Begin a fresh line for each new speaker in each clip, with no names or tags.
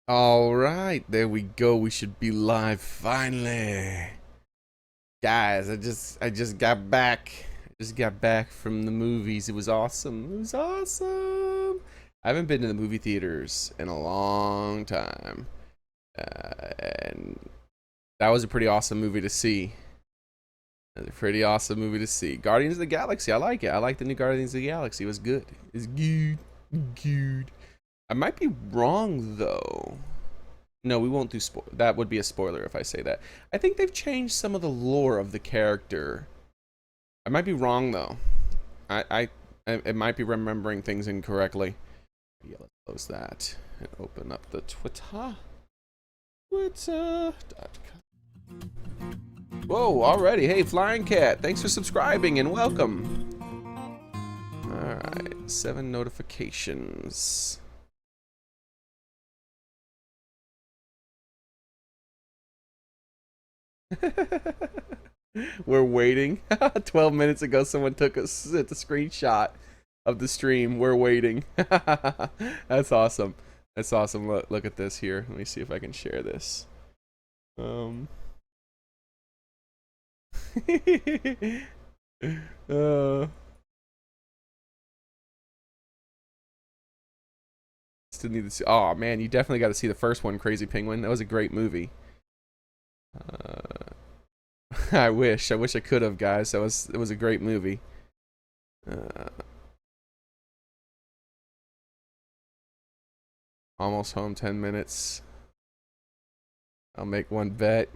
All right, there we go. We should be live finally. Guys, I just got back. I just got back from the movies. It was awesome. It was awesome. I haven't been to the movie theaters in a long time. And that was a pretty awesome movie to see. It was a pretty awesome movie to see. Guardians of the Galaxy. I like it. I like the new Guardians of the Galaxy. It was good. It's good. Good. I might be wrong though. No, we won't do that would be a spoiler if I say that. I think they've changed some of the lore of the character. I might be wrong though. I might be remembering things incorrectly. Yeah, let's close that and open up the Twitter. Twitter.com. Whoa, already. Hey, Flying Cat, thanks for subscribing and welcome. Alright, 7 notifications. We're waiting. 12 minutes ago, someone took a screenshot of the stream. We're waiting. That's awesome. That's awesome. Look at this here. Let me see if I can share this. Still need to see. Oh man, you definitely got to see the first one, Crazy Penguin. That was a great movie. I wish I could have, guys. It was a great movie. Almost home, 10 minutes. I'll make one bet.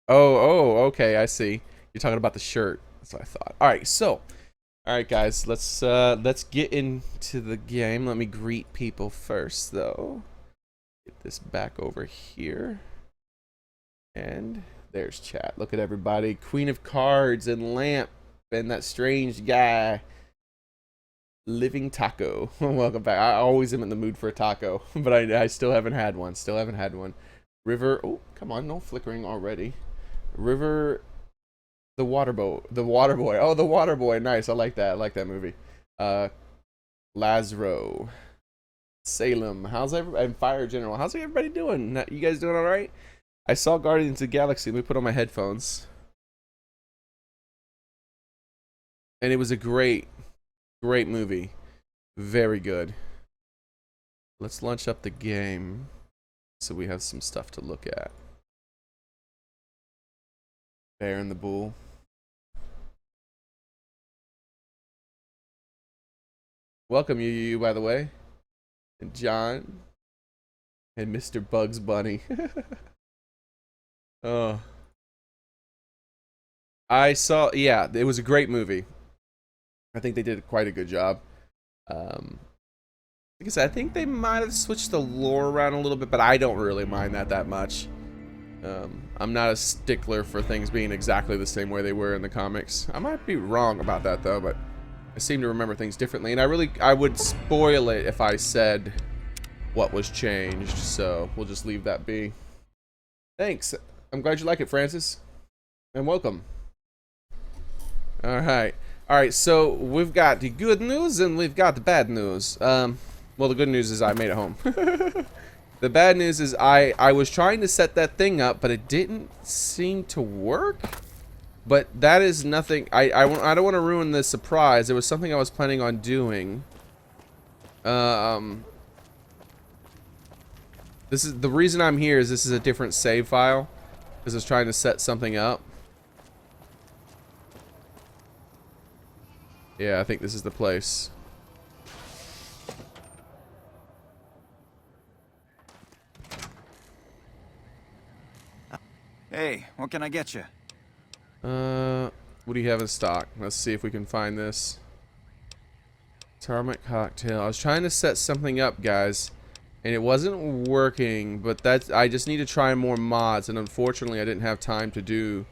Oh, okay, I see. You're talking about the shirt. That's what I thought. All right, guys, let's get into the game. Let me greet people first, though. Get this back over here. And there's chat. Look at everybody. Queen of Cards and Lamp and that strange guy. Living Taco. Welcome back. I always am in the mood for a taco, but I still haven't had one. Still haven't had one. River. Oh, come on. No flickering already. River. The Water Boy. Oh, the Water Boy. Nice. I like that. I like that movie. Lazaro. Salem. How's everybody? And Fire General. How's everybody doing? You guys doing all right? I saw Guardians of the Galaxy. Let me put on my headphones. And it was a great movie. Very good. Let's launch up the game so we have some stuff to look at. Bear and the Bull. Welcome you by the way. And John. And Mr. Bugs Bunny. Oh. I saw, yeah, it was a great movie. I think they did quite a good job. Like I said, I think they might have switched the lore around a little bit, but I don't really mind that much. I'm not a stickler for things being exactly the same way they were in the comics. I might be wrong about that though, but I seem to remember things differently, and I would spoil it if I said what was changed, so we'll just leave that be. Thanks. I'm glad you like it, Francis. And welcome. Alright, so we've got the good news and we've got the bad news. Well, the good news is I made it home. The bad news is I was trying to set that thing up, but it didn't seem to work. But that is nothing. I don't want to ruin the surprise. It was something I was planning on doing. This is the reason I'm here. Is this is a different save file because I was trying to set something up. Yeah, I think this is the place.
Hey, what can I get you?
What do you have in stock? Let's see if we can find this. Tarmac cocktail. I was trying to set something up, guys, and it wasn't working, but I just need to try more mods, and unfortunately I didn't have time to do.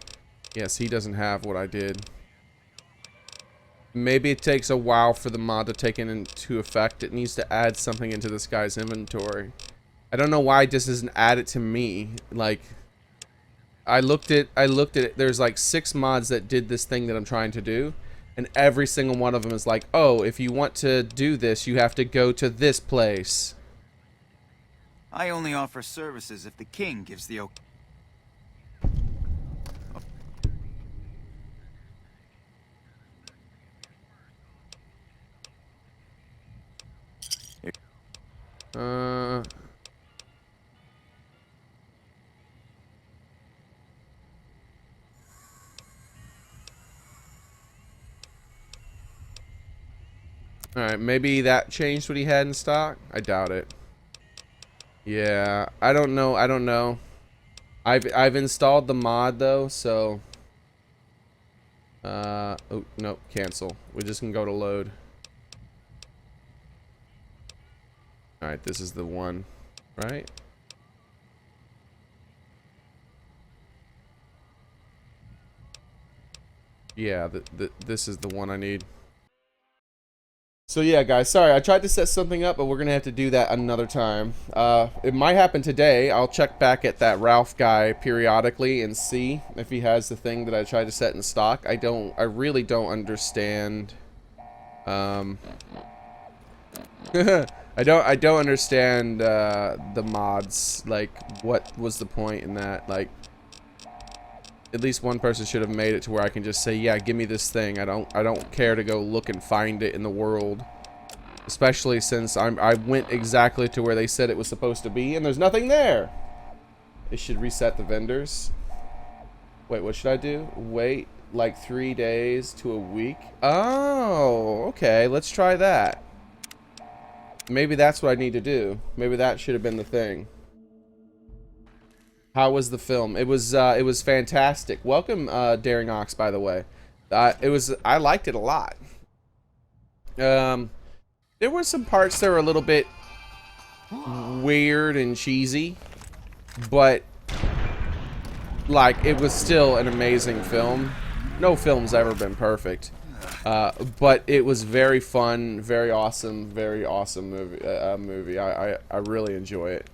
Yes, he doesn't have what I did. Maybe it takes a while for the mod to take into effect. It needs to add something into this guy's inventory. I don't know why it just doesn't add it to me. Like, I looked at it. There's like 6 mods that did this thing that I'm trying to do, and every single one of them is like, oh, if you want to do this, you have to go to this place.
I only offer services if the king gives the okay.
Uh. Alright, maybe that changed what he had in stock? I doubt it. Yeah, I don't know. I don't know. I've installed the mod though, so oh no, cancel. We're just gonna go to load. Alright, this is the one, right? Yeah, this is the one I need. So yeah, guys, sorry, I tried to set something up, but we're gonna have to do that another time. It might happen today. I'll check back at that Ralph guy periodically and see if he has the thing that I tried to set in stock. I really don't understand. I don't understand the mods. Like, what was the point in that? Like, at least one person should have made it to where I can just say, yeah, give me this thing. I don't care to go look and find it in the world. Especially since I went exactly to where they said it was supposed to be, and there's nothing there. They should reset the vendors. Wait, what should I do? Wait like 3 days to a week? Oh, okay, let's try that. Maybe that's what I need to do. Maybe that should have been the thing. How was the film? It was fantastic. Welcome, Daring Ox, by the way. I liked it a lot. There were some parts that were a little bit weird and cheesy, but like, it was still an amazing film. No film's ever been perfect, but it was very fun, very awesome movie. I really enjoy it.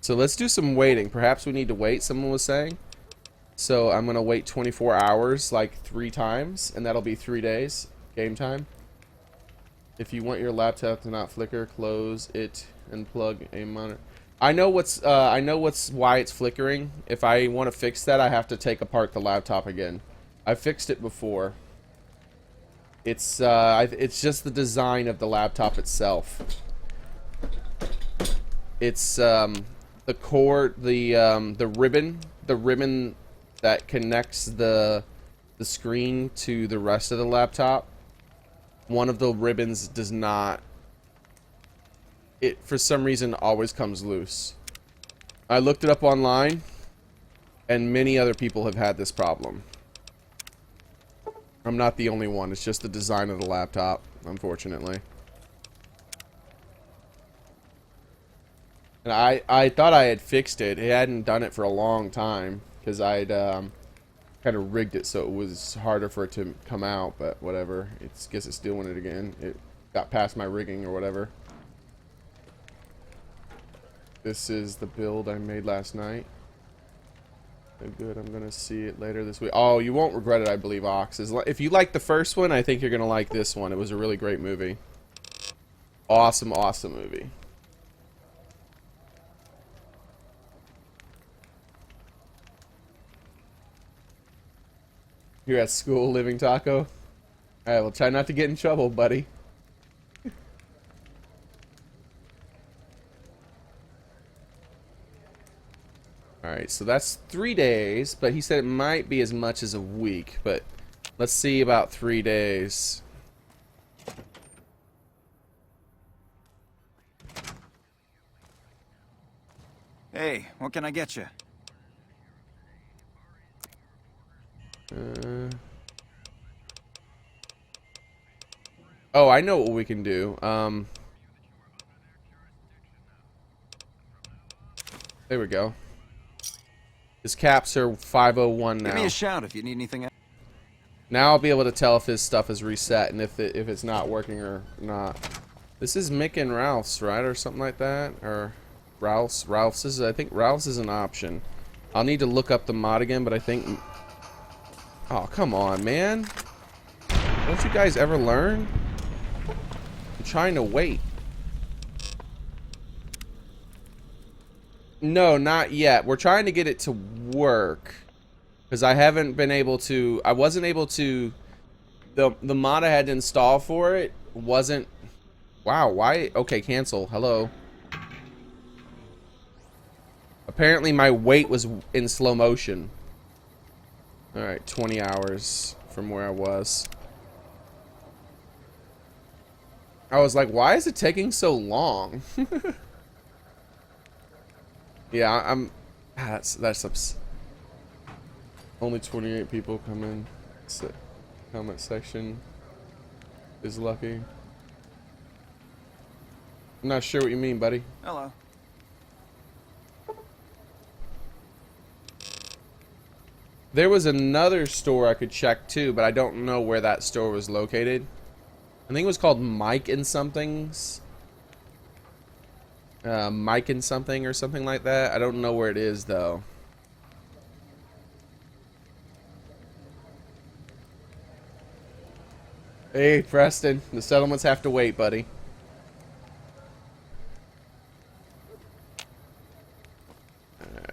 So let's do some waiting. Perhaps we need to wait, someone was saying. So I'm gonna wait 24 hours, like 3 times, and that'll be 3 days game time. If you want your laptop to not flicker, close it and plug a monitor. I know what's why it's flickering. If I want to fix that, I have to take apart the laptop again. I fixed it before. It's just the design of the laptop itself. It's the cord, the ribbon that connects the screen to the rest of the laptop. One of the ribbons does not. It, for some reason, always comes loose. I looked it up online, and many other people have had this problem. I'm not the only one. It's just the design of the laptop, unfortunately. And I thought I had fixed it. It hadn't done it for a long time, because I'd kind of rigged it so it was harder for it to come out, but whatever. Guess it's doing it again. It got past my rigging or whatever. This is the build I made last night. Good, I'm gonna see it later this week. Oh, you won't regret it, I believe, Ox. If you like the first one, I think you're gonna like this one. It was a really great movie. Awesome, awesome movie. You're at school, living taco? Alright, well, try not to get in trouble, buddy. Alright, so that's 3 days, but he said it might be as much as a week, but let's see about 3 days.
Hey, what can I get you?
Oh, I know what we can do. There we go. His caps are 501 now.
Give me a shout if you need anything else.
Now I'll be able to tell if his stuff is reset and if it's not working or not. This is Mick and Ralph's, right? Or something like that? Or Ralph's? I think Ralph's is an option. I'll need to look up the mod again, but I think... Oh, come on, man. Don't you guys ever learn? I'm trying to wait. No, not yet. We're trying to get it to work. Because I haven't been able to... I wasn't able to... The mod I had to install for it wasn't... Wow, why? Okay, cancel. Hello. Apparently my wait was in slow motion. Alright, 20 hours from where I was. I was like, why is it taking so long? Yeah, I'm... That's only 28 people come in. Comment section is lucky. I'm not sure what you mean, buddy.
Hello.
There was another store I could check too, but I don't know where that store was located. I think it was called Mike and Somethings. Mike and Something or something like that. I don't know where it is though. Hey, Preston. The settlements have to wait, buddy.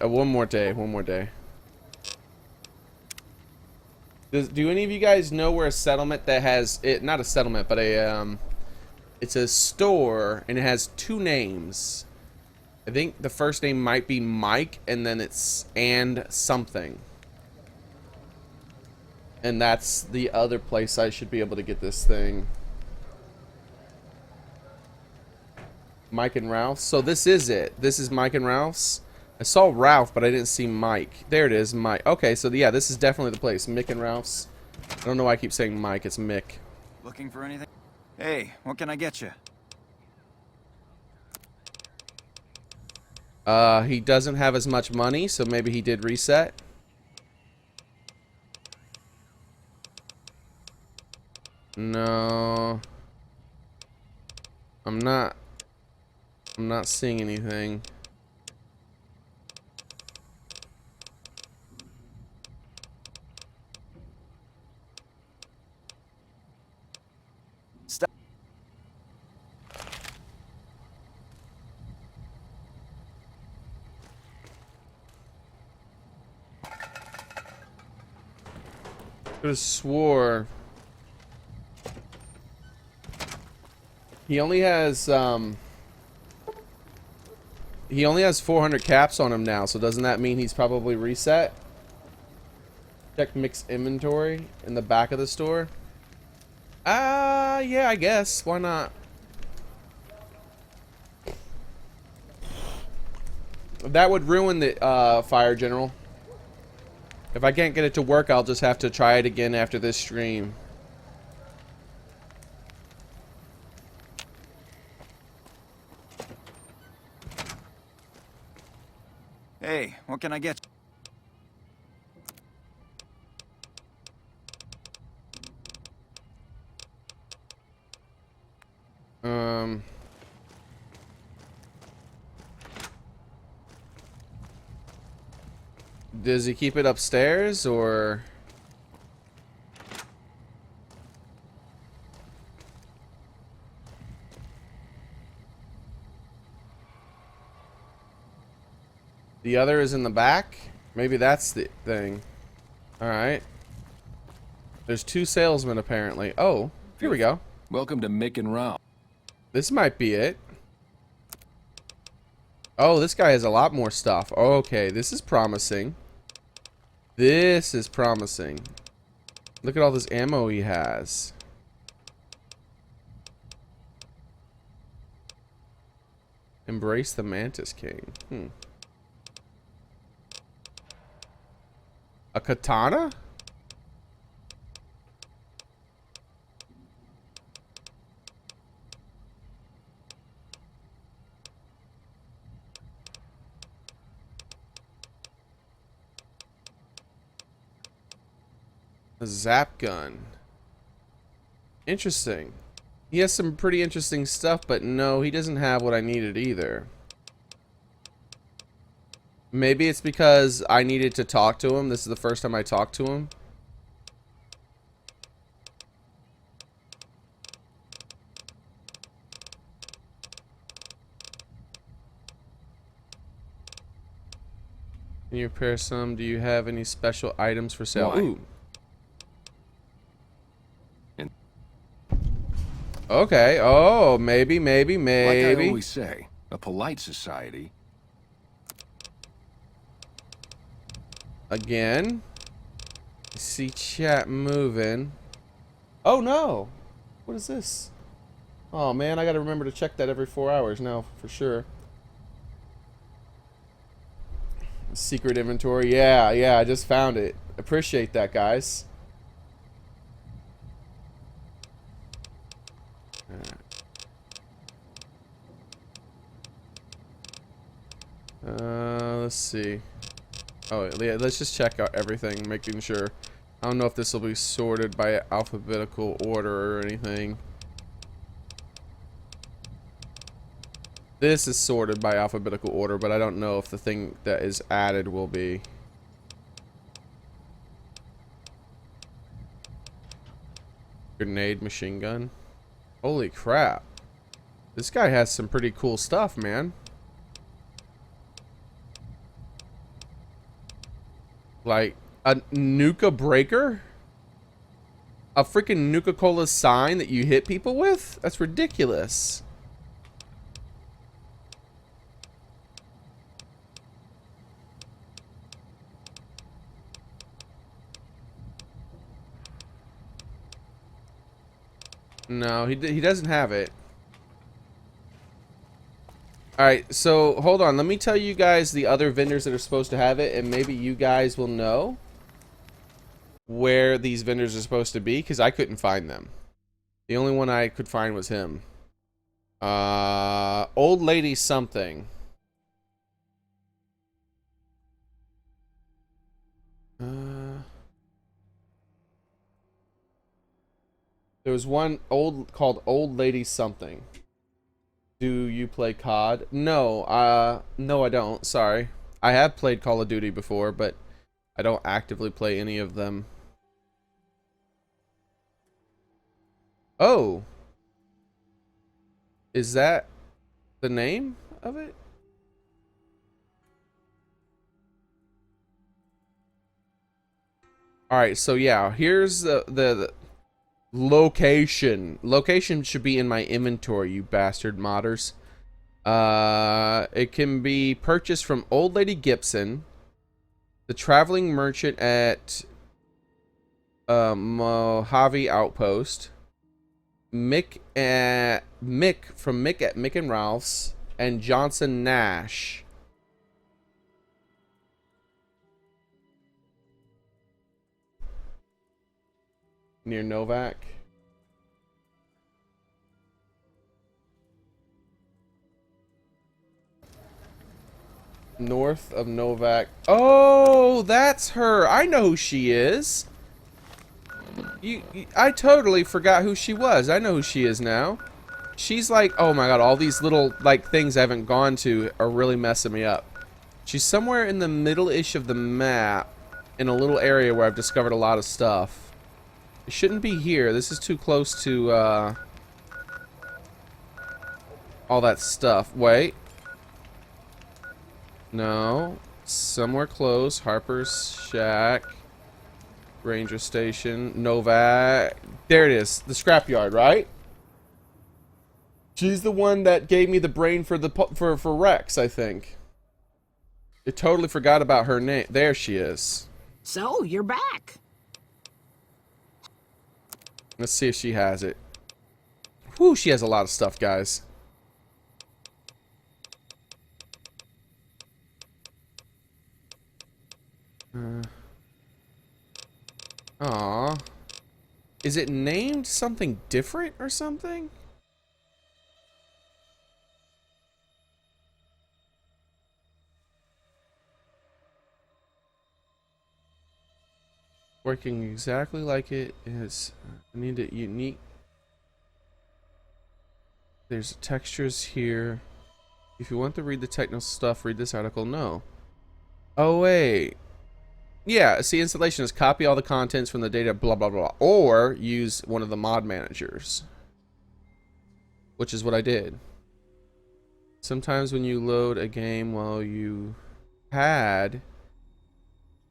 One more day. One more day. Do any of you guys know where a settlement that has it? Not a settlement, but a it's a store and it has two names. I think the first name might be Mike, and then it's and something. And that's the other place I should be able to get this thing. Mike and Ralph's. So this is it. This is Mike and Ralph's. I saw Ralph, but I didn't see Mike. There it is, Mike. Okay, so yeah, this is definitely the place. Mick and Ralph's. I don't know why I keep saying Mike. It's Mick.
Looking for anything? Hey, what can I get you?
He doesn't have as much money, so maybe he did reset. No. I'm not seeing anything.
Stop.
Could have swore he only has 400 caps on him now, so doesn't that mean he's probably reset? Check mixed inventory in the back of the store. Yeah, I guess. Why not? That would ruin the fire general. If I can't get it to work, I'll just have to try it again after this stream.
Hey, what can I get
you? Does he keep it upstairs or? The other is in the back? Maybe that's the thing. Alright. There's two salesmen apparently. Oh, here we go.
Welcome to Mick and Ralph.
This might be it. Oh, this guy has a lot more stuff. Okay, this is promising. This is promising. Look at all this ammo he has. Embrace the Mantis King. A katana? A zap gun. Interesting. He has some pretty interesting stuff, but no, he doesn't have what I needed either. Maybe it's because I needed to talk to him. This is the first time I talked to him. Can you repair some? Do you have any special items for sale?
Why?
Ooh. Okay. Oh, maybe.
Like I always say, a polite society.
Again. I see chat moving. Oh no. What is this? Oh man, I gotta remember to check that every 4 hours now for sure. Secret inventory. Yeah, I just found it. Appreciate that, guys. Let's see. Oh, yeah, let's just check out everything, making sure. I don't know if this will be sorted by alphabetical order or anything. This is sorted by alphabetical order, but I don't know if the thing that is added will be. Grenade machine gun. Holy crap. This guy has some pretty cool stuff, man. Like a Nuka breaker? A freaking Nuka-Cola sign that you hit people with? That's ridiculous. No, he doesn't have it. Alright, so hold on. Let me tell you guys the other vendors that are supposed to have it, and maybe you guys will know where these vendors are supposed to be, because I couldn't find them. The only one I could find was him. Old lady something. There was one called Old Lady something. Do you play COD? No, no I don't. Sorry. I have played Call of Duty before, but I don't actively play any of them. Oh. Is that the name of it? Alright, so yeah, here's the location. Location should be in my inventory, you bastard modders. It can be purchased from Old Lady Gibson, the traveling merchant at Mojave Outpost, Mick from Mick at Mick and Ralph's, and Johnson Nash. Near Novak. North of Novak. Oh, that's her. I know who she is. I totally forgot who she was. I know who she is now. She's like, oh my god, all these little like things I haven't gone to are really messing me up. She's somewhere in the middle-ish of the map in a little area where I've discovered a lot of stuff. It shouldn't be here. This is too close to all that stuff. Wait. No. Somewhere close. Harper's Shack. Ranger Station. Novak. There it is. The scrapyard, right? She's the one that gave me the brain for the for Rex, I think. I totally forgot about her name. There she is.
So, you're back.
Let's see if she has it. Whew, she has a lot of stuff, guys. Aw. Is it named something different or something? Working exactly like it is. I need it unique. There's textures here. If you want to read the technical stuff, read this article. No. Oh, wait. Yeah, see, installation is copy all the contents from the data, blah, blah, blah. Or use one of the mod managers. Which is what I did. Sometimes when you load a game while you had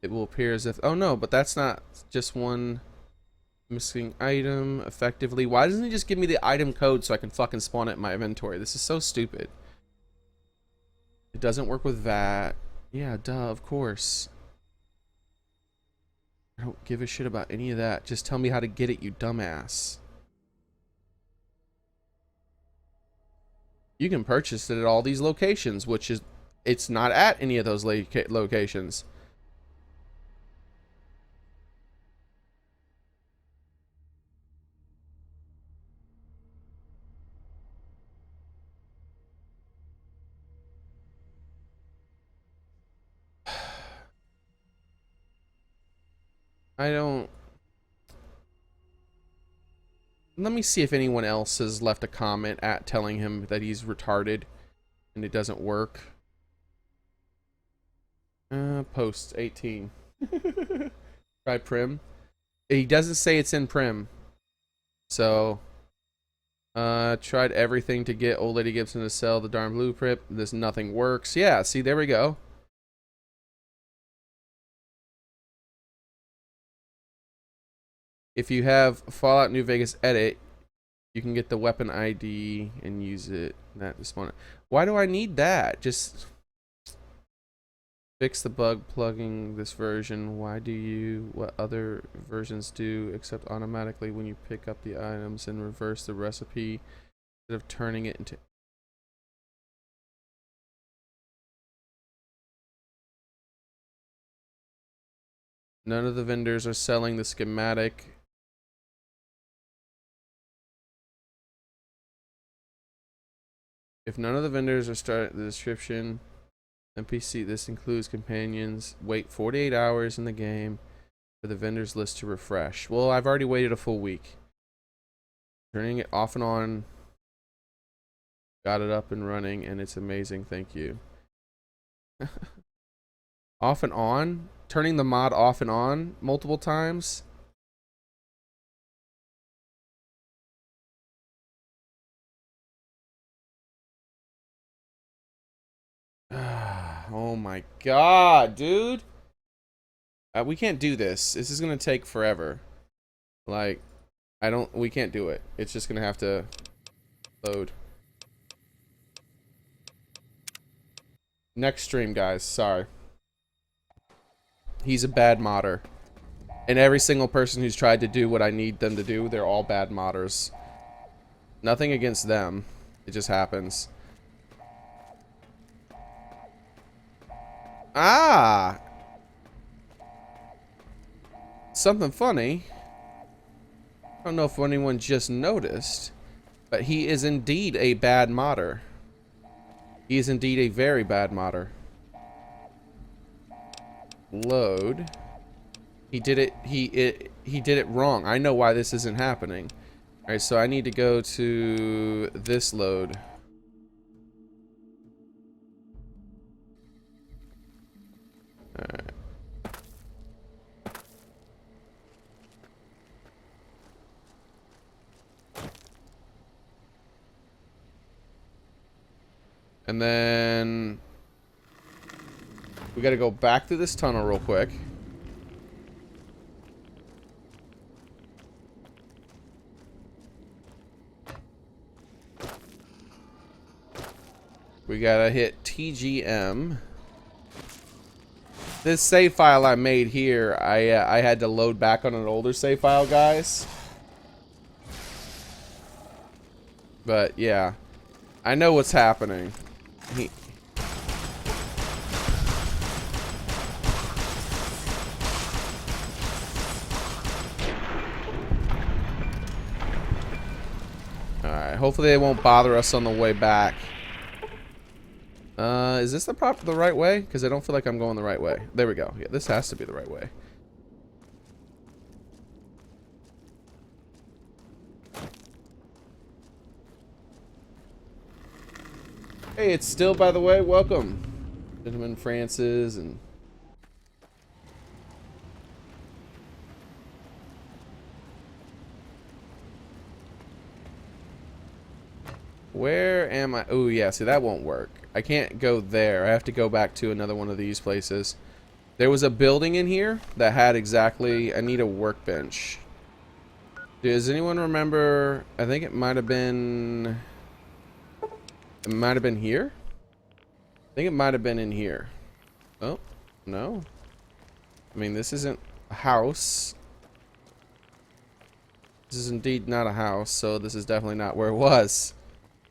it will appear as if, oh no, but that's not just one missing item effectively. Why doesn't it just give me the item code so I can fucking spawn it in my inventory? This is so stupid. It doesn't work with that. Yeah, duh, of course. I don't give a shit about any of that. Just tell me how to get it, you dumbass. You can purchase it at all these locations, which is, it's not at any of those locations. I don't... Let me see if anyone else has left a comment at telling him that he's retarded and it doesn't work. Post 18. Try Prim. He doesn't say it's in Prim. So, tried everything to get old lady Gibson to sell the darn blueprint. This nothing works. Yeah, see, there we go. If you have Fallout New Vegas edit, you can get the weapon ID and use it. That to spawn it. Why do I need that? Just fix the bug plugging this version. Why do you? What other versions do except automatically when you pick up the items and reverse the recipe instead of turning it into. None of the vendors are selling the schematic. If none of the vendors are starting the description, NPC, this includes companions. Wait 48 hours in the game for the vendors list to refresh. Well, I've already waited a full week. Turning it off and on. Got it up and running, and it's amazing. Thank you. Off and on? Turning the mod off and on multiple times? Oh my god, dude. We can't do this. This is gonna take forever. Like, we can't do it. It's just gonna have to load. Next stream, guys. Sorry. He's a bad modder. And every single person who's tried to do what I need them to do, they're all bad modders. Nothing against them. It just happens. Ah! Something funny. I don't know if anyone just noticed, but he is indeed a bad modder. He is indeed a very bad modder. Load. He did it. He did it wrong. I know why this isn't happening. All right, so I need to go to this load. All right. And then we got to go back through this tunnel real quick. We got to hit TGM. This save file I made here, I had to load back on an older save file, guys. But yeah, I know what's happening. Alright, hopefully they won't bother us on the way back. Is this the right way? Because I don't feel like I'm going the right way. There we go. Yeah, this has to be the right way. Hey, it's Still, by the way. Welcome, Gentleman Francis and... Where am I? Oh, yeah, see, that won't work. I can't go there. I have to go back to another one of these places. There was a building in here that had exactly... I need a workbench. Does anyone remember... I think it might have been... It might have been here? I think it might have been in here. Oh, no. I mean, this isn't a house. This is indeed not a house, so this is definitely not where it was.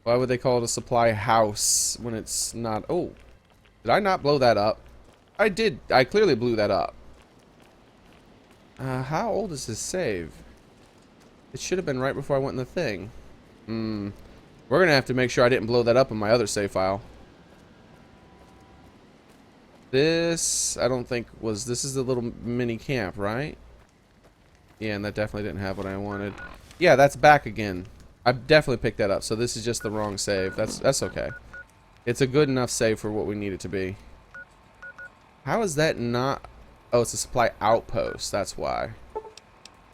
Why would they call it a supply house when it's not... Oh, did I not blow that up? I did. I clearly blew that up. How old is this save? It should have been right before I went in the thing. We're gonna have to make sure I didn't blow that up in my other save file. This, I don't think was... This is the little mini camp, right? Yeah, and that definitely didn't have what I wanted. Yeah, that's back again. I definitely picked that up, so this is just the wrong save. That's okay. It's a good enough save for what we need it to be. How is that not... Oh, it's a supply outpost. That's why.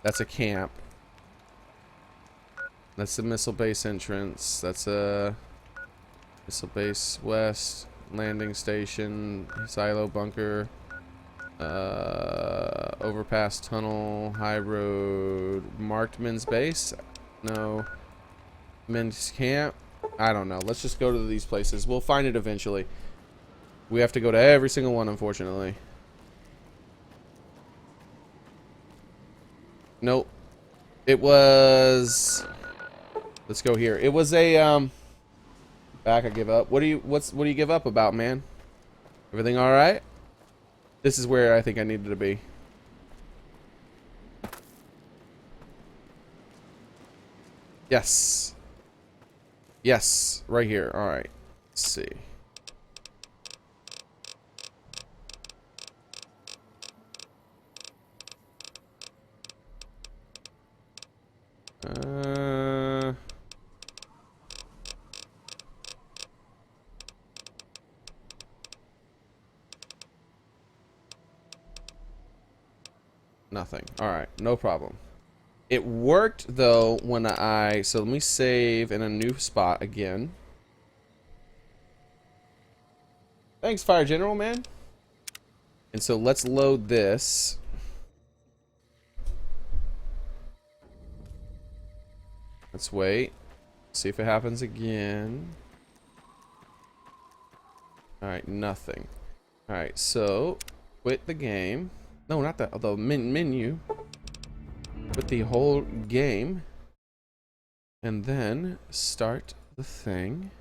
That's a camp. That's the missile base entrance. That's a missile base west. Landing station. Silo bunker. Overpass tunnel. High road. Marked men's base? No. Men's camp? I don't know. Let's just go to these places. We'll find it eventually. We have to go to every single one, unfortunately. Nope. It was... Let's go here. It was a, Back, I give up. What do you give up about, man? Everything alright? This is where I think I needed to be. Yes. Yes, right here. Alright. Let's see. Nothing. Alright, no problem. It worked though when I... So let me save in a new spot again. Thanks, Fire General, man. And so let's load this. Let's wait. See if it happens again. Alright, nothing. Alright, so quit the game. No, not the menu. Quit the whole game. And then start the thing.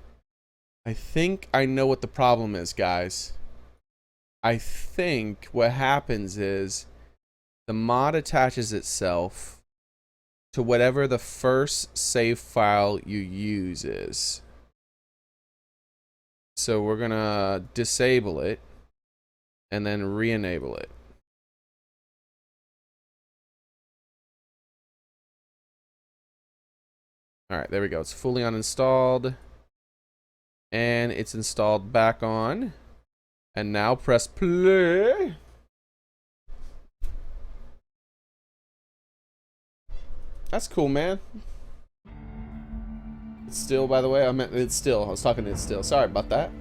I think I know what the problem is, guys. I think what happens is the mod attaches itself to whatever the first save file you use is. So we're gonna disable it and then re-enable it. Alright, there we go. It's fully uninstalled. And it's installed back on. And now press play. That's cool, man. It's still, by the way, I meant it's still. I was talking to it still. Sorry about that.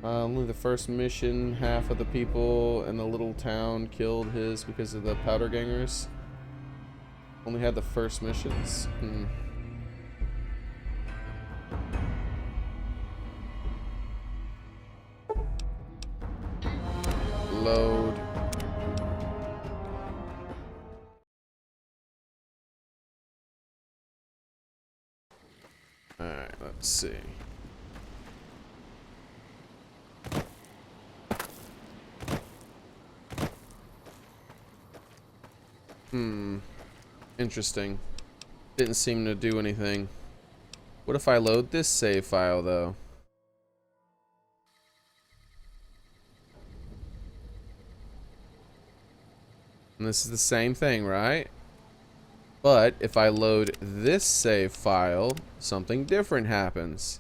Only the first mission, half of the people in the little town killed his because of the powder gangers. Only had the first missions. Load. Alright, let's see. Interesting. Didn't seem to do anything. What if I load this save file, though? And this is the same thing, right? But if I load this save file, something different happens.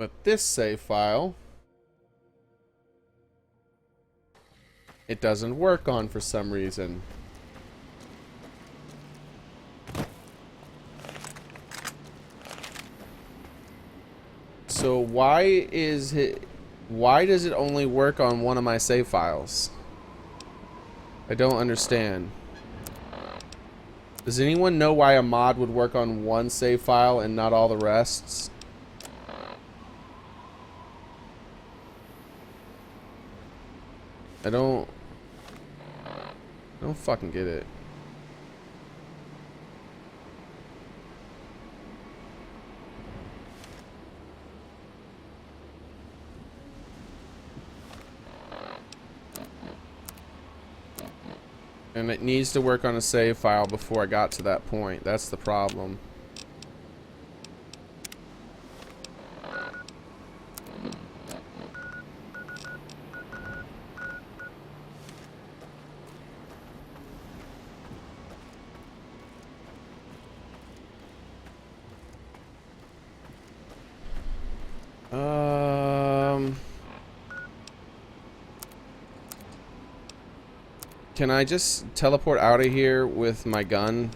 But this save file, it doesn't work on for some reason. So why does it only work on one of my save files? I don't understand. Does anyone know why a mod would work on one save file and not all the rests? I don't fucking get it. And it needs to work on a save file before I got to that point. That's the problem. Can I just teleport out of here with my gun?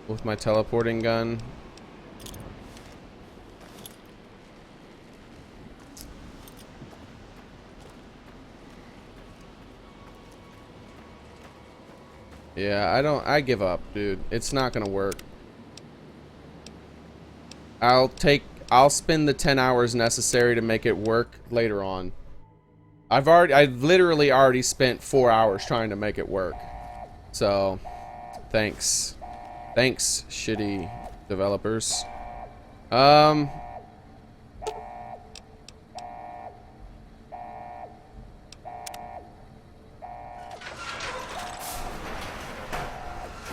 With my teleporting gun? Yeah, I give up, dude. It's not gonna work. I'll spend the 10 hours necessary to make it work later on. I've literally already spent 4 hours trying to make it work. So, thanks. Thanks, shitty developers. Don't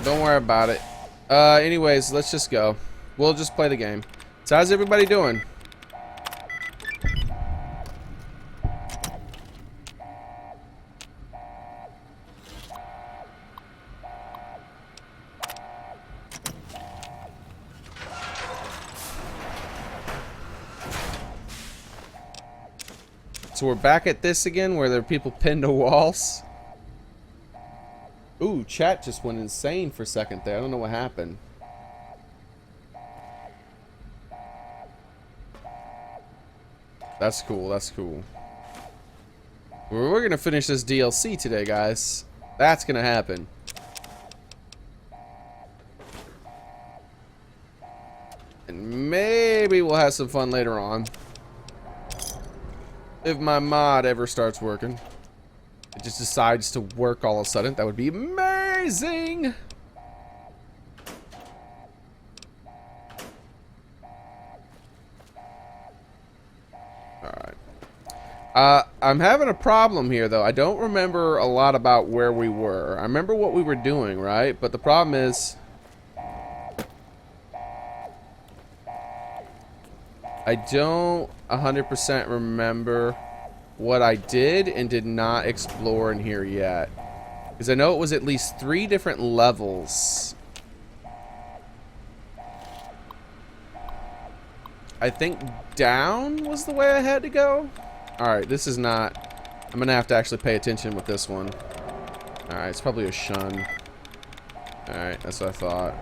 worry about it. Anyways, let's just go. We'll just play the game. So how's everybody doing? So we're back at this again, where there are people pinned to walls. Ooh, chat just went insane for a second there. I don't know what happened. That's cool, that's cool. We're gonna finish this DLC today, guys. That's gonna happen. And maybe we'll have some fun later on. If my mod ever starts working. It just decides to work all of a sudden. That would be amazing! Alright. I'm having a problem here, though. I don't remember a lot about where we were. I remember what we were doing, right? But the problem is, I don't 100% remember what I did and did not explore in here yet. Because I know it was at least 3 different levels. I think down was the way I had to go. Alright, this is not... I'm going to have to actually pay attention with this one. Alright, it's probably a shun. Alright, that's what I thought.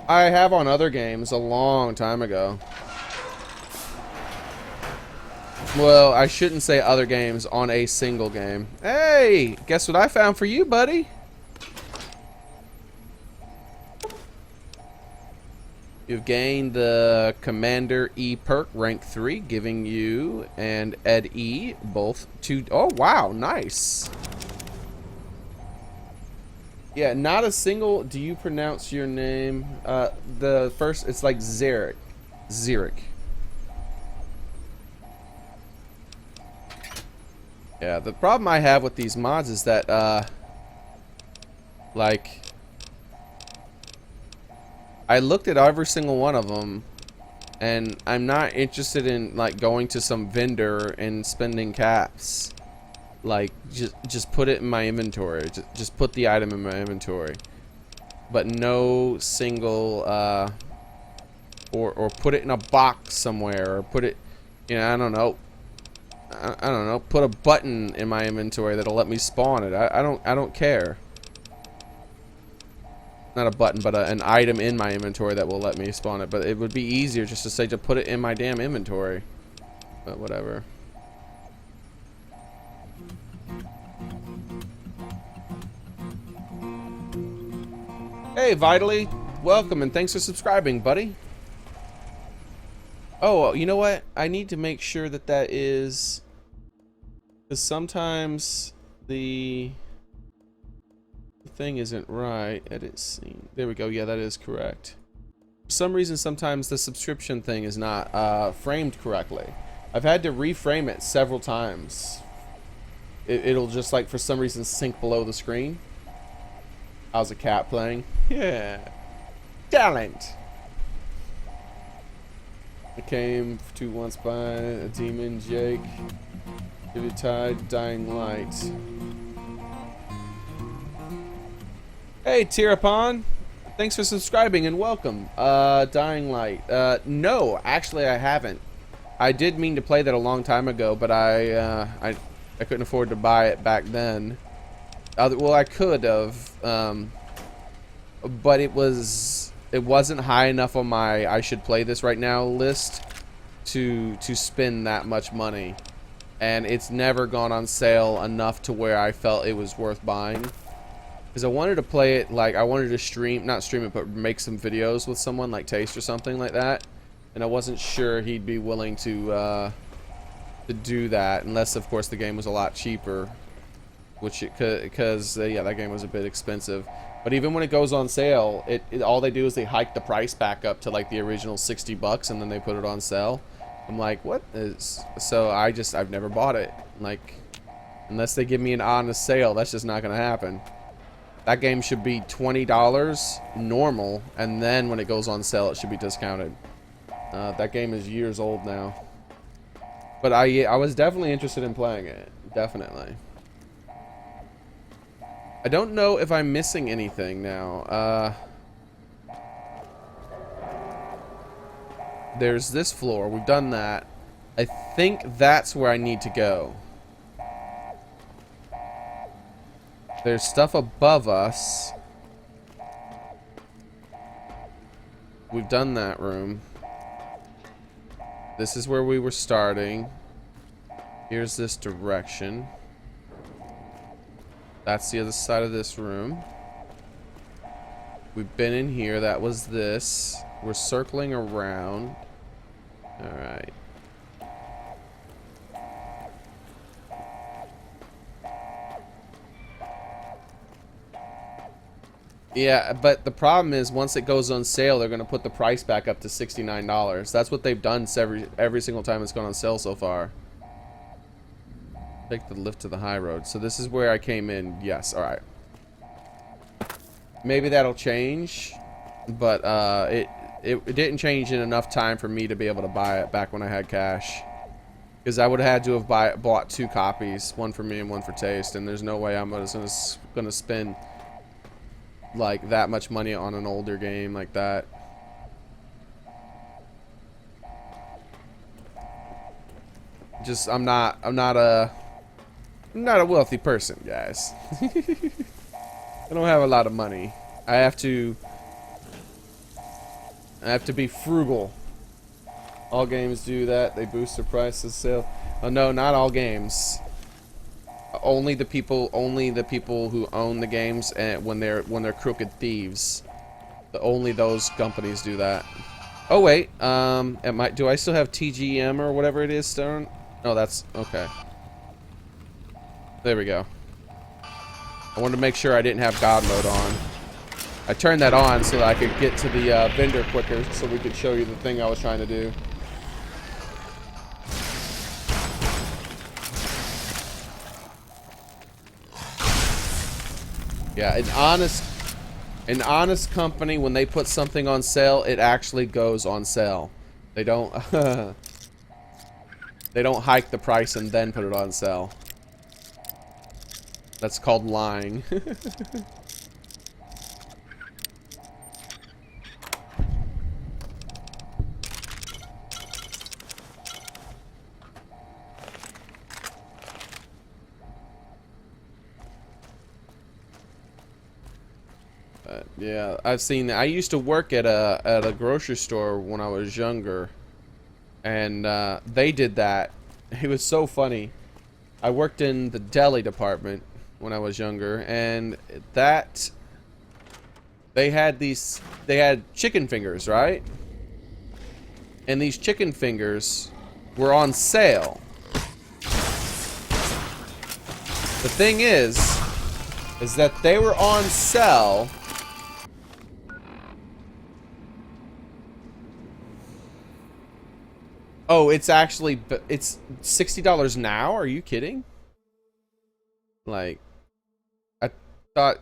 I have on other games a long time ago. Well, I shouldn't say other games, on a single game. Hey, guess what I found for you, buddy? You've gained the Commander E perk, rank 3, giving you and Ed E both 2. Oh, wow, nice. Yeah, not a single. Do you pronounce your name? The first, it's like Xearrik. Xearrik. Yeah, the problem I have with these mods is that, like, I looked at every single one of them, And I'm not interested in like going to some vendor and spending caps. Like just put it in my inventory. Just put the item in my inventory. But no single or put it in a box somewhere, or put it, you know, I don't know. I don't know. Put a button in my inventory that'll let me spawn it. I don't care. Not a button, but an item in my inventory that will let me spawn it. But it would be easier just to say to put it in my damn inventory. But whatever. Hey, Vitally, welcome and thanks for subscribing, buddy. Oh, you know what? I need to make sure that that is, because sometimes the thing isn't right. Edit scene. There we go. Yeah, that is correct. For some reason, sometimes the subscription thing is not framed correctly. I've had to reframe it several times. It'll just like for some reason sink below the screen. How's a cat playing? Yeah. Talent. I came to once by a demon, Jake. Vivid tide, dying light. Hey, Tirapon. Thanks for subscribing and welcome. Dying light. No, actually I haven't. I did mean to play that a long time ago, but I couldn't afford to buy it back then. Well, I could have, but it wasn't high enough on my I should play this right now list to spend that much money, and it's never gone on sale enough to where I felt it was worth buying. Because I wanted to play it, like I wanted to not stream it, but make some videos with someone like Taste or something like that, and I wasn't sure he'd be willing to do that, unless of course the game was a lot cheaper. Which it could, because yeah, that game was a bit expensive. But even when it goes on sale, all they do is they hike the price back up to like the original $60, and then they put it on sale. I'm like, what is? So I've never bought it. Like, unless they give me an honest sale, that's just not gonna happen. That game should be $20 normal, and then when it goes on sale, it should be discounted. That game is years old now. But I was definitely interested in playing it. Definitely. I don't know if I'm missing anything now. There's this floor. We've done that. I think that's where I need to go. There's stuff above us. We've done that room. This is where we were starting. Here's this direction. That's the other side of this room. We've been in here. That was this. We're circling around. Alright. Yeah, but the problem is once it goes on sale, they're going to put the price back up to $69. That's what they've done every single time it's gone on sale so far. Take the lift to the high road. So this is where I came in. Yes, alright. Maybe that'll change, but it didn't change in enough time for me to be able to buy it back when I had cash. Because I would have had to have bought 2 copies, one for me and one for Taste, and there's no way I'm gonna spend like that much money on an older game like that. Just I'm not a wealthy person, guys. I don't have a lot of money. I have to be frugal. All games do that. They boost their prices sale. Oh no, not all games. Only the people who own the games, and when they're crooked thieves. Only those companies do that. Oh wait, do I still have TGM or whatever it is, Stone? No, that's okay. There we go. I wanted to make sure I didn't have God mode on. I turned that on so that I could get to the vendor quicker, so we could show you the thing I was trying to do. Yeah, an honest company, when they put something on sale, it actually goes on sale. They don't they don't hike the price and then put it on sale. That's called lying. Yeah, I've seen. I used to work at a grocery store when I was younger, and they did that. It was so funny. I worked in the deli department when I was younger, and that they had chicken fingers, right? And these chicken fingers were on sale. The thing is that they were on sale. Oh, it's $60 now? Are you kidding? Like, I thought.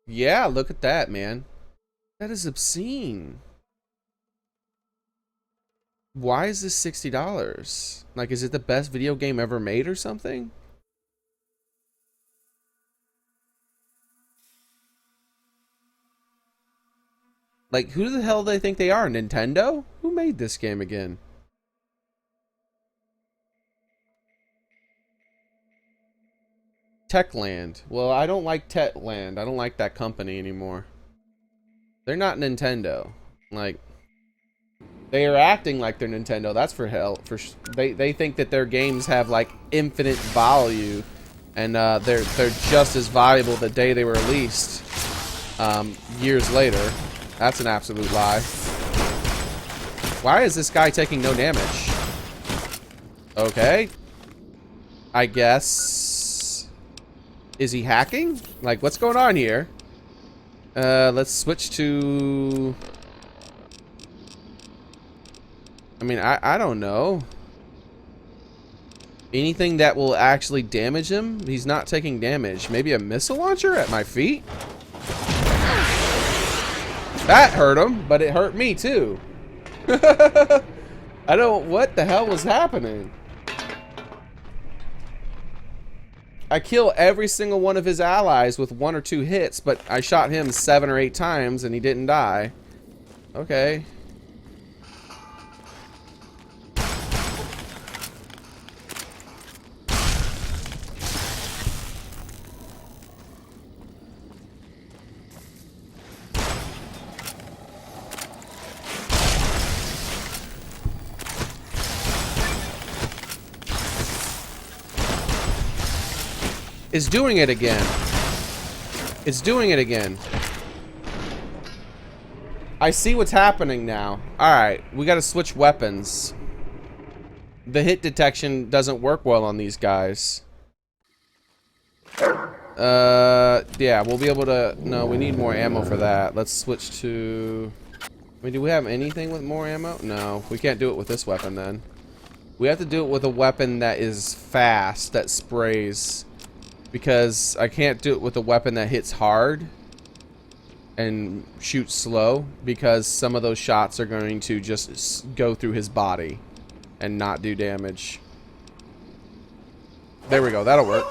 Yeah, look at that, man. That is obscene. Why is this $60? Like, is it the best video game ever made or something? Like, who the hell do they think they are? Nintendo? Who made this game again? Techland. Well, I don't like Techland. I don't like that company anymore. They're not Nintendo. Like, they are acting like they're Nintendo. That's for hell. They think that their games have like infinite value, and they're just as valuable the day they were released. Years later. That's an absolute lie. Why is this guy taking no damage? Okay. I guess. Is he hacking? Like, what's going on here? Let's switch to. I mean, I don't know. Anything that will actually damage him? He's not taking damage. Maybe a missile launcher at my feet? That hurt him, but it hurt me too. I don't. What the hell was happening? I kill every single one of his allies with 1 or 2 hits, but I shot him 7 or 8 times and he didn't die. Okay. It's doing it again. It's doing it again. I see what's happening now. Alright, we gotta switch weapons. The hit detection doesn't work well on these guys. Yeah, we'll be able to... No, we need more ammo for that. Let's switch to... I mean, do we have anything with more ammo? No, we can't do it with this weapon then. We have to do it with a weapon that is fast, that sprays. Because I can't do it with a weapon that hits hard and shoots slow, because some of those shots are going to just go through his body and not do damage. There we go, that'll work.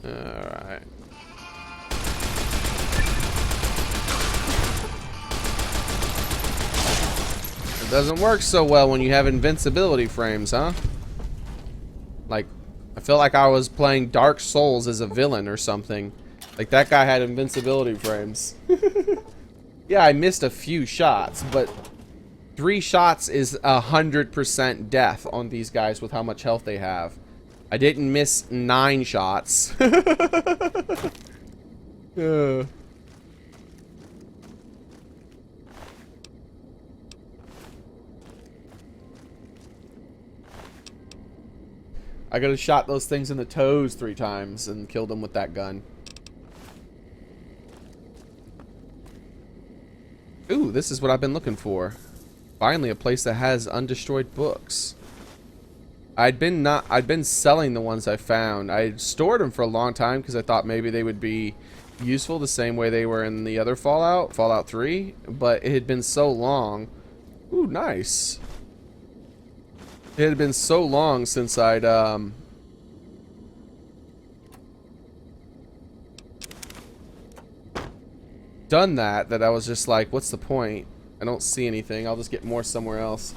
Alright. It doesn't work so well when you have invincibility frames, huh? Like, I feel like I was playing Dark Souls as a villain or something. Like, that guy had invincibility frames. Yeah, I missed a few shots, but 3 shots is 100% death on these guys with how much health they have. I didn't miss 9 shots. I could have shot those things in the toes 3 times and killed them with that gun. Ooh, Ooh, this is what I've been looking for. Finally, a place that has undestroyed books. I'd been selling the ones I found. I stored them for a long time because I thought maybe they would be useful the same way they were in the other Fallout 3, but it had been so long. Ooh, nice. It had been so long since I'd done that I was just like, what's the point? I don't see anything. I'll just get more somewhere else.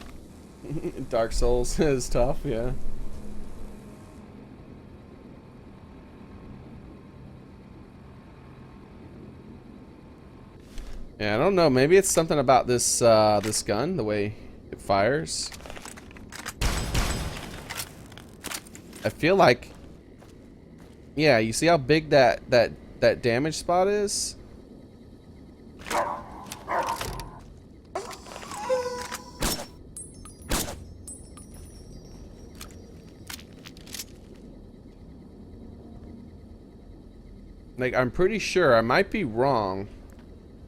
Dark Souls is tough, yeah. Yeah, I don't know. Maybe it's something about this this gun, the way it fires. I feel like, yeah, you see how big that damage spot is? Like, I'm pretty sure, I might be wrong,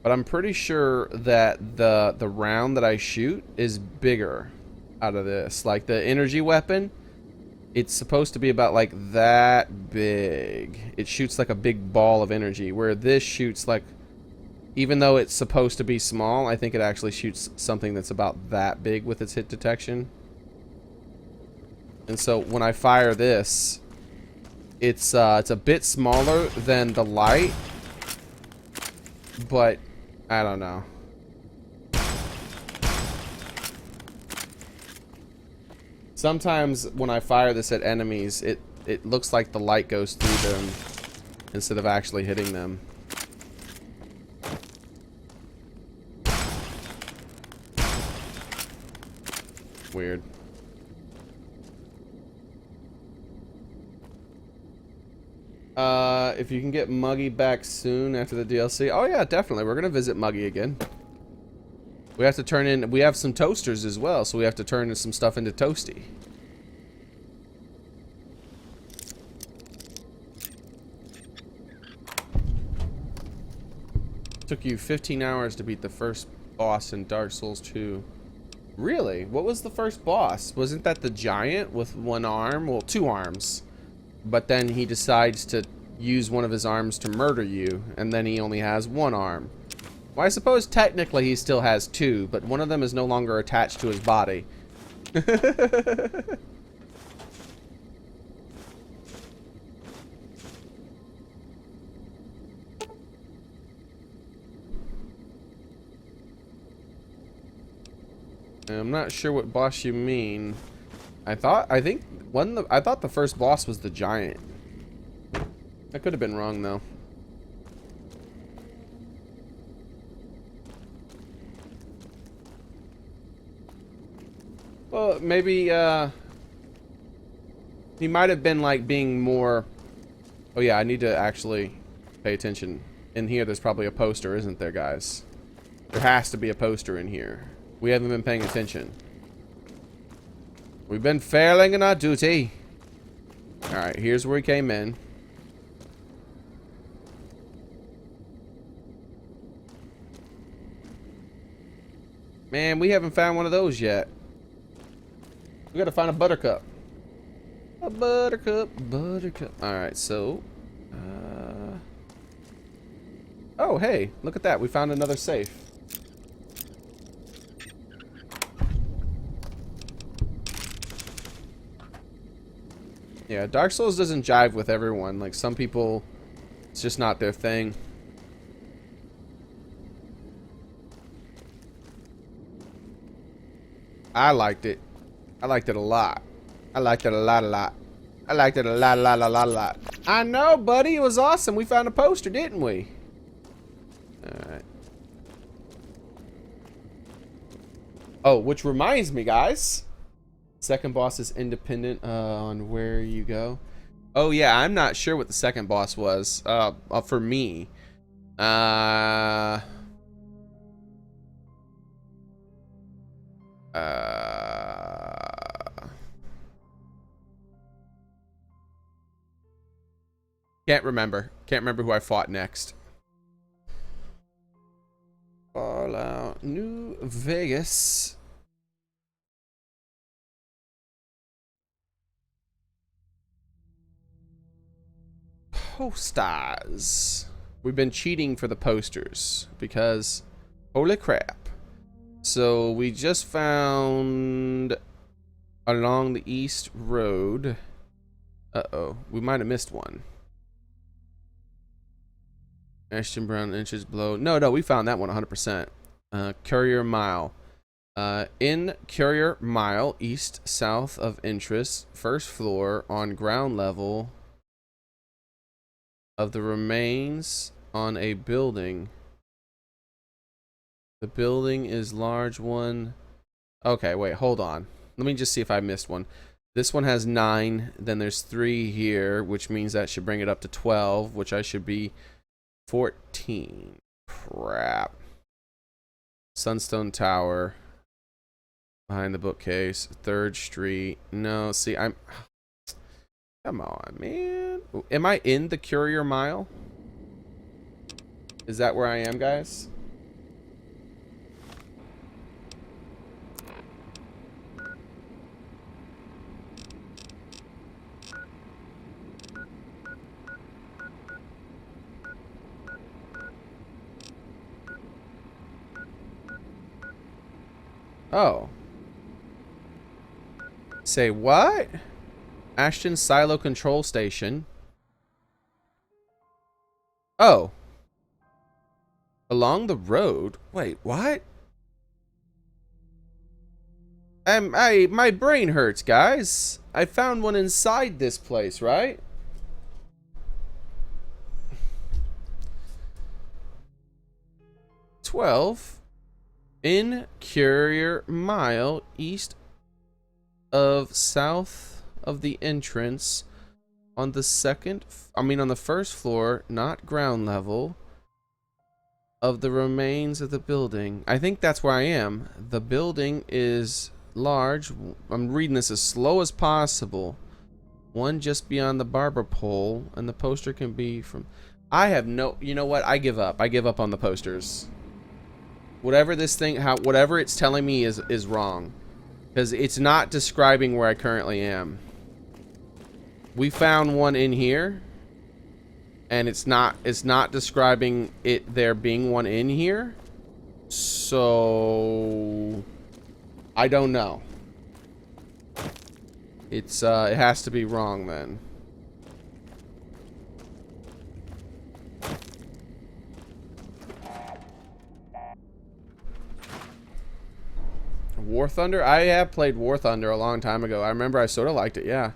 but I'm pretty sure that the round that I shoot is bigger out of this. Like, the energy weapon, it's supposed to be about like that big. It shoots like a big ball of energy, where this shoots like, even though it's supposed to be small, I think it actually shoots something that's about that big with its hit detection. And so when I fire this, it's a bit smaller than the light, but I don't know. Sometimes when I fire this at enemies, it looks like the light goes through them instead of actually hitting them. Weird. If you can get Muggy back soon after the DLC. Oh yeah, definitely. We're gonna visit Muggy again. We have to turn in, we have some toasters as well, so we have to turn some stuff into Toasty. Took you 15 hours to beat the first boss in Dark Souls 2. Really? What was the first boss? Wasn't that the giant with one arm? Well, two arms. But then he decides to use one of his arms to murder you, and then he only has one arm. Well, I suppose technically he still has two, but one of them is no longer attached to his body. I'm not sure what boss you mean. I thought the first boss was the giant. I could have been wrong though. Well, maybe he might have been like being more. Oh yeah, I need to actually pay attention. In here there's probably a poster, isn't there, guys? There has to be a poster in here. We haven't been paying attention. We've been failing in our duty. Alright, here's where we came in. Man, we haven't found one of those yet. We gotta find a buttercup. A buttercup, buttercup. Alright, so... Oh, hey, look at that. We found another safe. Yeah, Dark Souls doesn't jive with everyone. Like, some people, it's just not their thing. I liked it. I liked it a lot. I liked it a lot. I liked it a lot. I know, buddy. It was awesome. We found a poster, didn't we? Alright. Oh, which reminds me, guys. Second boss is independent on where you go. Oh yeah, I'm not sure what the second boss was. For me. Can't remember. Can't remember who I fought next. Fallout. New Vegas. Posters. We've been cheating for the posters because holy crap. So we just found along the east road. Uh-oh, we might have missed one. Ashton Brown inches below. No, we found that one 100%. Courier Mile. In Courier Mile, east, south of interest, first floor on ground level of the remains on a building. The building is large one. Okay, wait, hold on. Let me just see if I missed one. This one has 9, then there's 3 here, which means that should bring it up to 12, which I should be 14. Crap. Sunstone Tower. Behind the bookcase. 3rd Street. No, see, I'm... Come on, man. Am I in the Courier Mile? Is that where I am, guys? Oh. Say what? Ashton Silo Control Station. Oh. Along the road? Wait, what? My brain hurts, guys. I found one inside this place, right? $12 in Courier Mile, east of south of the entrance, on the on the first floor, not ground level, of the remains of the building. I think that's where I am. The building is large. I'm reading this as slow as possible. One just beyond the barber pole, and the poster can be from... I have no... You know what? I give up. I give up on the posters. Whatever this thing... whatever it's telling me is wrong. Because it's not describing where I currently am. We found one in here. And it's not describing there being one in here. So... I don't know. It has to be wrong then. War Thunder? I have played War Thunder a long time ago. I remember I sort of liked it, yeah.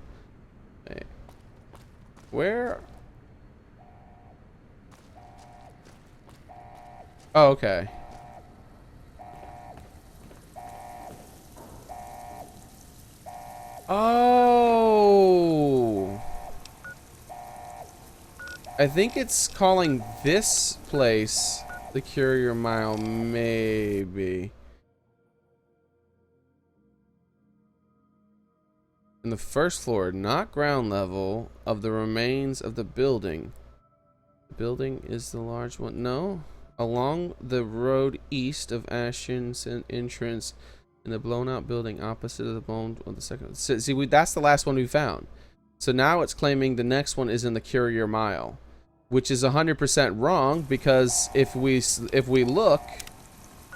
Hey. Where? Oh, okay. Oh. I think it's calling this place the Courier Mile, maybe. In the first floor, not ground level, of the remains of the building. The building is the large one. No. Along the road east of Ashton's entrance, in the blown out building opposite of the bone of the second. See, that's the last one we found. So now it's claiming the next one is in the Courier Mile, which is 100% wrong, because if we look,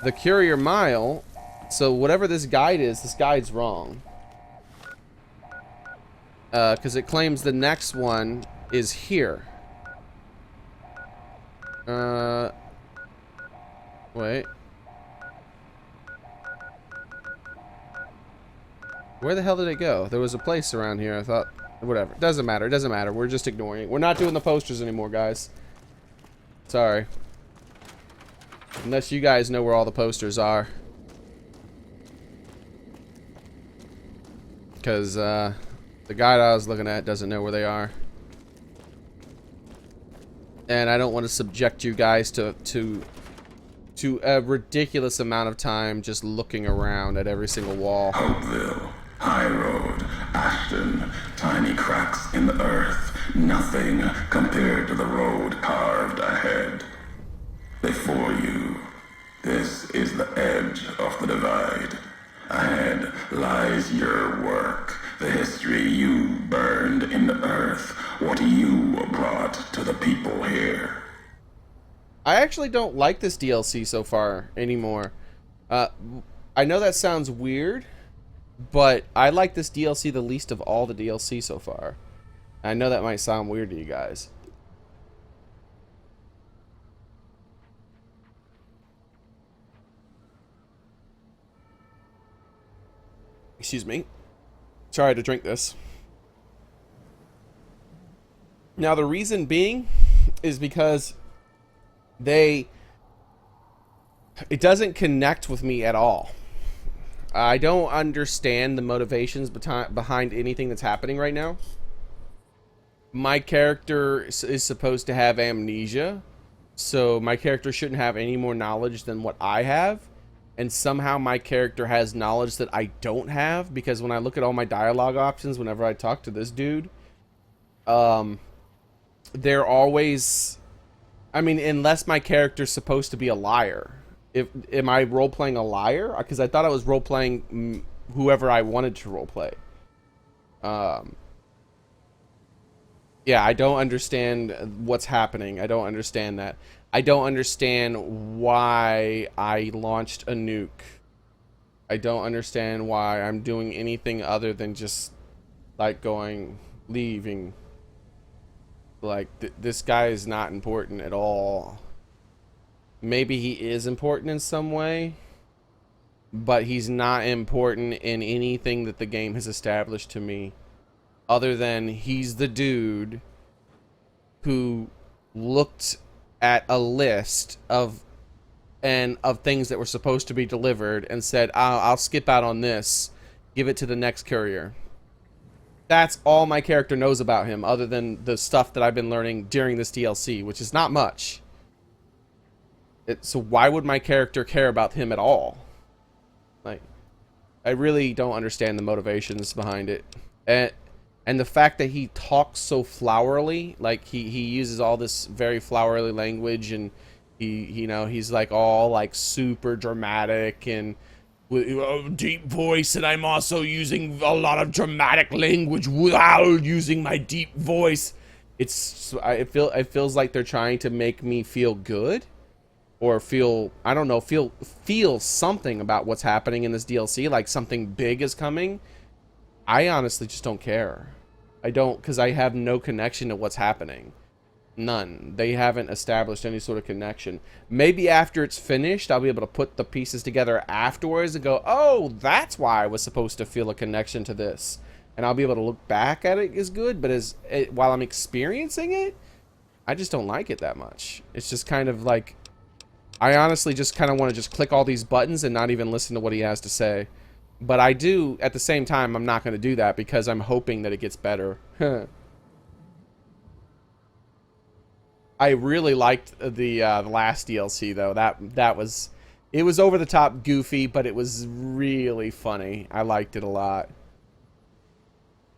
the Courier Mile, so whatever this guide is, this guide's wrong. Because it claims the next one is here. Wait. Where the hell did it go? There was a place around here, I thought. Whatever. Doesn't matter. It doesn't matter. We're just ignoring it. We're not doing the posters anymore, guys. Sorry. Unless you guys know where all the posters are. Because, the guy I was looking at doesn't know where they are. And I don't want to subject you guys to a ridiculous amount of time just looking around at every single wall.
Hopeville, High Road, Ashton, tiny cracks in the earth, nothing compared to the road carved ahead. Before you, this is the edge of the divide. Ahead lies your work, the history you burned in the earth, what you brought to the people here.
I actually don't like this DLC so far anymore. I know that sounds weird, but I like this DLC the least of all the DLC so far. I know that might sound weird to you guys. Excuse me. Sorry to drink this. Now the reason being is because it doesn't connect with me at all. I don't understand the motivations behind anything that's happening right now. My character is supposed to have amnesia, so my character shouldn't have any more knowledge than what I have. And somehow my character has knowledge that I don't have, because when I look at all my dialogue options whenever I talk to this dude, they're always... I mean, unless my character's supposed to be a liar. Am I role-playing a liar? Because I thought I was role-playing whoever I wanted to role-play. Yeah, I don't understand what's happening. I don't understand that. I don't understand why I launched a nuke. I don't understand why I'm doing anything other than just, like, leaving. Like, this guy is not important at all. Maybe he is important in some way, but he's not important in anything that the game has established to me, other than he's the dude who looked at a list of things that were supposed to be delivered and said, I'll skip out on this, give it to the next courier. That's all my character knows about him, other than the stuff that I've been learning during this DLC, which is not much. So why would my character care about him at all? Like, I really don't understand the motivations behind it. And the fact that he talks so flowery, like he uses all this very flowery language, and he's like all like super dramatic and with a deep voice, and I'm also using a lot of dramatic language while using my deep voice. It feels like they're trying to make me feel good, or feel, I don't know, feel something about what's happening in this DLC, like something big is coming. I honestly just don't care. I don't, because I have no connection to what's happening. None. They haven't established any sort of connection. Maybe after it's finished, I'll be able to put the pieces together afterwards and go, oh, that's why I was supposed to feel a connection to this. And I'll be able to look back at it as good, but while I'm experiencing it, I just don't like it that much. It's just kind of like, I honestly just kind of want to just click all these buttons and not even listen to what he has to say. But I do, at the same time, I'm not going to do that because I'm hoping that it gets better. I really liked the last DLC though. It was over the top goofy, but it was really funny. I liked it a lot.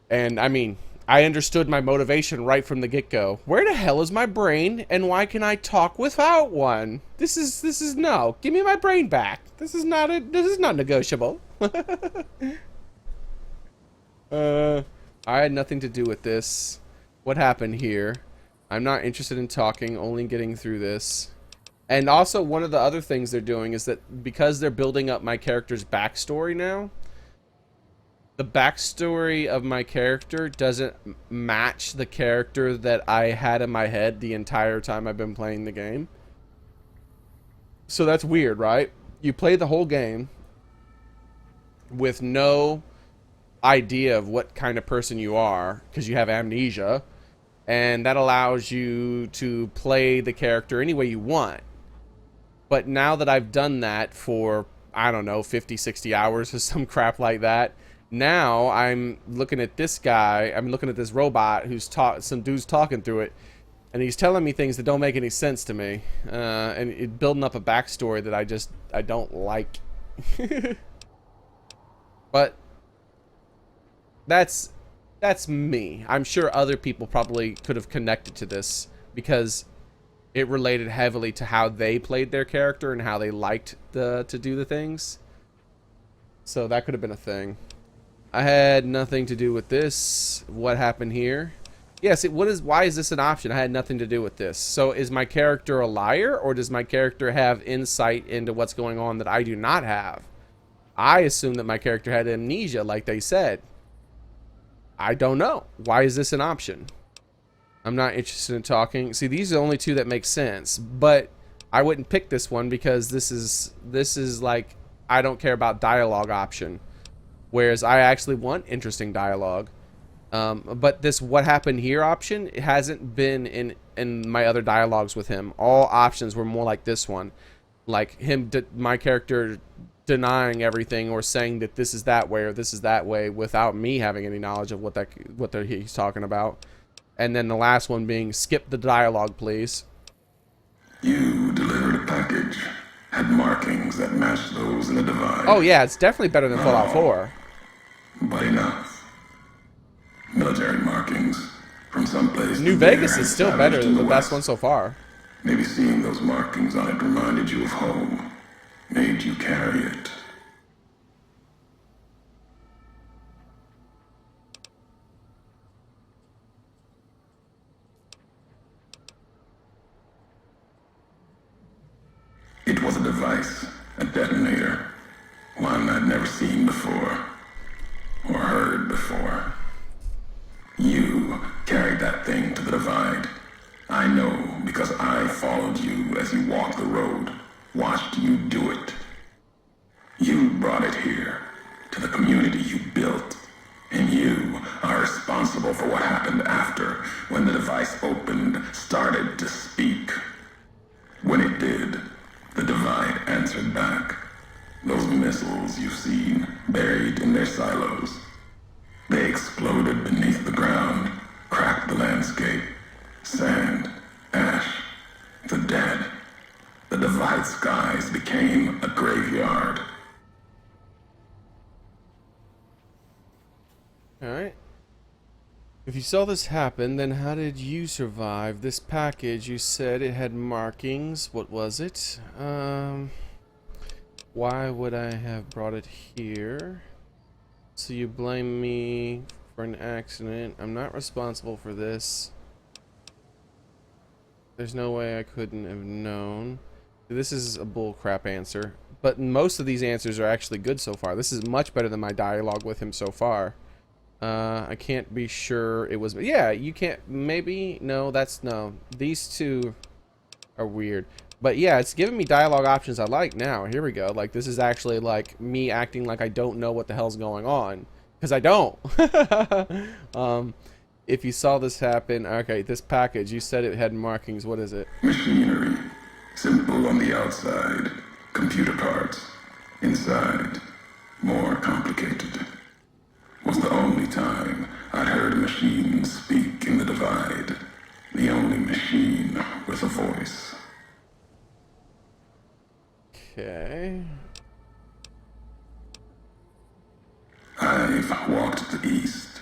And I mean, I understood my motivation right from the get-go. Where the hell is my brain, and why can I talk without one? This is no. Give me my brain back. This is not negotiable. I had nothing to do with this. What happened here? I'm not interested in talking, only getting through this. And also, one of the other things they're doing is that because they're building up my character's backstory now, the backstory of my character doesn't match the character that I had in my head the entire time I've been playing the game. So that's weird, right? You play the whole game with no idea of what kind of person you are because you have amnesia, and that allows you to play the character any way you want. But now that I've done that for, I don't know, 50, 60 hours or some crap like that, now I'm looking at this guy, I'm looking at this robot who's some dude's talking through it, and he's telling me things that don't make any sense to me, and building up a backstory that I don't like. But that's me. I'm sure other people probably could have connected to this, because it related heavily to how they played their character and how they liked to do the things. So that could have been a thing. I had nothing to do with this. What happened here? Yes, why is this an option? I had nothing to do with this. So is my character a liar, or does my character have insight into what's going on that I do not have? I assume that my character had amnesia, like they said. I don't know. Why is this an option? I'm not interested in talking. See, these are the only two that make sense, but I wouldn't pick this one because this is like, I don't care about dialogue option, whereas I actually want interesting dialogue. But this what happened here option, it hasn't been in my other dialogues with him. All options were more like this one, like him, my character denying everything or saying that this is that way or this is that way without me having any knowledge of what he's talking about. And then the last one being skip the dialogue, please.
You delivered a package. Had markings that matched those in the divide.
Oh yeah, it's definitely better than Fallout 4.
But enough. Military markings from someplace.
New Vegas is still better than the best one so far.
Maybe seeing those markings on it reminded you of home. Made you carry it. It was a device, a detonator, one I'd never seen before, or heard before. You carried that thing to the divide. I know because I followed you as you walked the road, watched you do it. You brought it here, to the community you built, and you are responsible for what happened after, when the device opened, started to speak. When it did, the divide answered back. Those missiles you've seen, buried in their silos. They exploded beneath the ground, cracked the landscape. Sand, ash, the dead. The divide skies became a graveyard.
Alright. If you saw this happen, then how did you survive? This package, you said it had markings. What was it? Why would I have brought it here? So you blame me for an accident. I'm not responsible for this. There's no way I couldn't have known. This is a bullcrap answer. But most of these answers are actually good so far. This is much better than my dialogue with him so far. I can't be sure it was... Yeah, you can't... Maybe... No, that's... No. These two are weird. But yeah, it's giving me dialogue options I like now. Here we go. Like, this is actually, like, me acting like I don't know what the hell's going on. Because I don't. If you saw this happen... Okay, this package, you said it had markings. What is it?
Machinery. Simple on the outside. Computer parts. Inside. More complicated. Was the only time I'd heard a machine speak in the divide. The only machine with a voice.
Okay.
I've walked the east.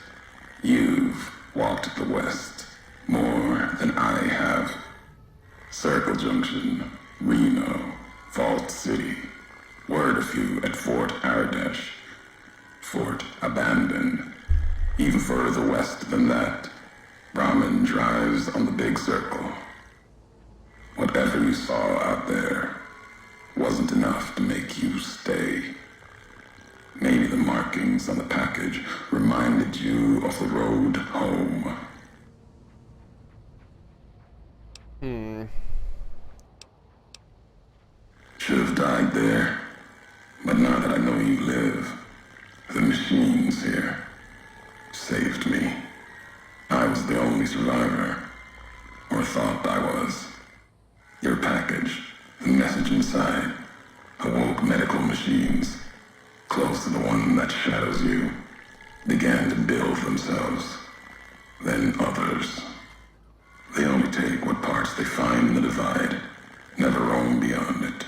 You've walked the west. More than I have. Circle Junction, Reno, Vault City. Word a few at Fort Ardash. Fort abandoned. Even further west than that, Brahmin drives on the big circle. Whatever you saw out there wasn't enough to make you stay. Maybe the markings on the package reminded you of the road home. Should have died there, but now that I know you live, the machines here saved me. I was the only survivor, or thought I was. Your package, the message inside, awoke medical machines, close to the one that shadows you, began to build themselves. Then others. They only take what parts they find in the divide, never roam beyond it.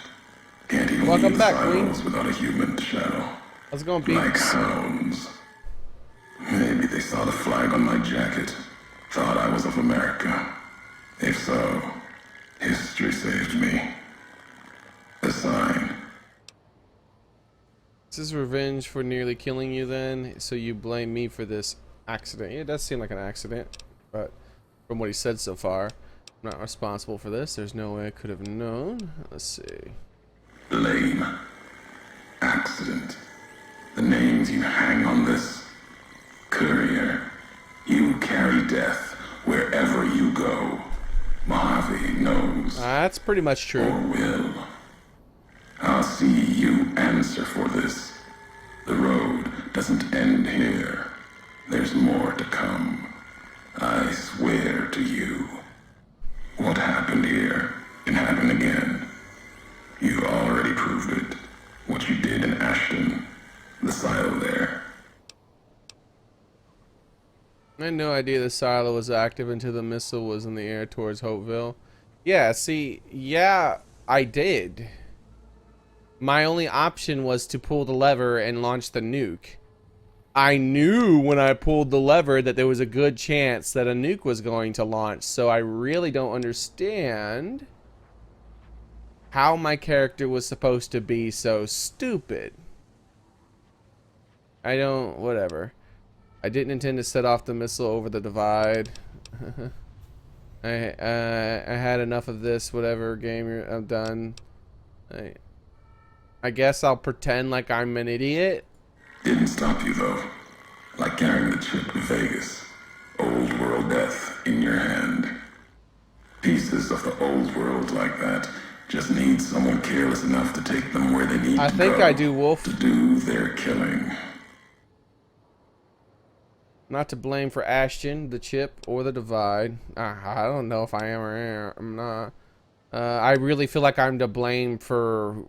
Can't even leave the silos without a human shadow.
How's it going, Pete?
Like hounds. Maybe they saw the flag on my jacket, thought I was of America. If so, history
This is revenge for nearly killing you then, so you blame me for this accident. It does seem like an accident, but from what he said so far, I'm not responsible for this. There's no way I could have known. Let's see.
Blame. Accident. The names you hang on this. Courier. You carry death wherever you go. Mojave knows.
That's pretty much true.
Or will. I'll see you answer for this. The road doesn't end here. There's more to come. I swear to you. What happened here can happen again. You already proved it. What you did in Ashton. The silo there.
I had no idea the silo was active until the missile was in the air towards Hopeville. Yeah, see, yeah, I did. My only option was to pull the lever and launch the nuke. I knew when I pulled the lever that there was a good chance that a nuke was going to launch, so I really don't understand how my character was supposed to be so stupid. I don't, whatever. I didn't intend to set off the missile over the divide. I had enough of this, whatever game I'm done. I guess I'll pretend like I'm an idiot.
Didn't stop you though. Like carrying the chip to Vegas. Old world death in your hand. Pieces of the old world like that just need someone careless enough to take them where they need to go.
I think I do, Wolf.
To do their killing.
Not to blame for Ashton, the chip, or the divide. I don't know if I am or I'm not. I really feel like I'm to blame for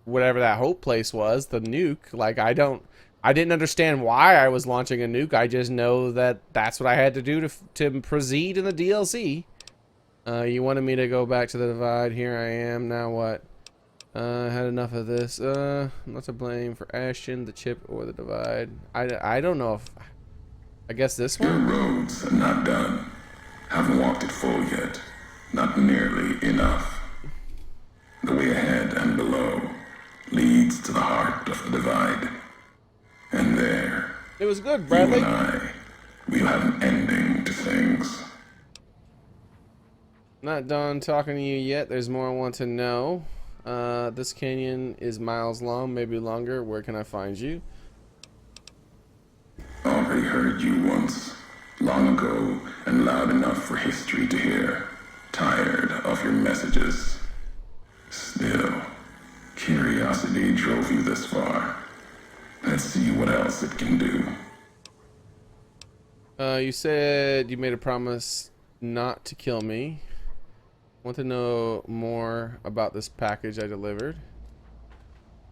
whatever that Hope place was, the nuke. Like, I didn't understand why I was launching a nuke. I just know that that's what I had to do to proceed in the DLC. You wanted me to go back to the divide. Here I am. Now what? Had enough of this. Not to blame for Ashton, the chip, or the divide. I don't know if... I guess this
Your
one?
roads are not done. Haven't walked it full yet. Not nearly enough. The way ahead and below leads to the heart of the divide. And there,
It was good, Bradley.
you and I, we'll have an ending to things.
Not done talking to you yet. There's more I want to know. This canyon is miles long, maybe longer. Where can I find you?
Already heard you once, long ago, and loud enough for history to hear. Tired of your messages. Still, curiosity drove you this far. Let's see what else it can do.
You said you made a promise not to kill me. Want to know more about this package I delivered.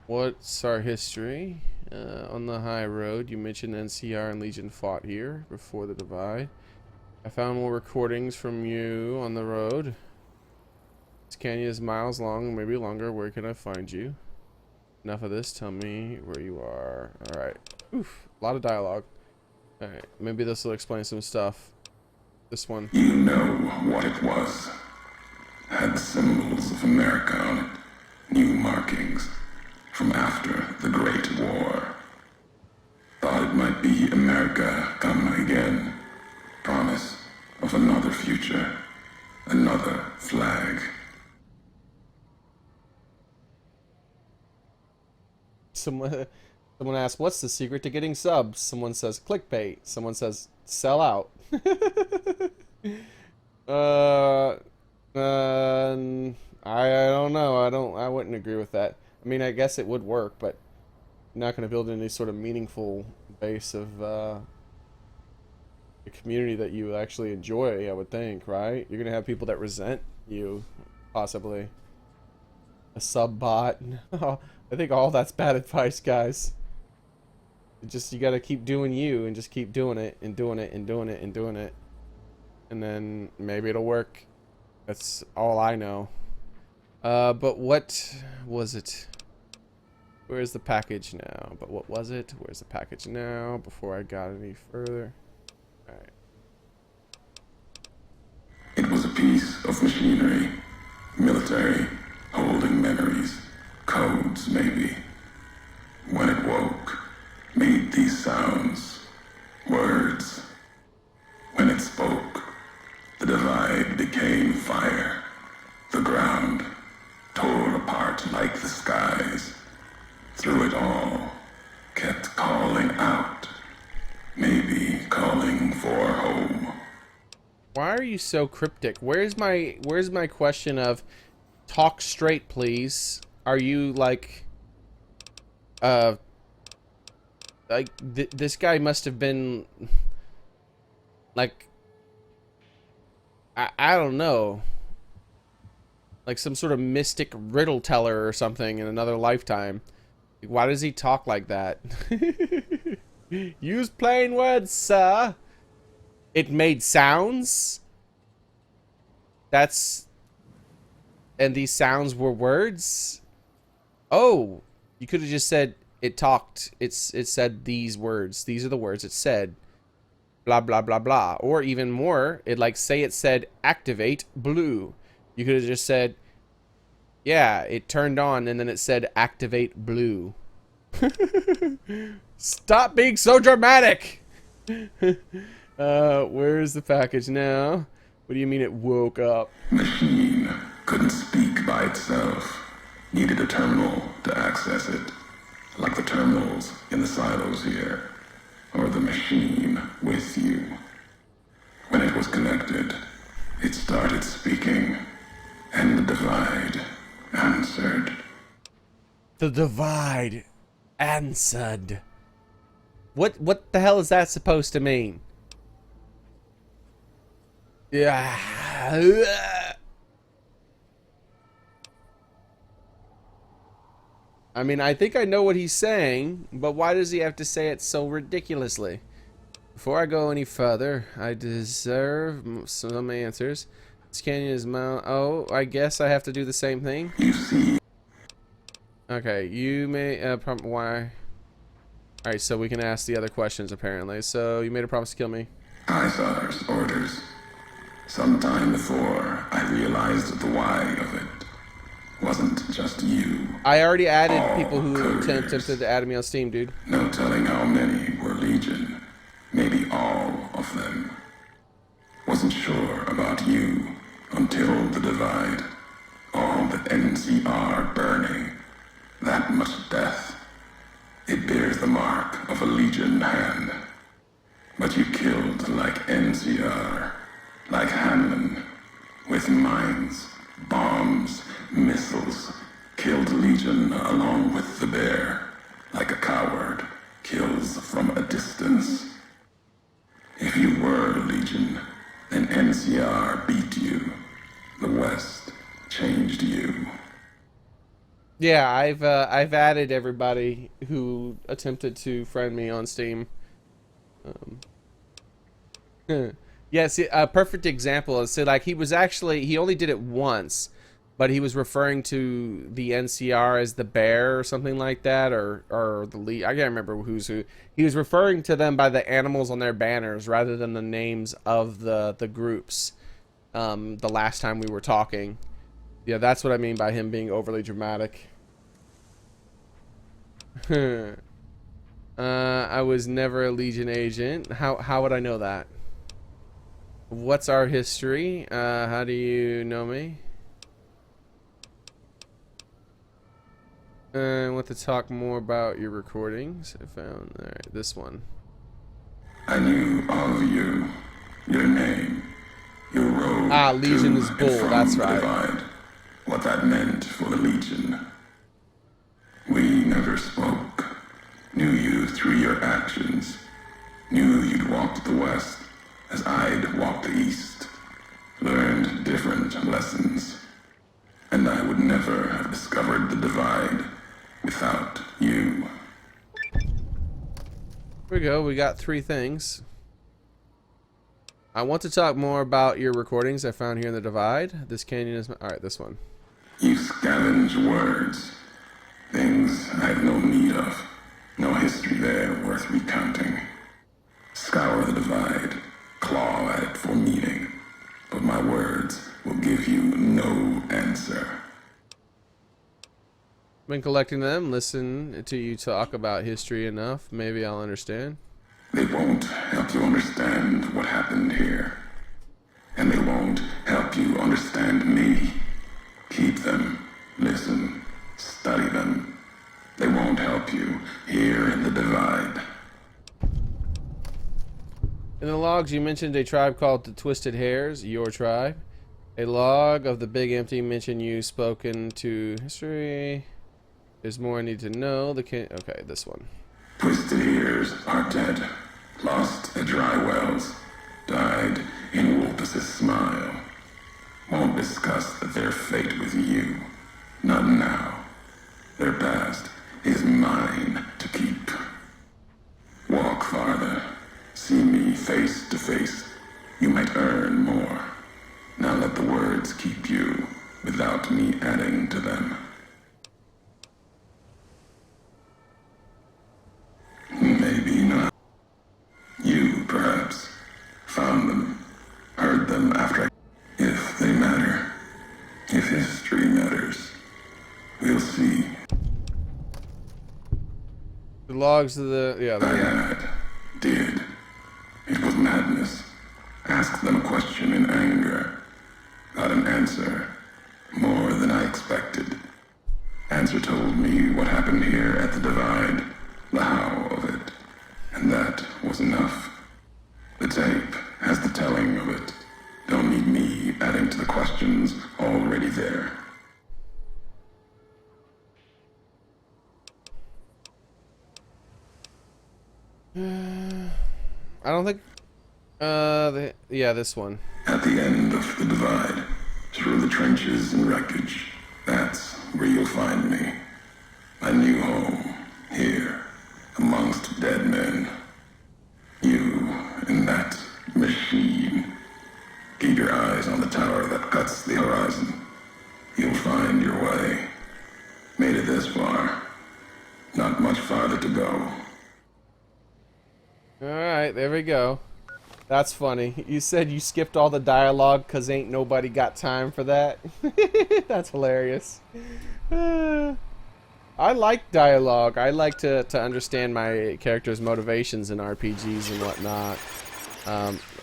What's our history? On the high road, you mentioned NCR and Legion fought here before the divide. I found more recordings from you on the road. This canyon is miles long, maybe longer. Where can I find you? Enough of this. Tell me where you are. Alright. Oof. A lot of dialogue. Alright. Maybe this will explain some stuff. This one.
You know what it was. Had the symbols of America on it. New markings. From after the Great War. Thought it might be America coming again. Promise of another future. Another flag.
Someone asks, what's the secret to getting subs? Someone says, clickbait. Someone says, sell out. I don't know. I wouldn't agree with that. I mean, I guess it would work, but you're not going to build any sort of meaningful base of a community that you actually enjoy, I would think, right? You're going to have people that resent you, possibly. A sub bot. I think all that's bad advice, guys. You got to keep doing you and just keep doing it and doing it and doing it and doing it. And then maybe it'll work. That's all I know. But what was it? Where's the package now? But what was it? Where's the package now? Before I got any further. Alright.
It was a piece of machinery. Military. Holding memories. Codes, maybe.
Why are you so cryptic? Where's my question of talk straight, please? Are you like this guy must have been like I don't know, like some sort of mystic riddle teller or something in another lifetime. Why does he talk like that? Use plain words, sir. It made sounds. And these sounds were words. Oh, you could have just said it talked. It said these words. These are the words it said. Blah blah blah blah. Or even more, it said activate blue. You could have just said, yeah, it turned on, and then it said activate blue. Stop being so dramatic. Where's the package now? What do you mean it woke up?
Machine couldn't speak by itself. Needed a terminal to access it. Like the terminals in the silos here. Or the machine with you. When it was connected, it started speaking. And the divide answered.
The divide answered. What the hell is that supposed to mean? Yeah. I mean, I think I know what he's saying, but why does he have to say it so ridiculously? Before I go any further, I deserve some answers. This canyon is mount. Oh, I guess I have to do the same thing.
You see.
Okay, you may why? All right, so we can ask the other questions apparently. So you made a promise to kill me.
Caesar's orders. Sometime before I realized the why of it. Wasn't just you.
I already added
All
people who
couriers.
attempted to add me on Steam, dude.
No telling how many were Legion. Maybe all of them. Wasn't sure about you until the divide. All the NCR burning. That much death. It bears the mark of a Legion hand. But you killed like NCR. Like Hanlon. With mines, bombs, missiles. Killed Legion along with the bear. Like a coward. Kills from a distance. If you were Legion, then NCR beat you. The West changed you.
Yeah, I've added everybody who attempted to friend me on Steam. Yeah, see, a perfect example is, so like he only did it once, but he was referring to the NCR as the bear or something like that, or the lead. I can't remember who's who. He was referring to them by the animals on their banners rather than the names of the groups. The last time we were talking, yeah, that's what I mean by him being overly dramatic. I was never a Legion agent. How would I know that? What's our history? How do you know me? I want to talk more about your recordings. I found, alright, this one.
I knew of you, your name, your road.
Ah, Legion
to
is
and
bull,
from
that's
the
right.
divide. What that meant for the Legion. We never spoke. Knew you through your actions. Knew you'd walked the West as I'd walked the East. Learned different lessons. And I would never have discovered the divide without you.
Here we go. We got 3 things. I want to talk more about your recordings I found here in the divide. This canyon is... Alright, this one.
You scavenge words. Things I have no need of. No history there worth recounting. Scour the divide. Claw at it for meaning. But my words will give you no answer.
Been collecting them. Listen to you talk about history enough. Maybe I'll understand.
They won't help you understand what happened here. And they won't help you understand me. Keep them. Listen. Study them. They won't help you here in the divide.
In the logs, you mentioned a tribe called the Twisted Hares, your tribe. A log of the Big Empty mentioned you spoken to history. There's more I need to know. Okay, this one.
Twisted Hares are dead, lost at dry wells, died in Wolpus's smile. Won't discuss their fate with you. Not now. Their past is mine to keep. Walk farther. See me face to face. You might earn more. Now let the words keep you, without me adding to them. Maybe not. You, perhaps, found them, heard them after I... If they matter, if history matters, we'll see.
The logs of the... yeah.
Did. It was madness. Asked them a question in anger. Got an answer. More than I expected. Answer told me what happened here at the Divide. The how of it. And that was enough. The tape has the telling of it. Don't need me adding to the questions already there.
I don't think... yeah, this one.
At the end of the Divide, through the trenches and wreckage, that's where you'll find me. My new home, here, amongst dead men. You and that machine. Keep your eyes on the tower that cuts the horizon. You'll find your way. Made it this far. Not much farther to go.
Alright, there we go. That's funny. You said you skipped all the dialogue because ain't nobody got time for that. That's hilarious. I like dialogue. I like to understand my character's motivations in RPGs and whatnot.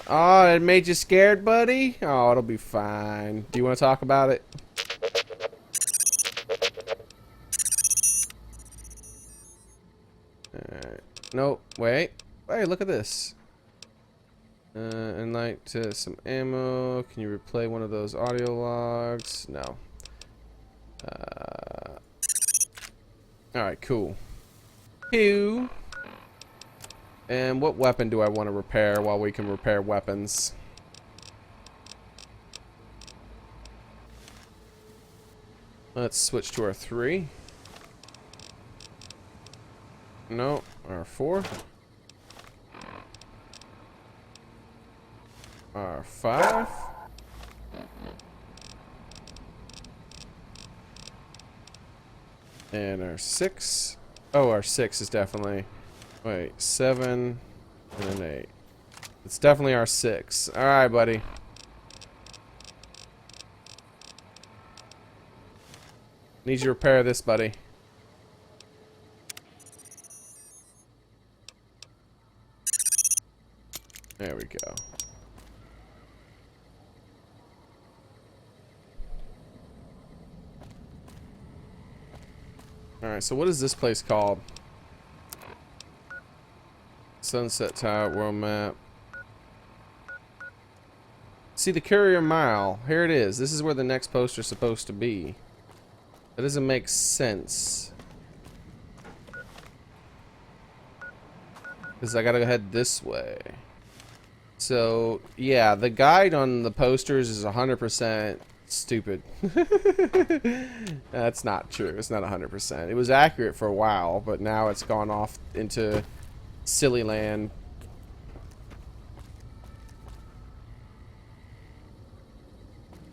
Oh, it made you scared, buddy? Oh, it'll be fine. Do you want to talk about it? Alright. Nope. Wait. Hey, look at this. And like to some ammo. Can you replay one of those audio logs? No. Alright, cool. Pew. And what weapon do I want to repair while we can repair weapons? Let's switch to our 3. No, our 4. Our 5. And our 6. Oh, our 6 is definitely... Wait, 7 and an 8. It's definitely our 6. Alright, buddy. Need you to repair this, buddy. There we go. Alright, so what is this place called? Sunset Tower, world map. See the Courier Mile. Here it is. This is where the next poster's supposed to be. That doesn't make sense. Because I gotta head this way. So, yeah, the guide on the posters is 100% stupid. That's not true. It's not 100%. It was accurate for a while, but now it's gone off into silly land.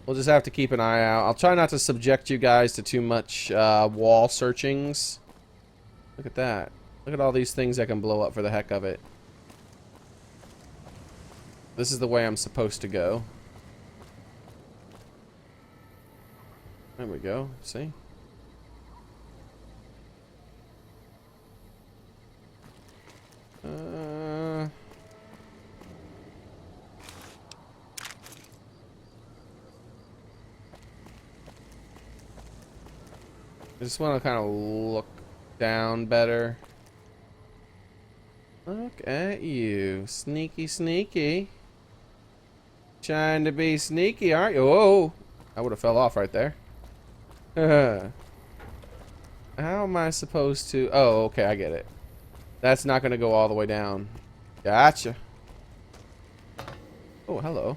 We'll just have to keep an eye out. I'll try not to subject you guys to too much wall searchings. Look at that. Look at all these things that can blow up for the heck of it. This is the way I'm supposed to go. There we go. See? I just want to kind of look down better. Look at you. Sneaky, sneaky. Trying to be sneaky, aren't you? Whoa! I would have fell off right there. How am I supposed to... Oh, okay, I get it. That's not going to go all the way down. Gotcha. Oh, hello.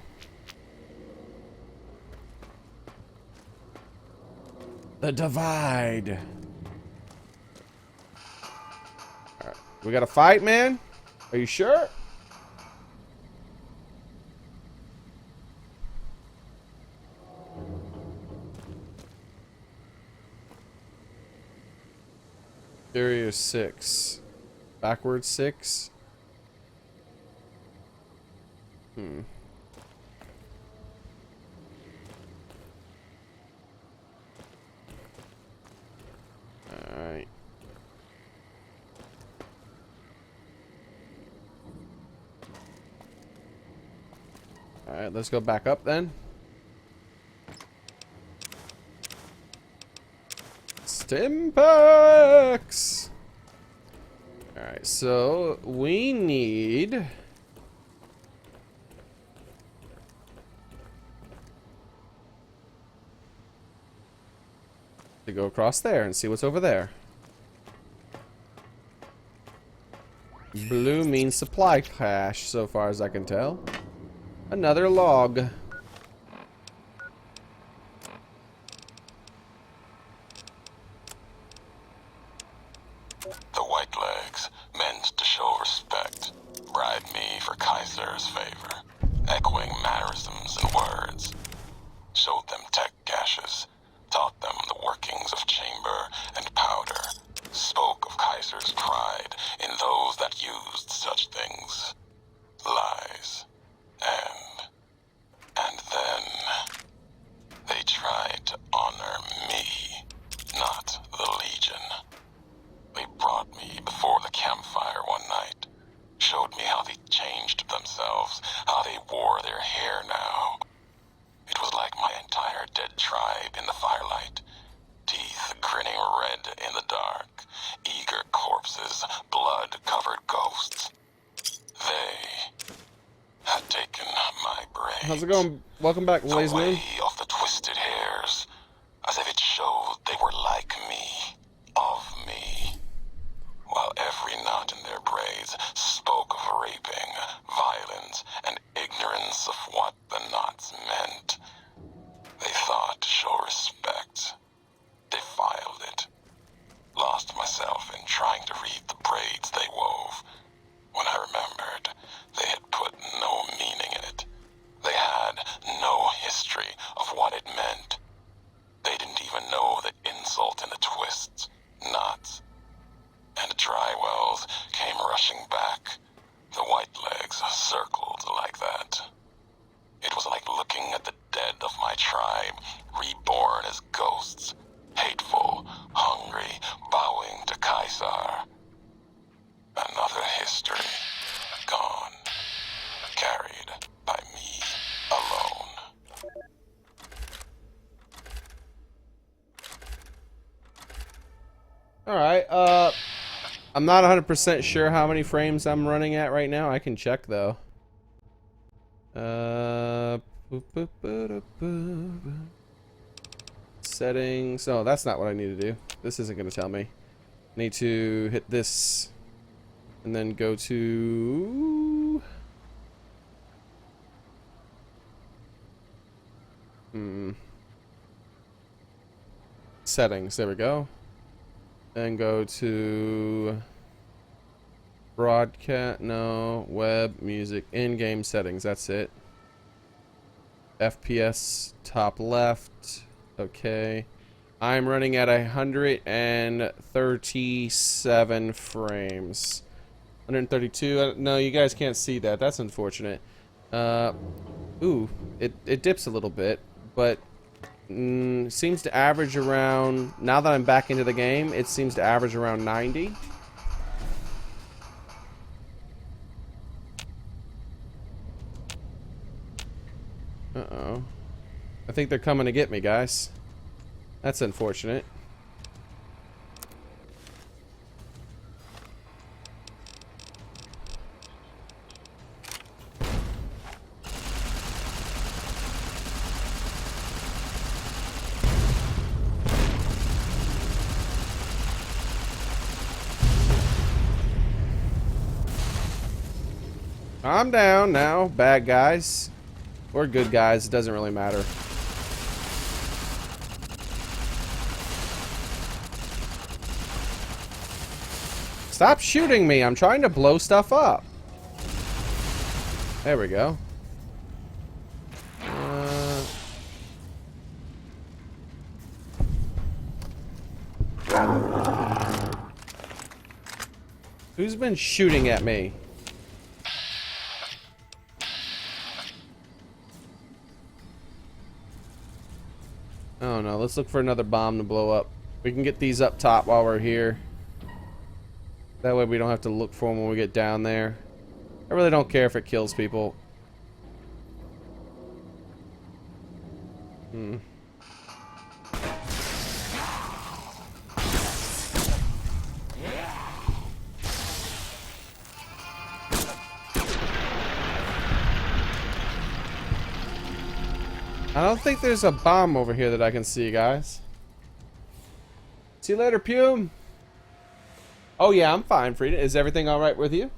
The divide. Alright. We got to fight, man? Are you sure? Area 6. Backwards 6. Alright. Alright, let's go back up then. Stimpaks! Alright, so we need to go across there and see what's over there. Blue means supply cache, so far as I can tell. Another log.
The Whitelegs meant to show respect, bribe me for Kaiser's favor, echoing mannerisms and words. Showed them tech caches, taught them the workings of chamber and powder, spoke of Kaiser's pride in those that used such things. Lies. And then they tried to honor me, not the Legion. They brought me before the campfire one night, showed me how they changed themselves, how they wore their hair now. It was like my entire dead tribe in the firelight, teeth grinning red in the dark, eager corpses, blood-covered ghosts. They had taken my brains.
How's it going? Welcome back, Blaze Moon.
Away of the twisted hairs, as if it showed they were like me, of me. While every knot in their braids spoke of raping, violence, and ignorance of what the knots meant. They thought to show respect. Defiled it. Lost myself in trying to read the braids they wove. When I remembered, they had put no meaning in it. They had no history of what it meant. They didn't even know the insult in the twists, knots, and dry wells came rushing back. The Whitelegs circled like that. It was like looking at the dead of my tribe, reborn as ghosts, hateful, hungry, bowing to Kaiser. Another history, gone, carried by me alone.
Alright, I'm not 100% sure how many frames I'm running at right now. I can check though. Settings. Oh, that's not what I need to do. This isn't going to tell me. I need to hit this and then go to settings. There we go. And go to broadcast. No, web, music, in-game settings. That's it. FPS top left. Okay. I'm running at 137 frames. 132. No, you guys can't see that. That's unfortunate. Ooh, it dips a little bit, but seems to average around, now that I'm back into the game, it seems to average around 90. Uh-oh. I think they're coming to get me, guys. That's unfortunate. Calm down now, bad guys. Or good guys, it doesn't really matter. Stop shooting me, I'm trying to blow stuff up. There we go. Who's been shooting at me? Oh no, let's look for another bomb to blow up. We can get these up top while we're here. That way we don't have to look for them when we get down there. I really don't care if it kills people. I don't think there's a bomb over here that I can see, guys. See you later, Pume. Oh yeah, I'm fine, Frida. Is everything alright with you?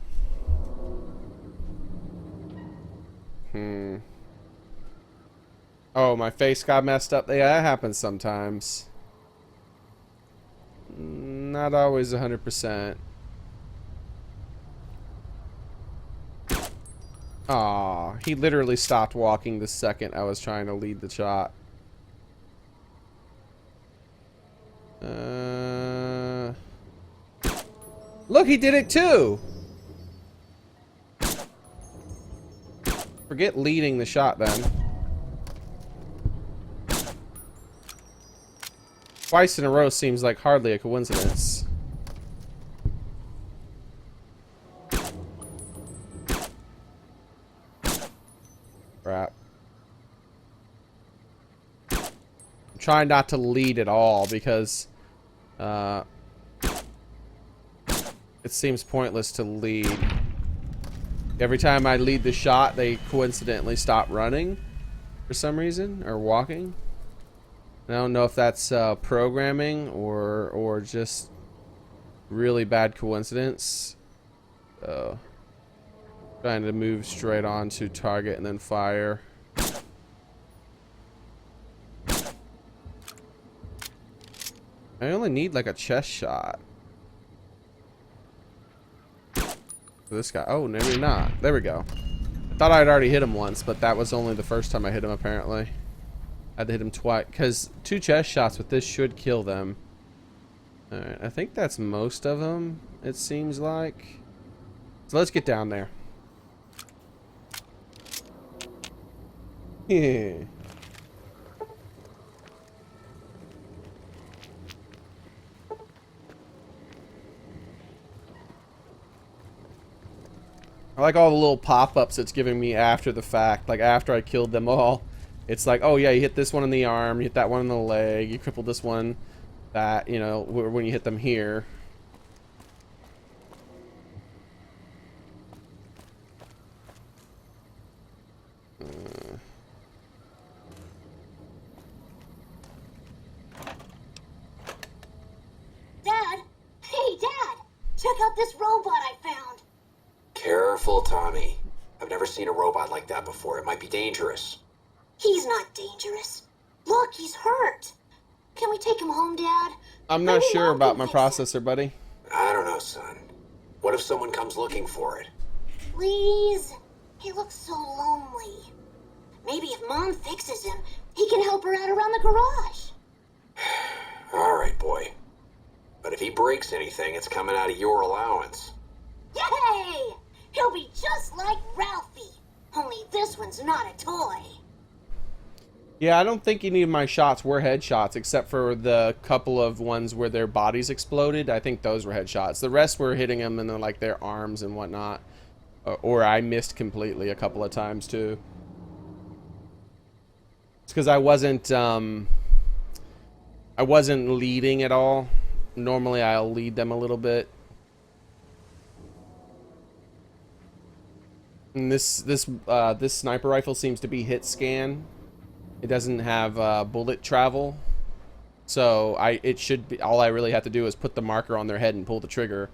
Oh, my face got messed up. Yeah, that happens sometimes. Not always 100%. Aw, he literally stopped walking the second I was trying to lead the shot. Look, he did it too! Forget leading the shot then. Twice in a row seems like hardly a coincidence. Crap. I'm trying not to lead at all because it seems pointless to lead. Every time I lead the shot, they coincidentally stop running for some reason, or walking. I don't know if that's programming or just really bad coincidence. Trying to move straight on to target and then fire. I only need like a chest shot. For this guy. Oh, maybe not. There we go. I thought I'd already hit him once, but that was only the first time I hit him apparently. I had to hit him twice, because 2 chest shots with this should kill them. Alright, I think that's most of them, it seems like. So let's get down there. Yeah. I like all the little pop-ups it's giving me after the fact, like after I killed them all. It's like, oh yeah, you hit this one in the arm, you hit that one in the leg, you crippled this one, that, you know, when you hit them here.
Dad! Hey, Dad! Check out this robot I found!
Careful, Tommy. I've never seen a robot like that before. It might be dangerous.
He's not dangerous. Look, he's hurt. Can we take him home, Dad?
I'm not
Maybe
sure
Mom
about
can
my
fix
processor, buddy.
I don't know, son. What if someone comes looking for it?
Please? He looks so lonely. Maybe if Mom fixes him, he can help her out around the garage.
All right, boy. But if he breaks anything, it's coming out of your allowance.
Yay! He'll be just like Ralphie. Only this one's not a toy.
Yeah, I don't think any of my shots were headshots, except for the couple of ones where their bodies exploded. I think those were headshots. The rest were hitting them in the, like their arms and whatnot. Or I missed completely a couple of times too. It's because I wasn't leading at all. Normally I'll lead them a little bit. And this sniper rifle seems to be hit scan. It doesn't have bullet travel, so it should be, all I really have to do is put the marker on their head and pull the trigger,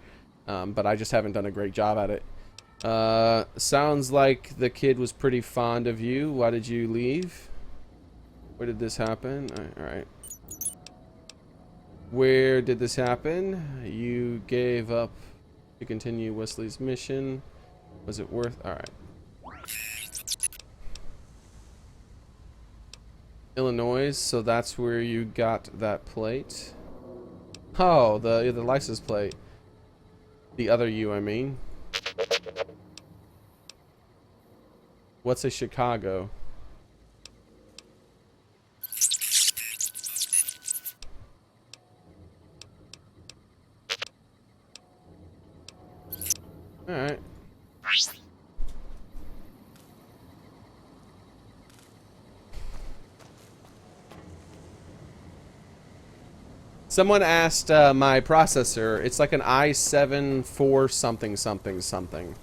but I just haven't done a great job at it. Sounds like the kid was pretty fond of you. Why did you leave? Where did this happen? Alright. Where did this happen? You gave up to continue Wesley's mission. Was it worth? Alright. Illinois, so that's where you got that plate. Oh, the license plate. The other you, I mean. What's a Chicago? Alright. Someone asked my processor. It's like an i7 4 something something something.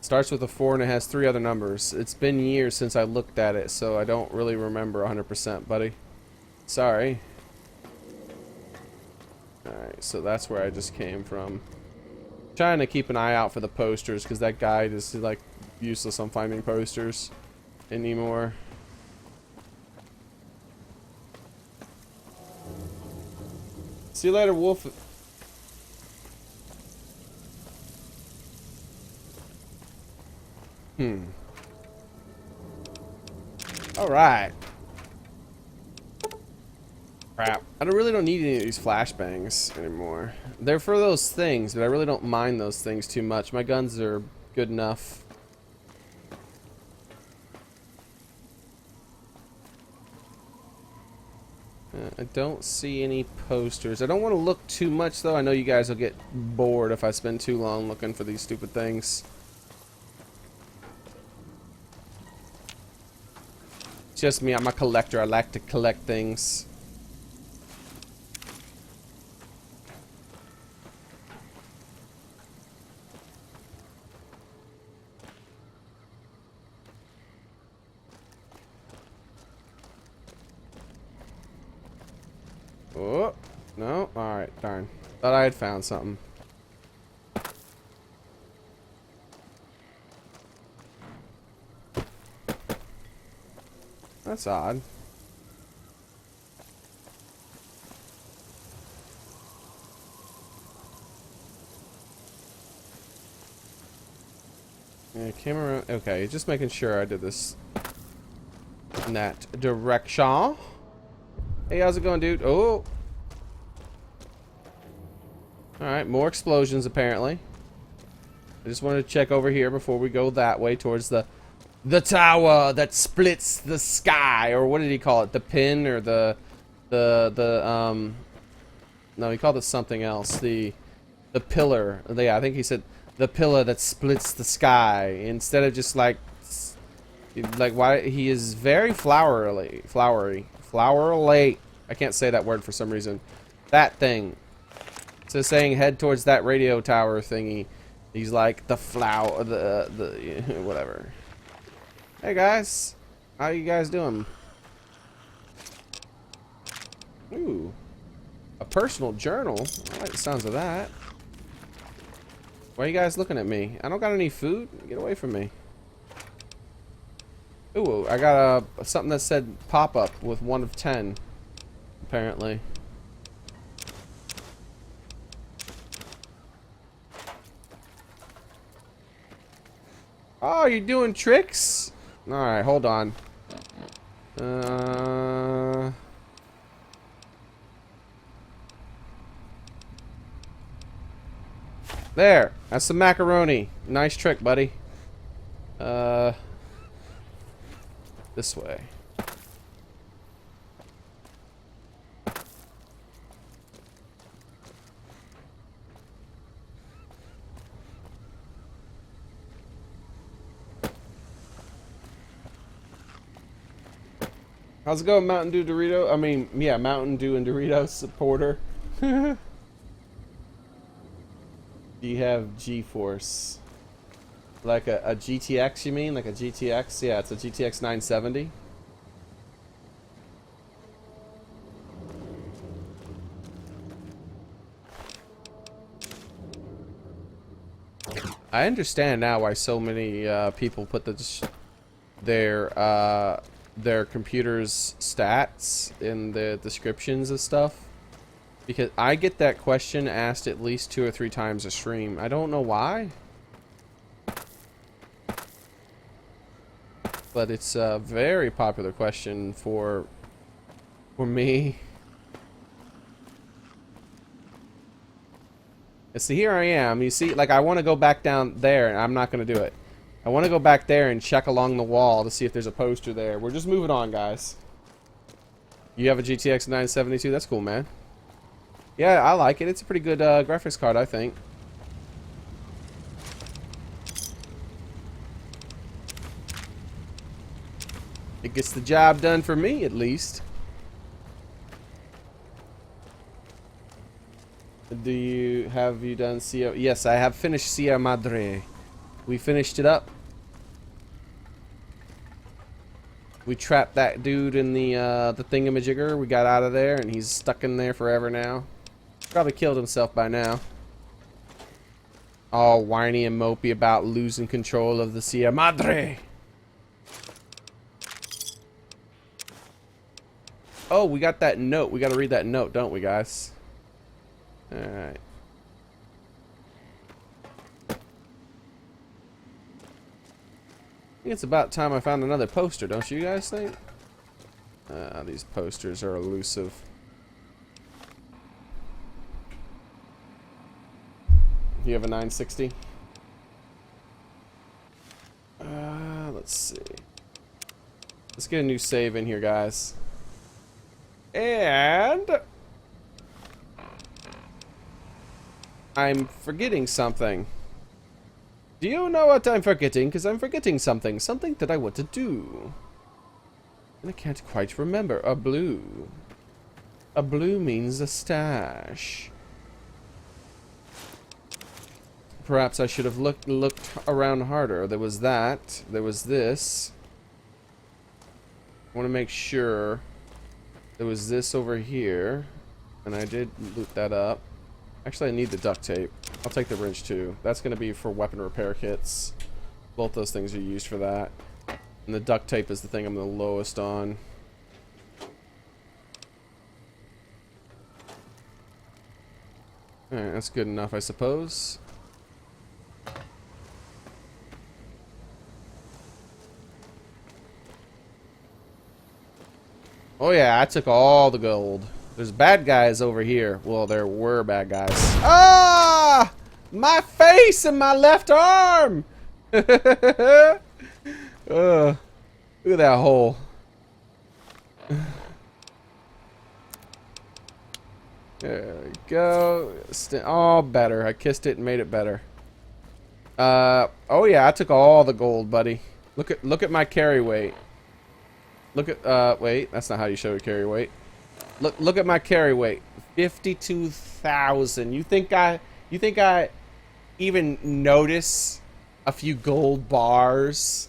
Starts with a 4 and it has 3 other numbers. It's been years since I looked at it, so I don't really remember 100%, buddy. Sorry. Alright, so that's where I just came from. Trying to keep an eye out for the posters, because that guide is like useless on finding posters anymore. See you later, Wolf. Alright. Crap. I really don't need any of these flashbangs anymore. They're for those things, but I really don't mind those things too much. My guns are good enough. I don't see any posters. I don't want to look too much, though. I know you guys will get bored if I spend too long looking for these stupid things. It's just me. I'm a collector. I like to collect things. Oh, no. Alright, darn. Thought I had found something. That's odd. Yeah, camera. Okay, just making sure I did this in that direction. Hey, how's it going, dude? Oh. Alright, more explosions apparently. I just wanted to check over here before we go that way towards the tower that splits the sky, or what did he call it? The pin, or no, he called it something else. The pillar. Yeah, I think he said the pillar that splits the sky, instead of just like why he is very flowery. I can't say that word for some reason. That thing. So saying head towards that radio tower thingy. He's like the flower, the whatever. Hey guys, how you guys doing? Ooh, a personal journal. I like the sounds of that. Why are you guys looking at me? I don't got any food. Get away from me. Ooh, I got something that said pop-up with 1 of 10. Apparently. Oh, you're doing tricks? Alright, hold on. There. That's some macaroni. Nice trick, buddy. This way. How's it going, Mountain Dew Dorito? I mean, yeah, Mountain Dew and Doritos supporter. Do you have GeForce? Like a GTX, you mean? Like a GTX? Yeah, it's a GTX 970. I understand now why so many people put their computers' stats in the descriptions of stuff. Because I get that question asked at least 2 or 3 times a stream. I don't know why. But it's a very popular question for me. And see, here I am. You see, like, I want to go back down there, and I'm not going to do it. I want to go back there and check along the wall to see if there's a poster there. We're just moving on, guys. You have a GTX 972? That's cool, man. Yeah, I like it. It's a pretty good graphics card, I think. It gets the job done for me, at least. Have you done Sia? Yes, I have finished Sia Madre. We finished it up. We trapped that dude in the thingamajigger. We got out of there, and he's stuck in there forever now. Probably killed himself by now. All whiny and mopey about losing control of the Sia Madre. Oh, we got that note. We got to read that note, don't we, guys? Alright. I think it's about time I found another poster, don't you guys think? These posters are elusive. You have a 960? Let's see. Let's get a new save in here, guys. And I'm forgetting something. Do you know what I'm forgetting? Because I'm forgetting something. Something that I want to do. And I can't quite remember. A blue. A blue means a stash. Perhaps I should have looked around harder. There was that. There was this. I want to make sure. There was this over here. And I did loot that up. Actually, I need the duct tape. I'll take the wrench too. That's going to be for weapon repair kits. Both those things are used for that. And the duct tape is the thing I'm the lowest on. Alright, that's good enough, I suppose. Oh yeah, I took all the gold. There's bad guys over here. Well, there were bad guys. Ah! My face and my left arm! Look at that hole. There we go. Oh, better. I kissed it and made it better. Oh yeah, I took all the gold, buddy. Look at my carry weight. Look at wait, that's not how you show your carry weight. Look at my carry weight. 52,000. You think I even notice a few gold bars?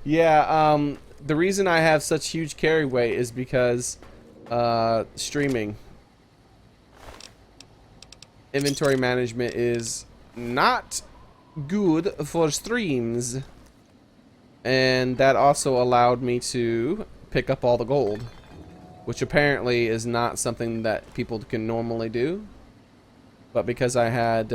Yeah, the reason I have such huge carry weight is because streaming. Inventory management is not good for streams. And that also allowed me to pick up all the gold, which apparently is not something that people can normally do. But because I had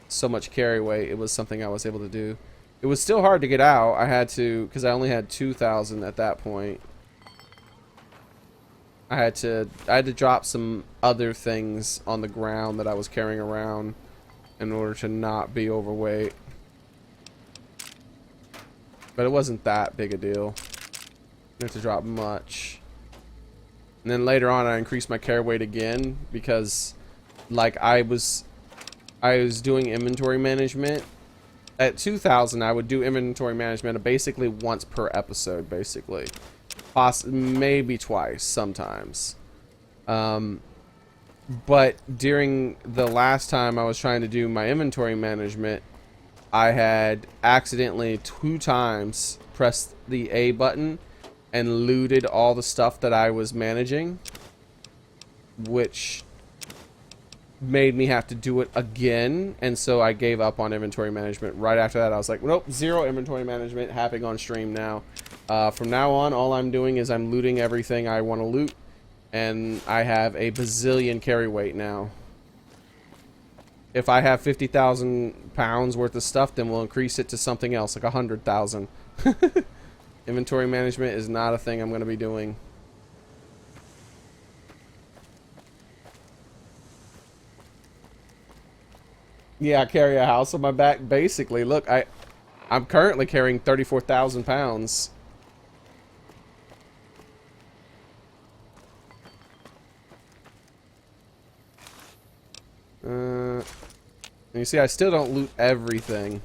so much carry weight, it was something I was able to do. It was still hard to get out. I had to, because I only had 2,000 at that point. I had to drop some other things on the ground that I was carrying around in order to not be overweight. But it wasn't that big a deal. I didn't have to drop much. And then later on I increased my carry weight again because like I was doing inventory management. At 2,000 I would do inventory management basically once per episode, basically. Maybe twice sometimes. But during the last time I was trying to do my inventory management, I had accidentally 2 times pressed the A button and looted all the stuff that I was managing, which made me have to do it again, and so I gave up on inventory management. Right after that, I was like, nope, zero inventory management happening on stream now. From now on, all I'm doing is I'm looting everything I want to loot, and I have a bazillion carry weight now. If I have 50,000 pounds worth of stuff, then we'll increase it to something else, like 100,000. Inventory management is not a thing I'm going to be doing. Yeah, I carry a house on my back, basically. Look, I'm currently carrying 34,000 pounds. And you see, I still don't loot everything.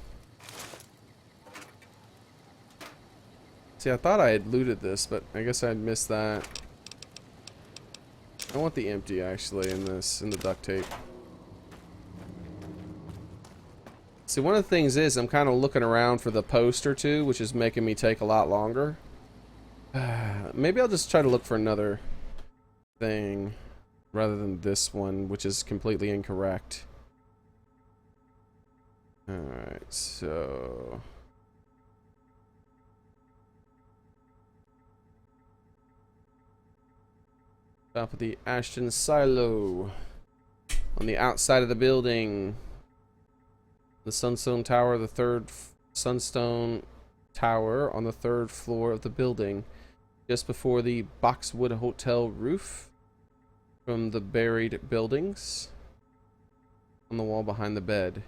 See, I thought I had looted this, but I guess I missed that. I want the empty, actually, in the duct tape. See, one of the things is I'm kind of looking around for the post or two, which is making me take a lot longer. Maybe I'll just try to look for another thing rather than this one, which is completely incorrect. Alright, so... top of the Ashton silo. On the outside of the building. The Sunstone Tower, the third Sunstone Tower on the third floor of the building. Just before the Boxwood Hotel roof. From the buried buildings. On the wall behind the bed.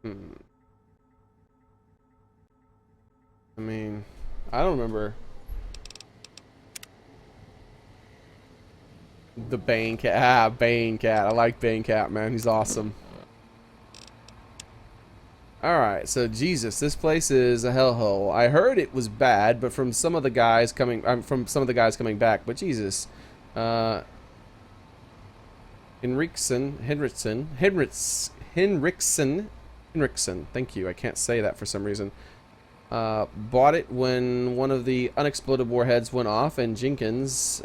I mean, I don't remember. The Bane Cat. Ah, Bane Cat. I like Bane Cat, man. He's awesome. Alright, so Jesus, this place is a hellhole. I heard it was bad, but from some of the guys coming back, but Jesus. Henriksen, thank you. I can't say that for some reason. Bought it when one of the unexploded warheads went off, and Jenkins,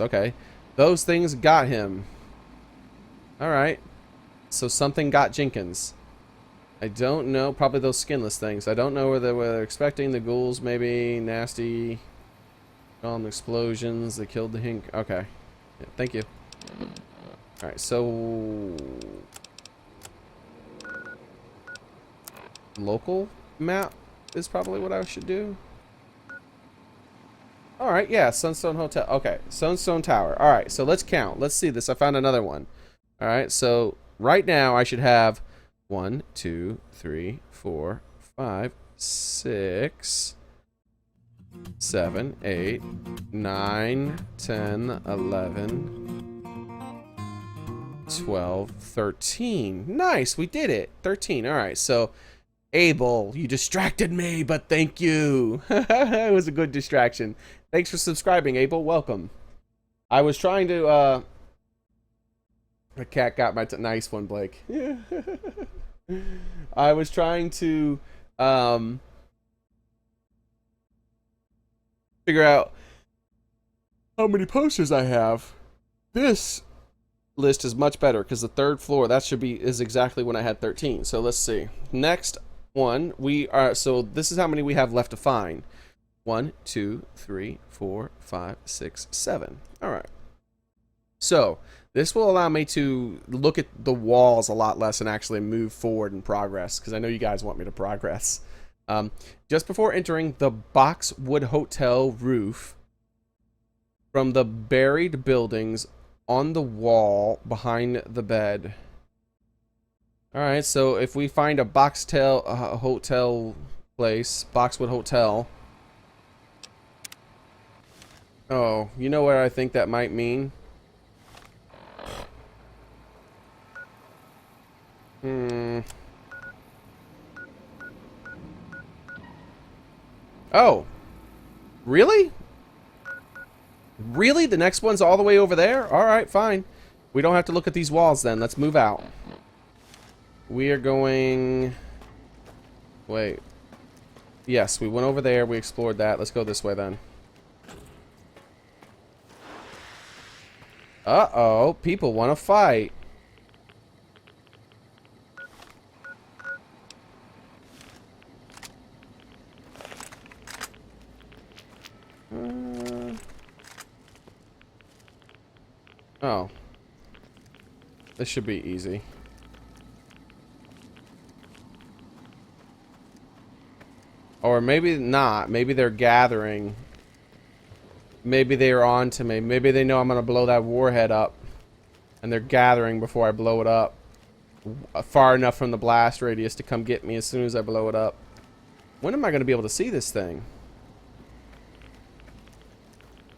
okay. Those things got him. Alright. So something got Jenkins. I don't know. Probably those skinless things. I don't know whether they were expecting the ghouls, maybe nasty explosions that killed the Hink. Okay. Yeah, thank you. Alright, so... local map is probably what I should do. Alright, yeah, Sunstone Hotel. Okay, Sunstone Tower. Alright, so let's count. Let's see this. I found another one. Alright, so right now I should have 1, 2, 3, 4, 5, 6, 7, 8, 9, 10, 11, 12, 13. Nice, we did it. 13. Alright, so Abel, you distracted me, but thank you. It was a good distraction. Thanks for subscribing, Abel. Welcome. I was trying to, the cat got my nice one, Blake. I was trying to, figure out how many posters I have. This list is much better because the third floor, that is exactly when I had 13. So let's see. Next one, so this is how many we have left to find. 1, 2, 3, 4, 5, 6, 7. Alright. So, this will allow me to look at the walls a lot less and actually move forward and progress, because I know you guys want me to progress. Just before entering the Boxwood Hotel roof, from the buried buildings on the wall behind the bed. Alright, so if we find a hotel place, Boxwood Hotel. Oh, you know what I think that might mean? Oh. Really? Really? The next one's all the way over there? Alright, fine. We don't have to look at these walls then. Let's move out. We are going... wait. Yes, we went over there. We explored that. Let's go this way then. Uh-oh, people want to fight. Oh. This should be easy. Or maybe not. Maybe they're gathering. Maybe they are on to me. Maybe they know I'm going to blow that warhead up. And they're gathering before I blow it up. Far enough from the blast radius to come get me as soon as I blow it up. When am I going to be able to see this thing?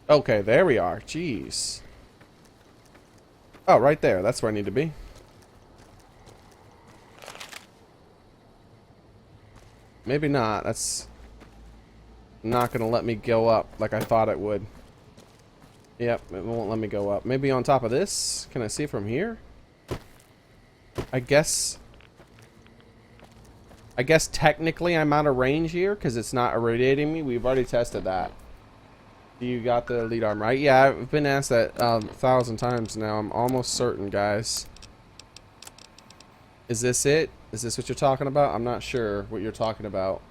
Okay, there we are. Jeez. Oh, right there. That's where I need to be. Maybe not. That's not going to let me go up like I thought it would. Yep, it won't let me go up. Maybe on top of this? Can I see it from here? I guess technically I'm out of range here because it's not irradiating me. We've already tested that. You got the lead arm right? Yeah, I've been asked that 1,000 times now. I'm almost certain, guys. Is this it? Is this what you're talking about? I'm not sure what you're talking about.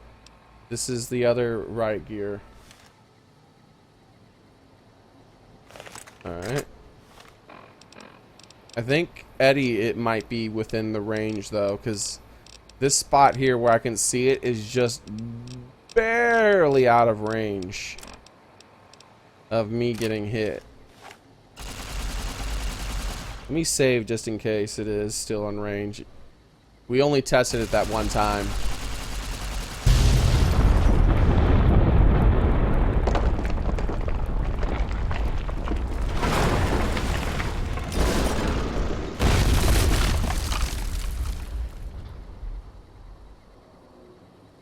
This is the other right gear. Alright. I think, Eddie, it might be within the range, though, because this spot here where I can see it is just barely out of range of me getting hit. Let me save just in case it is still on range. We only tested it that one time.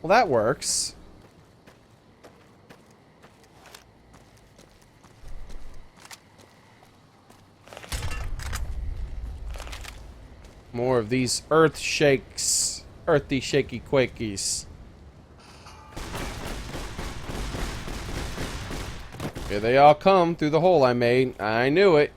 Well, that works. More of these earth shakes. Earthy shaky quakies. Here they all come through the hole I made. I knew it.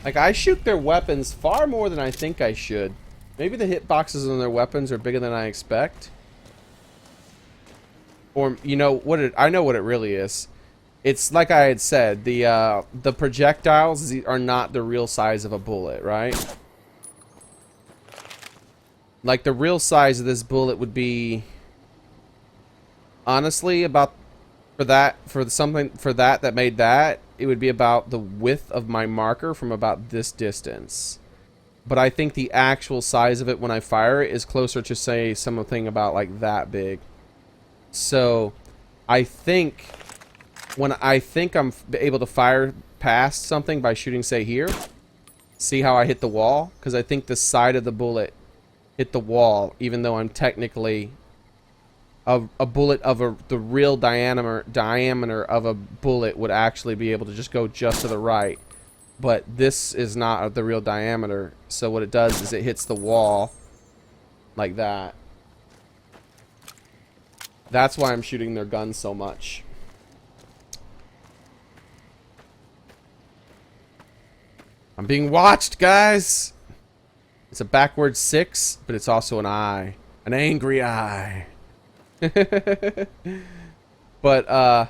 Like, I shoot their weapons far more than I think I should. Maybe the hitboxes on their weapons are bigger than I expect. Or, you know, I know what it really is. It's like I had said, the projectiles are not the real size of a bullet, right? Like, the real size of this bullet would be, honestly, about, for that made that, it would be about the width of my marker from about this distance. But I think the actual size of it when I fire it is closer to, say, something about like that big. So I think when I'm able to fire past something by shooting, say, here, see how I hit the wall? Because I think the side of the bullet hit the wall, even though I'm technically a bullet of the real diameter of a bullet would actually be able to just go just to the right. But this is not the real diameter, so what it does is it hits the wall like that. That's why I'm shooting their guns so much. I'm being watched, guys! It's a backward 6, but it's also an eye. An angry eye. But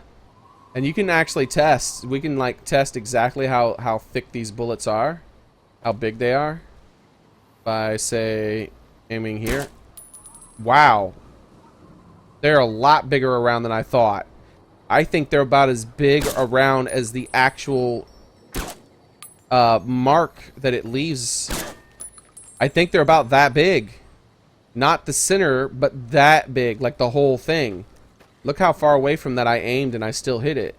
and you can actually test. We can like test exactly how thick these bullets are, how big they are, by, say, aiming here. Wow, they're a lot bigger around than I thought. I think they're about as big around as the actual mark that it leaves. I think they're about that big. Not the center, but that big, like the whole thing. Look how far away from that I aimed and I still hit it.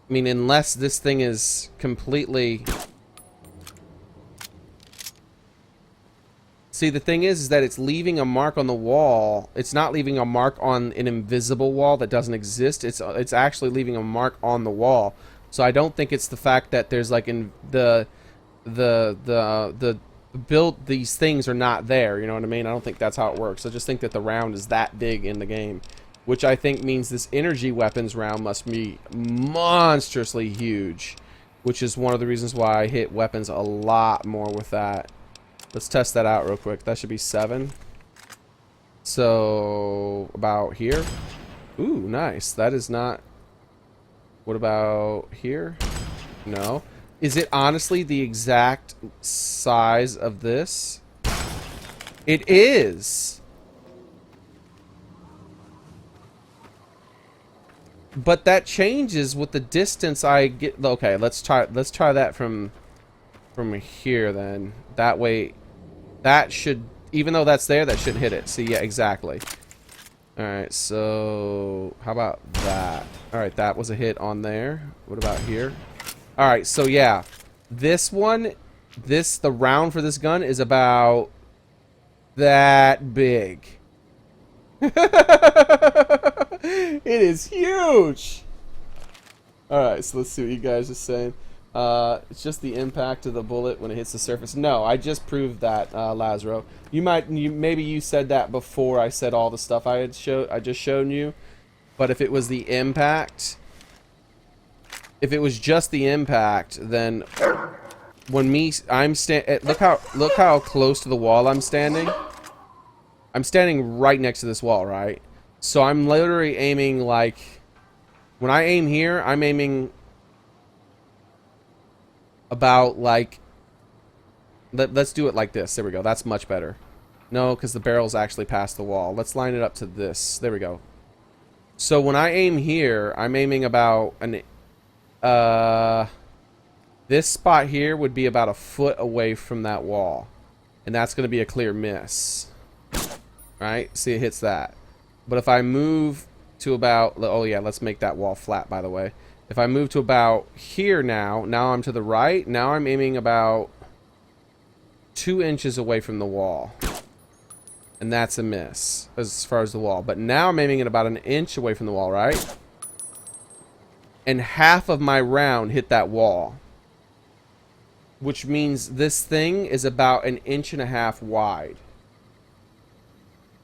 I mean, unless this thing is completely... See, the thing is that it's leaving a mark on the wall. It's not leaving a mark on an invisible wall that doesn't exist. It's actually leaving a mark on the wall. So I don't think it's the fact that there's like in the build, these things are not there, you know what I mean? I don't think that's how it works. I just think that the round is that big in the game, which I think means this energy weapons round must be monstrously huge, which is one of the reasons why I hit weapons a lot more with that. Let's test that out real quick. That should be 7. So about here. Ooh, nice. That is not. What about here? No. Is it honestly the exact size of this? It is. But that changes with the distance I get. Okay, let's try that from here then. That way, that should, even though that's there, that shouldn't hit it. See, yeah, exactly. All right, so how about that? All right, that was a hit on there. What about here? All right, so yeah, this one, the round for this gun is about that big. It is huge. All right, so let's see what you guys are saying. It's just the impact of the bullet when it hits the surface. No, I just proved that, Lazaro. Maybe you said that before I said all the stuff I just shown you. But if it was the impact, if it was just the impact, then when look how close to the wall I'm standing. I'm standing right next to this wall, right? So I'm literally aiming like, when I aim here, I'm aiming about like, let's do it like this. There we go. That's much better. No, because the barrel's actually past the wall. Let's line it up to this. There we go. So when I aim here, I'm aiming about this spot here would be about a foot away from that wall, and that's going to be a clear miss. Right? See, it hits that. But if I move to about, oh yeah, let's make that wall flat, by the way. If I move to about here now I'm to the right. Now I'm aiming about 2 inches away from the wall. And that's a miss as far as the wall. But now I'm aiming at about 1 inch away from the wall, right? And half of my round hit that wall. Which means this thing is about 1.5 inches wide.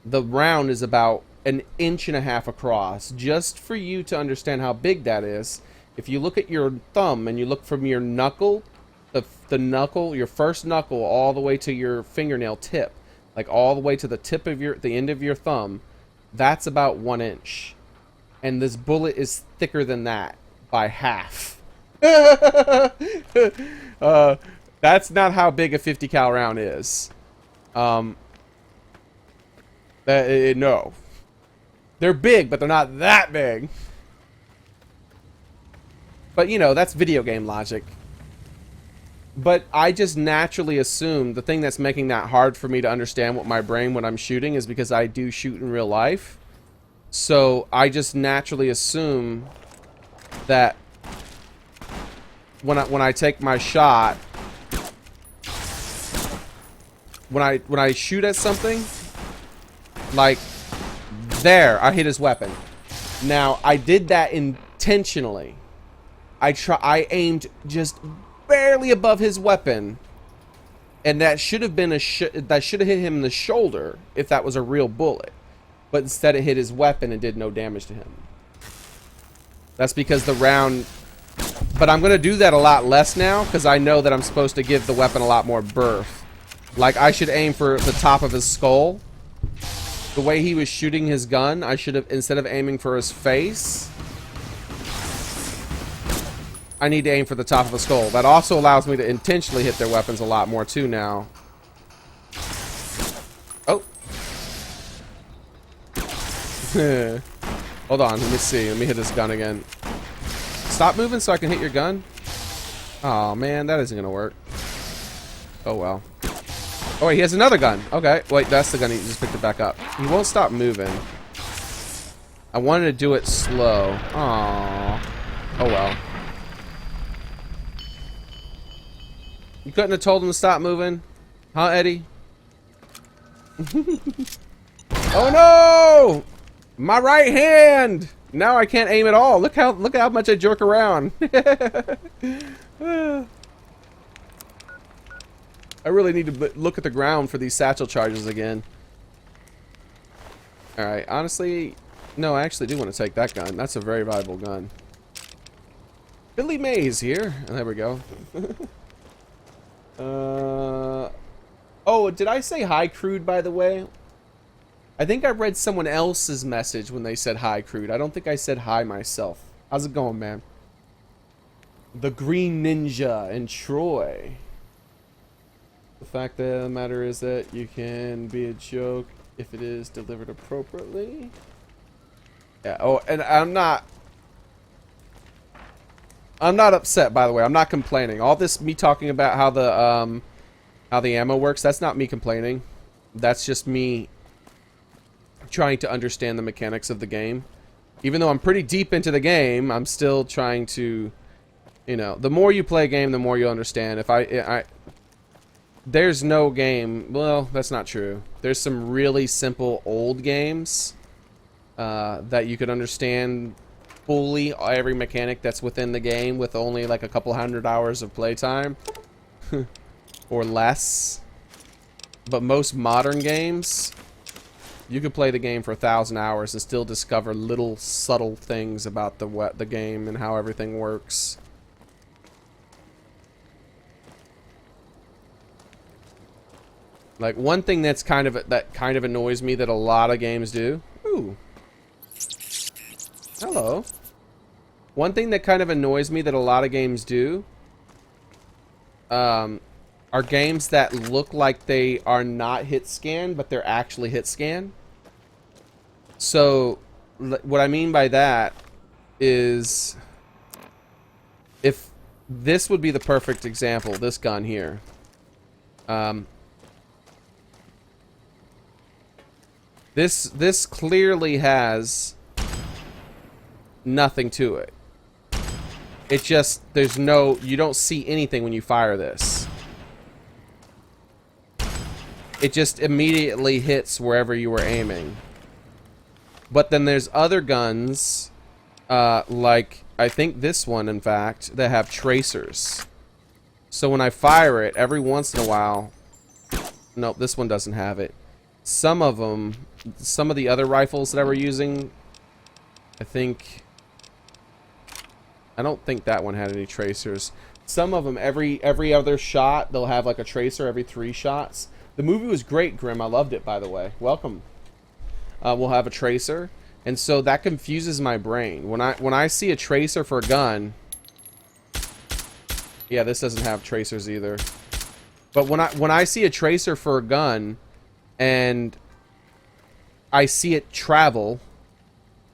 The round is about 1.5 inches across. Just for you to understand how big that is, if you look at your thumb and you look from your knuckle, the knuckle, your first knuckle, all the way to your fingernail tip, like all the way to the tip of the end of your thumb, that's about 1 inch. And this bullet is thicker than that by half. That's not how big a 50 cal round is. No. They're big, but they're not that big. But, you know, that's video game logic. But I just naturally assume the thing that's making that hard for me to understand what my brain when I'm shooting is because I do shoot in real life. So I just naturally assume that when I take my shot, when I shoot at something, like there, I hit his weapon. Now I did that intentionally. I aimed just barely above his weapon, and that should have been that should have hit him in the shoulder if that was a real bullet. But instead it hit his weapon and did no damage to him. That's because the round... But I'm going to do that a lot less now, because I know that I'm supposed to give the weapon a lot more berth. Like, I should aim for the top of his skull. The way he was shooting his gun, I should have, instead of aiming for his face, I need to aim for the top of the skull. That also allows me to intentionally hit their weapons a lot more too now. Oh. Hold on, let me see. Let me hit this gun again. Stop moving so I can hit your gun. Oh man, that isn't gonna work. Oh well. Oh wait, he has another gun. Okay, wait, that's the gun. He just picked it back up. He won't stop moving. I wanted to do it slow. Aww. Oh well. You couldn't have told him to stop moving? Huh, Eddie? Oh no! My right hand! Now I can't aim at all. Look how much I jerk around. I really need to look at the ground for these satchel charges again. Alright, honestly, no, I actually do want to take that gun. That's a very valuable gun. Billy Mays here. Oh, there we go. Oh, did I say hi, Crude, by the way? I think I read someone else's message when they said hi, Crude. I don't think I said hi myself. How's it going, man? The Green Ninja and Troy. The fact of the matter is that you can be a joke if it is delivered appropriately. Yeah, oh, and I'm not upset, by the way. I'm not complaining. All this me talking about how the ammo works, that's not me complaining. That's just me trying to understand the mechanics of the game. Even though I'm pretty deep into the game, I'm still trying to, you know, the more you play a game, the more you understand. There's no game, well, that's not true. There's some really simple old games that you could understand fully every mechanic that's within the game with only like a couple 100 hours of playtime or less. But most modern games, you could play the game for 1,000 hours and still discover little subtle things about the game and how everything works. Like one thing that kind of annoys me that a lot of games do. Ooh. Hello. One thing that kind of annoys me that a lot of games do are games that look like they are not hit scan, but they're actually hit scan. So what I mean by that is, if this would be the perfect example, this gun here. This clearly has nothing to it. It just, you don't see anything when you fire this. It just immediately hits wherever you were aiming. But then there's other guns, like, I think this one, in fact, that have tracers. So when I fire it, every once in a while... Nope, this one doesn't have it. Some of them, some of the other rifles that I were using, I don't think that one had any tracers. Some of them, every other shot, they'll have like a tracer every 3 shots. The movie was great, Grim. I loved it, by the way. Welcome. We'll have a tracer, and so that confuses my brain. When I see a tracer for a gun, yeah, this doesn't have tracers either. But when I see a tracer for a gun, and I see it travel,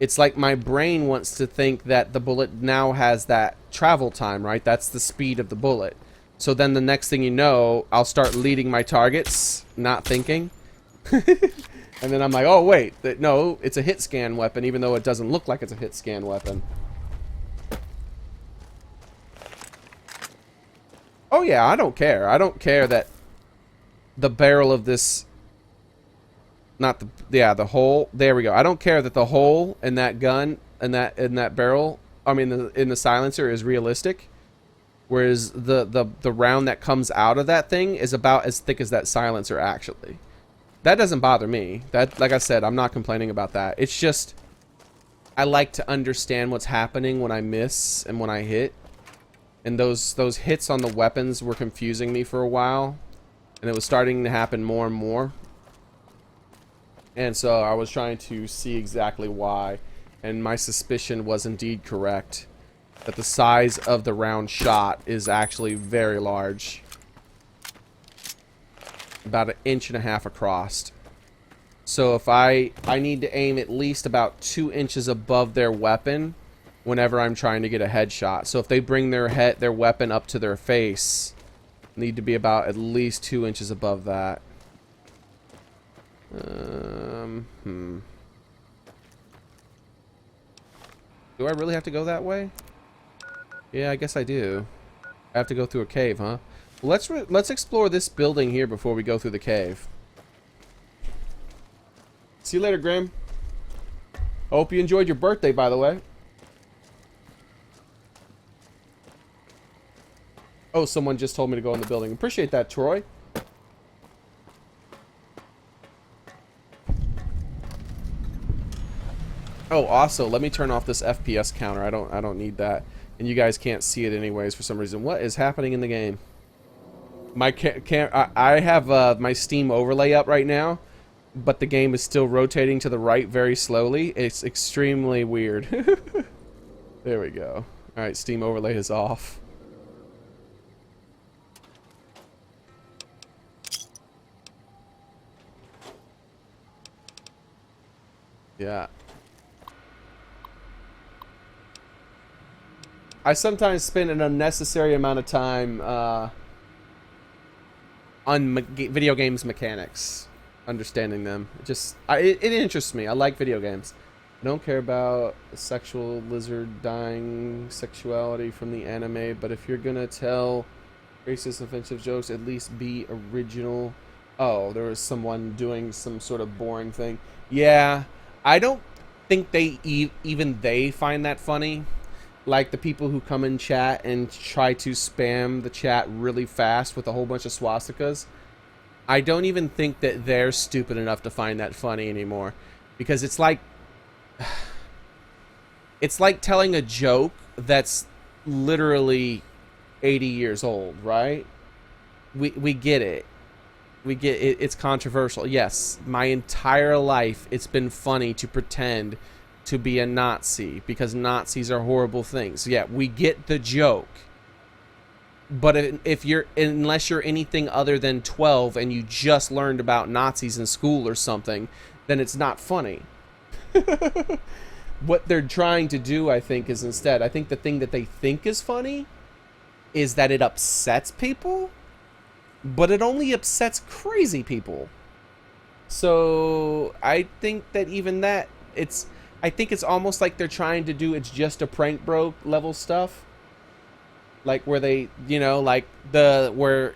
it's like my brain wants to think that the bullet now has that travel time, right? That's the speed of the bullet. So then the next thing you know, I'll start leading my targets, not thinking. And then I'm like, oh wait, no, it's a hit scan weapon, even though it doesn't look like it's a hit scan weapon. Oh yeah, I don't care. I don't care that the barrel of this... Not the... Yeah, the hole... There we go. I don't care that the hole in that gun, in that barrel, I mean, in the silencer is realistic. Whereas the round that comes out of that thing is about as thick as that silencer, actually. That doesn't bother me. That, like I said, I'm not complaining about that. It's just... I like to understand what's happening when I miss and when I hit. And those hits on the weapons were confusing me for a while. And it was starting to happen more and more. And so I was trying to see exactly why. And my suspicion was indeed correct. That the size of the round shot is actually very large. About 1.5 inches across. So if I need to aim at least about 2 inches above their weapon whenever I'm trying to get a headshot. So if they bring their weapon up to their face, need to be about at least 2 inches above that. Do I really have to go that way? Yeah, I guess I do. I have to go through a cave, huh? Well, let's explore this building here before we go through the cave. See you later, Grim. Hope you enjoyed your birthday, by the way. Oh, someone just told me to go in the building. Appreciate that, Troy. Oh, also, let me turn off this FPS counter. I don't need that. And you guys can't see it anyways for some reason. What is happening in the game? My I have my Steam overlay up right now, but the game is still rotating to the right very slowly. It's extremely weird. There we go. All right, Steam overlay is off. Yeah. I sometimes spend an unnecessary amount of time on video games mechanics, understanding them. It interests me. I like video games. I don't care about the sexual lizard dying sexuality from the anime, but if you're gonna tell racist, offensive jokes, at least be original. Oh, there was someone doing some sort of boring thing. Yeah, I don't think even they find that funny. Like the people who come in chat and try to spam the chat really fast with a whole bunch of swastikas. I don't even think that they're stupid enough to find that funny anymore. Because it's like telling a joke that's literally 80 years old, right? We get it. We get it. It's controversial. Yes, my entire life it's been funny to pretend to be a Nazi because Nazis are horrible things. Yeah, we get the joke. But unless you're anything other than 12 and you just learned about Nazis in school or something, then it's not funny. What they're trying to do, I think, is instead, I think the thing that they think is funny is that it upsets people, but it only upsets crazy people. So I think that even that, I think it's almost like they're trying to do it's just a prank bro level stuff. Like where they, like where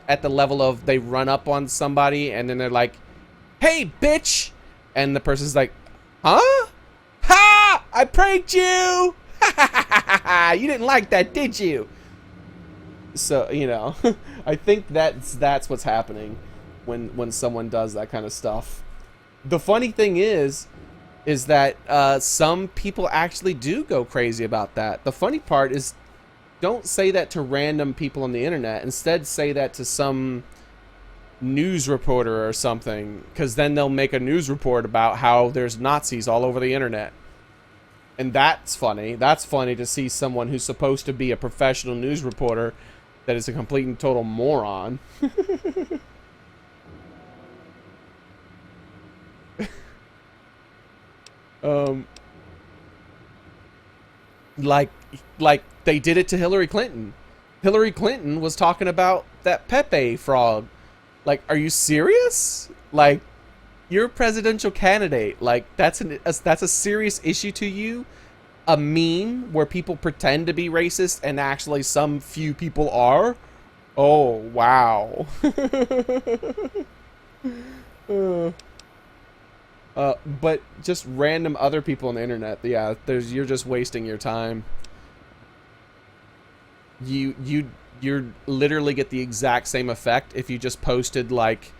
at the level of they run up on somebody and then they're like, "Hey, bitch!" And the person's like, "Huh? Ha! I pranked you! You didn't like that, did you?" So, I think that's what's happening when someone does that kind of stuff. The funny thing is that some people actually do go crazy about that. The funny part is, don't say that to random people on the internet. Instead, say that to some news reporter or something, because then they'll make a news report about how there's Nazis all over the internet. And that's funny. That's funny to see someone who's supposed to be a professional news reporter that is a complete and total moron. Like they did it to Hillary Clinton. Hillary Clinton was talking about that Pepe frog. Like, are you serious? Like, you're a presidential candidate. Like, that's a serious issue to you? A meme where people pretend to be racist and actually some few people are? Oh, wow. But just random other people on the internet, yeah, you're just wasting your time. You literally get the exact same effect if you just posted like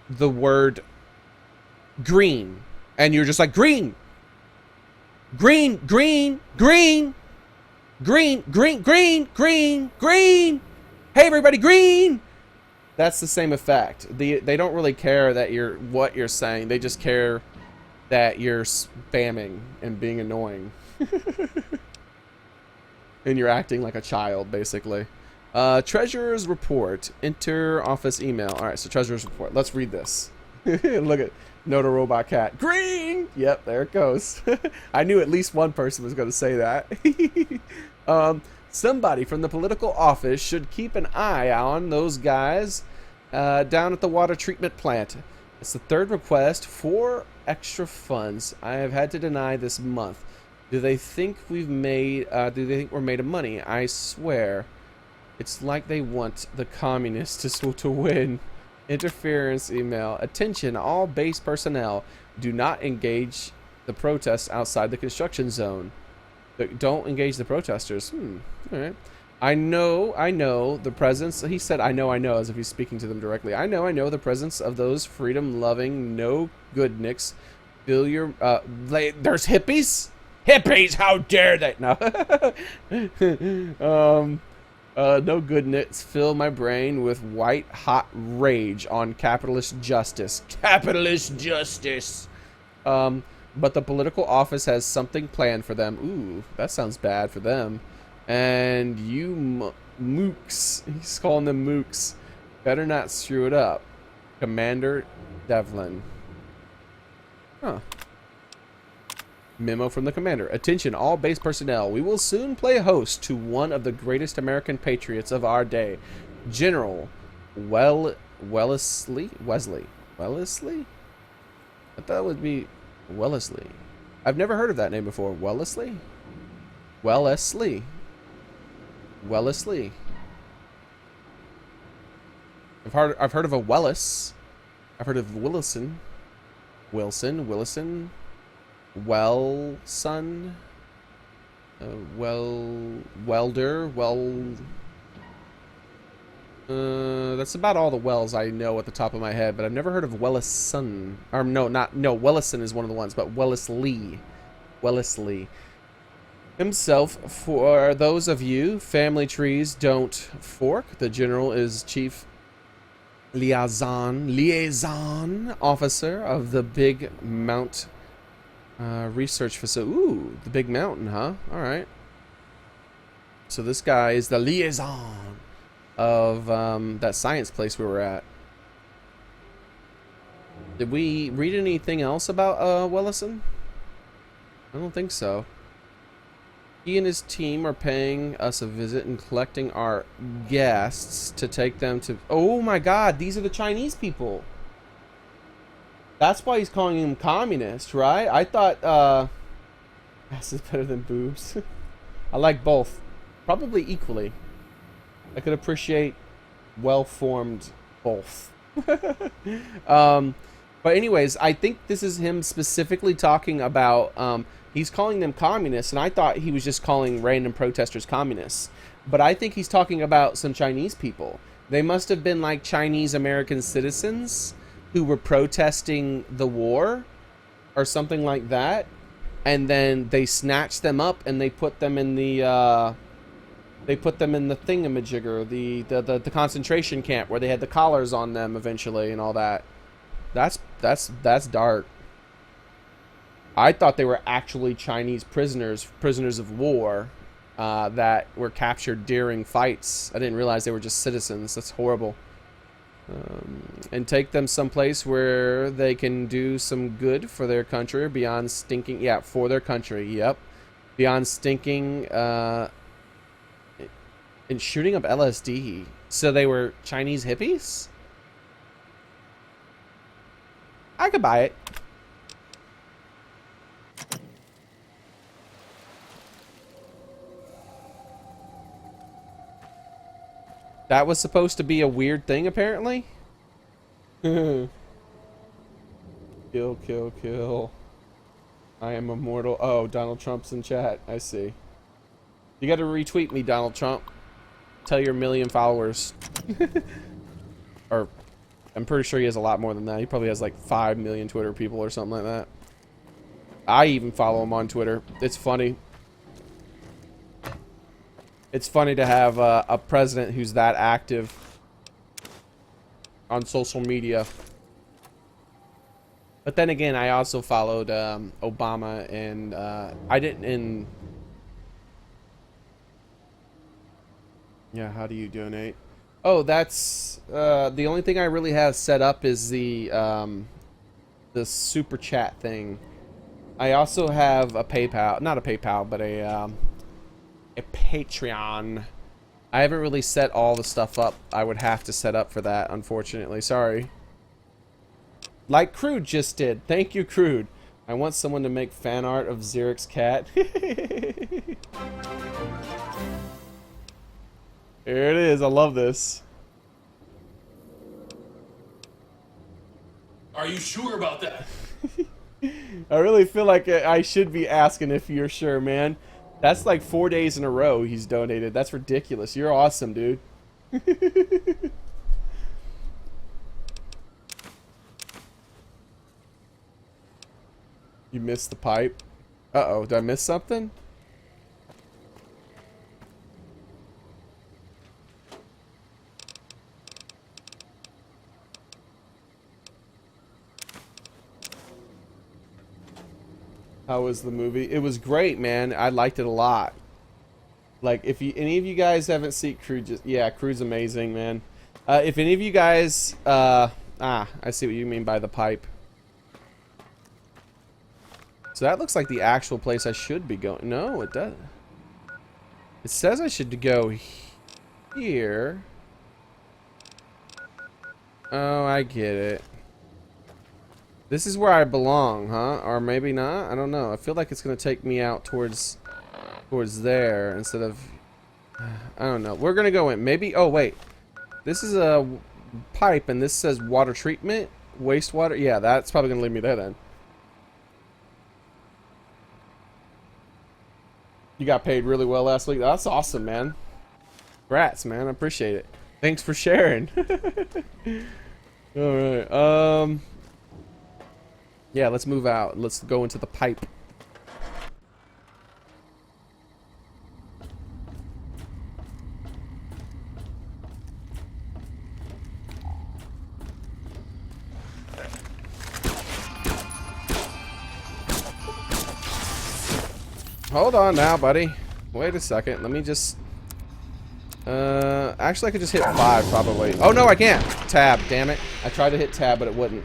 the word green and you're just like green, green, green, green, green, green, green, green, green. Hey everybody, green. That's the same effect. They don't really care that what you're saying. They just care that you're spamming and being annoying. And you're acting like a child, basically. Treasurer's report. Enter office email. All right, so treasurer's report. Let's read this. Look at Noto Robot Cat. Green! Yep, there it goes. I knew at least one person was going to say that. Somebody from the political office should keep an eye on those guys down at the water treatment plant. It's the third request for extra funds I have had to deny this month. Do they think we're made of money? I swear. It's like they want the communists to win. Interference email. Attention, all base personnel. Do not engage the protests outside the construction zone. Don't engage the protesters. All right. I know the presence. He said, I know, as if he's speaking to them directly. I know the presence of those freedom-loving, no-goodniks. Feel your, there's hippies? Hippies, how dare they? No. No goodness, fill my brain with white hot rage on capitalist justice. Capitalist justice. But the political office has something planned for them. Ooh, that sounds bad for them. And you mooks, he's calling them mooks, better not screw it up. Commander Devlin. Huh. Memo from the commander. Attention, all base personnel. We will soon play host to one of the greatest American patriots of our day, General Wellesley. Wellesley? I thought it would be Wellesley. I've never heard of that name before. Wellesley? Wellesley. Wellesley. I've heard of a Wellis. I've heard of Willison. Willson. Welder, that's about all the wells I know at the top of my head, but I've never heard of Wellison. Or no, Wellison is one of the ones, but Wellesley himself. For those of you, family trees don't fork. The general is chief liaison officer of the Big Mount research facility. Ooh, the Big Mountain, huh? All right. So this guy is the liaison of that science place we were at. Did we read anything else about Wellison? I don't think so. He and his team are paying us a visit and collecting our guests to take them to... Oh my god, these are the Chinese people. That's why he's calling him communist, right? I thought ass is better than boobs. I like both. Probably equally. I could appreciate well-formed both. But anyways, I think this is him specifically talking about... he's calling them communists, and I thought he was just calling random protesters communists. But I think he's talking about some Chinese people. They must have been like Chinese American citizens who were protesting the war or something like that, and then they snatched them up and they put them in the thingamajigger, the concentration camp where they had the collars on them eventually and all that. That's dark. I thought they were actually Chinese prisoners of war that were captured during fights. I didn't realize they were just citizens. That's horrible. And take them someplace where they can do some good for their country beyond stinking. Yeah, for their country. Yep. Beyond stinking and shooting up LSD. So they were Chinese hippies? I could buy it. That was supposed to be a weird thing, apparently. Kill, kill, kill. I am immortal. Oh, Donald Trump's in chat. I see. You got to retweet me, Donald Trump. Tell your 1 million followers. Or, I'm pretty sure he has a lot more than that. He probably has like 5 million Twitter people or something like that. I even follow him on Twitter. It's funny. It's funny to have a president who's that active on social media. But then again, I also followed Obama, and I didn't. Yeah, how do you donate? Oh, that's the only thing I really have set up is the super chat thing. I also have a PayPal, not a PayPal, but a Patreon. I haven't really set all the stuff up I would have to set up for that, unfortunately. Sorry. Like Crude just did. Thank you, Crude. I want someone to make fan art of Xearrik's cat. Here it is. I love this.
Are you sure about that?
I really feel like I should be asking if you're sure, man. That's like 4 days in a row he's donated. That's ridiculous. You're awesome, dude. You missed the pipe. Uh-oh, did I miss something? How was the movie? It was great, man. I liked it a lot. Like, if any of you guys haven't seen Crew, yeah, Crew's amazing, man. If any of you guys, I see what you mean by the pipe. So that looks like the actual place I should be going. No, it doesn't. It says I should go here. Oh, I get it. This is where I belong, huh? Or maybe not? I don't know. I feel like it's going to take me out towards there instead of... I don't know. We're going to go in. Maybe... Oh, wait. This is a pipe, and this says water treatment. Wastewater. Yeah, that's probably going to lead me there, then. You got paid really well last week. That's awesome, man. Congrats, man. I appreciate it. Thanks for sharing. Alright. Yeah, let's move out. Let's go into the pipe. Hold on now, buddy. Wait a second. Let me just... actually, I could just hit 5, probably. Oh, no, I can't. Tab, damn it. I tried to hit tab, but it wouldn't.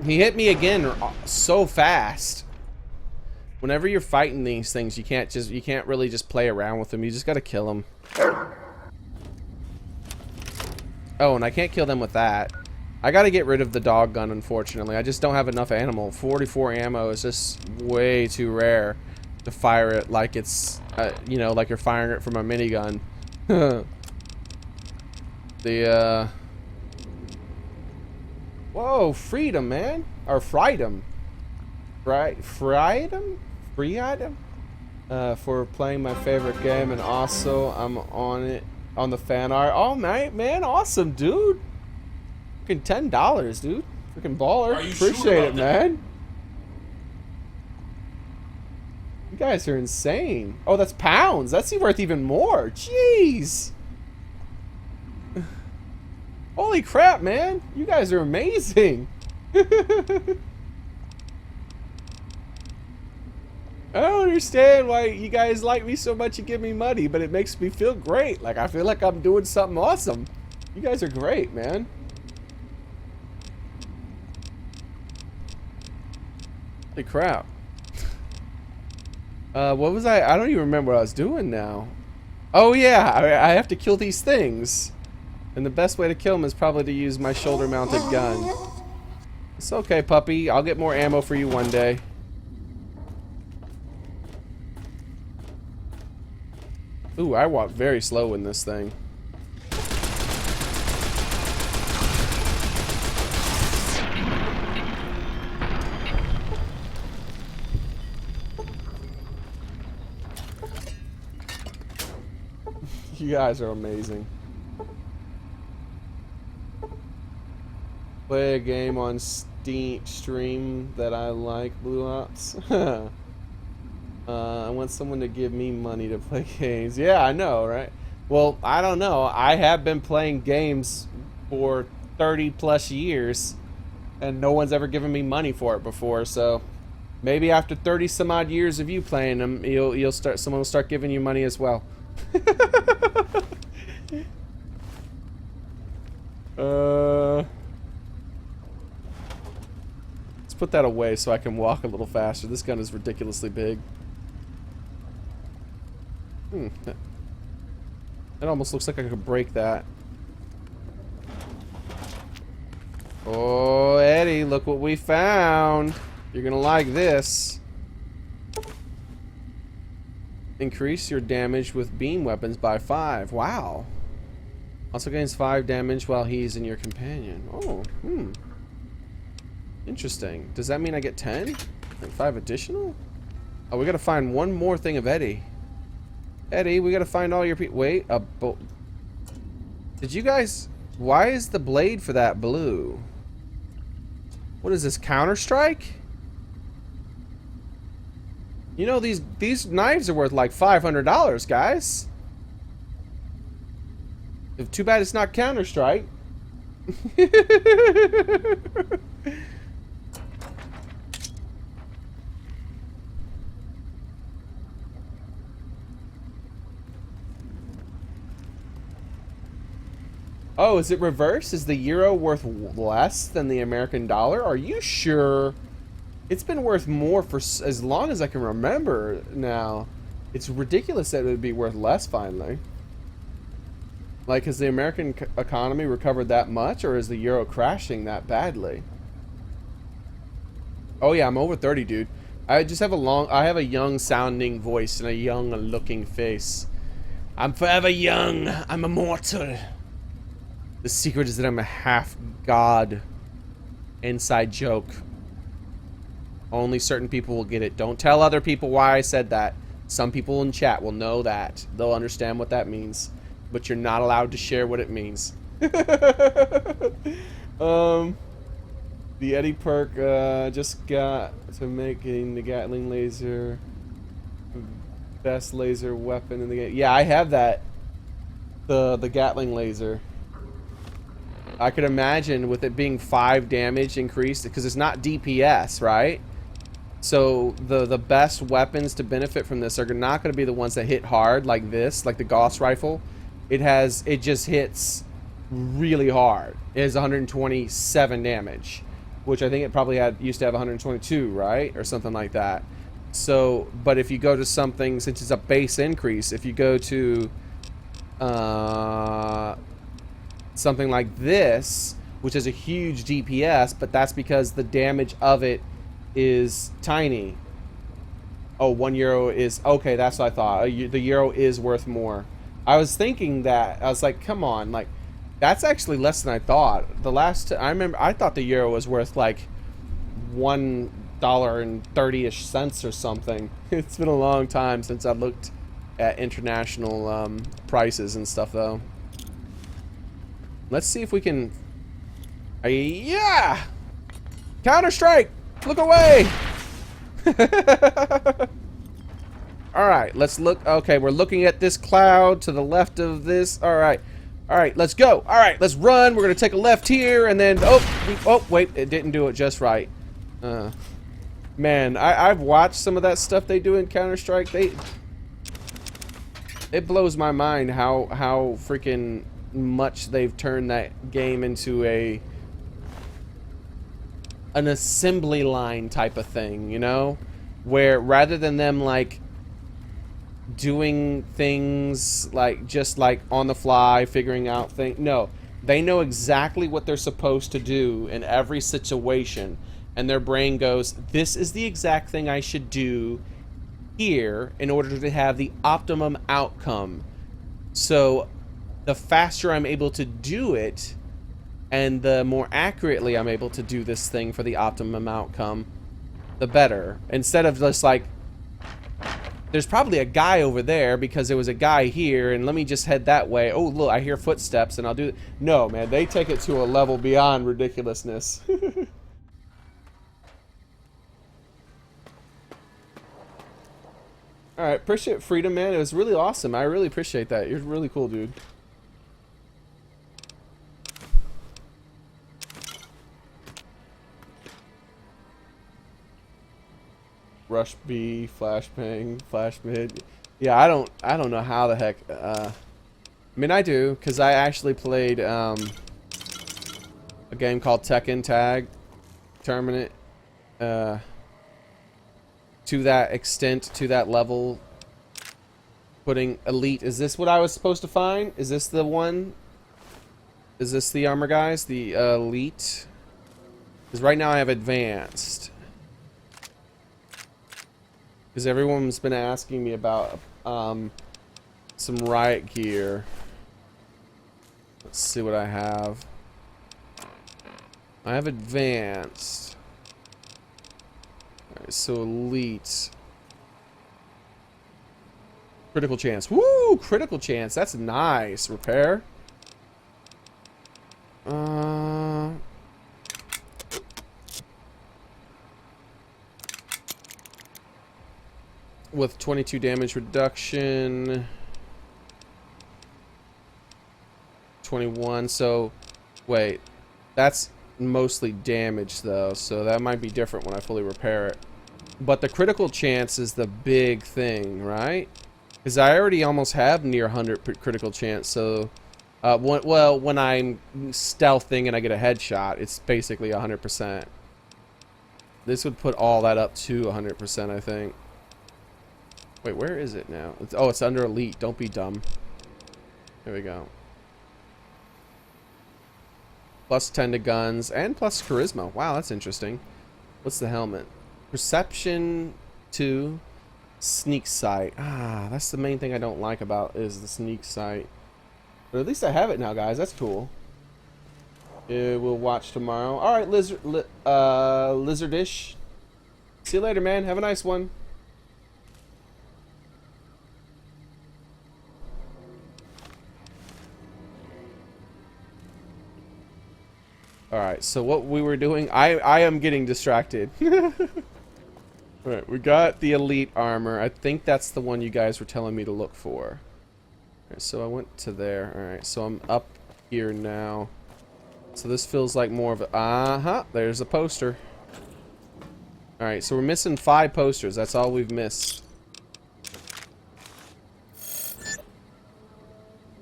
He hit me again so fast. Whenever you're fighting these things, you can't really just play around with them. You just gotta kill them. Oh, and I can't kill them with that. I gotta get rid of the dog gun, unfortunately. I just don't have enough ammo. 44 ammo is just way too rare to fire it like it's, you know, like you're firing it from a minigun. Whoa, freedom, man. Or freedom. Freedom? For playing my favorite game, and also I'm on it, on the fan art. Oh, man, awesome, dude. Freaking $10, dude. Freaking baller. Appreciate it, man. You guys are insane. Oh, that's pounds. That's worth even more. Jeez. Holy crap, man. You guys are amazing. I don't understand why you guys like me so much and give me money, but it makes me feel great. Like, I feel like I'm doing something awesome. You guys are great, man. Holy crap. What was I don't even remember what I was doing now. Oh, yeah. I have to kill these things. And the best way to kill them is probably to use my shoulder-mounted gun. It's okay, puppy. I'll get more ammo for you one day. Ooh, I walk very slow in this thing. You guys are amazing. Play a game on stream that I like, Blue Ops. I want someone to give me money to play games. Yeah, I know, right? Well, I don't know. I have been playing games for 30 plus years, and no one's ever given me money for it before. So maybe after 30 some odd years of you playing them, someone will start giving you money as well. Let's put that away so I can walk a little faster. This gun is ridiculously big. It almost looks like I could break that. Oh, Eddie, look what we found. You're gonna like this. Increase your damage with beam weapons by 5. Wow. Also gains 5 damage while he's in your companion. Oh, Interesting. Does that mean I get 10? Like 5 additional? Oh, we gotta find one more thing of Eddie. Eddie, we gotta find all your people. Wait, a boat. Did you guys... Why is the blade for that blue? What is this, Counter-Strike? You know, these knives are worth like $500, guys. Too bad it's not Counter-Strike. Oh, is it reversed? Is the euro worth less than the American dollar? Are you sure? It's been worth more for as long as I can remember now. It's ridiculous that it would be worth less finally. Like, has the American economy recovered that much, or is the euro crashing that badly? Oh yeah, I'm over 30, dude. I just have I have a young sounding voice and a young looking face. I'm forever young. I'm immortal. The secret is that I'm a half god. Inside joke. Only certain people will get it. Don't tell other people why I said that. Some people in chat will know that. They'll understand what that means. But you're not allowed to share what it means. The Eddie perk just got to making the Gatling laser best laser weapon in the game. Yeah, I have that. The Gatling laser. I could imagine with it being 5 damage increased, because it's not DPS, right? So the best weapons to benefit from this are not going to be the ones that hit hard like this, like the Gauss rifle. It just hits really hard. It has 127 damage, which I think it probably used to have 122, right? Or something like that. So, but if you go to something, since it's a base increase, if you go to something like this, which is a huge DPS, but that's because the damage of it is tiny. Oh, €1 is... Okay, that's what I thought. The euro is worth more. I was thinking that. I was like, come on. Like, that's actually less than I thought. The last... I remember... I thought the euro was worth, like, $1.30-ish cents or something. It's been a long time since I looked at international prices and stuff, though. Let's see if we can... yeah! Counter-Strike! Look away! Alright, let's look. Okay, we're looking at this cloud to the left of this. Alright. Alright, let's go. Alright, let's run. We're going to take a left here, and then... Oh, wait, it didn't do it just right. Man, I've watched some of that stuff they do in Counter-Strike. It blows my mind how freaking much they've turned that game into an assembly line type of thing, you know, where rather than them like doing things like just like on the fly figuring out things, no, they know exactly what they're supposed to do in every situation, and their brain goes, this is the exact thing I should do here in order to have the optimum outcome. So the faster I'm able to do it, and the more accurately I'm able to do this thing for the optimum outcome, the better. Instead of just like, there's probably a guy over there because there was a guy here, and let me just head that way. Oh, look, I hear footsteps, and I'll do it. No, man, they take it to a level beyond ridiculousness. Alright, appreciate Freedom, man. It was really awesome. I really appreciate that. You're really cool, dude. Rush B, flash bang, flash mid. Yeah, I don't know how the heck. I mean, I do, because I actually played a game called Tekken Tag Tournament. To that extent, to that level, putting elite. Is this what I was supposed to find? Is this the one? Is this the armor guys? The elite? Because right now I have advanced. Because everyone's been asking me about some riot gear. Let's see what I have. I have advanced. so elite. Critical chance. Woo! Critical chance. That's nice. Repair. With 22 damage reduction. 21. So, wait. That's mostly damage, though. So that might be different when I fully repair it. But the critical chance is the big thing, right? Because I already almost have near 100 critical chance. So, when I'm stealthing and I get a headshot, it's basically 100%. This would put all that up to 100%, I think. Wait, where is it now? It's under elite. Don't be dumb. There we go. Plus 10 to guns and plus charisma. Wow, that's interesting. What's the helmet? Perception 2. Sneak sight. Ah, that's the main thing I don't like about is the sneak sight. But at least I have it now, guys. That's cool. We'll watch tomorrow. All right, Lizardish. See you later, man. Have a nice one. Alright, so what we were doing, I am getting distracted. Alright, we got the elite armor. I think that's the one you guys were telling me to look for. Alright, so I went to there. Alright, so I'm up here now. So this feels like more of a... there's a poster. Alright, so we're missing 5 posters. That's all we've missed.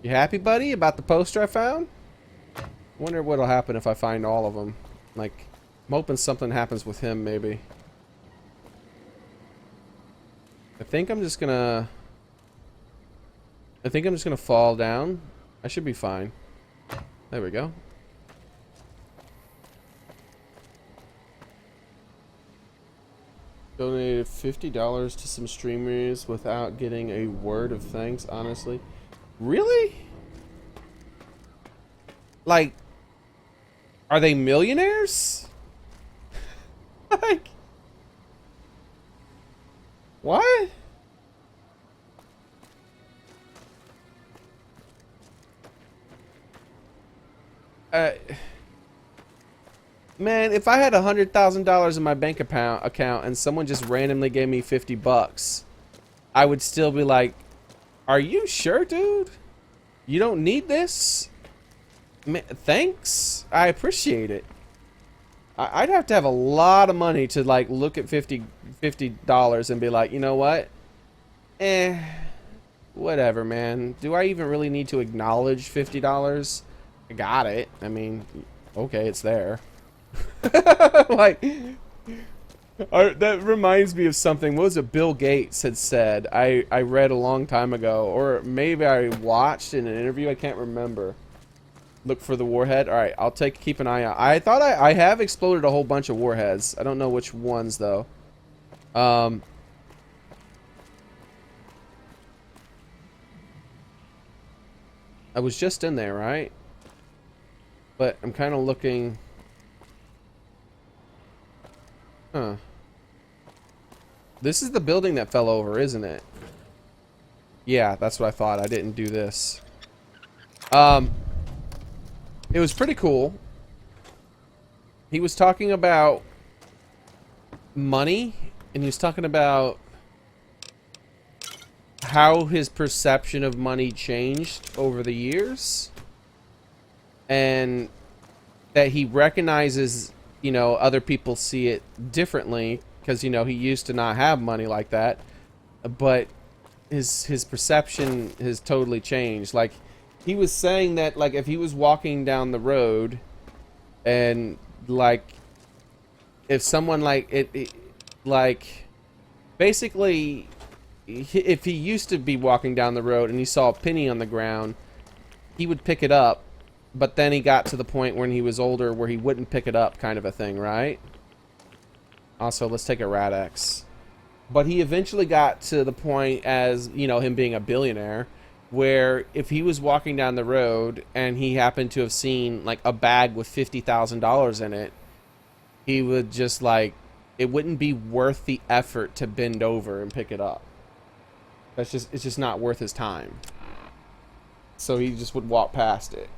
You happy, buddy, about the poster I found? Wonder what'll happen if I find all of them. Like, I'm hoping something happens with him, maybe. I think I'm just gonna fall down. I should be fine. There we go. Donated $50 to some streamers without getting a word of thanks, honestly. Really? Like, are they millionaires? Like, what? Man, if I had $100,000 in my bank account and someone just randomly gave me $50, I would still be like, "Are you sure, dude? You don't need this? Man, thanks. I appreciate it." I'd have to have a lot of money to like look at $50 and be like, you know what? Whatever, man. Do I even really need to acknowledge $50? I got it. I mean, okay, it's there. Like, that reminds me of something. What was it Bill Gates had said? I read a long time ago, or maybe I watched in an interview. I can't remember. Look for the warhead. All right, I'll keep an eye out. I thought I have exploded a whole bunch of warheads. I don't know which ones though. I was just in there, right? But I'm kind of looking. Huh. This is the building that fell over, isn't it? Yeah, that's what I thought. I didn't do this. It was pretty cool. He was talking about money, and he was talking about how his perception of money changed over the years, and that he recognizes, you know, other people see it differently because, you know, he used to not have money like that, but his perception has totally changed. Like, he was saying that, like, if he was walking down the road and, like, if someone, like, like, basically, if he used to be walking down the road and he saw a penny on the ground, he would pick it up, but then he got to the point when he was older where he wouldn't pick it up, kind of a thing, right? Also, let's take a Rad-X. But he eventually got to the point, as, you know, him being a billionaire, where if he was walking down the road and he happened to have seen like a bag with $50,000 in it, he would just like it wouldn't be worth the effort to bend over and pick it up. It's just not worth his time. So he just would walk past it.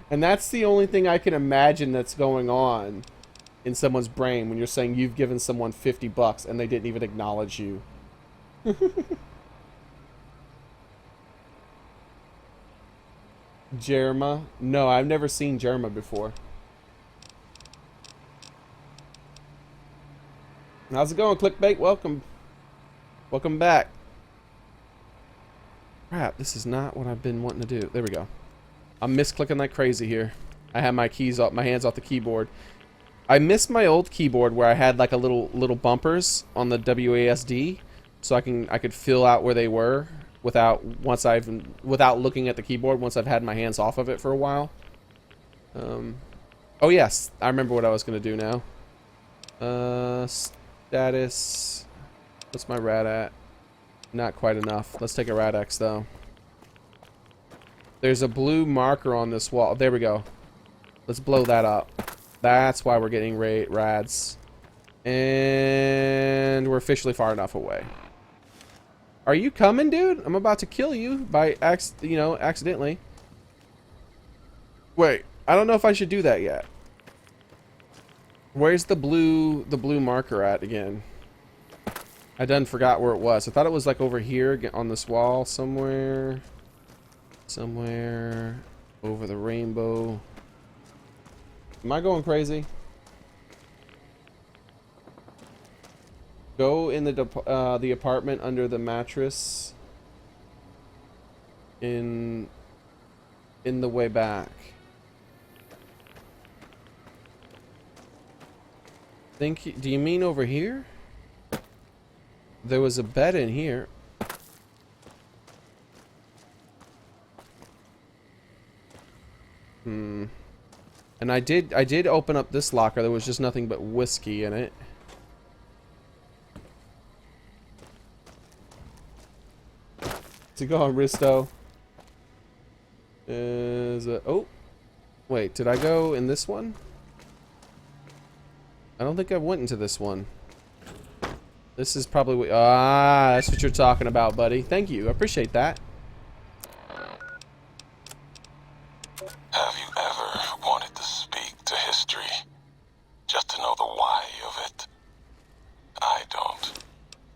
And that's the only thing I can imagine that's going on in someone's brain when you're saying you've given someone $50 and they didn't even acknowledge you. Jerma? No, I've never seen Jerma before. How's it going, Clickbait? Welcome. Welcome back. Crap, this is not what I've been wanting to do. There we go. I'm misclicking like crazy here. I have my keys off, my hands off the keyboard. I missed my old keyboard where I had like a little bumpers on the WASD, so I could fill out where they were without looking at the keyboard once I've had my hands off of it for a while. Oh yes, I remember what I was gonna do now. Status. What's my rad at? Not quite enough. Let's take a Rad-X though. There's a blue marker on this wall. There we go. Let's blow that up. That's why we're getting rads. And we're officially far enough away. Are you coming, dude? I'm about to kill you by accidentally. Wait, I don't know if I should do that yet. Where's the blue marker at again? I done forgot where it was. I thought it was like over here on this wall somewhere. Somewhere over the rainbow. Am I going crazy? Go in the apartment under the mattress. In the way back. Do you mean over here? There was a bed in here. And I did open up this locker. There was just nothing but whiskey in it. How's it going, Risto? Oh, wait, did I go in this one? I don't think I went into this one. This is probably that's what you're talking about, buddy. Thank you. I appreciate that.
Have you ever wanted to speak to history? Just to know the why of it? I don't.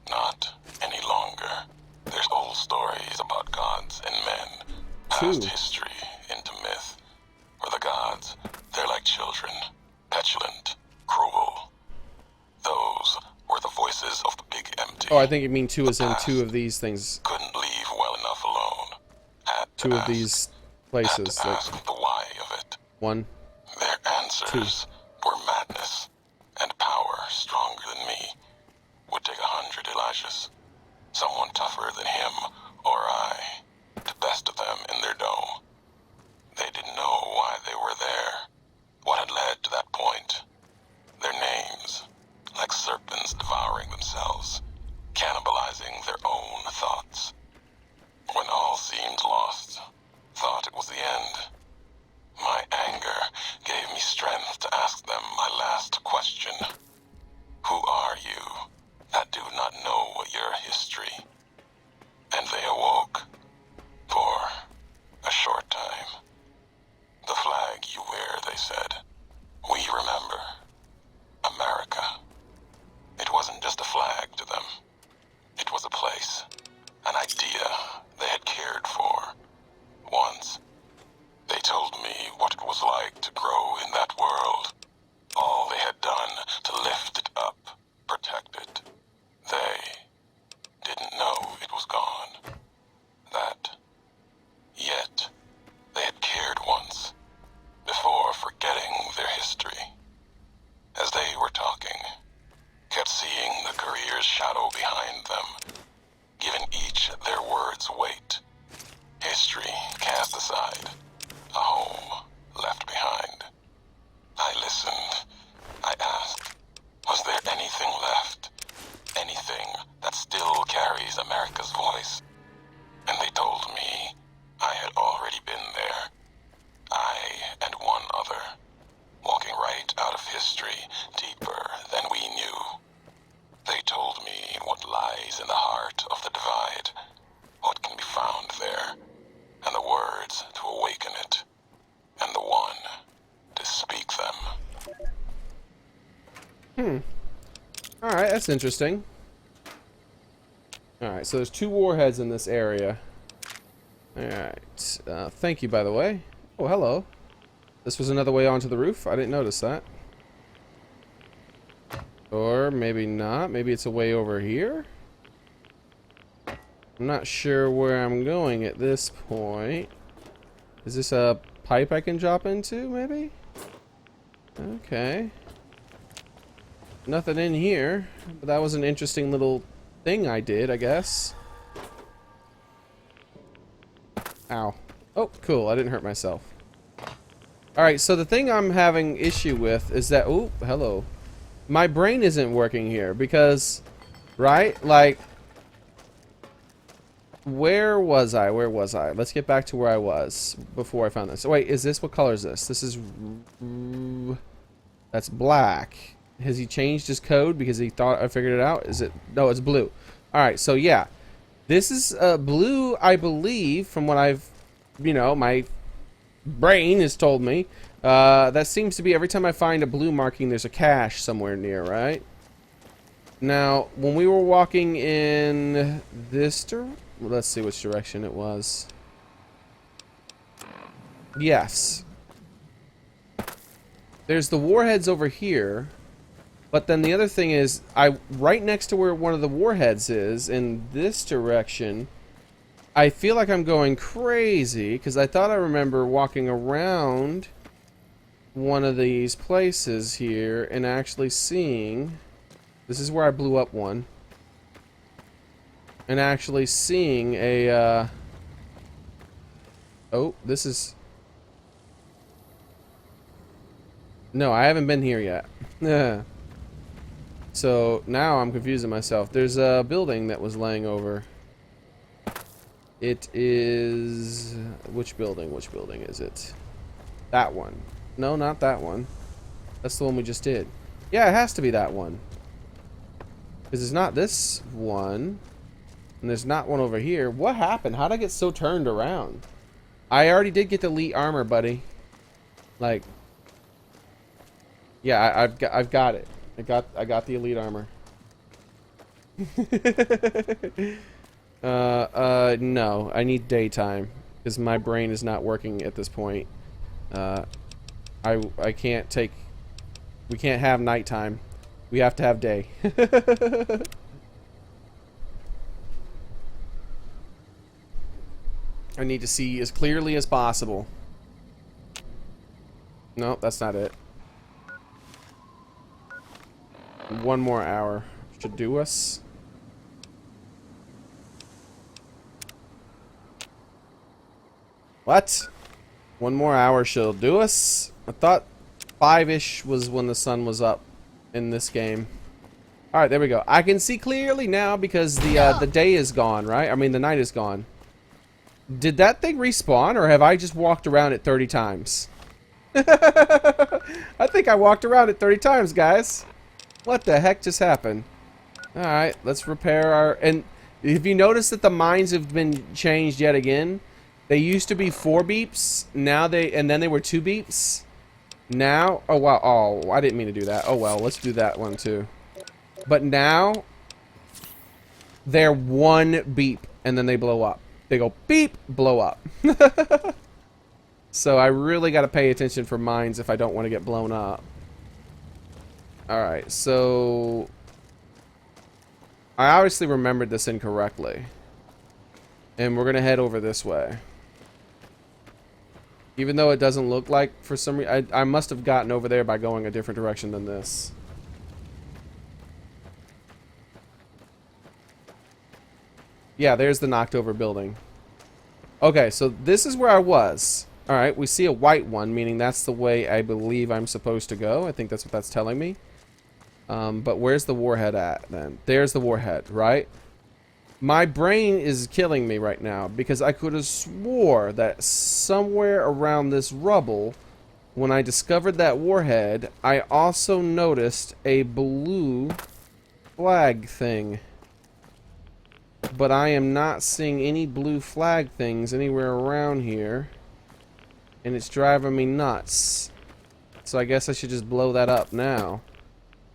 Not any longer. There's old stories about gods and men. Past history into myth. Where the gods, they're like children. Petulant. Cruel. Those were the voices of the big empty.
Oh, I think you mean two as in two of these things.
Couldn't leave well enough alone.
Two of these places.
Had to ask the why of it.
One.
Their answers were madness and power stronger than me. Would take 100 Elijahs. Someone tougher than him or I to best of them in their dome. They didn't know why they were there. What had led to that point. Their names, like serpents devouring themselves, cannibalizing their own thoughts. When all seemed lost, thought it was the end. My anger gave me strength to ask them my last question. Who are you that do not know your history? And they awoke for a short time. The flag you wear, they said. We remember. America. It wasn't just a flag to them. It was a place, an idea they had cared for. Once, they told me what it was like to grow in that world. All they had done to lift it up, protect it. They didn't know it was gone. That, yet, they had cared once, before forgetting their history. As they were talking, kept seeing the career's shadow behind them, giving each their words weight. History cast aside, a home left behind. I listened. I asked, was there anything left? Anything that still carries America's voice? And they told me I had already been there. I and one other. Walking right out of history, deeper words to awaken it, and the one to speak them.
Alright, that's interesting. Alright, so there's 2 warheads in this area. Alright, thank you, by the way. Oh, hello. This was another way onto the roof? I didn't notice that. Or maybe not. Maybe it's a way over here? I'm not sure where I'm going at this point. Is this a pipe I can drop into, maybe? Okay. Nothing in here. But that was an interesting little thing I did, I guess. Ow. Oh, cool. I didn't hurt myself. Alright, so the thing I'm having issue with is that... Oh, hello. My brain isn't working here because... Right? Like... Where was I? Where was I? Let's get back to where I was before I found this. Oh, wait, is this... What color is this? This is... That's black. Has he changed his code because he thought I figured it out? Is it... No, it's blue. Alright, so yeah. This is blue, I believe, from what I've... You know, my brain has told me. That seems to be every time I find a blue marking, there's a cache somewhere near, right? Now, when we were walking in this direction... Let's see which direction it was. Yes. There's the warheads over here. But then the other thing is, right next to where one of the warheads is, in this direction, I feel like I'm going crazy, because I thought I remember walking around one of these places here and actually seeing... This is where I blew up one. And actually seeing a, Oh, this is... No, I haven't been here yet. So, now I'm confusing myself. There's a building that was laying over. It is... Which building? Which building is it? That one. No, not that one. That's the one we just did. Yeah, it has to be that one. Because it's not this one. And there's not one over here. What happened? How'd I get so turned around? I already did get the elite armor, buddy. Like... Yeah, I've got it. I got the elite armor. No. I need daytime. Because my brain is not working at this point. I can't take... We can't have nighttime. We have to have day. I need to see as clearly as possible. No, that's not it. 1 more hour should do us. What? 1 more hour should do us? I thought 5-ish was when the sun was up in this game. Alright, there we go. I can see clearly now because the day is gone, right? I mean, the night is gone. Did that thing respawn, or have I just walked around it 30 times? I think I walked around it 30 times, guys. What the heck just happened? Alright, let's repair our... And if you notice that the mines have been changed yet again, they used to be 4 beeps, now they... And then they were 2 beeps. Now... Oh, wow. Oh, I didn't mean to do that. Oh, well, let's do that one, too. But now... They're 1 beep, and then they blow up. They go beep, blow up. So I really got to pay attention for mines if I don't want to get blown up. Alright, so... I obviously remembered this incorrectly. And we're going to head over this way. Even though it doesn't look like, for some reason... I must have gotten over there by going a different direction than this. Yeah, there's the knocked over building. Okay, so this is where I was. Alright, we see a white one, meaning that's the way I believe I'm supposed to go. I think that's what that's telling me. But where's the warhead at, then? There's the warhead, right? My brain is killing me right now, because I could have swore that somewhere around this rubble, when I discovered that warhead, I also noticed a blue flag thing. But I am not seeing any blue flag things anywhere around here. And it's driving me nuts. So I guess I should just blow that up now.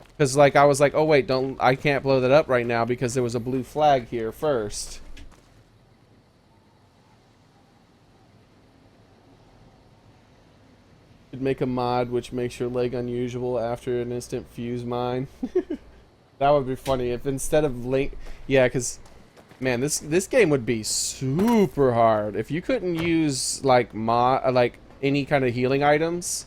Because, like, I was like, oh, wait, I can't blow that up right now because there was a blue flag here first. Could make a mod which makes your leg unusual after an instant fuse mine. That would be funny if instead of link... Yeah, because... Man, this game would be super hard if you couldn't use like any kind of healing items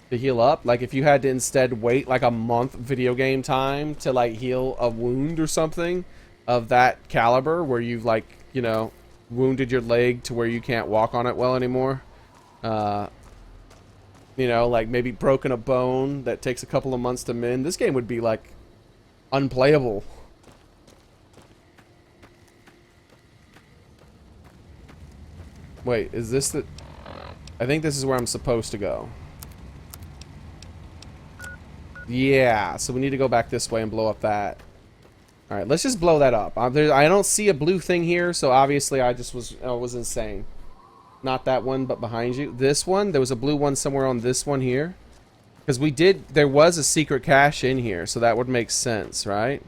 to heal up. Like if you had to instead wait like a month video game time to like heal a wound or something of that caliber, where you've like, you know, wounded your leg to where you can't walk on it well anymore. You know, like maybe broken a bone that takes a couple of months to mend. This game would be like unplayable. Wait, is this the... I think this is where I'm supposed to go. Yeah, so we need to go back this way and blow up that. Alright, let's just blow that up. I don't see a blue thing here, so obviously I just was insane. Not that one, but behind you. This one, there was a blue one somewhere on this one here. Because there was a secret cache in here, so that would make sense, right?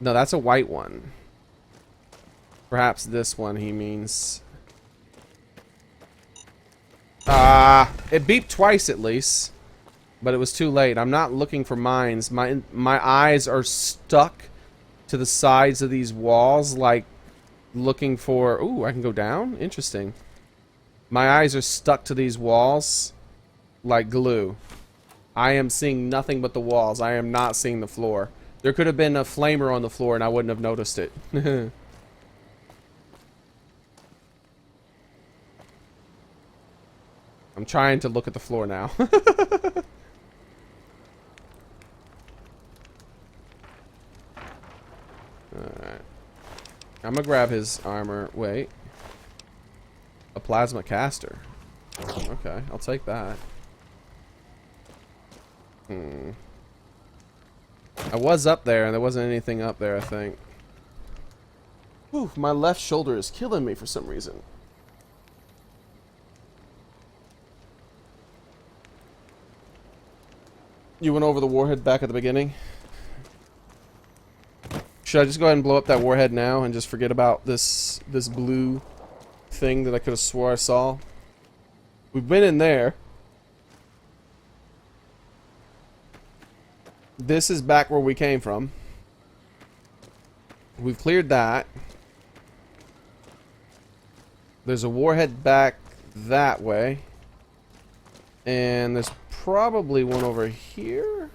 No, that's a white one. Perhaps this one he means... it beeped twice at least, but it was too late. I'm not looking for mines. My eyes are stuck to the sides of these walls, like looking for... Ooh, I can go down? Interesting. My eyes are stuck to these walls like glue. I am seeing nothing but the walls. I am not seeing the floor. There could have been a flamer on the floor and I wouldn't have noticed it. I'm trying to look at the floor now. Alright. I'm gonna grab his armor. Wait. A plasma caster. Okay, I'll take that. I was up there and there wasn't anything up there, I think. Whew, my left shoulder is killing me for some reason. You went over the warhead back at the beginning. Should I just go ahead and blow up that warhead now and just forget about this blue thing that I could have swore I saw? We've been in there. This is back where we came from. We've cleared that. There's a warhead back that way. And there's probably one over here.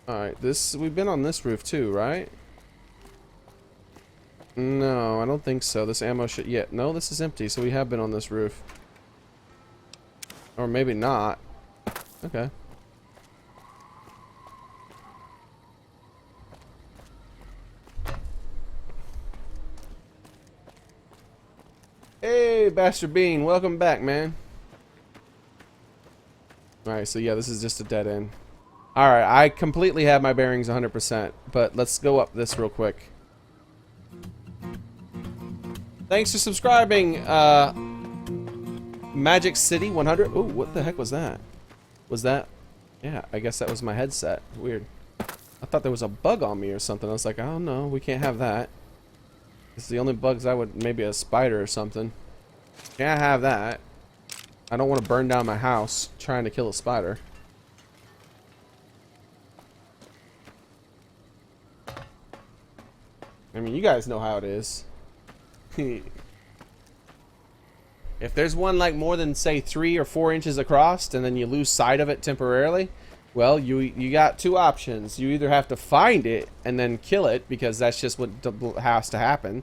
Alright, we've been on this roof too, right? No, I don't think so. This ammo should... Yeah, no, this is empty, so we have been on this roof. Or maybe not. Okay. Hey, Bastard Bean, welcome back, man. Alright, so yeah, this is just a dead end. Alright, I completely have my bearings 100%, but let's go up this real quick. Thanks for subscribing, Magic City 100. Ooh, what the heck was that? Was that... Yeah, I guess that was my headset. Weird. I thought there was a bug on me or something. I was like, oh no, we can't have that. It's the only bugs I would... Maybe a spider or something. Can't have that. I don't want to burn down my house trying to kill a spider. I mean, you guys know how it is. If there's one like more than say 3 or 4 inches across and then you lose sight of it temporarily, well, you got two options. You either have to find it and then kill it because that's just what has to happen,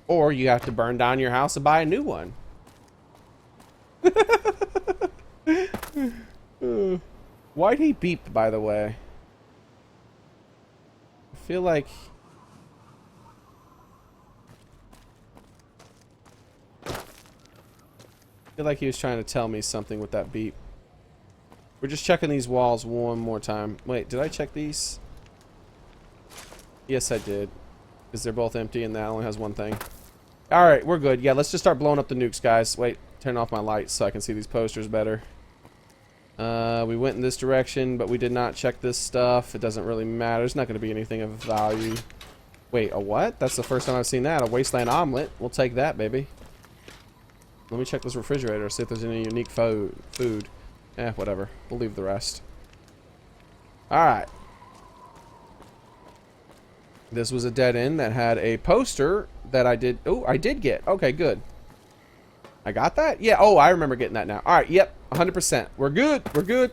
or you have to burn down your house and buy a new one. Why'd he beep, by the way? I feel like... he was trying to tell me something with that beep. We're just checking these walls one more time. Wait, did I check these? Yes, I did. Because they're both empty and that only has one thing. Alright, we're good. Yeah, let's just start blowing up the nukes, guys. Wait, turn off my lights so I can see these posters better. We went in this direction, but we did not check this stuff. It doesn't really matter. There's not going to be anything of value. Wait, a what? That's the first time I've seen that. A wasteland omelet. We'll take that, baby. Let me check this refrigerator, see if there's any unique food. Whatever. We'll leave the rest. Alright. This was a dead end that had a poster that I did... Oh, I did get. Okay, good. I got that? Yeah, oh, I remember getting that now. Alright, yep, 100%. We're good, we're good.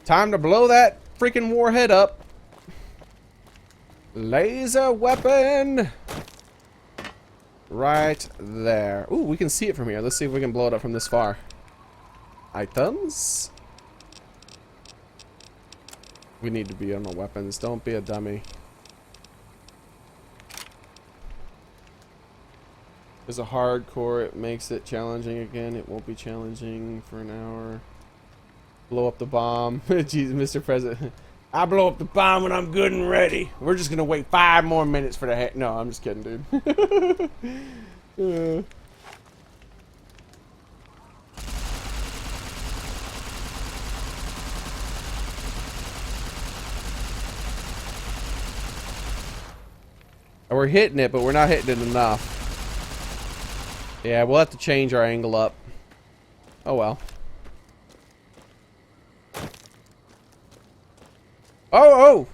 Time to blow that freaking warhead up. Laser weapon. Right there. Ooh, we can see it from here. Let's see if we can blow it up from this far. Items? We need to be on the weapons. Don't be a dummy. There's a hardcore. It makes it challenging again. It won't be challenging for an hour. Blow up the bomb. Jeez, Mr. President. I blow up the bomb when I'm good and ready. We're just gonna wait 5 more minutes for the No, I'm just kidding, dude. We're hitting it, but we're not hitting it enough. Yeah, we'll have to change our angle up. Oh well. Oh!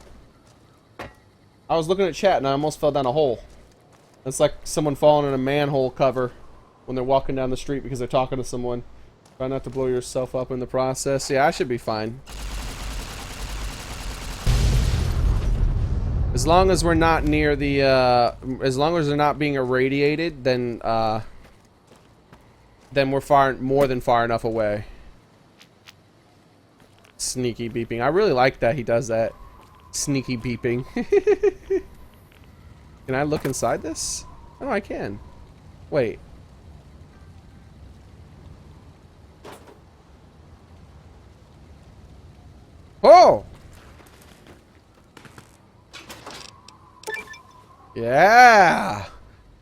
I was looking at chat and I almost fell down a hole. It's like someone falling in a manhole cover when they're walking down the street because they're talking to someone. Try not to blow yourself up in the process. Yeah, I should be fine. As long as we're not near the, as long as they're not being irradiated, then we're more than far enough away. Sneaky beeping. I really like that he does that. Sneaky beeping. Can I look inside this? Oh, I can. Wait. Oh! Yeah!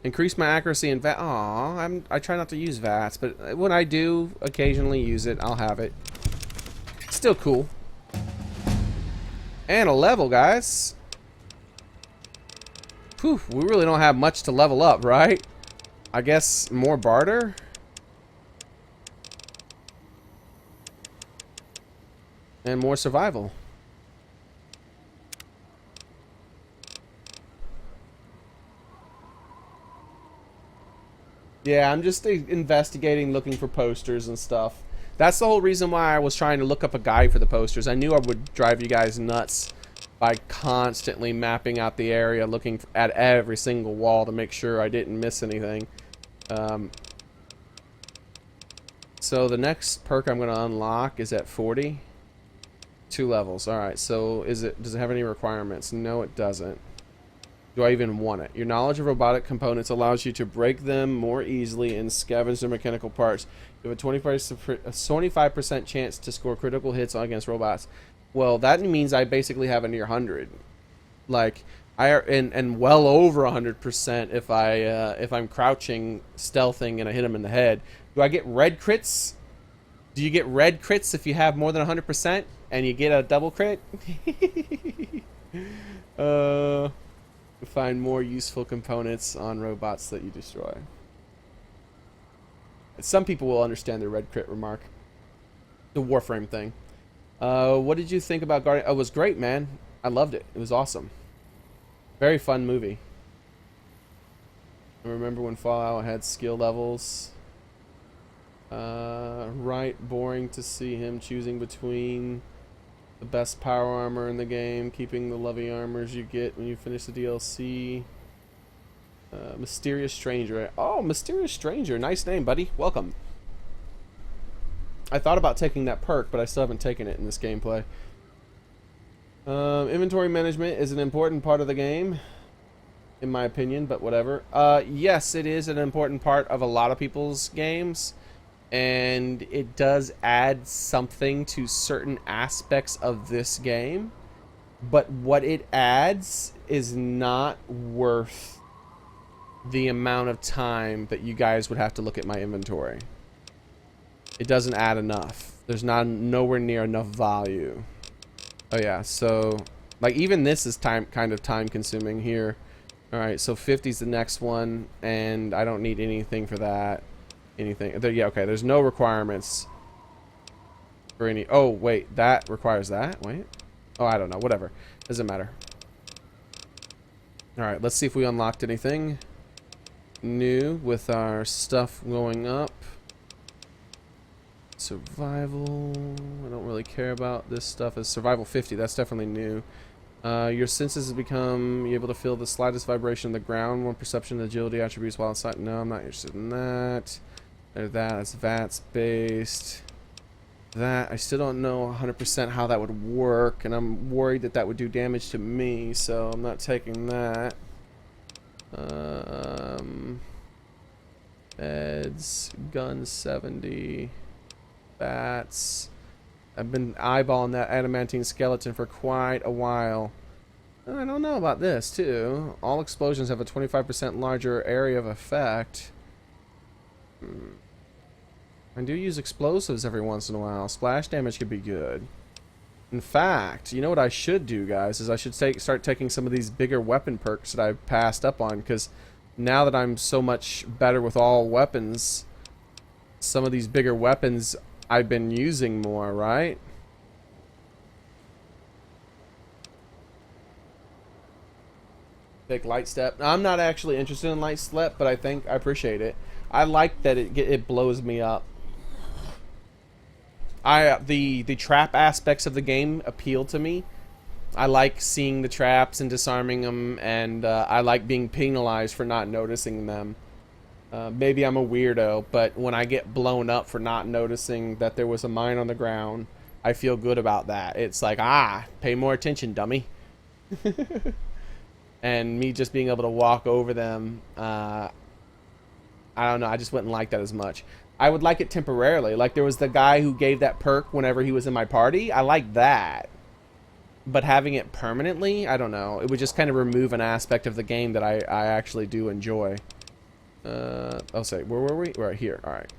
Increase my accuracy in VAT. Aw, I try not to use VATs, but when I do occasionally use it, I'll have it. Still cool. And a level, guys. Whew, we really don't have much to level up, right? I guess more barter? And more survival. Yeah, I'm just investigating, looking for posters and stuff. That's the whole reason why I was trying to look up a guide for the posters. I knew I would drive you guys nuts by constantly mapping out the area, looking at every single wall to make sure I didn't miss anything. So the next perk I'm going to unlock is at 40. 2 levels. Alright, so does it have any requirements? No, it doesn't. Do I even want it? Your knowledge of robotic components allows you to break them more easily and scavenge their mechanical parts. You have a 25% chance to score critical hits against robots. Well, that means I basically have a near 100. Like, and well over 100% if I'm crouching, stealthing, and I hit him in the head. Do I get red crits? Do you get red crits if you have more than 100% and you get a double crit? Find more useful components on robots that you destroy. Some people will understand the red crit remark. The Warframe thing. What did you think about Guardian? Oh, it was great, man. I loved it. It was awesome. Very fun movie. I remember when Fallout had skill levels. Right, boring to see him choosing between the best power armor in the game, keeping the lovey armors you get when you finish the DLC. Mysterious Stranger. Oh, Mysterious Stranger. Nice name, buddy. Welcome. I thought about taking that perk, but I still haven't taken it in this gameplay. Inventory management is an important part of the game, in my opinion, but whatever. Yes, it is an important part of a lot of people's games. And it does add something to certain aspects of this game. but what it adds is not worth the amount of time that you guys would have to look at my inventory. It doesn't add enough. There's nowhere near enough value. Oh yeah, so like even this is kind of time consuming here. All right, so 50 is the next one, and I don't need anything for that. Anything? Yeah, okay. There's no requirements for any. Oh wait, that requires that. Wait. Oh, I don't know. Whatever. Doesn't matter. All right, let's see if we unlocked anything new with our stuff going up. Survival. I don't really care about this stuff. As survival 50. That's definitely new. Your senses have become able to feel the slightest vibration of the ground. One perception and agility attributes while inside. No, I'm not interested in that. There's that. That's VATS based. That I still don't know 100% how that would work, and I'm worried that that would do damage to me, so I'm not taking that. Beds, gun 70, bats. I've been eyeballing that adamantine skeleton for quite a while. I don't know about this too. All explosions have a 25% larger area of effect. I do use explosives every once in a while. Splash damage could be good. In fact, you know what I should do, guys, is I should start taking some of these bigger weapon perks that I've passed up on, because now that I'm so much better with all weapons, some of these bigger weapons I've been using more, right? Take light step. I'm not actually interested in light step, but I appreciate it. I like that it blows me up. The trap aspects of the game appeal to me. I like seeing the traps and disarming them, and I like being penalized for not noticing them. Maybe I'm a weirdo, but when I get blown up for not noticing that there was a mine on the ground, I feel good about that. It's like, pay more attention, dummy. And me just being able to walk over them, I don't know, I just wouldn't like that as much. I would like it temporarily. Like there was the guy who gave that perk whenever he was in my party. I like that. But having it permanently, I don't know. It would just kind of remove an aspect of the game that I actually do enjoy. I'll say, where were we? Right here. All right.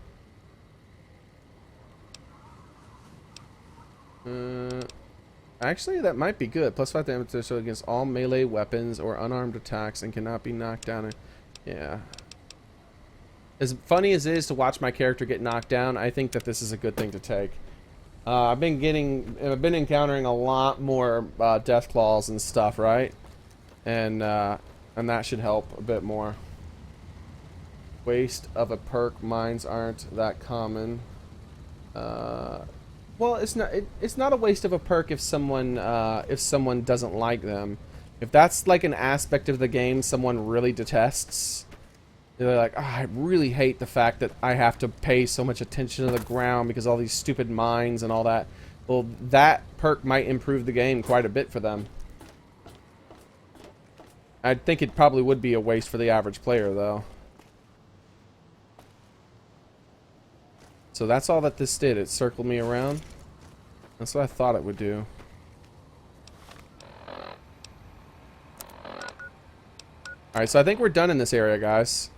Actually, that might be good. Plus 5 damage against all melee weapons or unarmed attacks and cannot be knocked down. Yeah. As funny as it is to watch my character get knocked down, I think that this is a good thing to take. I've been encountering a lot more death claws and stuff, right? And that should help a bit more. Waste of a perk. Mines aren't that common. Well, it's not a waste of a perk if someone doesn't like them. If that's like an aspect of the game someone really detests, they're like, I really hate the fact that I have to pay so much attention to the ground because all these stupid mines and all that. Well, that perk might improve the game quite a bit for them. I think it probably would be a waste for the average player, though. So that's all that this did. It circled me around. That's what I thought it would do. Alright, so I think we're done in this area, guys.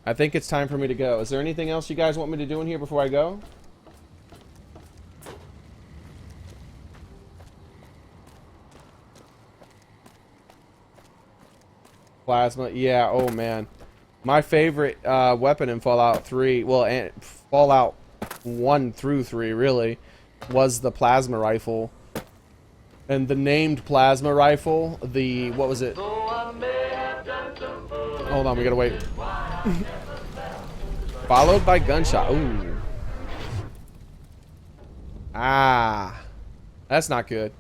I think it's time for me to go. Is there anything else you guys want me to do in here before I go? Plasma, yeah, oh man. My favorite weapon in Fallout 3, well, and Fallout 1 through 3, really, was the plasma rifle. And the named plasma rifle, what was it? Hold on, we gotta wait. Followed by gunshot. Ooh. That's not good.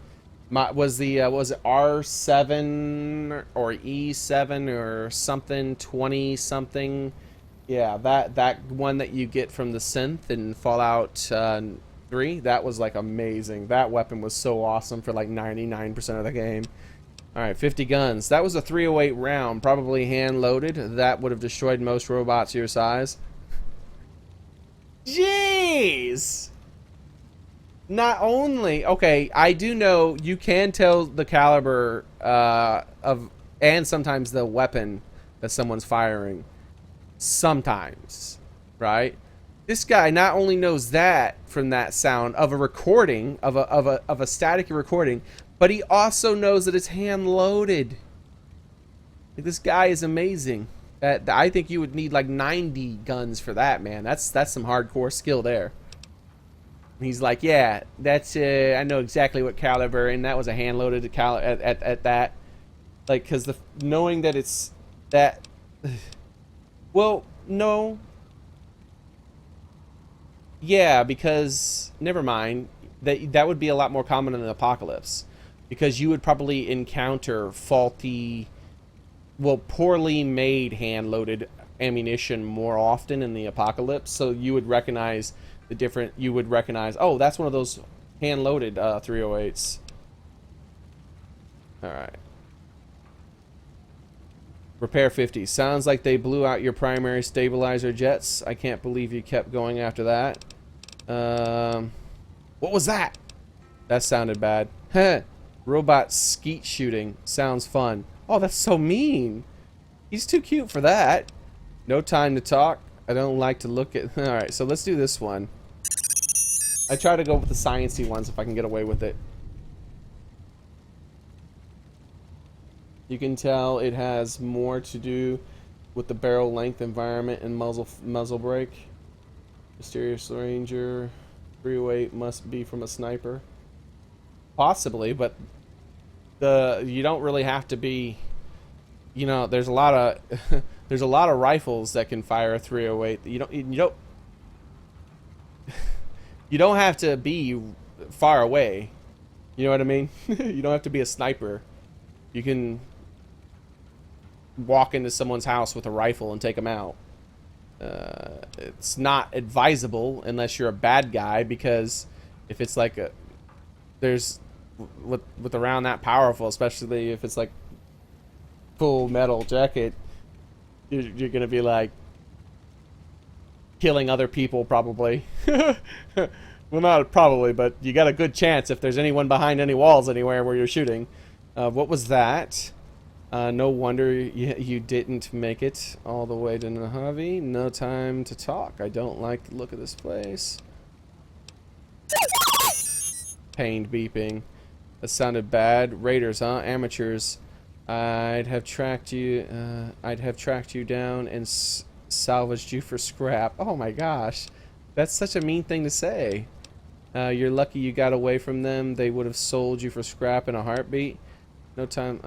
Was it R7 or E7 or something, 20 something? Yeah, that one that you get from the synth in Fallout 3, that was like amazing. That weapon was so awesome for like 99% of the game. Alright, 50 guns. That was a 308 round, probably hand loaded. That would have destroyed most robots your size. Jeez! Not only, okay, I do know you can tell the caliber of, and sometimes the weapon that someone's firing. Sometimes, right? This guy not only knows that from that sound of a recording, of a static recording, but he also knows that it's hand loaded. Like, this guy is amazing. That I think you would need like 90 guns for that, man. That's some hardcore skill there. He's like, yeah, that's I know exactly what caliber, and that was a hand-loaded at that. Like, because the knowing that it's that. Well, no. Yeah, because never mind. That would be a lot more common in the apocalypse, because you would probably encounter faulty, well, poorly made hand-loaded ammunition more often in the apocalypse. So you would recognize the different. You would recognize, oh, that's one of those hand-loaded 308s. All right. Repair 50. Sounds like they blew out your primary stabilizer jets. I can't believe you kept going after that. What was that? That sounded bad. Heh. Robot skeet shooting. Sounds fun. Oh, that's so mean. He's too cute for that. No time to talk. I don't like to look at... Alright, so let's do this one. I try to go with the sciencey ones if I can get away with it. You can tell it has more to do with the barrel length, environment, and muzzle brake. Mysterious Ranger 308 must be from a sniper. Possibly, but you don't really have to be. You know, there's a lot of there's a lot of rifles that can fire a 308. You don't have to be far away. You know what I mean? You don't have to be a sniper. You can walk into someone's house with a rifle and take them out. It's not advisable unless you're a bad guy, because if it's like there's with around that powerful, especially if it's like full metal jacket, you're gonna be like killing other people probably. Well, not probably, but you got a good chance if there's anyone behind any walls anywhere where you're shooting. What was that? No wonder you didn't make it all the way to Mojave. No time to talk. I don't like the look of this place. Pained beeping. That sounded bad. Raiders, huh? Amateurs. I'd have tracked you down and salvaged you for scrap. Oh my gosh. That's such a mean thing to say. You're lucky you got away from them. They would have sold you for scrap in a heartbeat. No time.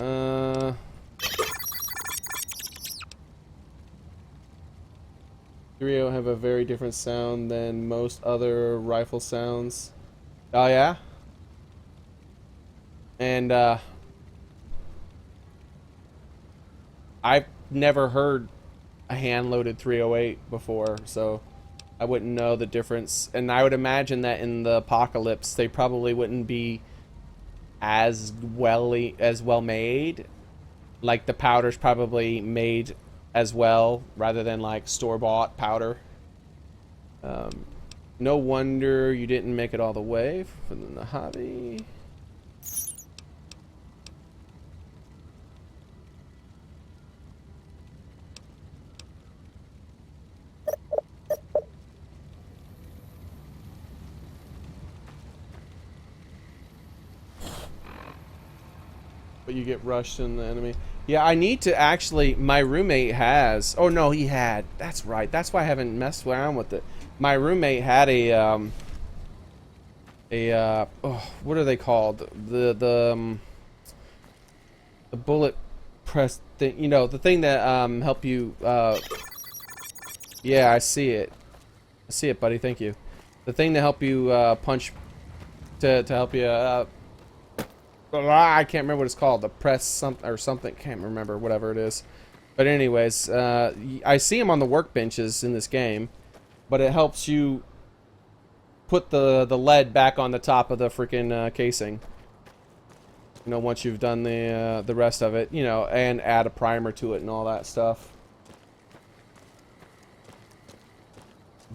Trio have a very different sound than most other rifle sounds. Oh yeah? And I've never heard a hand-loaded 308 before, so I wouldn't know the difference. And I would imagine that in the apocalypse, they probably wouldn't be as well made. Like the powder's probably made as well, rather than like store-bought powder. No wonder you didn't make it all the way from the hobby. But you get rushed in the enemy. Yeah, I need to actually. My roommate has. Oh no, he had. That's right. That's why I haven't messed around with it. My roommate had a what are they called? The bullet press thing. You know, the thing that help you. Yeah, I see it. I see it, buddy. Thank you. The thing to help you punch. To help you. I can't remember what it's called. The press something or something. Can't remember. Whatever it is. But anyways, I see them on the workbenches in this game, but it helps you put the lead back on the top of the freaking casing. You know, once you've done the rest of it, you know, and add a primer to it and all that stuff.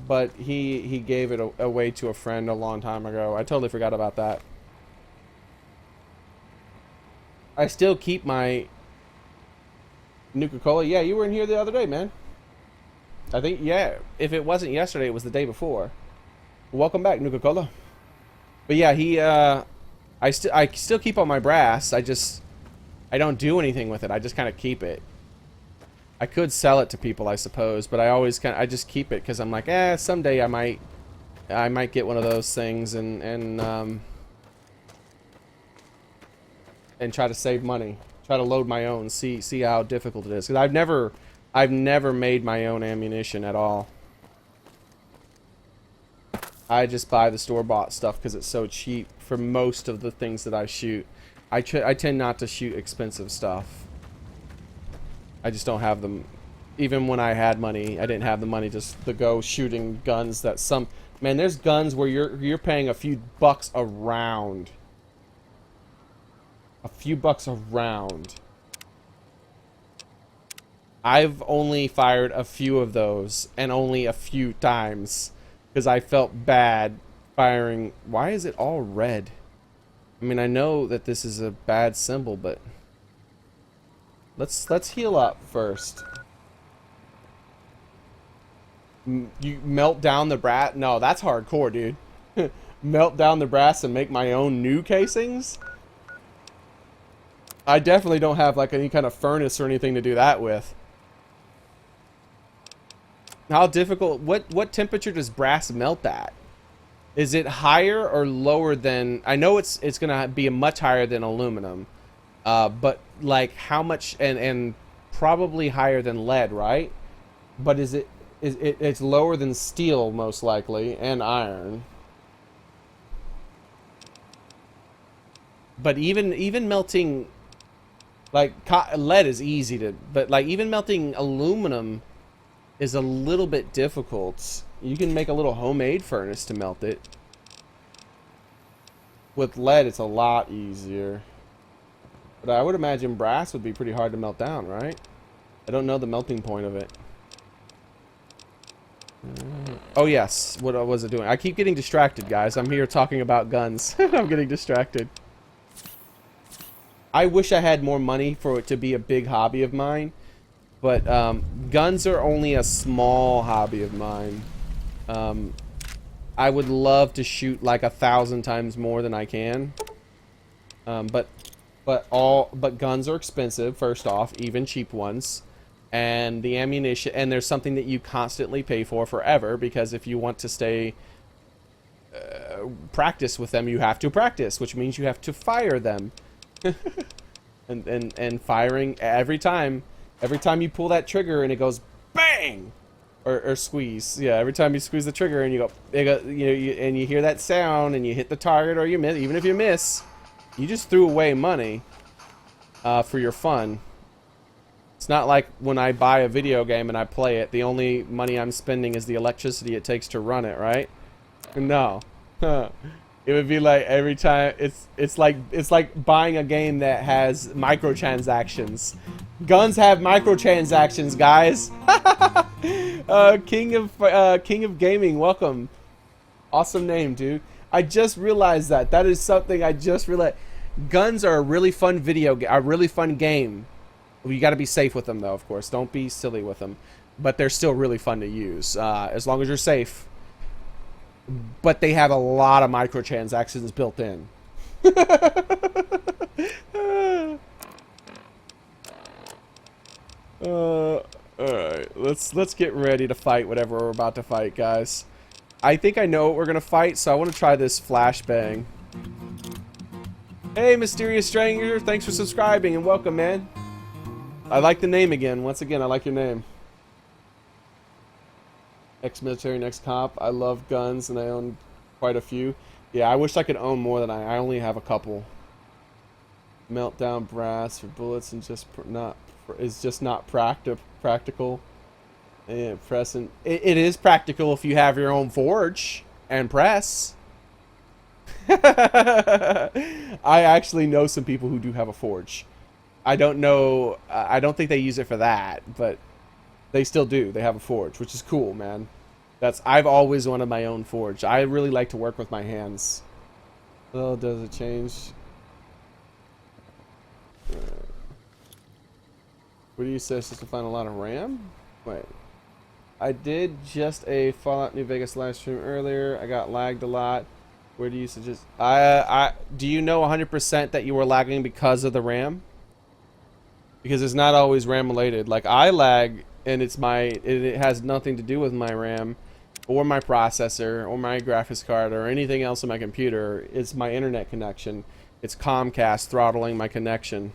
but he gave it away to a friend a long time ago. I totally forgot about that. I still keep my Nuka-Cola. Yeah, you were in here the other day, man. I think, yeah, if it wasn't yesterday, it was the day before. Welcome back, Nuka-Cola. But yeah, I still keep all my brass. I don't do anything with it. I just kind of keep it. I could sell it to people, I suppose, but I just keep it because I'm like, someday I might get one of those things and try to save money, try to load my own, see how difficult it is. Because I've never made my own ammunition at all. I just buy the store-bought stuff because it's so cheap for most of the things that I shoot. I tend not to shoot expensive stuff. I just don't have them. Even when I had money, I didn't have the money just to go shooting guns that man, there's guns where you're paying a few bucks a round. A few bucks a round. I've only fired a few of those and only a few times because I felt bad firing. Why is it all red? I mean, I know that this is a bad symbol, but let's heal up first. You melt down the brass? No, that's hardcore, dude. Melt down the brass and make my own new casings? I definitely don't have like any kind of furnace or anything to do that with. How difficult? What temperature does brass melt at? Is it higher or lower than? I know it's gonna be much higher than aluminum, but like how much? And probably higher than lead, right? But it's lower than steel most likely, and iron. But even melting, like lead is easy to, but like even melting aluminum is a little bit difficult. You can make a little homemade furnace to melt it. With lead, it's a lot easier. But I would imagine brass would be pretty hard to melt down, right? I don't know the melting point of it. Oh yes, what was it doing? I keep getting distracted, guys. I'm here talking about guns. I'm getting distracted. I wish I had more money for it to be a big hobby of mine. But guns are only a small hobby of mine. I would love to shoot like 1,000 times more than I can. But guns are expensive, first off, even cheap ones. And the ammunition, and there's something that you constantly pay for forever, because if you want to stay practice with them, you have to practice, which means you have to fire them. and firing every time you pull that trigger and it goes bang, or squeeze. Yeah, every time you squeeze the trigger and you and you hear that sound and you hit the target or you miss. Even if you miss, you just threw away money for your fun. It's not like when I buy a video game and I play it, the only money I'm spending is the electricity it takes to run it, right? No. It would be like every time it's like buying a game that has microtransactions. Guns have microtransactions, guys. King of Gaming, welcome. Awesome name, dude. I just realized that. That is something I just realized. Guns are a really fun game. You got to be safe with them, though, of course. Don't be silly with them. But they're still really fun to use, as long as you're safe. But they have a lot of microtransactions built in. Alright, let's get ready to fight whatever we're about to fight, guys. I think I know what we're gonna fight, so I want to try this flashbang. Hey, Mysterious Stranger, thanks for subscribing and welcome, man. I like the name again. Once again, I like your name. Ex-military, ex-cop. I love guns, and I own quite a few. Yeah, I wish I could own more than I only have a couple. Meltdown brass for bullets and just not practical. And pressing. It is practical if you have your own forge and press. I actually know some people who do have a forge. I don't know. I don't think they use it for that, but they still do. They have a forge, which is cool, man. I've always wanted my own forge. I really like to work with my hands. Oh, does it change? What do you say? Just to find a lot of RAM? Wait. I did just a Fallout New Vegas live stream earlier. I got lagged a lot. Where do you suggest? Do you know 100% that you were lagging because of the RAM? Because it's not always RAM related. Like I lag, and it has nothing to do with my RAM, or my processor, or my graphics card, or anything else on my computer. It's my internet connection. It's Comcast throttling my connection.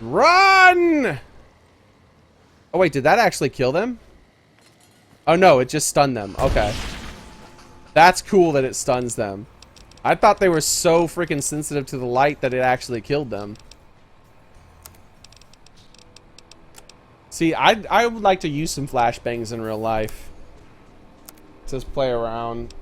Run! Oh wait, did that actually kill them? Oh no, it just stunned them. Okay. That's cool that it stuns them. I thought they were so freaking sensitive to the light that it actually killed them. See, I would like to use some flashbangs in real life. Just play around.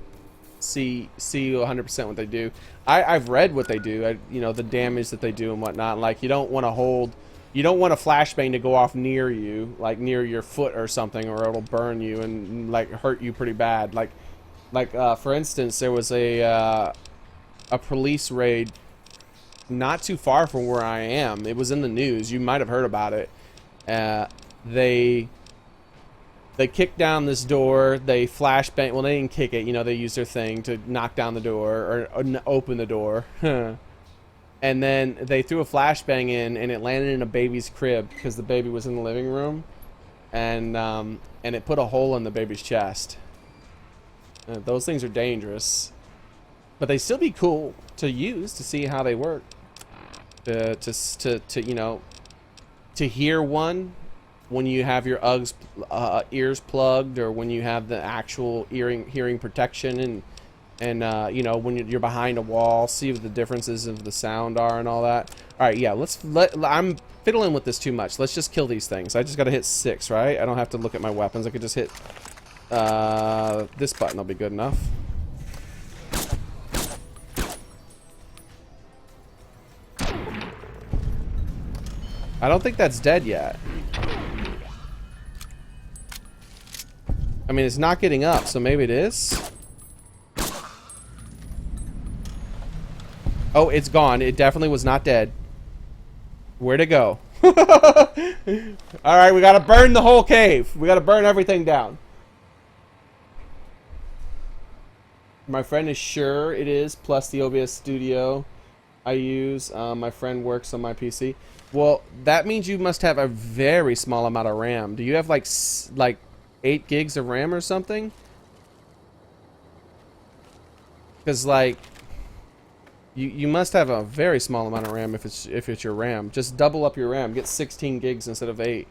See 100% what they do. I've read what they do. You know, the damage that they do and whatnot. Like, you don't want a flashbang to go off near you, like near your foot or something, or it'll burn you and like hurt you pretty bad. Like for instance, there was a police raid not too far from where I am. It was in the news. You might have heard about it. They kicked down this door. They flashbang. Well, they didn't kick it. You know, they used their thing to knock down the door or open the door. And then they threw a flashbang in, and it landed in a baby's crib because the baby was in the living room, and it put a hole in the baby's chest. Those things are dangerous, but they still be cool to use to see how they work. To you know, to hear one when you have your ears plugged, or when you have the actual hearing protection, and you know, when you're behind a wall, see what the differences of the sound are and all that. All right, yeah, I'm fiddling with this too much. Let's just kill these things. I just got to hit 6, right? I don't have to look at my weapons. I could just hit this button. Will be good enough. I don't think that's dead yet. I mean, it's not getting up, so maybe it is. Oh, it's gone. It definitely was not dead. Where'd it go? Alright, we gotta burn the whole cave. We gotta burn everything down. My friend is sure it is, plus the OBS studio I use. My friend works on my PC. Well, that means you must have a very small amount of RAM. Do you have like 8 gigs of RAM or something? Because like you must have a very small amount of RAM if it's your RAM. Just double up your RAM. Get 16 gigs instead of 8.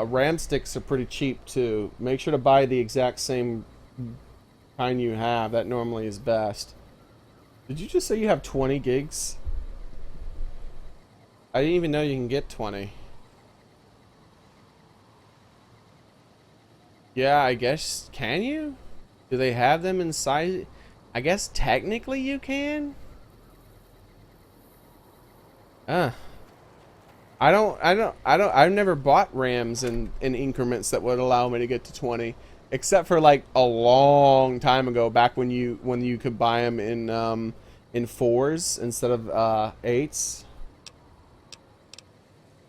RAM sticks are pretty cheap too. Make sure to buy the exact same kind you have. That normally is best. Did you just say you have 20 gigs? I didn't even know you can get 20. Yeah, I guess. Can you? Do they have them inside? I guess technically you can. I've never bought RAMs in increments that would allow me to get to 20, except for like a long time ago, back when you could buy them in 4s instead of 8s.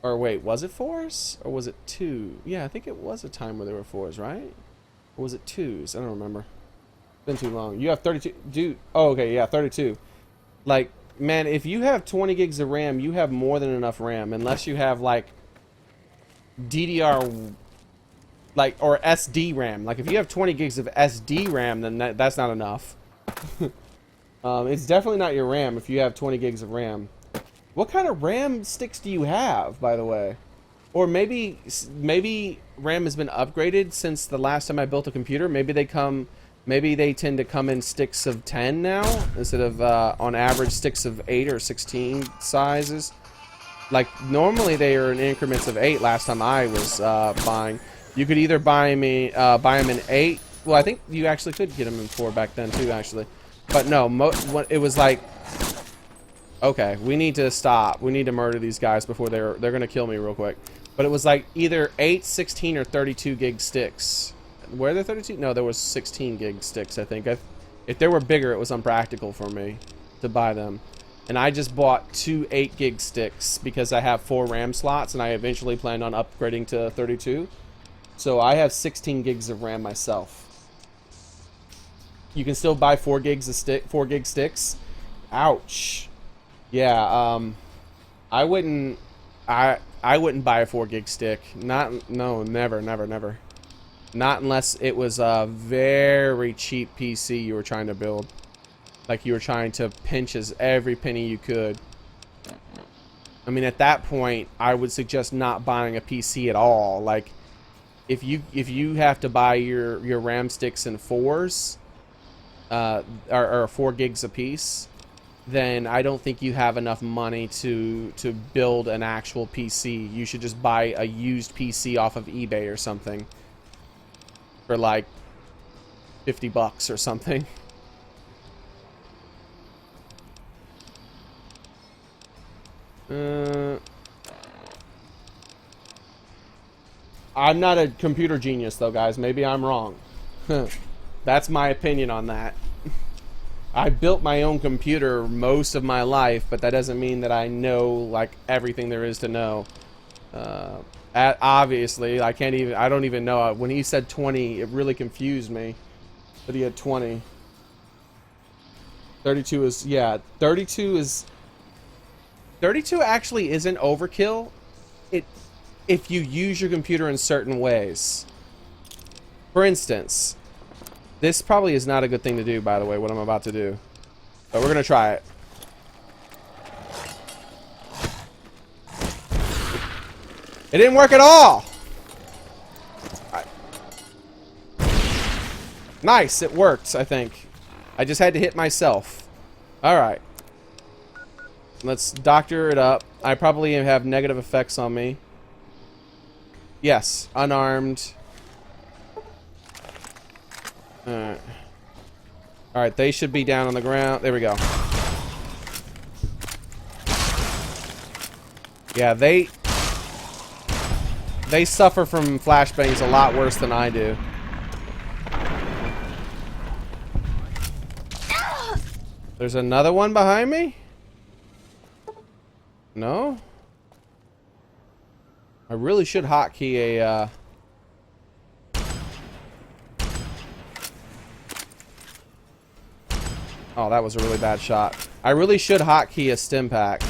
Or wait, was it 4s or was it 2? Yeah, I think it was a time where there were 4s, right? Or was it 2s? I don't remember. It's been too long. You have 32, dude. Oh, okay, yeah, 32. Like, man, if you have 20 gigs of RAM, you have more than enough RAM, unless you have like DDR, like, or SD RAM. Like, if you have 20 gigs of SD RAM, then that's not enough. It's definitely not your RAM if you have 20 gigs of RAM. What kind of RAM sticks do you have, by the way? Or maybe RAM has been upgraded since the last time I built a computer. Maybe they tend to come in sticks of 10 now instead of on average sticks of 8 or 16 sizes. like normally they are in increments of 8. Last time I was buying, you could either buy them in 8. Well, I think you actually could get them in 4 back then too, actually. But no, it was like, okay, we need to stop. We need to murder these guys before they're gonna kill me real quick. But it was like either 8, 16, or 32 gig sticks. Were there 32? No, there was 16 gig sticks, I think. If they were bigger, it was unpractical for me to buy them. And I just bought 2 8 gig sticks because I have 4 RAM slots and I eventually plan on upgrading to 32. So I have 16 gigs of RAM myself. You can still buy 4 gig sticks. Ouch. Yeah, I wouldn't buy a 4 gig stick. No, never. Not unless it was a very cheap PC you were trying to build. Like you were trying to pinch every penny you could. I mean, at that point, I would suggest not buying a PC at all. Like, if you have to buy your RAM sticks in 4s, or 4 gigs a piece, then I don't think you have enough money to build an actual PC. You should just buy a used PC off of eBay or something for like $50 or something. I'm not a computer genius though, guys. Maybe I'm wrong. That's my opinion on that. I built my own computer most of my life, but that doesn't mean that I know like everything there is to know. Obviously, I don't even know. When he said 20, it really confused me that he had 20. 32 is, yeah, 32 actually isn't overkill. If you use your computer in certain ways. For instance, this probably is not a good thing to do, by the way, what I'm about to do. But we're gonna try it. It didn't work at all! Nice, it worked, I think. I just had to hit myself. Alright. Let's doctor it up. I probably have negative effects on me. Yes, unarmed. Alright. Alright, they should be down on the ground. There we go. Yeah, they suffer from flashbangs a lot worse than I do. There's another one behind me? No? I really should hotkey a, Oh, that was a really bad shot. I really should hotkey a stim pack.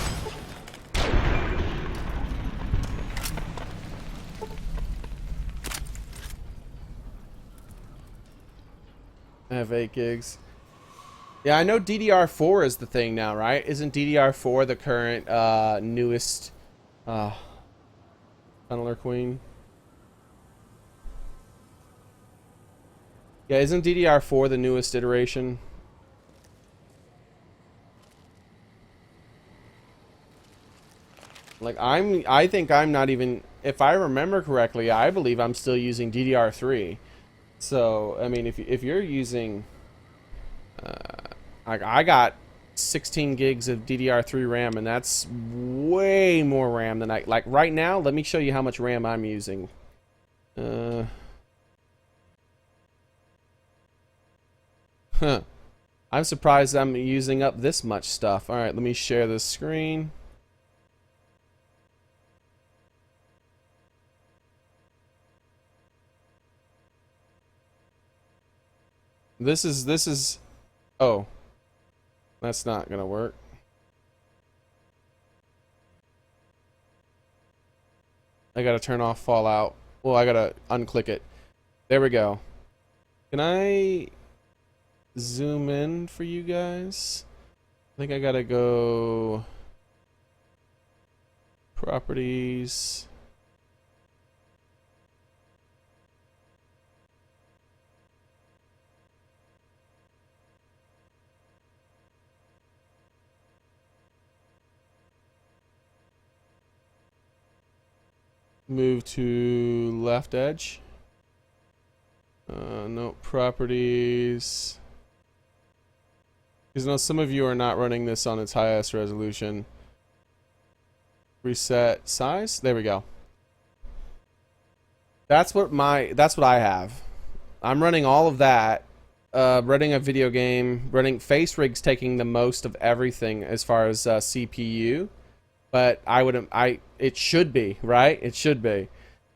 I have 8 gigs. Yeah, I know DDR4 is the thing now, right? Isn't DDR4 the current, newest, Tunneler Queen? Yeah, isn't DDR4 the newest iteration? Like, I think I'm not even, if I remember correctly, I believe I'm still using DDR3. So, I mean, if you're using, I got 16 gigs of DDR3 RAM, and that's way more RAM than like right now. Let me show you how much RAM I'm using. I'm surprised I'm using up this much stuff. All right, let me share this screen. This is oh, that's not gonna work. I gotta turn off Fallout. Well, I gotta unclick it. There we go. Can I zoom in for you guys? I think I gotta go properties. Move to left edge. No, properties. Because some of you are not running this on its highest resolution. Reset size. There we go. That's what I have. I'm running all of that. Running a video game. Running Xearrik's taking the most of everything as far as CPU. But it should be, right? It should be.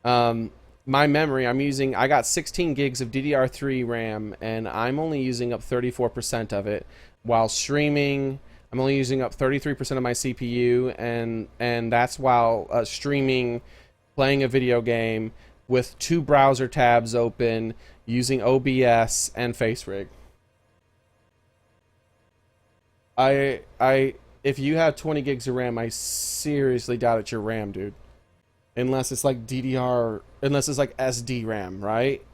My memory, I got 16 gigs of DDR3 RAM, and I'm only using up 34% of it. While streaming, I'm only using up 33% of my CPU, and that's while streaming, playing a video game with 2 browser tabs open, using OBS and Xearrik. If you have 20 gigs of RAM, I seriously doubt it's your RAM, dude. Unless it's like unless it's like SD RAM, right?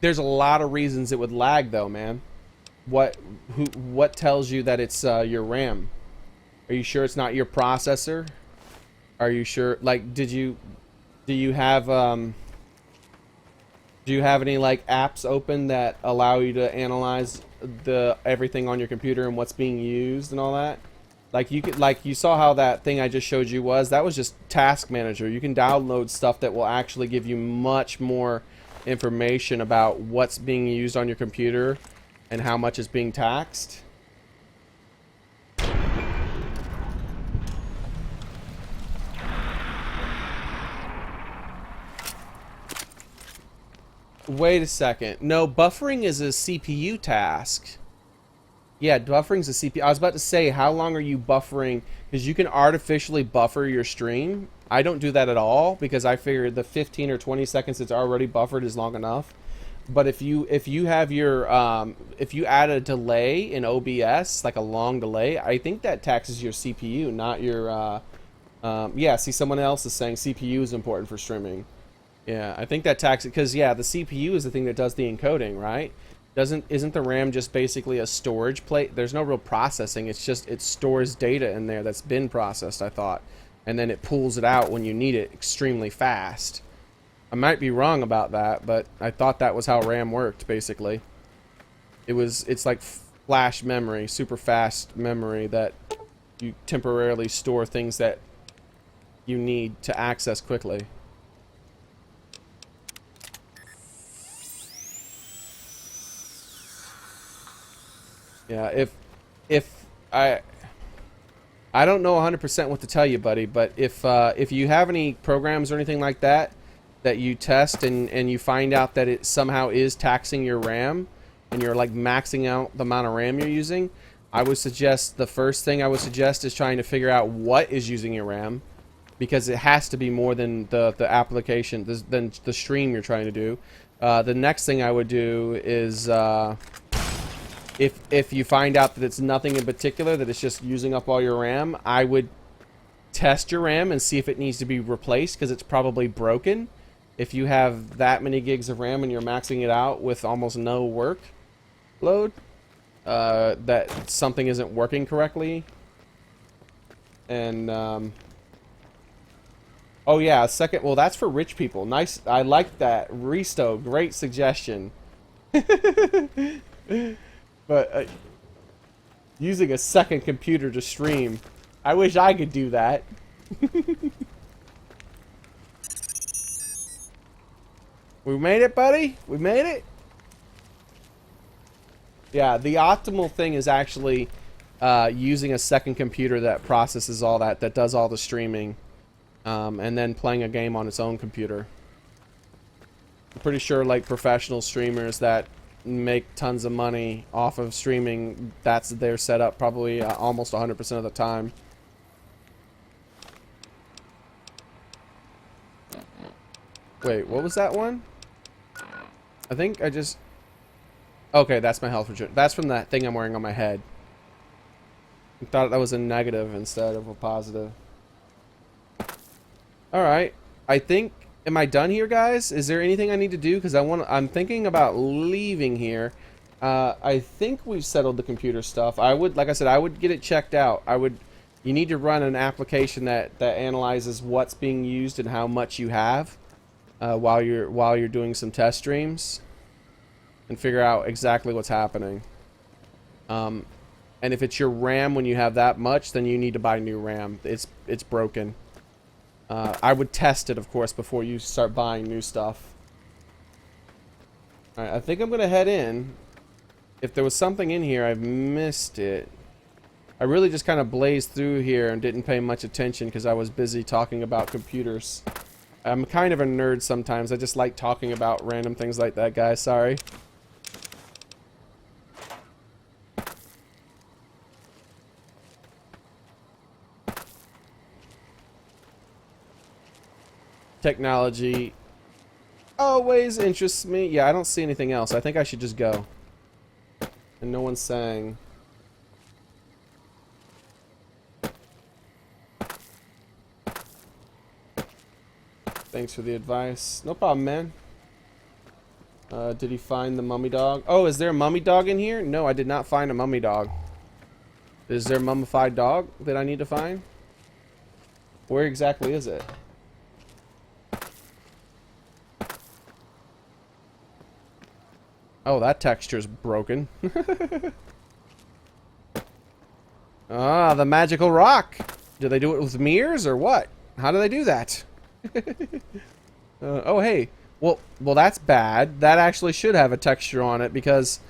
There's a lot of reasons it would lag, though, man. What tells you that it's your RAM? Are you sure it's not your processor? Are you sure? Like, do you have any like apps open that allow you to analyze everything on your computer and what's being used and all that? Like you saw how that thing I just showed you that was just Task Manager. You can download stuff that will actually give you much more information about what's being used on your computer and how much is being taxed. Wait a second. No, buffering is a CPU task. Yeah, buffering's a CPU. I was about to say, how long are you buffering? Because you can artificially buffer your stream. I don't do that at all because I figure the 15 or 20 seconds it's already buffered is long enough. But if you have your if you add a delay in OBS, like a long delay, I think that taxes your CPU, not your yeah, see, someone else is saying CPU is important for streaming. Yeah, I think that taxes, because yeah, the CPU is the thing that does the encoding, right? Isn't the RAM just basically a storage plate? There's no real processing. It's just it stores data in there that's been processed, I thought, and then it pulls it out when you need it extremely fast. I might be wrong about that, but I thought that was how RAM worked, basically. It's like flash memory, super fast memory that you temporarily store things that you need to access quickly. Yeah, if I don't know 100% what to tell you, buddy, but if you have any programs or anything like that that you test and you find out that it somehow is taxing your RAM and you're like maxing out the amount of RAM you're using, I would suggest the first thing I would suggest is trying to figure out what is using your RAM, because it has to be more than the application, than the stream you're trying to do. The next thing I would do is if you find out that it's nothing in particular, that it's just using up all your RAM, I would test your RAM and see if it needs to be replaced, because it's probably broken. If you have that many gigs of RAM and you're maxing it out with almost no workload, that something isn't working correctly. And oh yeah, second, well, that's for rich people. Nice, I like that. Resto, great suggestion. But using a second computer to stream, I wish I could do that. We made it, buddy? We made it? Yeah, the optimal thing is actually using a second computer that processes all that does all the streaming, and then playing a game on its own computer. I'm pretty sure, like, professional streamers that make tons of money off of streaming, that's their setup probably almost 100% of the time. Wait, what was that one? I think I just... Okay, that's my health regeneration. That's from that thing I'm wearing on my head. I thought that was a negative instead of a positive. Alright. I think... Am I done here, guys? Is there anything I need to do? Because I'm thinking about leaving here. I think we've settled the computer stuff. I would, like I said, I would get it checked out. You need to run an application that analyzes what's being used and how much you have while you're doing some test streams, and figure out exactly what's happening. And if it's your RAM when you have that much, then you need to buy new RAM. It's broken. I would test it, of course, before you start buying new stuff. Alright, I think I'm gonna head in. If there was something in here, I've missed it. I really just kind of blazed through here and didn't pay much attention because I was busy talking about computers. I'm kind of a nerd sometimes. I just like talking about random things like that, guys. Sorry. Technology always interests me. Yeah, I don't see anything else. I think I should just go. And no one's saying. Thanks for the advice. No problem, man. Did he find the mummy dog? Oh, is there a mummy dog in here? No, I did not find a mummy dog. Is there a mummified dog that I need to find? Where exactly is it? Oh, that texture's broken. Ah, the magical rock. Do they do it with mirrors or what? How do they do that? Oh, hey. Well, that's bad. That actually should have a texture on it because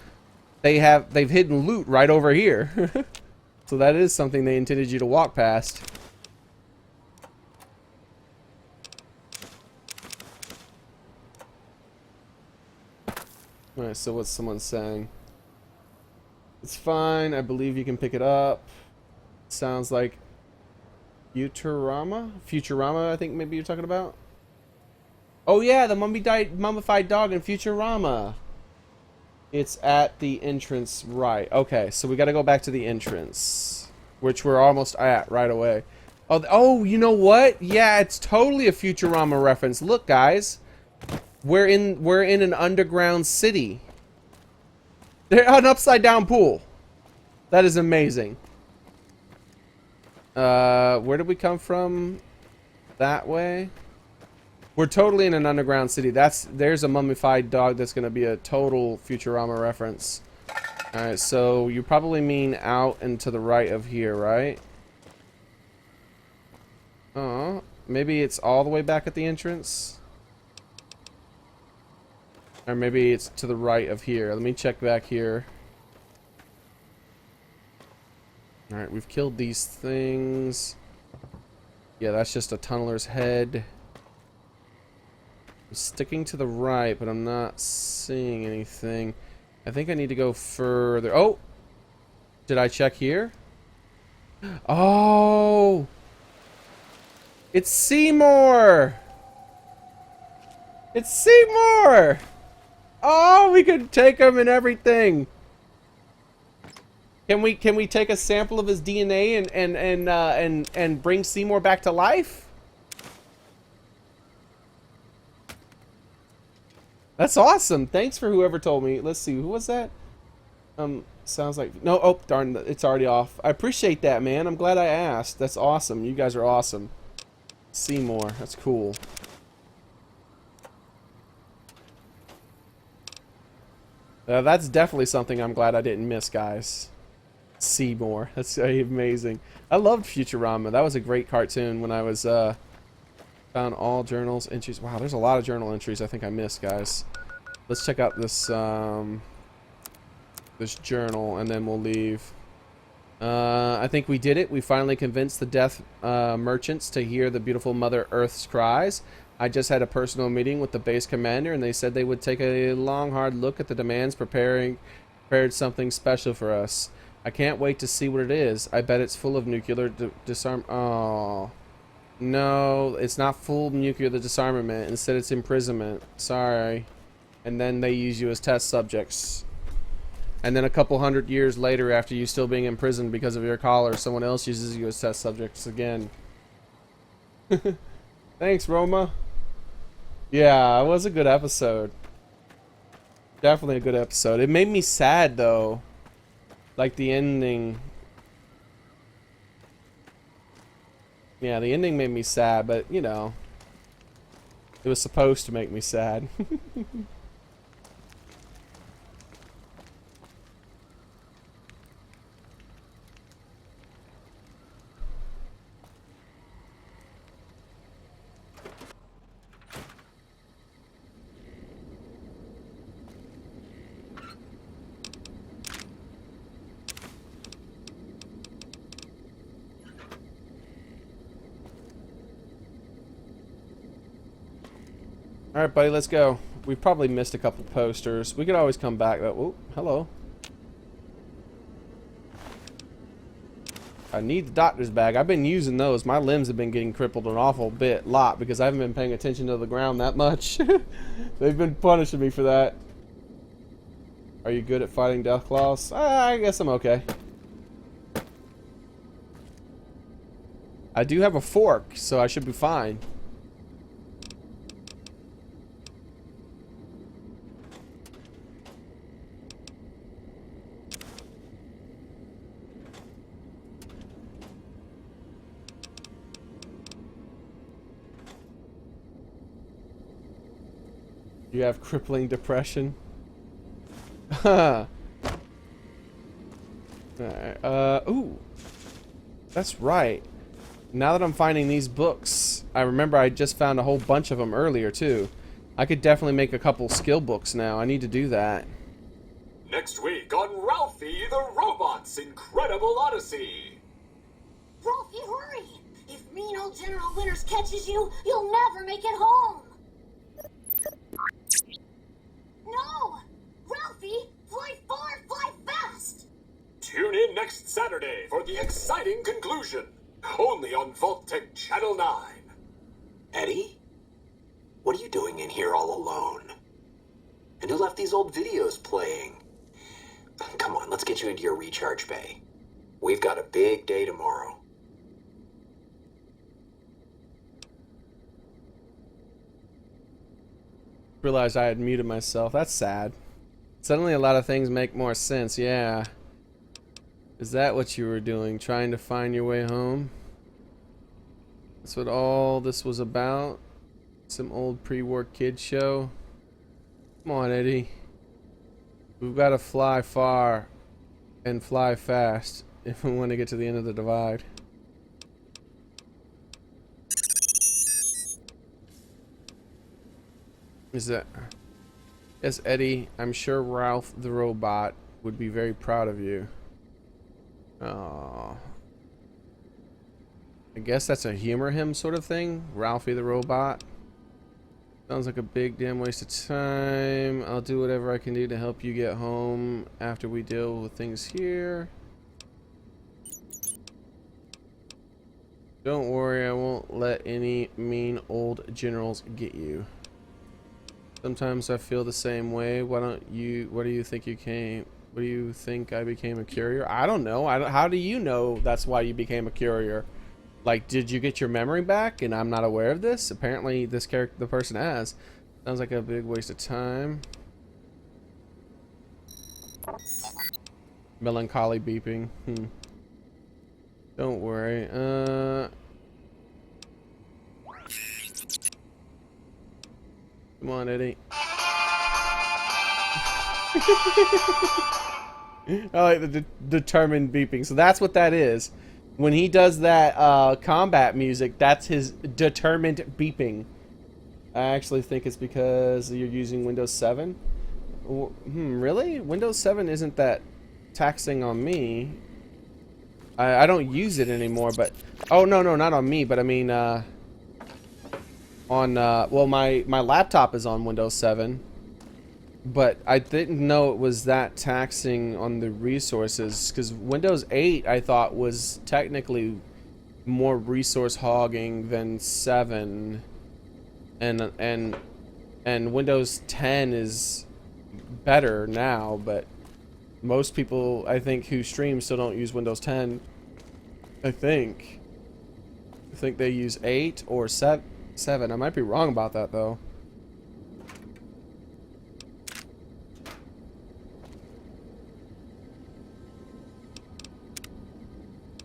they've hidden loot right over here. So that is something they intended you to walk past. Alright, so what's someone saying? It's fine. I believe you can pick it up. Sounds like Futurama? Futurama, I think maybe you're talking about? Oh yeah, the mummified dog in Futurama. It's at the entrance, right. Okay, so we gotta go back to the entrance, which we're almost at right away. Oh, you know what? Yeah, it's totally a Futurama reference. Look, guys. We're in an underground city. They're an upside down pool. That is amazing. Where did we come from? That way? We're totally in an underground city. There's a mummified dog that's gonna be a total Futurama reference. Alright, so you probably mean out and to the right of here, right? Oh, maybe it's all the way back at the entrance? Or maybe it's to the right of here. Let me check back here. Alright, we've killed these things. Yeah, that's just a tunneler's head. I'm sticking to the right, but I'm not seeing anything. I think I need to go further. Oh! Did I check here? Oh! It's Seymour! It's Seymour! Oh, we could take him and everything. Can we take a sample of his DNA and bring Seymour back to life? That's awesome. Thanks for whoever told me. Let's see, who was that? Sounds like no. Oh, darn! It's already off. I appreciate that, man. I'm glad I asked. That's awesome. You guys are awesome. Seymour. That's cool. That's definitely something I'm glad I didn't miss, guys. Seymour. That's amazing. I loved Futurama. That was a great cartoon when I was, found all journals, entries. Wow, there's a lot of journal entries I think I missed, guys. Let's check out this, this journal, and then we'll leave. I think we did it. We finally convinced the death, merchants to hear the beautiful Mother Earth's cries. I just had a personal meeting with the base commander, and they said they would take a long, hard look at the demands, prepared something special for us. I can't wait to see what it is. I bet it's full of nuclear disarm. Oh, no, it's not full nuclear disarmament. Instead, it's imprisonment. Sorry. And then they use you as test subjects. And then a couple hundred years later, after you still being imprisoned because of your collar, someone else uses you as test subjects again. Thanks, Roma. Yeah, it was a good episode. Definitely a good episode. It made me sad though. Like the ending. Yeah, the ending made me sad, but you know, it was supposed to make me sad. Alright, buddy, let's go. We probably missed a couple posters. We could always come back. Oh, hello. I need the doctor's bag. I've been using those. My limbs have been getting crippled an awful lot because I haven't been paying attention to the ground that much. They've been punishing me for that. Are you good at fighting Deathclaws? I guess I'm okay. I do have a fork, so I should be fine. You have crippling depression. Alright, ooh. That's right. Now that I'm finding these books, I remember I just found a whole bunch of them earlier, too. I could definitely make a couple skill books now. I need to do that.
Next week on Ralphie the Robot's Incredible Odyssey.
Ralphie, hurry! If mean old General Winters catches you, you'll never make it home! No! Ralphie, fly far, fly fast!
Tune in next Saturday for the exciting conclusion. Only on Vault-Tec Channel 9.
Eddie? What are you doing in here all alone? And who left these old videos playing? Come on, let's get you into your recharge bay. We've got a big day tomorrow.
Realized I had muted myself. That's sad. Suddenly a lot of things make more sense. Yeah. Is that what you were doing? Trying to find your way home? That's what all this was about? Some old pre-war kid show? Come on, Eddie. We've got to fly far and fly fast if we want to get to the end of the divide. Is that... Yes, Eddie, I'm sure Ralph the robot would be very proud of you. Oh. I guess that's a humor him sort of thing. Ralphie the robot. Sounds like a big damn waste of time. I'll do whatever I can do to help you get home after we deal with things here. Don't worry, I won't let any mean old generals get you. Sometimes I feel the same way. What do you think you came? What do you think I became a courier? I don't know. How do you know that's why you became a courier? Like, did you get your memory back and I'm not aware of this? Apparently this character, the person has. Sounds like a big waste of time. Melancholy beeping. Don't worry. Come on, Eddie. I like the determined beeping. So that's what that is. When he does that combat music, that's his determined beeping. I actually think it's because you're using Windows 7. Really? Windows 7 isn't that taxing on me. I don't use it anymore, but... Oh, no, not on me, but I mean... well, my laptop is on Windows 7. But I didn't know it was that taxing on the resources, because Windows 8 I thought was technically more resource hogging than 7, and Windows 10 is better now, but most people I think who stream still don't use Windows 10. I think they use 8 or 7. 7. I might be wrong about that, though.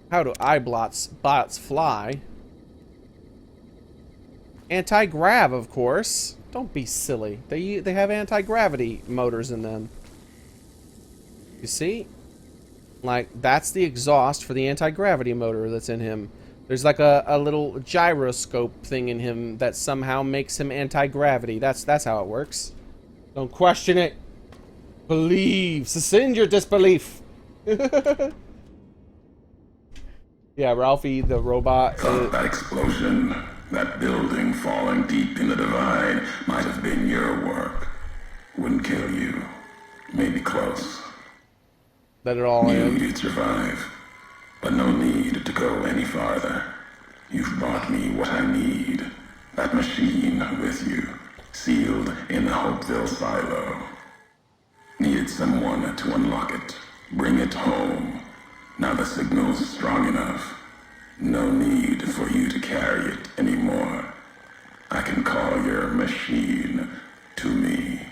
How do bots fly? Anti-grav, of course. Don't be silly. They have anti-gravity motors in them. You see? Like, that's the exhaust for the anti-gravity motor that's in him. There's like a little gyroscope thing in him that somehow makes him anti-gravity. That's how it works. Don't question it. Believe. Suspend your disbelief. Yeah, Ralphie, the robot.
That explosion, that building falling deep in the divide, might have been your work. Wouldn't kill you. Maybe close.
Let it all
Knew
in.
you'd survive. But no need to go any farther. You've brought me what I need. That machine with you, sealed in the Hopeville silo. Needed someone to unlock it. Bring it home. Now the signal's strong enough. No need for you to carry it anymore. I can call your machine to me.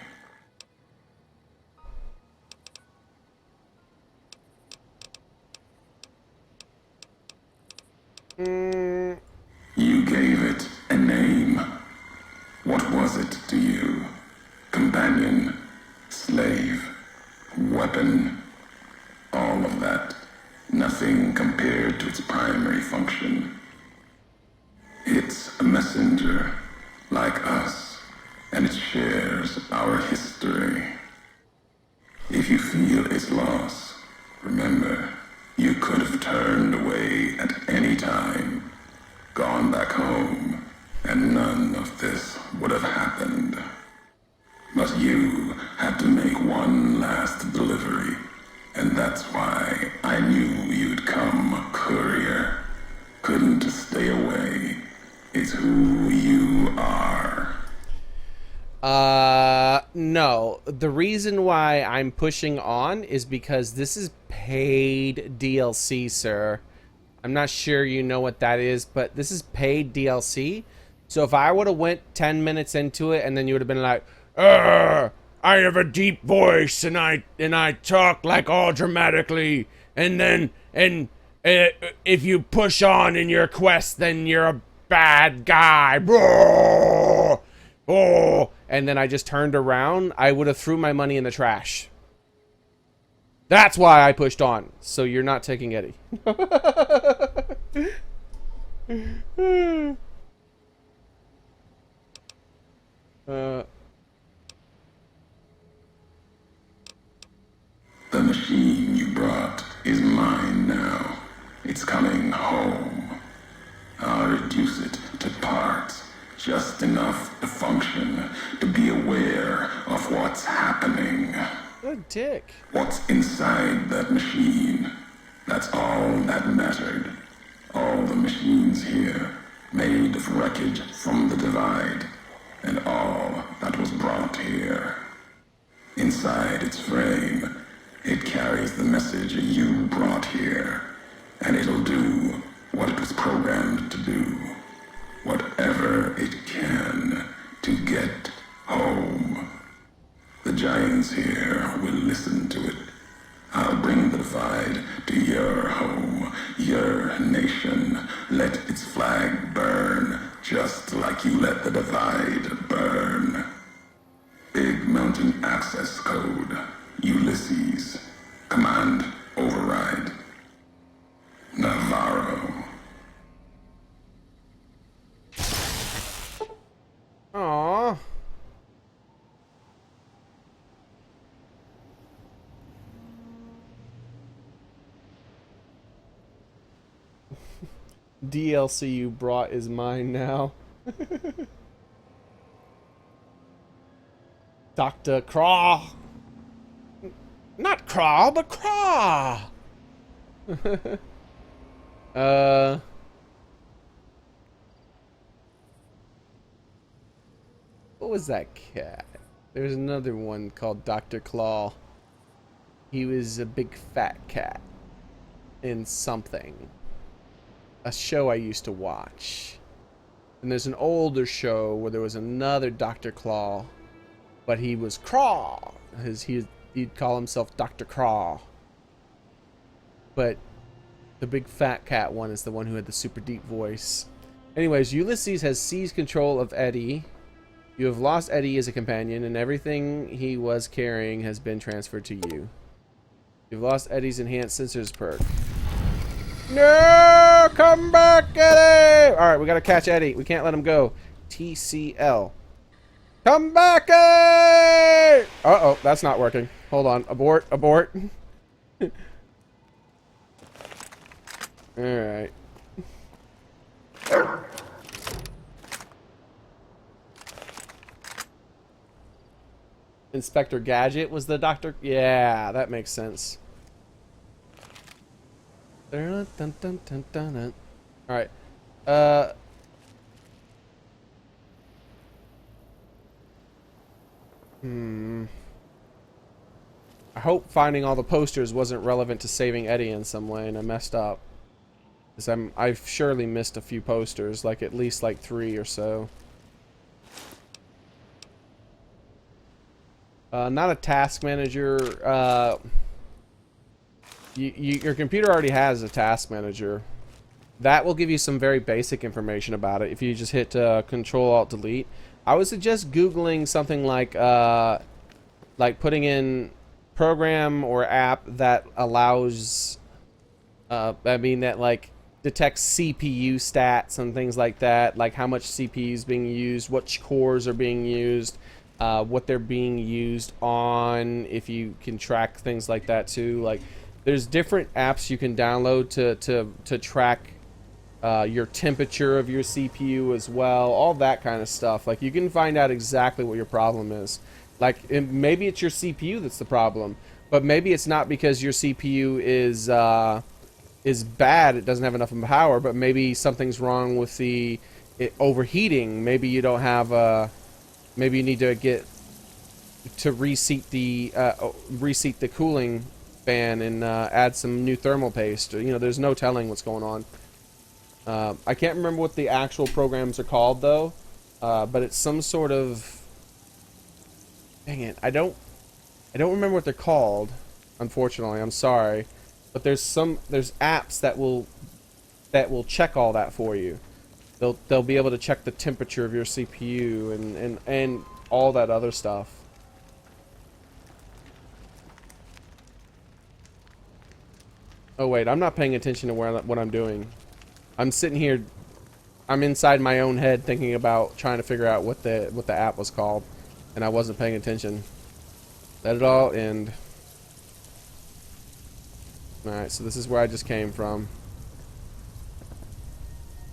You gave it a name. What was it to you? Companion, slave, weapon, all of that. Nothing compared to its primary function. It's a messenger, like us, and it shares our history. If you feel its loss, remember, you could have turned away at any time, gone back home, and none of this would have happened. But you had to make one last delivery, and that's why I knew you'd come, courier. Couldn't stay away. It's who you are.
No. The reason why I'm pushing on is because this is paid DLC, sir. I'm not sure you know what that is, but this is paid DLC. So if I would have went 10 minutes into it and then you would have been like, I have a deep voice and I talk like all dramatically, and if you push on in your quest, then you're a bad guy. Oh, and then I just turned around, I would have threw my money in the trash. That's why I pushed on. So you're not taking Eddie.
The machine you brought is mine now. It's coming home. I'll reduce it to parts, just enough to function, to be aware of what's happening.
Good dick.
What's inside that machine? That's all that mattered. All the machines here, made of wreckage from the divide, and all that was brought here. Inside its frame, it carries the message you brought here, and it'll do what it was programmed to do. Whatever it can to get home. The giants here will listen to it. I'll bring the divide to your home, your nation. Let its flag burn, just like you let the divide burn. Big Mountain Access Code, Ulysses. Command override. Navarro.
Aww. DLC you brought is mine now. Dr. Craw. Not Craw, but Craw. What was that cat? There's another one called Dr. Claw. He was a big fat cat in something. A show I used to watch. And there's an older show where there was another Dr. Claw, but he was Craw. He'd call himself Dr. Craw. But the big fat cat one is the one who had the super deep voice. Anyways, Ulysses has seized control of Eddie. You have lost Eddie as a companion, and everything he was carrying has been transferred to you. You've lost Eddie's enhanced sensors perk. No! Come back, Eddie! Alright, we gotta catch Eddie. We can't let him go. TCL. Come back, Eddie! Uh-oh, that's not working. Hold on. Abort, abort. Alright. Inspector Gadget was the doctor? Yeah, that makes sense. Alright. I hope finding all the posters wasn't relevant to saving Eddie in some way and I messed up. Because I've surely missed a few posters, like at least like 3 or so. Not a task manager. Your computer already has a task manager. That will give you some very basic information about it if you just hit Control-Alt-Delete. I would suggest Googling something like putting in program or app that allows, that like detects CPU stats and things like that, like how much CPU is being used, what cores are being used, what they're being used on, if you can track things like that too. Like there's different apps you can download to track your temperature of your CPU as well, all that kind of stuff. Like you can find out exactly what your problem is. Like maybe it's your CPU that's the problem, but maybe it's not because your CPU is bad, it doesn't have enough power, but maybe something's wrong with it overheating. Maybe you don't have maybe you need to reseat the cooling fan and add some new thermal paste. You know, there's no telling what's going on. I can't remember what the actual programs are called though, but it's some sort of, dang it, I don't remember what they're called, unfortunately. I'm sorry, but there's apps that will check all that for you. They'll be able to check the temperature of your CPU and all that other stuff. Oh wait, I'm not paying attention to what I'm doing. I'm sitting here, I'm inside my own head thinking about trying to figure out what the app was called, and I wasn't paying attention. Let it all end. Alright, so this is where I just came from.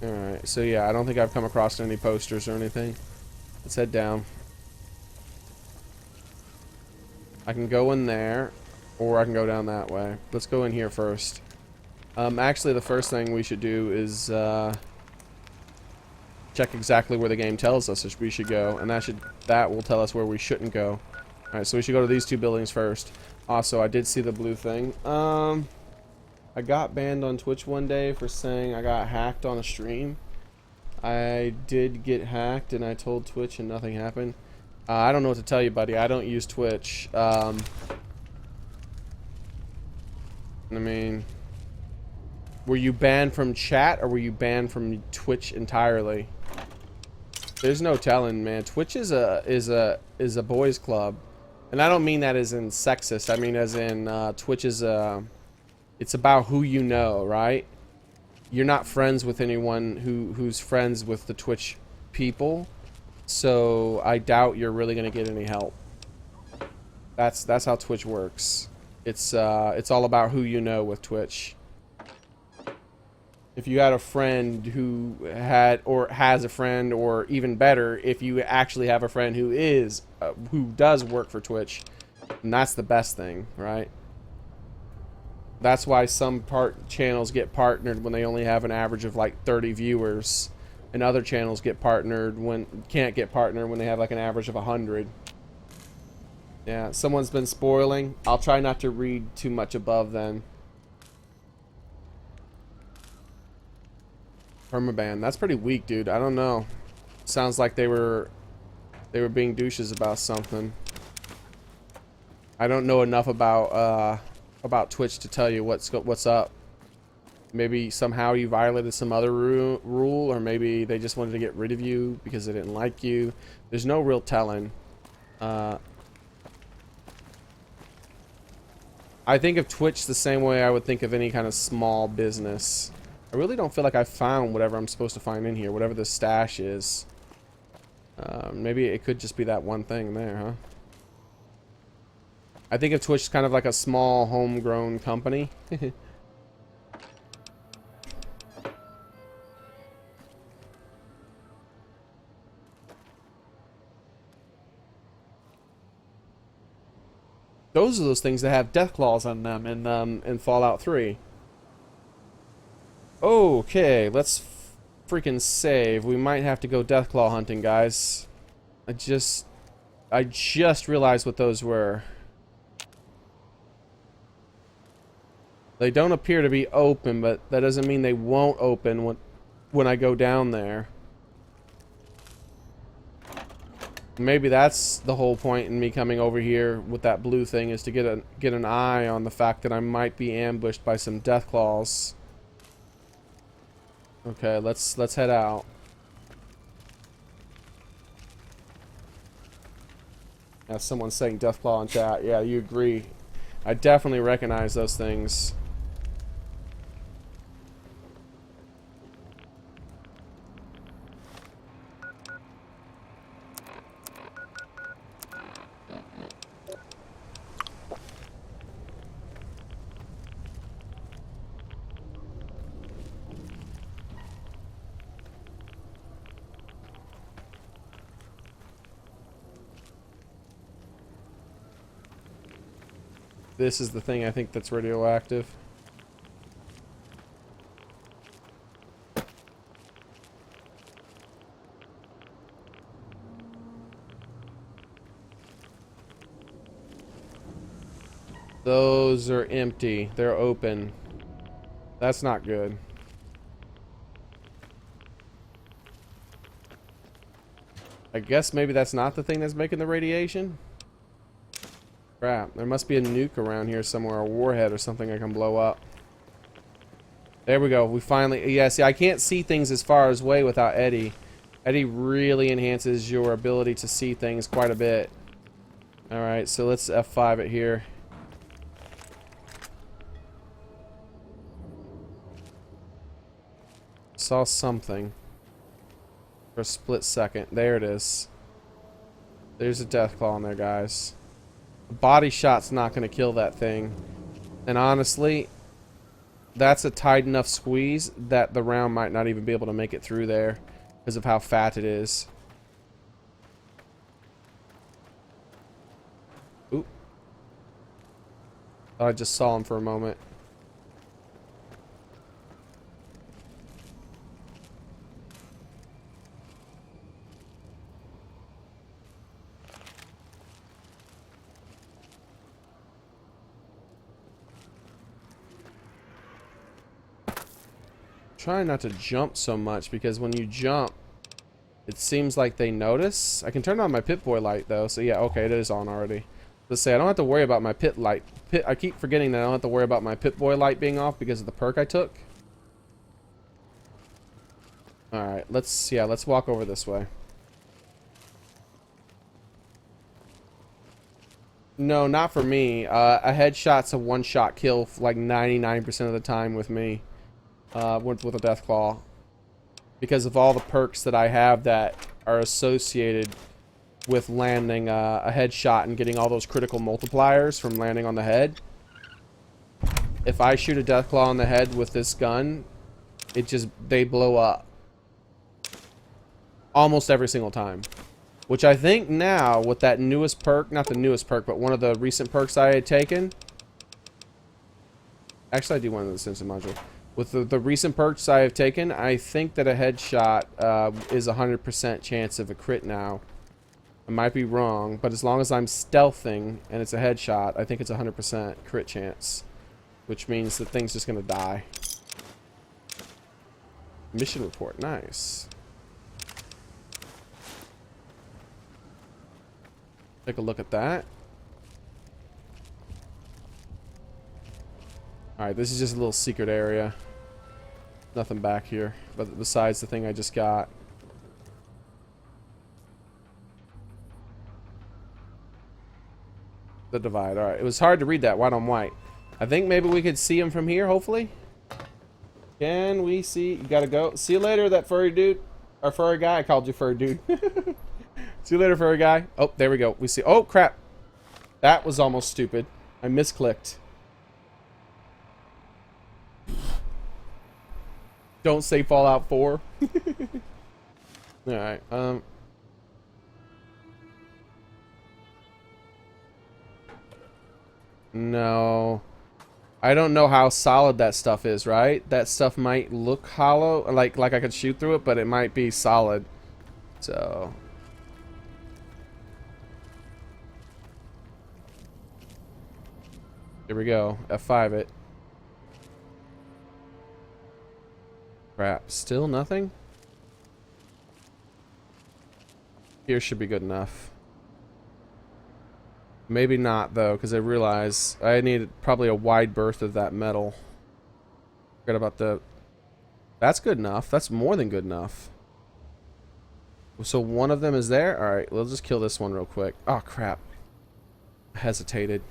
Alright, so yeah, I don't think I've come across any posters or anything. Let's head down. I can go in there, or I can go down that way. Let's go in here first. Actually, the first thing we should do is check exactly where the game tells us we should go, and that will tell us where we shouldn't go. Alright, so we should go to these 2 buildings first. Also, I did see the blue thing. I got banned on Twitch one day for saying I got hacked on a stream. I did get hacked, and I told Twitch and nothing happened. I don't know what to tell you, buddy. I don't use Twitch. I mean, were you banned from chat or were you banned from Twitch entirely? There's no telling, man. Twitch is a boys club, and I don't mean that as in sexist. I mean as in Twitch is it's about who you know, right? You're not friends with anyone who's friends with the Twitch people, so I doubt you're really gonna get any help. That's how Twitch works. It's all about who you know with Twitch. If you had a friend who had or has a friend, or even better, if you actually have a friend who does work for Twitch, and that's the best thing, right? That's why some channels get partnered when they only have an average of like 30 viewers, and other channels get partnered can't get partnered when they have like an average of 100. Yeah, someone's been spoiling. I'll try not to read too much above then. Permaban. That's pretty weak, dude. I don't know. Sounds like they were being douches about something. I don't know enough about Twitch to tell you what's up. Maybe somehow you violated some other rule, or maybe they just wanted to get rid of you because they didn't like you. There's no real telling. I think of Twitch the same way I would think of any kind of small business. I really don't feel like I found whatever I'm supposed to find in here, whatever the stash is. Maybe it could just be that one thing there, huh? I think of Twitch kind of like a small homegrown company. Those are those things that have death claws on them in Fallout 3. Okay, let's freaking save. We might have to go deathclaw hunting, guys. I just realized what those were. They don't appear to be open, but that doesn't mean they won't open when I go down there. Maybe that's the whole point in me coming over here with that blue thing, is to get an eye on the fact that I might be ambushed by some deathclaws. Okay, let's head out. Yeah, someone's saying deathclaw in chat. Yeah, you agree. I definitely recognize those things. This is the thing I think that's radioactive. Those are empty. They're open. That's not good. I guess maybe that's not the thing that's making the radiation? Crap, there must be a nuke around here somewhere, a warhead or something I can blow up. There we go. We finally... Yeah, see, I can't see things as far as way without Eddie. Eddie really enhances your ability to see things quite a bit. Alright, so let's F5 it here. Saw something. For a split second. There it is. There's a deathclaw in there, guys. A body shot's not going to kill that thing. And honestly, that's a tight enough squeeze that the round might not even be able to make it through there because of how fat it is. Oop. Thought I just saw him for a moment. Trying not to jump so much, because when you jump it seems like they notice. I can turn on my Pip-Boy light though, so yeah, okay, it is on already. Let's say I don't have to worry about my pit light. I keep forgetting that I don't have to worry about my Pip-Boy light being off because of the perk I took. Alright, let's walk over this way. No, not for me. A headshot's a one-shot kill like 99% of the time with me. With a Deathclaw, because of all the perks that I have that are associated with landing a headshot and getting all those critical multipliers from landing on the head. If I shoot a Deathclaw on the head with this gun, they blow up almost every single time. Which I think now with that newest perk, not the newest perk, but one of the recent perks I had taken. Actually, I do one of the Simpson module. With the recent perks I have taken, I think that a headshot is 100% chance of a crit now. I might be wrong, but as long as I'm stealthing and it's a headshot, I think it's 100% crit chance. Which means the thing's just going to die. Mission report, nice. Take a look at that. Alright, this is just a little secret area. Nothing back here, but besides the thing I just got. The divide, alright. It was hard to read that white on white. I think maybe we could see him from here, hopefully. Can we see? You gotta go. See you later, that furry dude. Or furry guy. I called you furry dude. See you later, furry guy. Oh, there we go. We see. Oh, crap. That was almost stupid. I misclicked. Don't say Fallout 4. Alright, no. I don't know how solid that stuff is, right? That stuff might look hollow, like I could shoot through it, but it might be solid. So... here we go. F5 it. Crap. Still nothing? Here should be good enough. Maybe not, though, because I realize I need probably a wide berth of that metal. Forgot about the... that's good enough. That's more than good enough. So one of them is there? Alright, we'll just kill this one real quick. Oh, crap. I hesitated.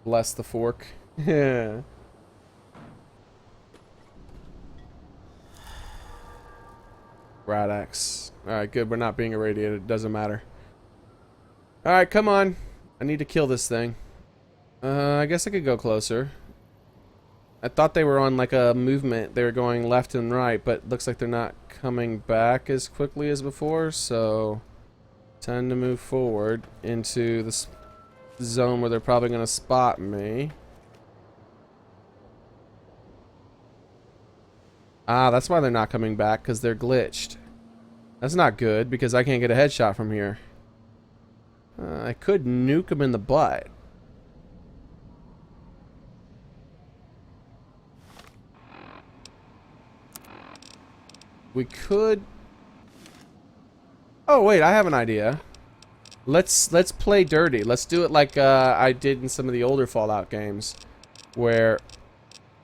Bless the fork. Yeah. Rat axe. Alright, good. We're not being irradiated. Doesn't matter. Alright, come on. I need to kill this thing. I guess I could go closer. I thought they were on like a movement. They were going left and right, but looks like they're not coming back as quickly as before, so... time to move forward into this zone where they're probably going to spot me. Ah, that's why they're not coming back, because they're glitched. That's not good, because I can't get a headshot from here. I could nuke them in the butt. We could... oh, wait, I have an idea. Let's play dirty. Let's do it like I did in some of the older Fallout games, where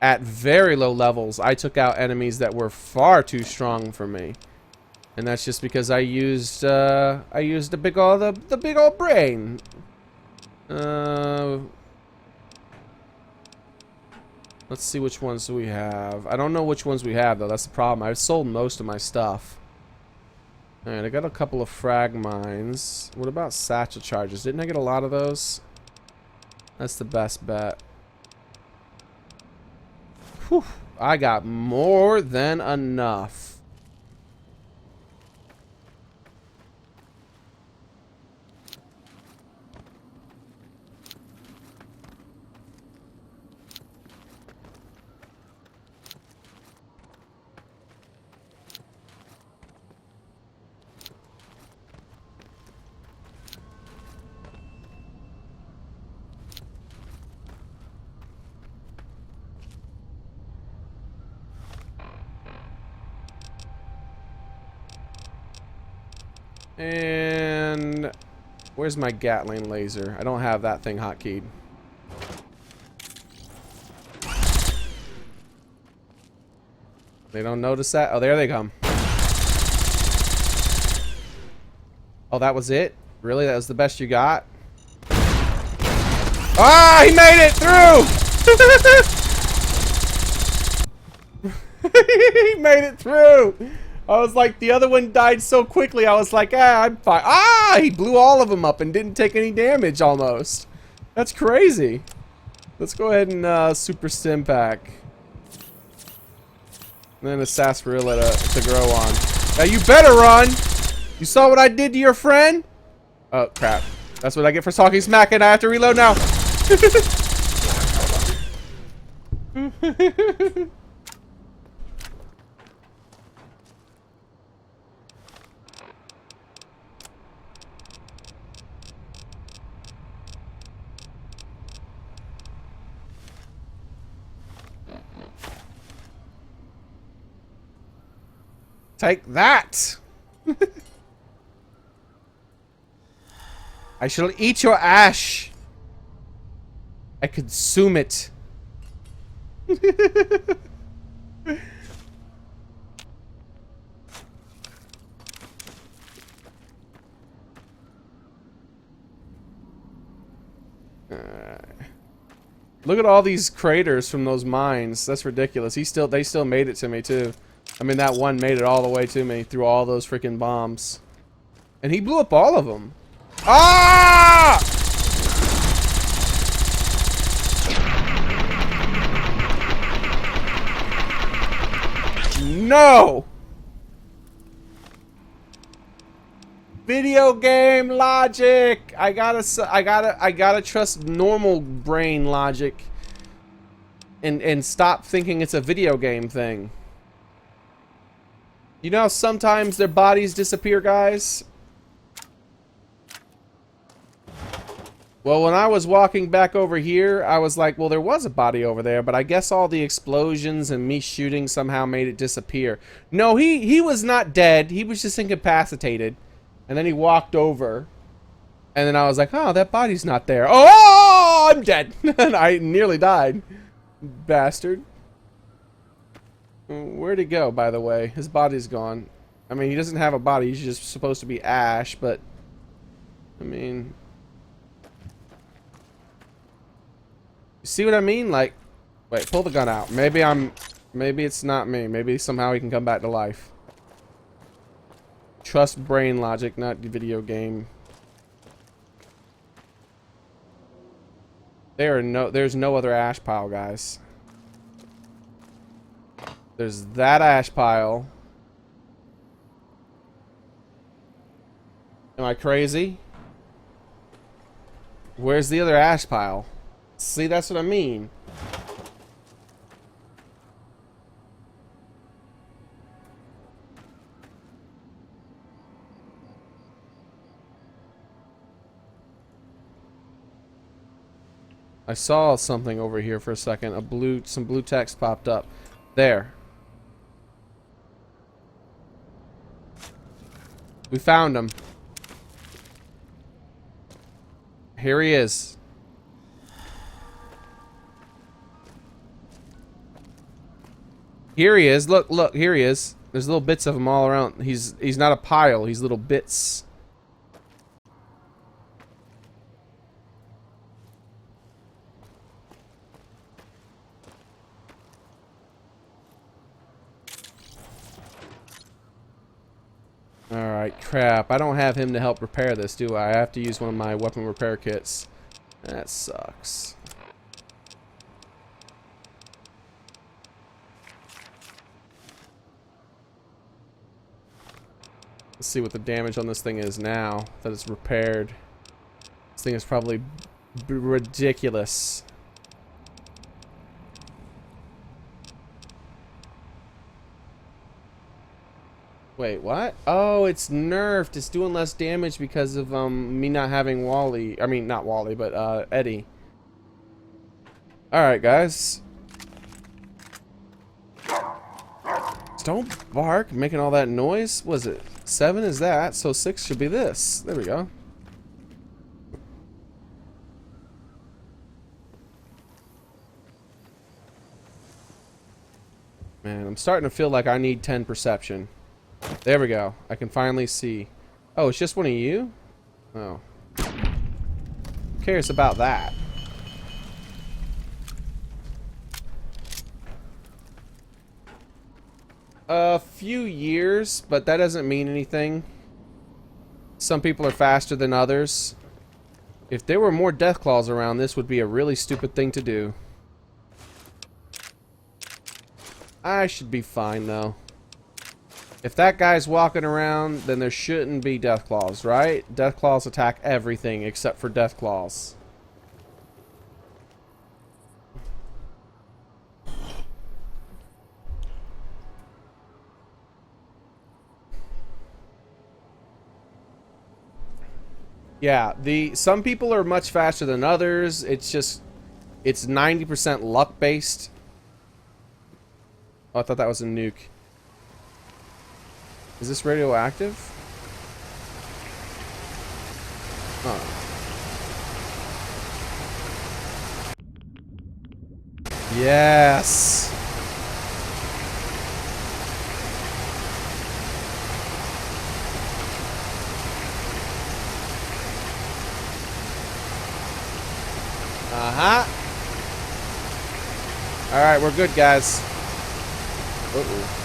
at very low levels I took out enemies that were far too strong for me, and that's just because I used the big old brain. Let's see which ones we have. I don't know which ones we have though. That's the problem. I've sold most of my stuff. Alright, I got a couple of frag mines. What about satchel charges? Didn't I get a lot of those? That's the best bet. Whew, I got more than enough. And where's my Gatling laser? I don't have that thing hotkeyed. They don't notice that? Oh, there they come. Oh, that was it? Really? That was the best you got? Ah, he made it through! He made it through! I was like, the other one died so quickly, I was like, ah, I'm fine. Ah, he blew all of them up and didn't take any damage almost. That's crazy. Let's go ahead and super stim pack. And then a sarsaparilla to grow on. Now you better run! You saw what I did to your friend? Oh, crap. That's what I get for talking smack, and I have to reload now. Take that! I shall eat your ash. I consume it. Look at all these craters from those mines. That's ridiculous. They still made it to me too. I mean, that one made it all the way to me through all those freaking bombs. And he blew up all of them. Ah! No! Video game logic. I gotta trust normal brain logic and stop thinking it's a video game thing. You know how sometimes their bodies disappear, guys? Well, when I was walking back over here, I was like, well, there was a body over there, but I guess all the explosions and me shooting somehow made it disappear. No, he was not dead. He was just incapacitated. And then he walked over. And then I was like, oh, that body's not there. Oh, I'm dead. And I nearly died. Bastard. Where'd he go, by the way? His body's gone. I mean, he doesn't have a body. He's just supposed to be ash, but... I mean... You see what I mean? Like... Wait, pull the gun out. Maybe it's not me. Maybe somehow he can come back to life. Trust brain logic, not video game. There's no other ash pile, guys. There's that ash pile. Am I crazy? Where's the other ash pile? See, that's what I mean. I saw something over here for a second. Some blue text popped up. There. We found him. Here he is. Here he is. Look, look, here he is. There's little bits of him all around. He's not a pile, he's little bits. Alright, crap. I don't have him to help repair this, do I? I have to use one of my weapon repair kits. That sucks. Let's see what the damage on this thing is now that it's repaired. This thing is probably ridiculous. Wait, what? Oh, it's nerfed. It's doing less damage because of me not having Wally. I mean, not Wally, but Eddie. Alright, guys. Don't bark, making all that noise. Was it 7 is that, so 6 should be this. There we go. Man, I'm starting to feel like I need 10 perception. There we go. I can finally see. Oh, it's just one of you? Oh. Who cares about that? A few years, but that doesn't mean anything. Some people are faster than others. If there were more Deathclaws around, this would be a really stupid thing to do. I should be fine, though. If that guy's walking around, then there shouldn't be Deathclaws, right? Deathclaws attack everything except for Deathclaws. Yeah, some people are much faster than others. It's just, it's 90% luck based. Oh, I thought that was a nuke. Is this radioactive? Huh. Yes. Uh-huh. All right, we're good, guys. Uh-oh.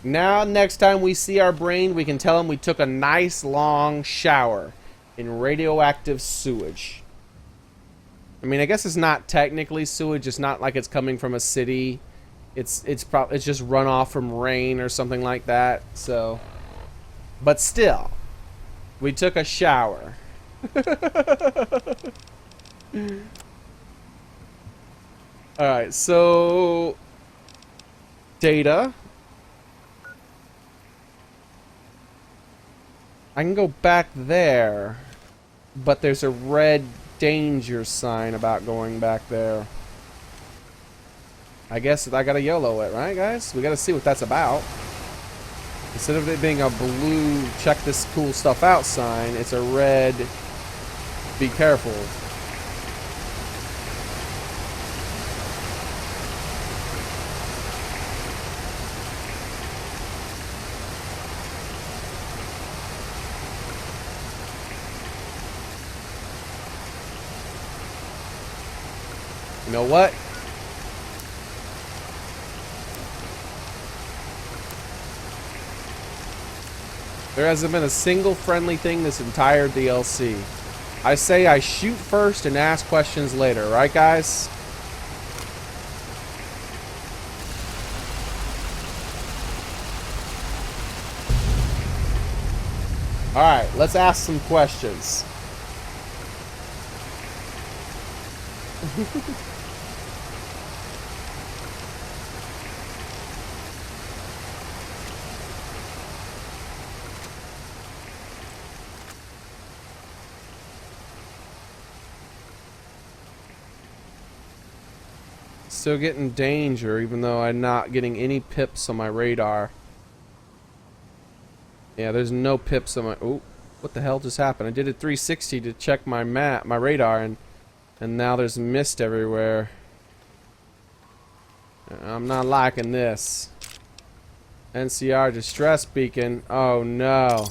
Now, next time we see our brain, we can tell him we took a nice long shower in radioactive sewage. I mean, I guess it's not technically sewage. It's not like it's coming from a city. It's just runoff from rain or something like that. So, but still, we took a shower. All right, so data. I can go back there, but there's a red danger sign about going back there. I guess I gotta YOLO it, right, guys? We gotta see what that's about. Instead of it being a blue check this cool stuff out sign, it's a red be careful. You know what? There hasn't been a single friendly thing this entire DLC. I say I shoot first and ask questions later, right, guys? Alright, let's ask some questions. Still getting danger, even though I'm not getting any pips on my radar. Yeah, there's no pips on my... Oh, what the hell just happened? I did a 360 to check my map, my radar, and now there's mist everywhere. I'm not liking this. NCR distress beacon. Oh no.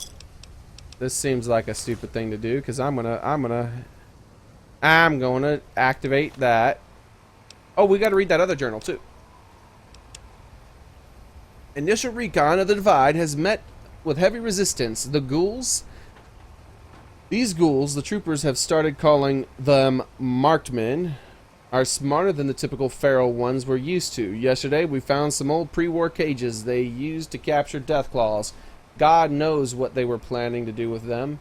This seems like a stupid thing to do, because I'm gonna activate that. Oh, we gotta read that other journal too. Initial recon of the Divide has met with heavy resistance. The ghouls, these ghouls, the troopers have started calling them marked men, are smarter than the typical feral ones we're used to. Yesterday, we found some old pre-war cages they used to capture Deathclaws. God knows what they were planning to do with them.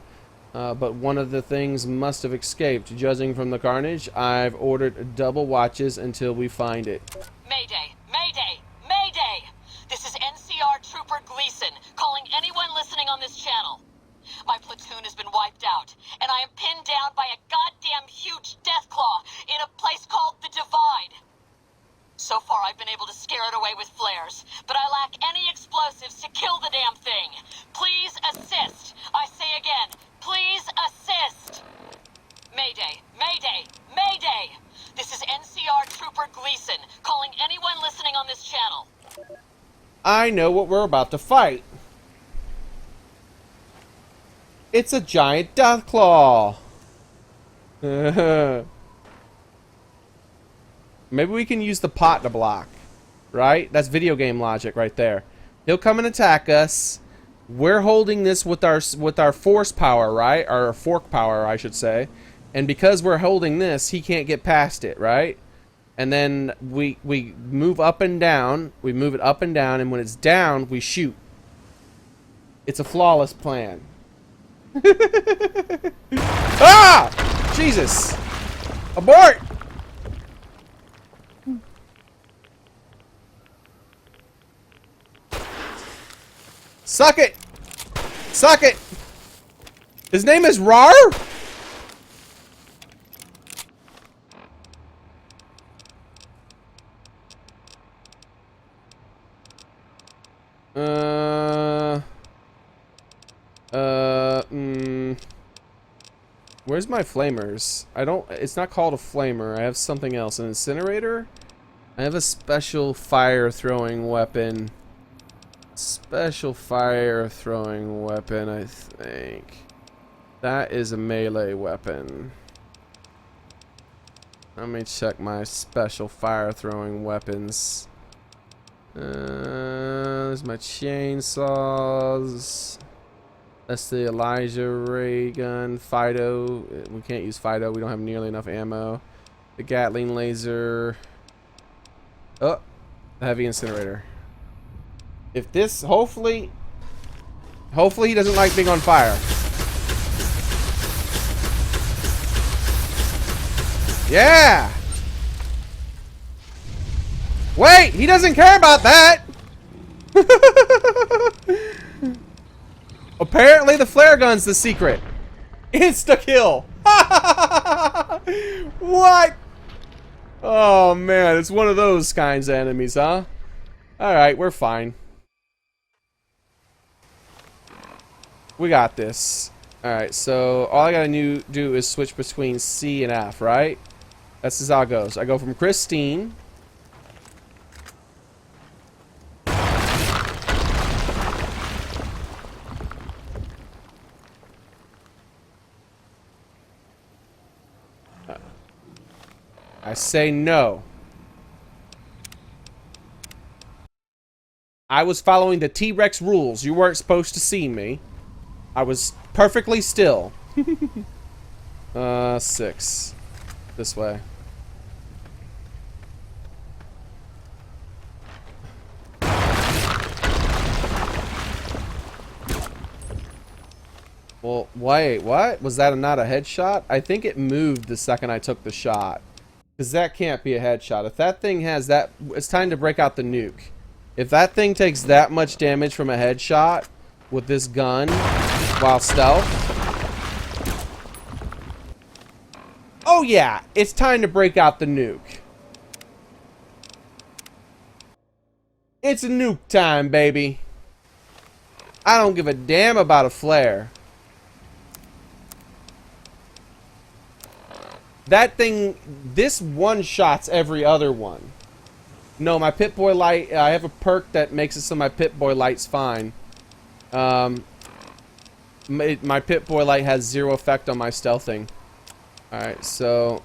But one of the things must have escaped. Judging from the carnage, I've ordered double watches until we find it.
Mayday! Mayday! Mayday! This is NCR Trooper Gleason, calling anyone listening on this channel. My platoon has been wiped out, and I am pinned down by a goddamn huge Deathclaw in a place called the Divide. So far, I've been able to scare it away with flares, but I lack any explosives to kill the damn thing. Please assist. I say again, please assist. Mayday, Mayday, Mayday. This is NCR Trooper Gleason, calling anyone listening on this channel.
I know what we're about to fight. It's a giant Deathclaw. Maybe we can use the pot to block, right? That's video game logic right there. He'll come and attack us. We're holding this with our force power, right? Our fork power, I should say. And because we're holding this, he can't get past it, right? And then we move up and down. We move it up and down, and when it's down, we shoot. It's a flawless plan. Ah! Jesus! Abort! Suck it! Suck it! His name is Rar? Where's my flamers? It's not called a flamer. I have something else. An incinerator? I have a special fire throwing weapon. Special fire throwing weapon, I think. That is a melee weapon. Let me check my special fire throwing weapons. There's my chainsaws. That's the Elijah ray gun. Fido. We can't use Fido. We don't have nearly enough ammo. The Gatling laser. Oh, the heavy incinerator. If this, hopefully he doesn't like being on fire. Yeah! Wait, he doesn't care about that! Apparently the flare gun's the secret. Insta-kill! What? Oh man, it's one of those kinds of enemies, huh? Alright, we're fine. We got this. Alright, so all I gotta do is switch between C and F, right? That's just how it goes. I go from Christine. I say no. I was following the T-Rex rules. You weren't supposed to see me. I was perfectly still. 6. This way. Well, wait, what? Was that not a headshot? I think it moved the second I took the shot. Because that can't be a headshot. If that thing has that... It's time to break out the nuke. If that thing takes that much damage from a headshot with this gun while stealth... Oh yeah, it's time to break out the nuke. It's nuke time, baby. I don't give a damn about a flare. That thing, this one-shots every other one. No, my Pip-Boy light, I have a perk that makes it so my Pip-Boy light's fine. My Pip-Boy light has 0 effect on my stealthing. Alright, so...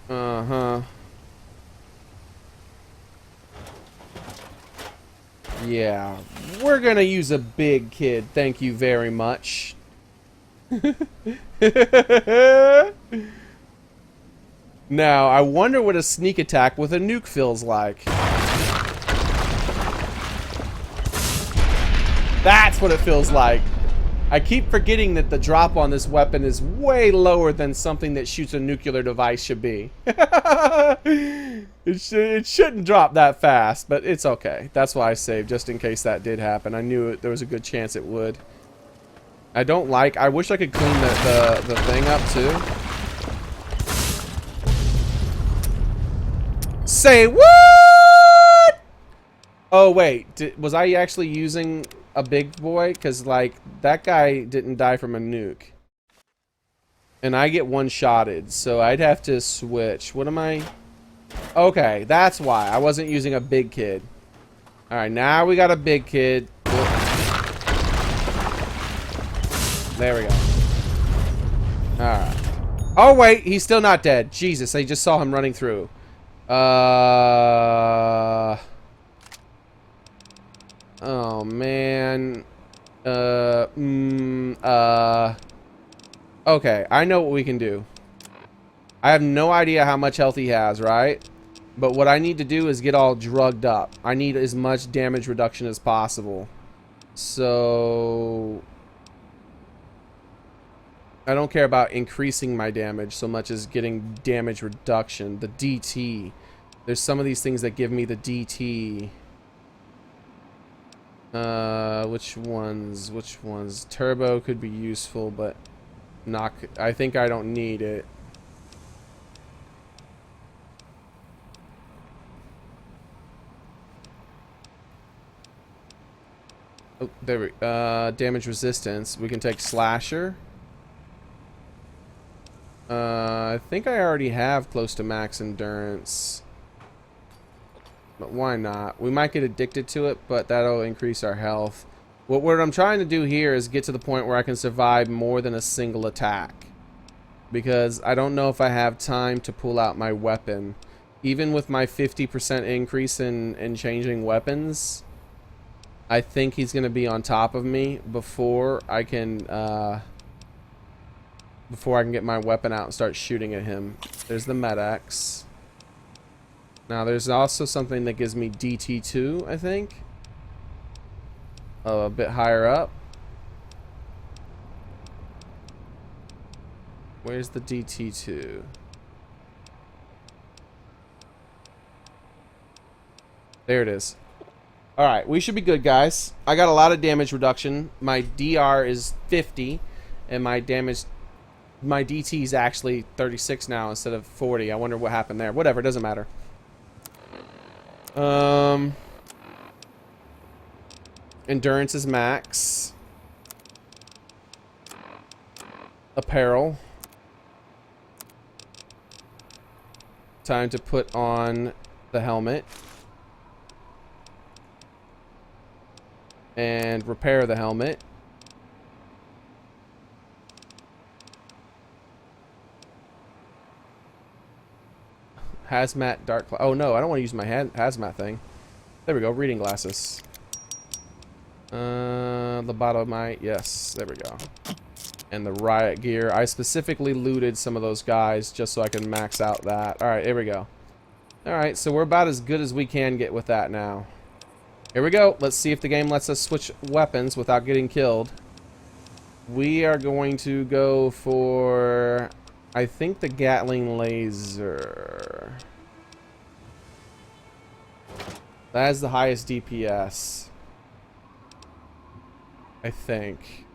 Uh-huh. Yeah, we're gonna use a big kid, thank you very much. Now, I wonder what a sneak attack with a nuke feels like. That's what it feels like. I keep forgetting that the drop on this weapon is way lower than something that shoots a nuclear device should be. It shouldn't drop that fast, but it's okay. That's why I saved, just in case that did happen. I knew there was a good chance it would. I wish I could clean the thing up too. Say what? Oh wait, was I actually using a big boy? Because like that guy didn't die from a nuke, and I get one-shotted, so I'd have to switch. What am I? Okay, that's why I wasn't using a big kid. All right, now we got a big kid. There we go. All right. Oh wait, he's still not dead. Jesus, I just saw him running through. Oh man. Okay, I know what we can do. I have no idea how much health he has, right? But what I need to do is get all drugged up. I need as much damage reduction as possible. So... I don't care about increasing my damage so much as getting damage reduction. The DT. There's some of these things that give me the DT. Which ones? Which ones? Turbo could be useful, but knock. I think I don't need it. Oh, there we damage resistance. We can take slasher. I think I already have close to max endurance. But why not? We might get addicted to it, but that'll increase our health. What I'm trying to do here is get to the point where I can survive more than a single attack. Because I don't know if I have time to pull out my weapon. Even with my 50% increase in changing weapons, I think he's going to be on top of me before I can get my weapon out and start shooting at him. There's the Med-X. Now there's also something that gives me DT2, I think. A bit higher up. Where's the DT2? There it is. Alright, we should be good, guys. I got a lot of damage reduction. My DR is 50, and my damage... My DT is actually 36 now instead of 40. I wonder what happened there. Whatever, it doesn't matter. Endurance is max. Apparel. Time to put on the helmet. And repair the helmet. Hazmat dark. Oh no, I don't want to use my hazmat thing. There we go. Reading glasses. Lobotomite. Yes, there we go. And the riot gear. I specifically looted some of those guys just so I can max out that. All right, here we go. All right, so we're about as good as we can get with that now. Here we go. Let's see if the game lets us switch weapons without getting killed. We are going to go for, I think, the Gatling laser. That has the highest DPS. I think.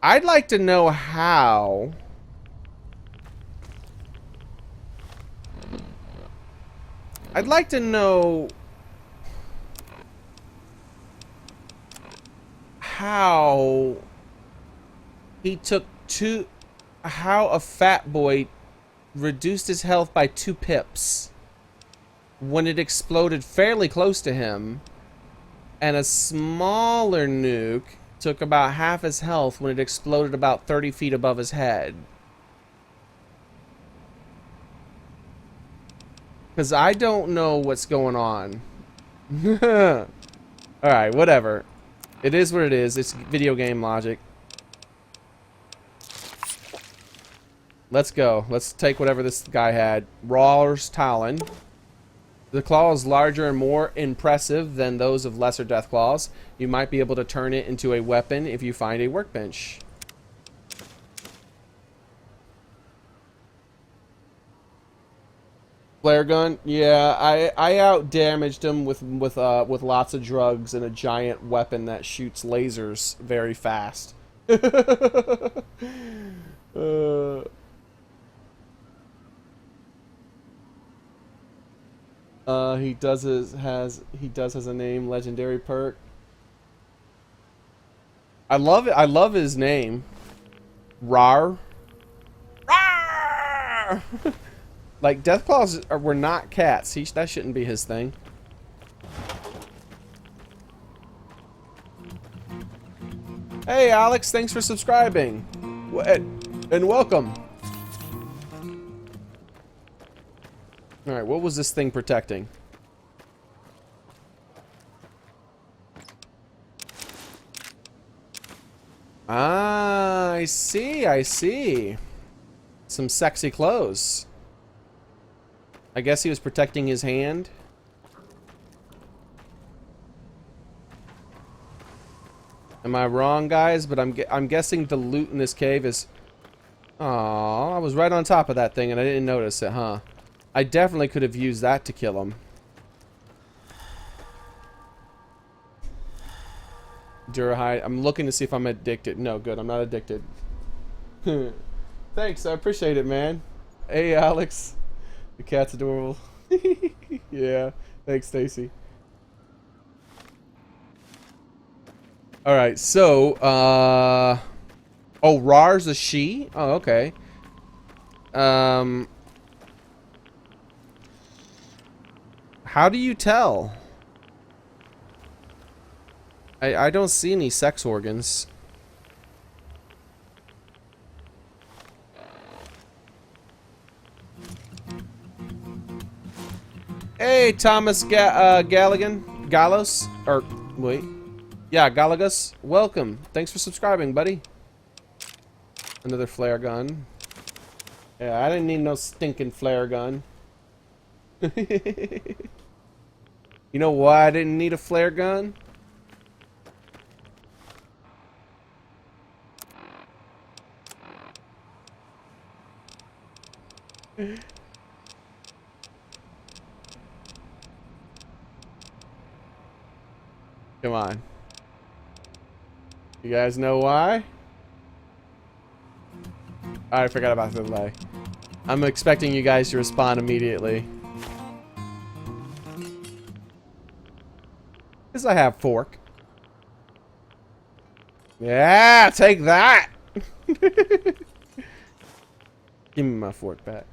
I'd like to know how. I'd like to know how he took how a fat boy reduced his health by 2 pips when it exploded fairly close to him, and a smaller nuke took about half his health when it exploded about 30 feet above his head. Because I don't know what's going on. Alright, whatever. It is what it is. It's video game logic. Let's go. Let's take whatever this guy had. Rawr's Talon. The claw is larger and more impressive than those of lesser death claws. You might be able to turn it into a weapon if you find a workbench. Flare gun, yeah, I out damaged him with lots of drugs and a giant weapon that shoots lasers very fast. He does has a name, legendary perk. I love it. I love his name. Rar. Rar! Like, Deathclaws were not cats. That shouldn't be his thing. Hey, Alex, thanks for subscribing. And welcome. Alright, what was this thing protecting? Ah, I see, I see. Some sexy clothes. I guess he was protecting his hand. Am I wrong, guys? But I'm guessing the loot in this cave is... Aw, I was right on top of that thing and I didn't notice it, huh? I definitely could have used that to kill him. Durahide. I'm looking to see if I'm addicted. No, good. I'm not addicted. Thanks. I appreciate it, man. Hey, Alex. The cat's adorable. Yeah. Thanks, Stacy. Alright, so, oh, Rar's a she? Oh, okay. How do you tell? I don't see any sex organs. Hey, Thomas Galligan? Gallos? Or, wait. Yeah, Galagus. Welcome. Thanks for subscribing, buddy. Another flare gun. Yeah, I didn't need no stinking flare gun. You know why I didn't need a flare gun? Come on. You guys know why? I forgot about the delay. I'm expecting you guys to respond immediately. Because I have fork. Yeah, take that! Give me my fork back.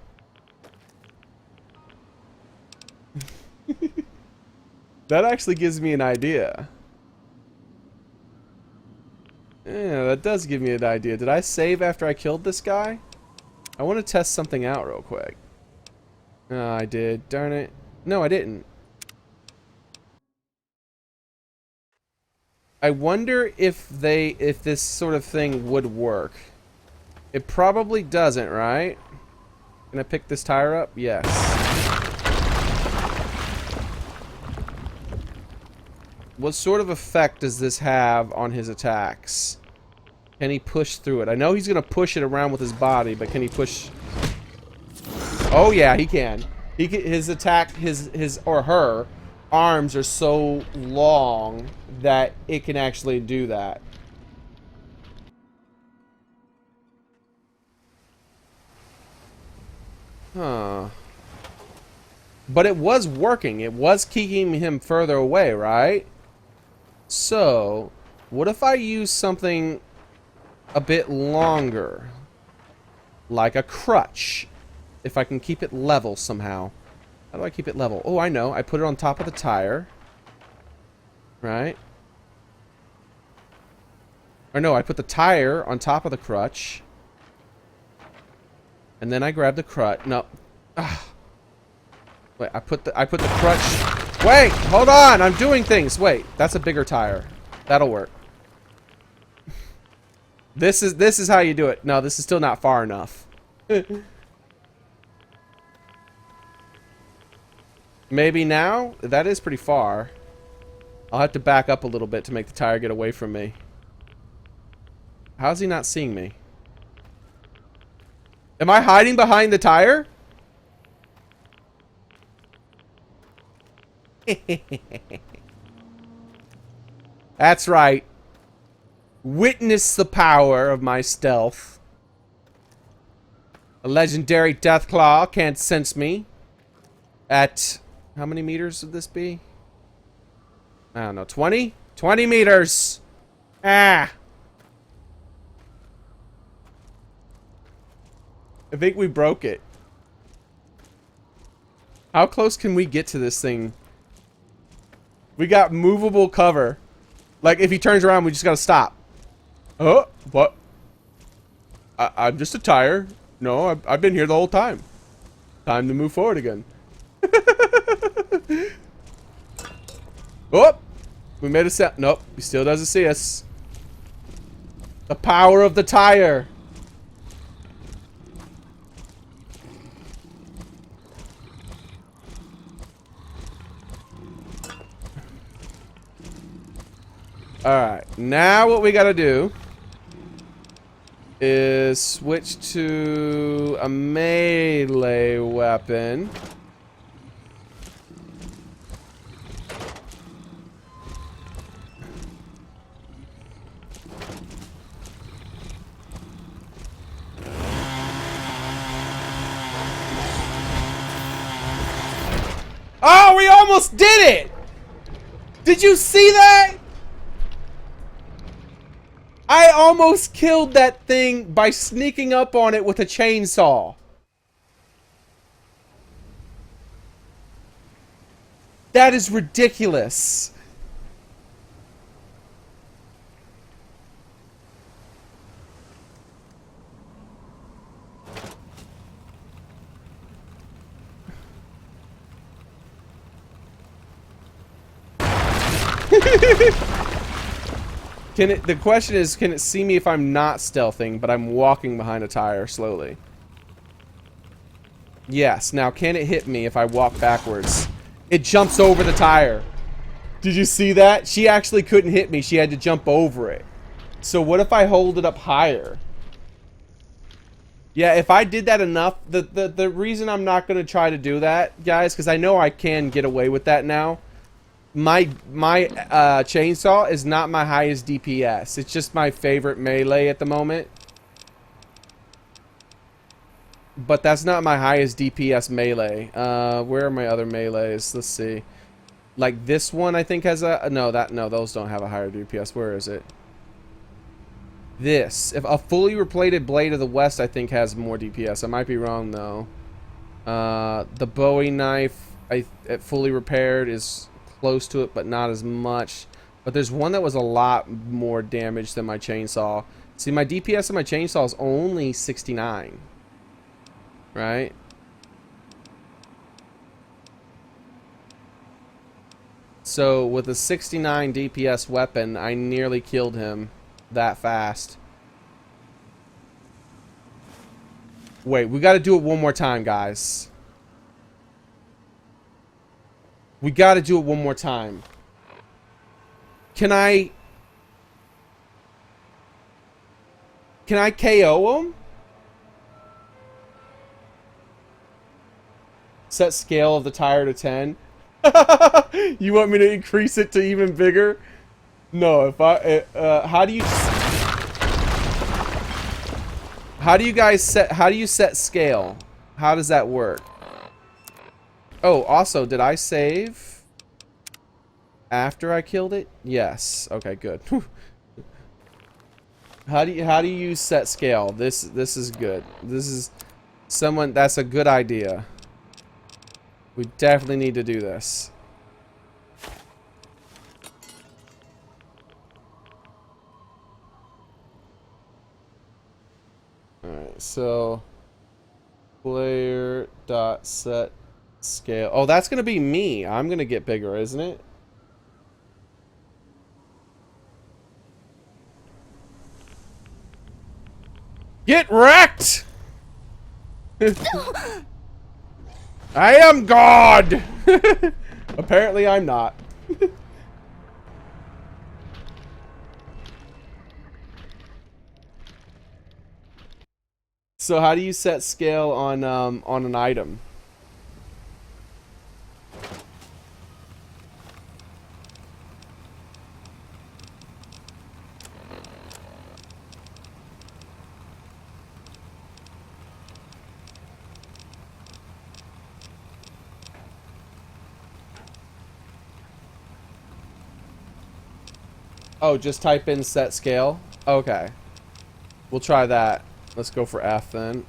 That actually gives me an idea. Yeah, that does give me an idea. Did I save after I killed this guy? I want to test something out real quick. Oh, I did. Darn it. No, I didn't. I wonder if this sort of thing would work. It probably doesn't, right? Can I pick this tire up? Yes. What sort of effect does this have on his attacks? Can he push through it? I know he's gonna push it around with his body, but can he push? Oh yeah, he can. His attack, his or her arms are so long that it can actually do that. Huh. But it was working. It was keeping him further away, right? So, what if I use something a bit longer? Like a crutch. If I can keep it level somehow. How do I keep it level? Oh, I know. I put it on top of the tire. Right? Or no, I put the tire on top of the crutch. And then I grab the crutch. No. Ah. Wait, I put the crutch. Wait, hold on. I'm doing things. Wait, that's a bigger tire. That'll work. This is how you do it. No, this is still not far enough. Maybe now? That is pretty far. I'll have to back up a little bit to make the tire get away from me. How's he not seeing me? Am I hiding behind the tire? That's right. Witness the power of my stealth. A legendary Deathclaw can't sense me. At... how many meters would this be? I don't know. 20? 20 meters! Ah! I think we broke it. How close can we get to this thing? We got movable cover. Like, if he turns around, we just gotta stop. Oh, what? I'm just a tire. No, I've been here the whole time. Time to move forward again. Oh! We made a sound. Nope, he still doesn't see us. The power of the tire. Alright, now what we gotta do is switch to a melee weapon. Oh, we almost did it! Did you see that? I almost killed that thing by sneaking up on it with a chainsaw. That is ridiculous. The question is, can it see me if I'm not stealthing, but I'm walking behind a tire slowly? Yes. Now, can it hit me if I walk backwards? It jumps over the tire. Did you see that? She actually couldn't hit me. She had to jump over it. So what if I hold it up higher? Yeah, if I did that enough, the reason I'm not going to try to do that, guys, because I know I can get away with that now. My chainsaw is not my highest DPS. It's just my favorite melee at the moment. But that's not my highest DPS melee. Where are my other melees? Let's see. Like this one, I think has a no. Those don't have a higher DPS. Where is it? This, if a fully replated Blade of the West, I think has more DPS. I might be wrong though. The Bowie knife, it fully repaired is close to it, but not as much. But there's one that was a lot more damage than my chainsaw. See, my DPS on my chainsaw is only 69. Right? So with a 69 DPS weapon, I nearly killed him that fast. Wait, we got to do it one more time, guys. We got to do it one more time. Can I KO him? Set scale of the tire to 10. You want me to increase it to even bigger? No, if I how do you set scale? How does that work? Oh, also, did I save after I killed it? Yes. Okay, good. How do you use set scale? This is good. This is that's a good idea. We definitely need to do this. Alright, so player dot set scale. Oh, that's gonna be me. I'm gonna get bigger, isn't it? Get wrecked! I am God! Apparently I'm not. So how do you set scale on an item? Oh, just type in set scale? Okay. We'll try that. Let's go for F then.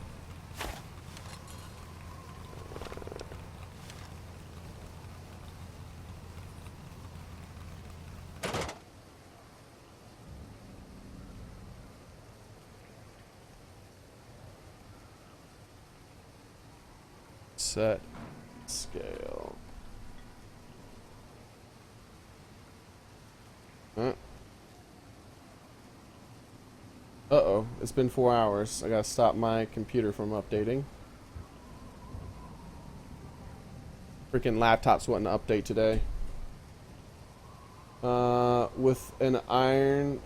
Set scale. Uh-oh, it's been 4 hours. I gotta stop my computer from updating. Freaking laptop's wanting to update today. With an iron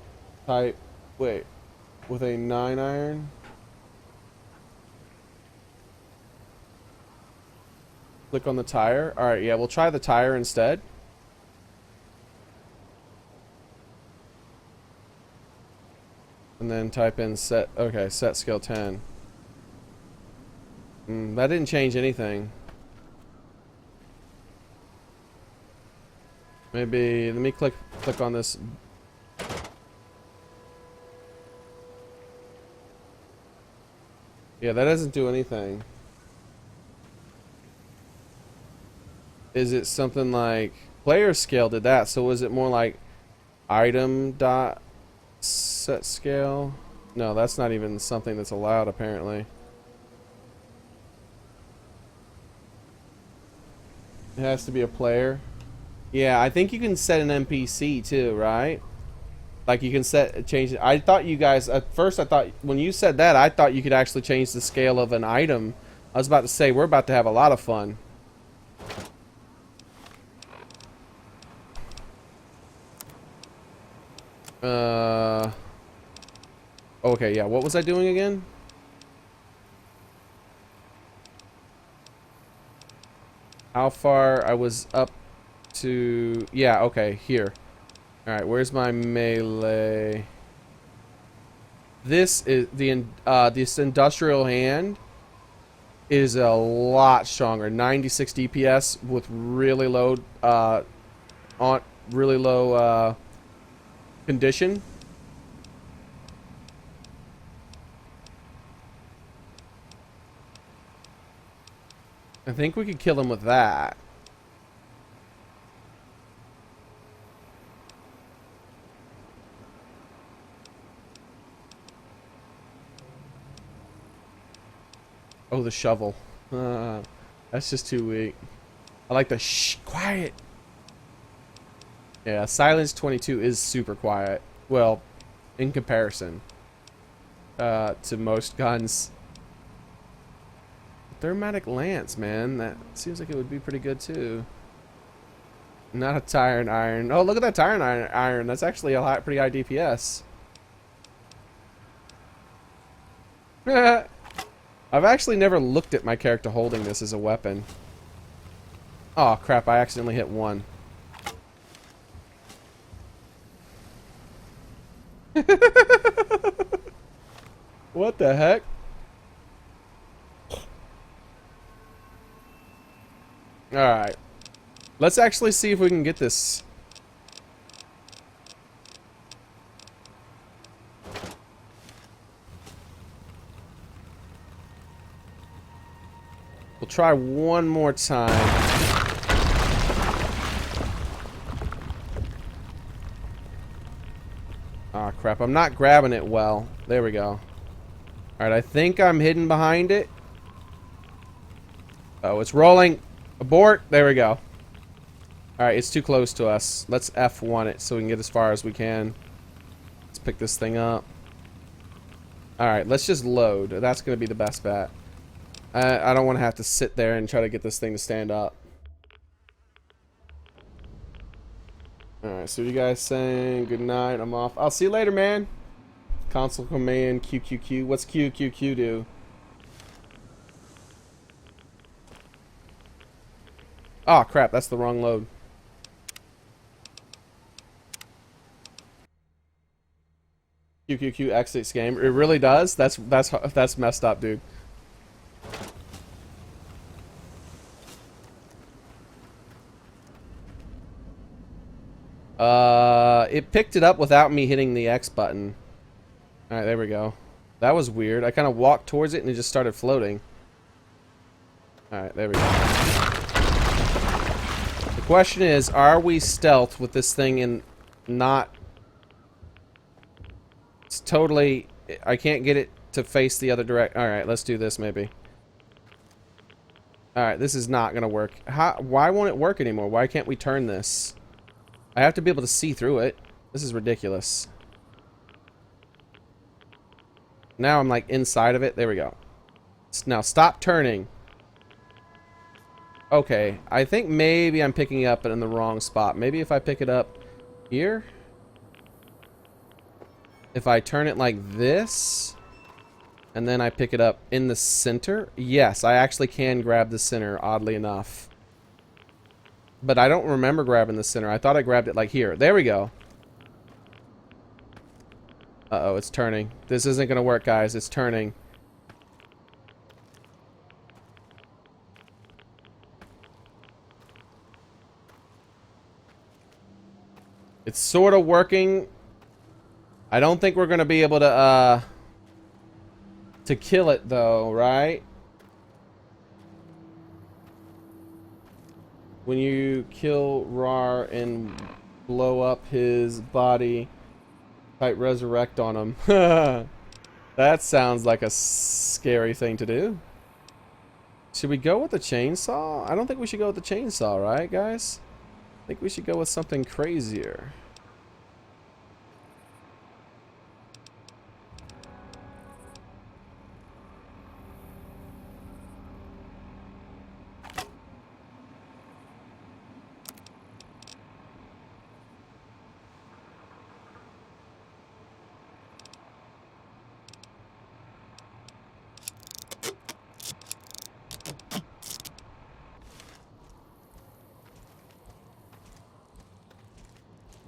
type. Wait. With a 9 iron. Click on the tire. Alright, yeah, we'll try the tire instead. And then type in set. Okay, set skill 10. That didn't change anything. Maybe let me click on this. Yeah, that doesn't do anything. Is it something like player scale did that? So was it more like item dot set scale? No, that's not even something that's allowed apparently. It has to be a player. Yeah, I think you can set an NPC too, right? Like you can change it. I thought you guys at first. I thought when you said that, I thought you could actually change the scale of an item. I was about to say we're about to have a lot of fun. Okay, yeah. What was I doing again? How far I was up to... Yeah, okay, here. Alright, where's my melee? This is this industrial hand is a lot stronger. 96 DPS with really low condition. I think we could kill him with that. Oh, the shovel. That's just too weak. I like the quiet. Yeah, silence 22 is super quiet. Well, in comparison to most guns. Thermatic lance, man. That seems like it would be pretty good too. Not a tire and iron. Oh, look at that tire and iron. That's actually a pretty high DPS. I've actually never looked at my character holding this as a weapon. Oh crap, I accidentally hit one. What the heck? Alright. Let's actually see if we can get this. We'll try one more time. Ah, crap. I'm not grabbing it well. There we go. Alright, I think I'm hidden behind it. Oh, it's rolling. Abort. There we go. Alright, it's too close to us. Let's F1 it so we can get as far as we can. Let's pick this thing up. Alright, let's just load. That's going to be the best bet. I don't want to have to sit there and try to get this thing to stand up. Alright, so you guys saying good night. I'm off. I'll see you later, man. Console command QQQ. What's QQQ do? Oh crap, that's the wrong load. QQQ exits game. It really does? That's messed up, dude. It picked it up without me hitting the X button. Alright, there we go. That was weird. I kind of walked towards it and it just started floating. Alright, there we go. The question is, are we stealth with this thing and not... It's totally... I can't get it to face the other direction. Alright, let's do this maybe. Alright, this is not gonna work. Why won't it work anymore? Why can't we turn this? I have to be able to see through it. This is ridiculous. Now I'm like inside of it. There we go. Now stop turning. Okay, I think maybe I'm picking up it in the wrong spot. Maybe if I pick it up, Here. If I turn it like this, and then I pick it up in the center, yes, I actually can grab the center, oddly enough. But I don't remember grabbing the center. I thought I grabbed it like here. There we go. Uh-oh, it's turning. This isn't gonna work, guys. It's turning. It's sort of working. I don't think we're gonna be able to kill it though, right? When you kill Rar and blow up his body, type resurrect on him. That sounds like a scary thing to do. Should we go with the chainsaw? I don't think we should go with the chainsaw, right, guys? I think we should go with something crazier.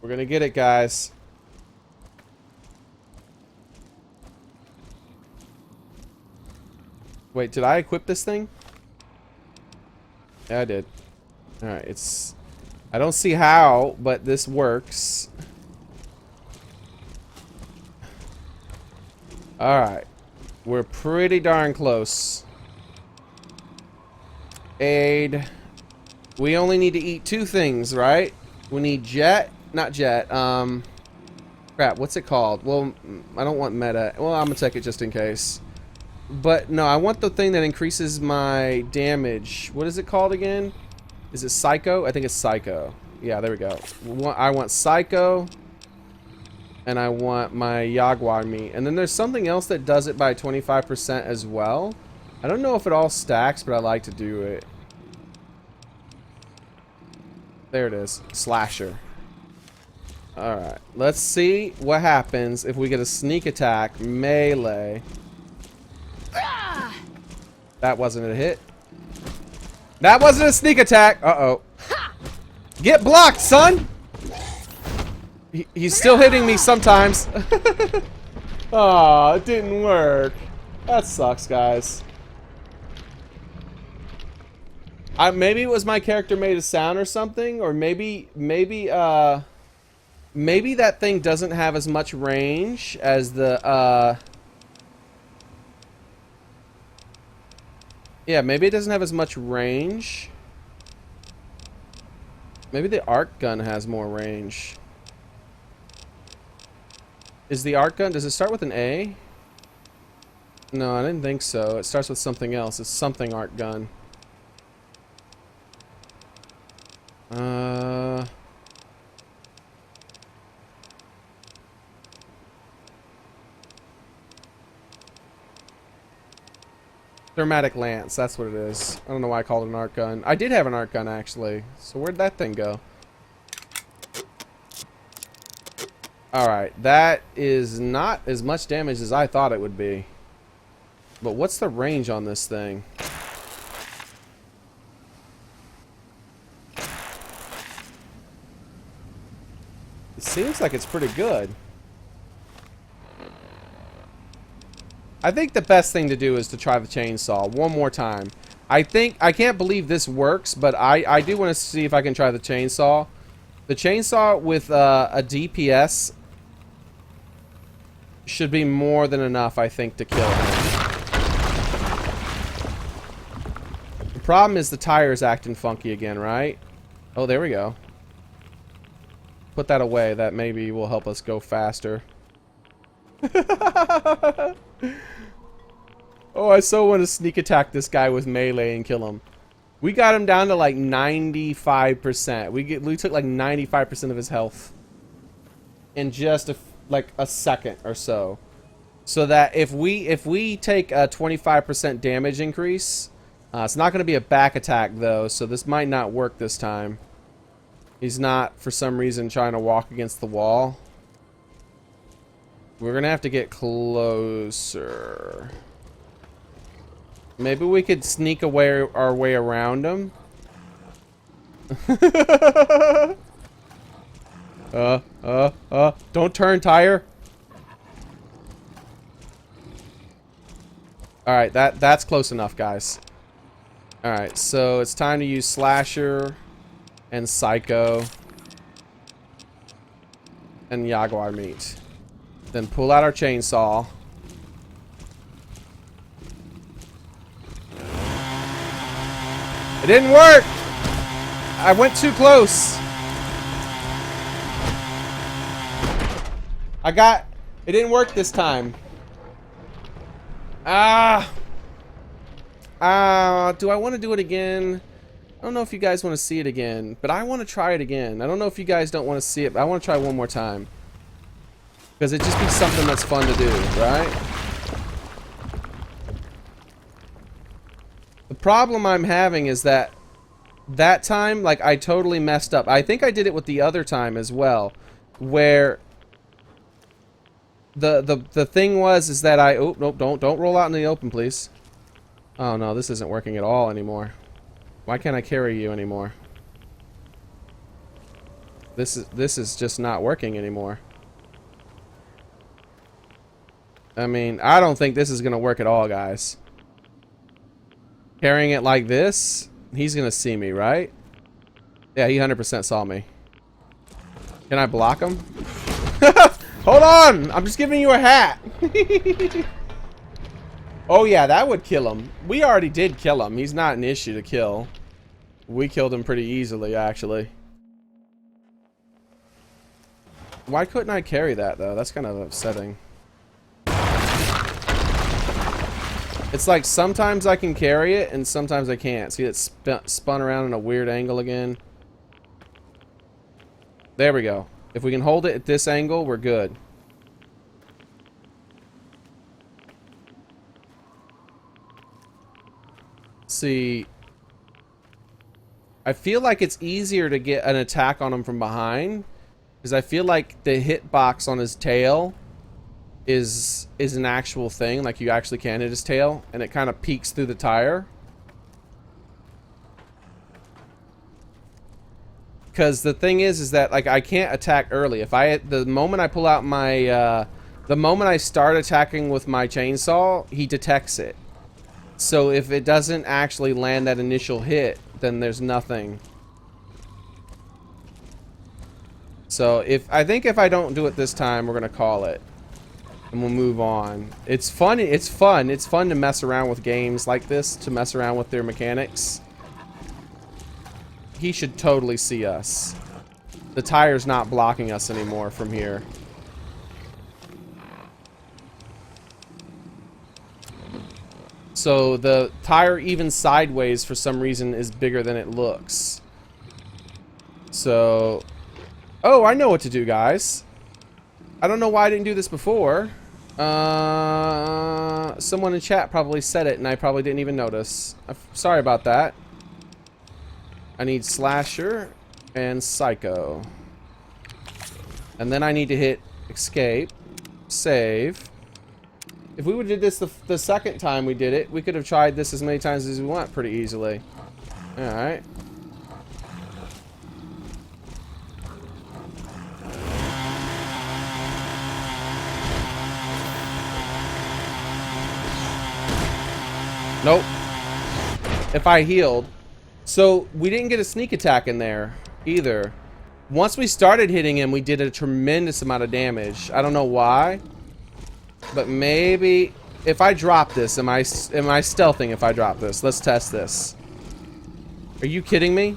We're gonna get it, guys. Wait, did I equip this thing? Yeah, I did. Alright, it's... I don't see how, but this works. Alright. We're pretty darn close. Aid. We only need to eat 2 things, right? We need jet. Not jet. Crap, what's it called? Well, I don't want meta. Well, I'm gonna take it just in case. But no, I want the thing that increases my damage. What is it called again? Is it Psycho? I think it's Psycho. Yeah, there we go. I want Psycho. And I want my Jaguar meat. And then there's something else that does it by 25% as well. I don't know if it all stacks, but I like to do it. There it is. Slasher. Alright, let's see what happens if we get a sneak attack melee. That wasn't a hit. That wasn't a sneak attack. Uh-oh. Get blocked, son! He's still hitting me sometimes. Aw, it didn't work. That sucks, guys. Maybe it was my character made a sound or something, or maybe that thing doesn't have as much range as the, yeah, maybe it doesn't have as much range. Maybe the arc gun has more range. Is the arc gun, does it start with an A? No, I didn't think so. It starts with something else. It's something arc gun. Thermatic lance, that's what it is. I don't know why I called it an arc gun. I did have an arc gun, actually. So where'd that thing go? Alright, that is not as much damage as I thought it would be. But what's the range on this thing? It seems like it's pretty good. I think the best thing to do is to try the chainsaw one more time. I can't believe this works, but I do want to see if I can try the chainsaw. The chainsaw with a DPS should be more than enough, I think, to kill him. The problem is the tire is acting funky again, right? Oh, there we go. Put that away. That maybe will help us go faster. Oh, I so want to sneak attack this guy with melee and kill him. We got him down to like 95%. We took like 95% of his health in just like a second or so. So that if we take a 25% damage increase, it's not going to be a back attack though, so this might not work this time. He's not, for some reason, trying to walk against the wall. We're gonna have to get closer. Maybe we could sneak our way around him. Don't turn, tire. Alright, that's close enough, guys. Alright, so it's time to use Slasher and Psycho and Jaguar meat. Then pull out our chainsaw. It didn't work! I went too close. It didn't work this time. Do I want to do it again? I don't know if you guys want to see it again, but I want to try it again. I don't know if you guys don't want to see it, but I want to try one more time. Because it'd just be something that's fun to do, right? The problem I'm having is that time, like, I totally messed up. I think I did it with the other time as well, where the thing is that oh, nope, don't roll out in the open, please. Oh no, this isn't working at all anymore. Why can't I carry you anymore? This is just not working anymore. I mean, I don't think this is gonna work at all, guys. Carrying it like this, he's gonna see me, right? Yeah, he 100% saw me. Can I block him? Hold on! I'm just giving you a hat. Oh yeah, that would kill him. We already did kill him. He's not an issue to kill. We killed him pretty easily, actually. Why couldn't I carry that, though? That's kind of upsetting. It's like sometimes I can carry it and sometimes I can't. See, it spun around in a weird angle again. There we go. If we can hold it at this angle, we're good. See, I feel like it's easier to get an attack on him from behind, because I feel like the hitbox on his tail is an actual thing. Like, you actually can hit his tail, and it kind of peeks through the tire. Because the thing is that, like, I can't attack early. If the moment I pull out my, the moment I start attacking with my chainsaw, he detects it. So if it doesn't actually land that initial hit, then there's nothing. So I think if I don't do it this time, we're gonna call it, and we'll move on. It's fun. It's fun. It's fun to mess around with games like this, to mess around with their mechanics. He should totally see us. The tire's not blocking us anymore from here. So the tire, even sideways, for some reason, is bigger than it looks. So, oh, I know what to do, guys. I don't know why I didn't do this before. Someone in chat probably said it, and I probably didn't even notice. Sorry about that. I need Slasher and Psycho. And then I need to hit Escape, Save. If we would have did this the second time we did it, we could have tried this as many times as we want pretty easily. Alright. Nope. If I healed. So, we didn't get a sneak attack in there, either. Once we started hitting him, we did a tremendous amount of damage. I don't know why. But maybe... If I drop this, am I stealthing if I drop this? Let's test this. Are you kidding me?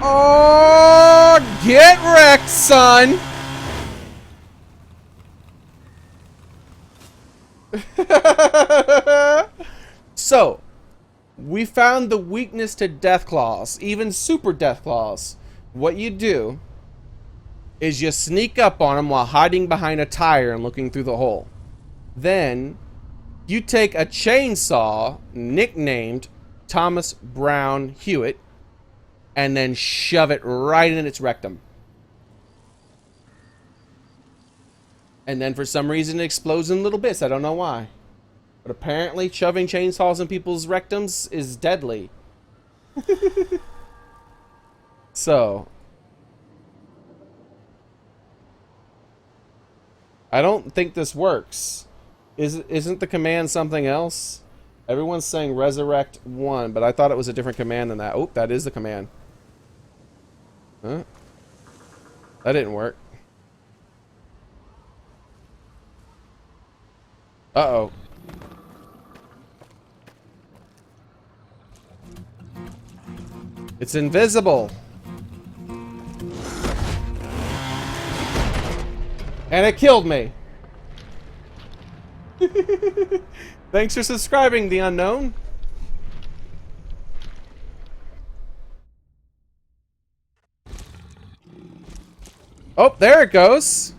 Oh, get wrecked, son! So, we found the weakness to death claws, even super death claws. What you do is you sneak up on them while hiding behind a tire and looking through the hole. Then you take a chainsaw nicknamed Thomas Brown Hewitt and then shove it right in its rectum. And then for some reason it explodes in little bits. I don't know why. But apparently shoving chainsaws in people's rectums is deadly. So, I don't think this works. Isn't the command something else? Everyone's saying resurrect 1, but I thought it was a different command than that. Oh, that is the command. Huh? That didn't work. Uh-oh. It's invisible. And it killed me. Thanks for subscribing, The Unknown. Oh, there it goes.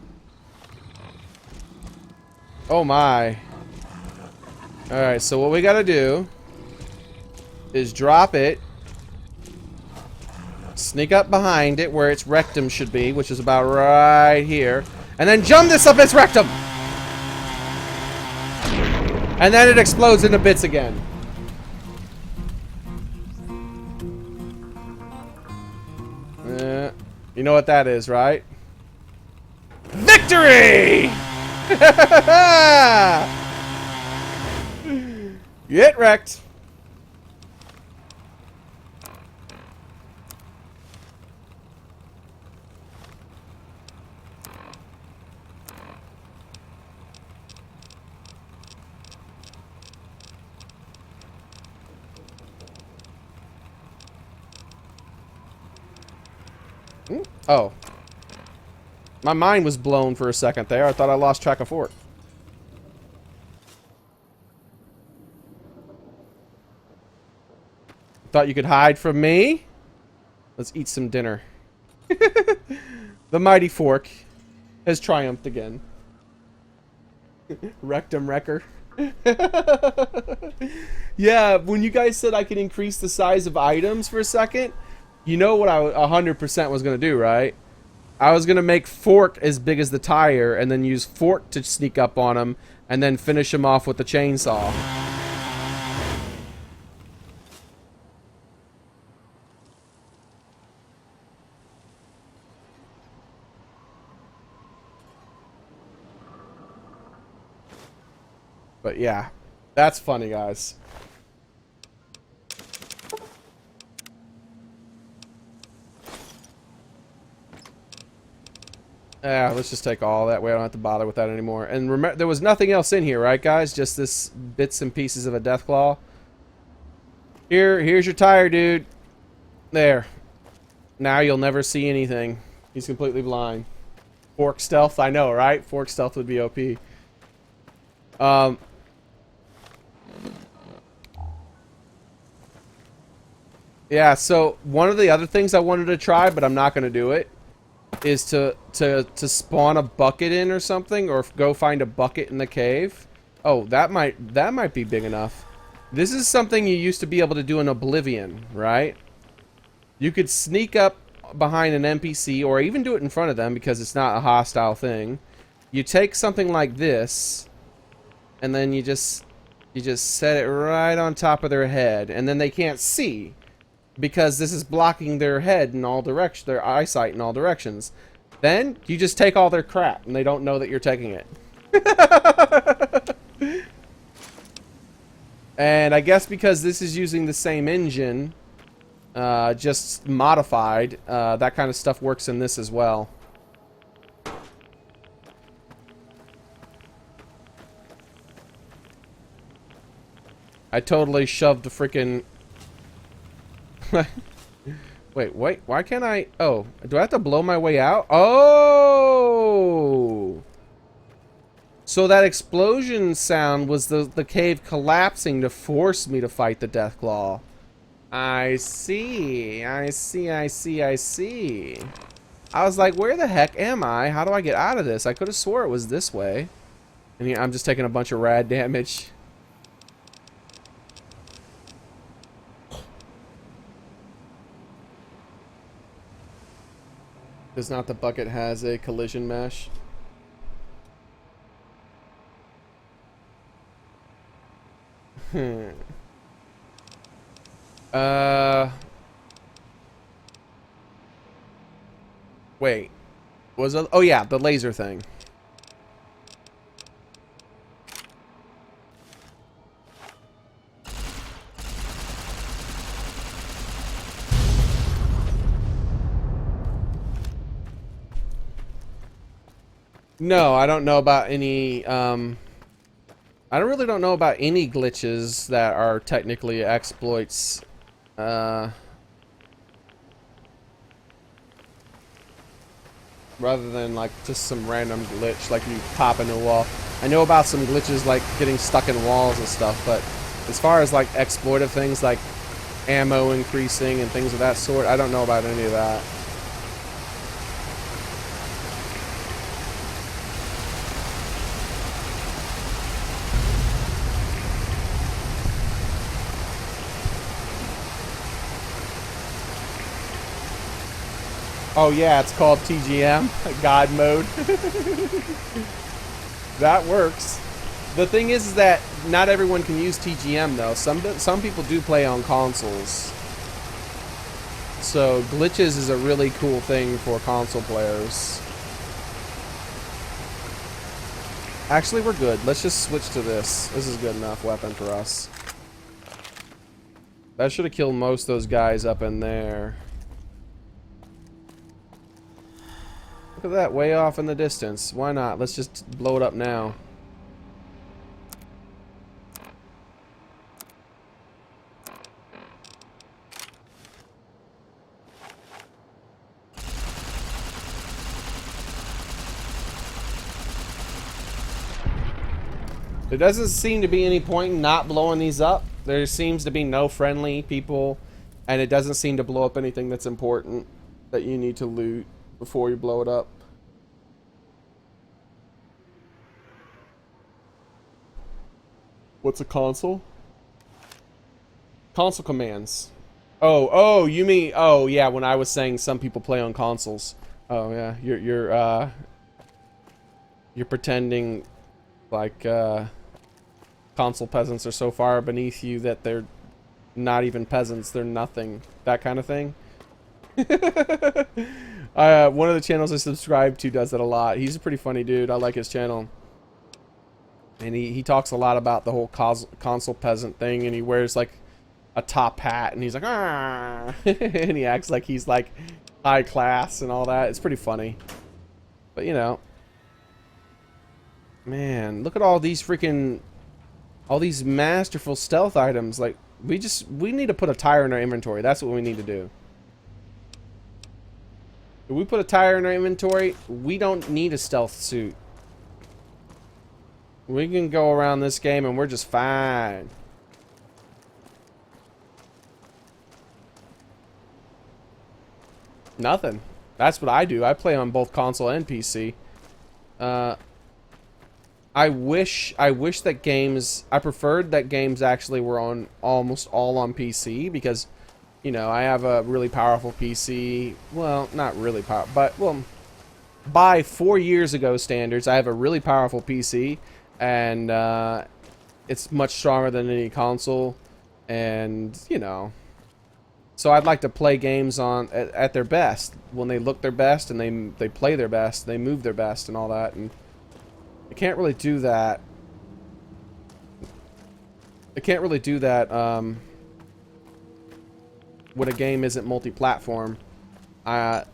Oh my. Alright, so what we gotta do is drop it, sneak up behind it where its rectum should be, which is about right here, and then jump this up its rectum! And then it explodes into bits again. You know what that is, right? Victory! Get wrecked. Oh. My mind was blown for a second there. I thought I lost track of Fork. Thought you could hide from me? Let's eat some dinner. The mighty Fork has triumphed again. Rectum wrecker. Yeah, when you guys said I could increase the size of items for a second, you know what I 100% was going to do, right? I was going to make Fork as big as the tire and then use Fork to sneak up on him and then finish him off with the chainsaw. But yeah, that's funny, guys. Yeah, let's just take all that way. I don't have to bother with that anymore. And remember, there was nothing else in here, right, guys? Just this bits and pieces of a Deathclaw. Here's your tire, dude. There. Now you'll never see anything. He's completely blind. Fork stealth, I know, right? Fork stealth would be OP. Yeah, so one of the other things I wanted to try, but I'm not going to do it, is to spawn a bucket in or something, or go find a bucket in the cave. Oh, that might be big enough. This is something you used to be able to do in Oblivion, right? You could sneak up behind an NPC, or even do it in front of them because it's not a hostile thing. You take something like this, and then you just set it right on top of their head, and then they can't see, because this is blocking their head in all directions, their eyesight in all directions. Then you just take all their crap, and they don't know that you're taking it. And I guess because this is using the same engine, just modified, that kind of stuff works in this as well. I totally shoved the freaking... Wait, why can't I... Oh, do I have to blow my way out? Oh! So that explosion sound was the cave collapsing to force me to fight the Deathclaw. I see. I was like, where the heck am I? How do I get out of this? I could have swore it was this way. And I'm just taking a bunch of rad damage. Does not the bucket has a collision mesh? Wait. Was it? Oh yeah, the laser thing. No, I don't know about any, I really don't know about any glitches that are technically exploits. Rather than like just some random glitch like you pop in a wall. I know about some glitches like getting stuck in walls and stuff, but as far as like exploitive things like ammo increasing and things of that sort, I don't know about any of that. Oh yeah, it's called TGM, God mode. That works. The thing is that not everyone can use TGM though. Some people do play on consoles. So glitches is a really cool thing for console players. Actually, we're good. Let's just switch to this. This is a good enough weapon for us. That should have killed most of those guys up in there. Look at that, way off in the distance. Why not? Let's just blow it up now. There doesn't seem to be any point in not blowing these up. There seems to be no friendly people, and it doesn't seem to blow up anything that's important that you need to loot before you blow it up. What's a console? Console commands. Oh, you mean, oh yeah, when I was saying some people play on consoles. Oh yeah, you're pretending like console peasants are so far beneath you that they're not even peasants, they're nothing. That kind of thing. One of the channels I subscribe to does that a lot. He's a pretty funny dude. I like his channel. And he talks a lot about the whole console peasant thing, and he wears like a top hat, and he's like, ah, and he acts like he's like high class and all that. It's pretty funny. But you know, man, look at all these masterful stealth items. Like we need to put a tire in our inventory. That's what we need to do. If we put a tire in our inventory, we don't need a stealth suit. We can go around this game and we're just fine. Nothing. That's what I do. I play on both console and PC. I wish that games, I preferred that games actually were on almost all on PC, because you know, I have a really powerful PC. Well, not really powerful, but well, by 4 years ago standards, I have a really powerful PC, and it's much stronger than any console, and you know, so I'd like to play games on at their best, when they look their best and they play their best, they move their best and all that, and I can't really do that. When a game isn't multi-platform. My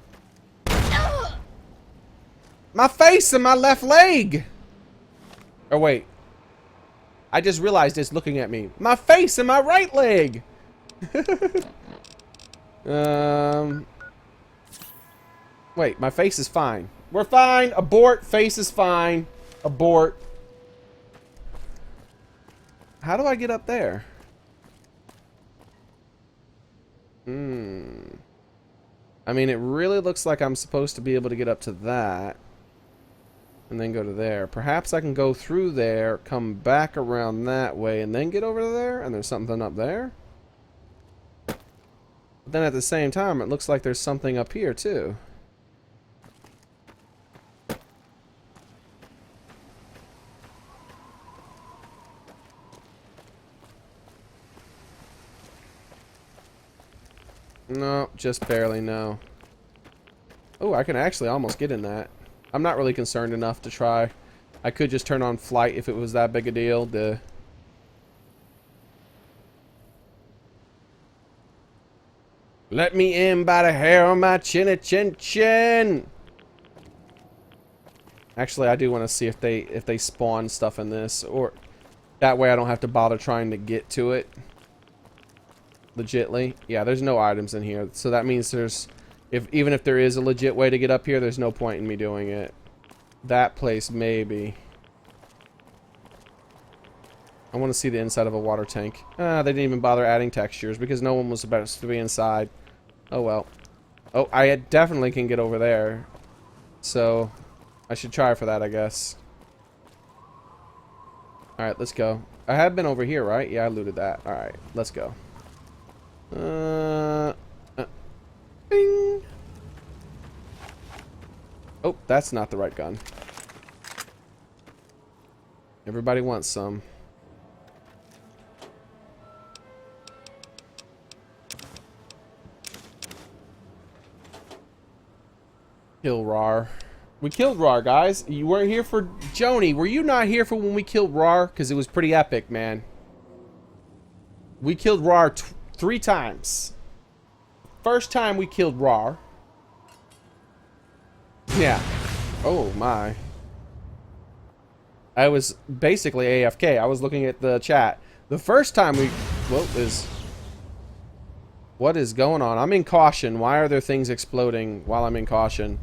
face and my left leg! Oh wait. I just realized it's looking at me. My face and my right leg! Wait, my face is fine. We're fine! Abort! Face is fine. Abort. How do I get up there? I mean, it really looks like I'm supposed to be able to get up to that. and then go to there. Perhaps I can go through there, come back around that way, and then get over to there, and there's something up there. But then at the same time, it looks like there's something up here, too. No, just barely, no. Oh, I can actually almost get in that. I'm not really concerned enough to try. I could just turn on flight if it was that big a deal. Let me in by the hair on my chin. Actually, I do want to see if they spawn stuff in this, or that way I don't have to bother trying to get to it. Legitly. Yeah, there's no items in here. So that means there's even if there is a legit way to get up here, there's no point in me doing it. That place maybe. I want to see the inside of a water tank. They didn't even bother adding textures because no one was supposed to be inside. Oh well. Oh, I definitely can get over there. So I should try for that, I guess. Alright, let's go. I have been over here, right? Yeah, I looted that. Alright, let's go. Bing. Oh, that's not the right gun. Everybody wants some. Kill Rar. We killed Rar, guys. You weren't here for Joni. Were you not here for when we killed Rar? Because it was pretty epic, man. We killed Rar 3 times. First time we killed Rar. Yeah. Oh my. I was basically AFK. I was looking at the chat. The first time we... What is going on? I'm in caution. Why are there things exploding while I'm in caution?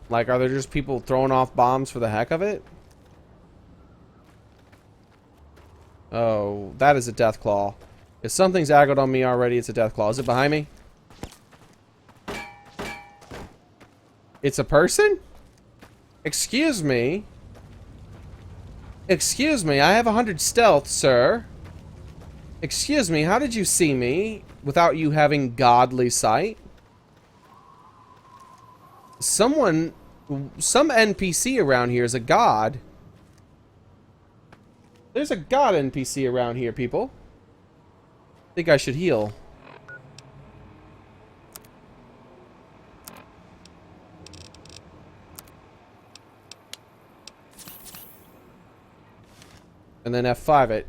Like, are there just people throwing off bombs for the heck of it? Oh, that is a death claw. If something's aggroed on me already, it's a death claw. Is it behind me? It's a person? Excuse me. Excuse me, I have 100 stealth, sir. Excuse me, how did you see me without you having godly sight? Some NPC around here is a god. There's a god NPC around here, people. I think I should heal. And then F5 it.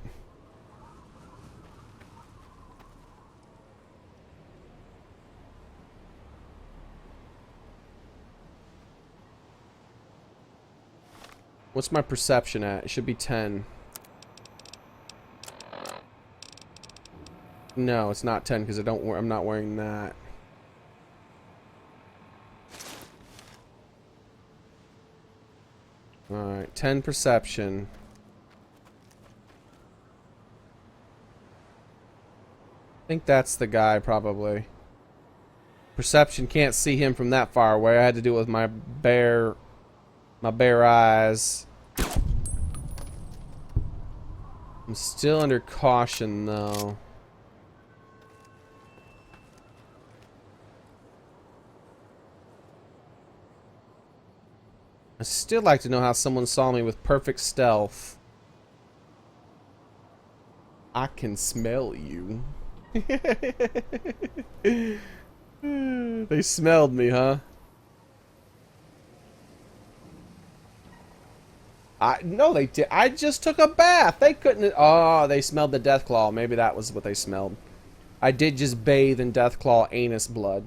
What's my perception at? It should be 10. No, it's not 10 because I'm not wearing that. Alright, 10 perception. I think that's the guy, probably. Perception, can't see him from that far away. I had to do it with my bare eyes. I'm still under caution, though. I'd still like to know how someone saw me with perfect stealth. I can smell you. They smelled me, huh? No, they did. I just took a bath. They couldn't. Oh, they smelled the Deathclaw. Maybe that was what they smelled. I did just bathe in Deathclaw anus blood.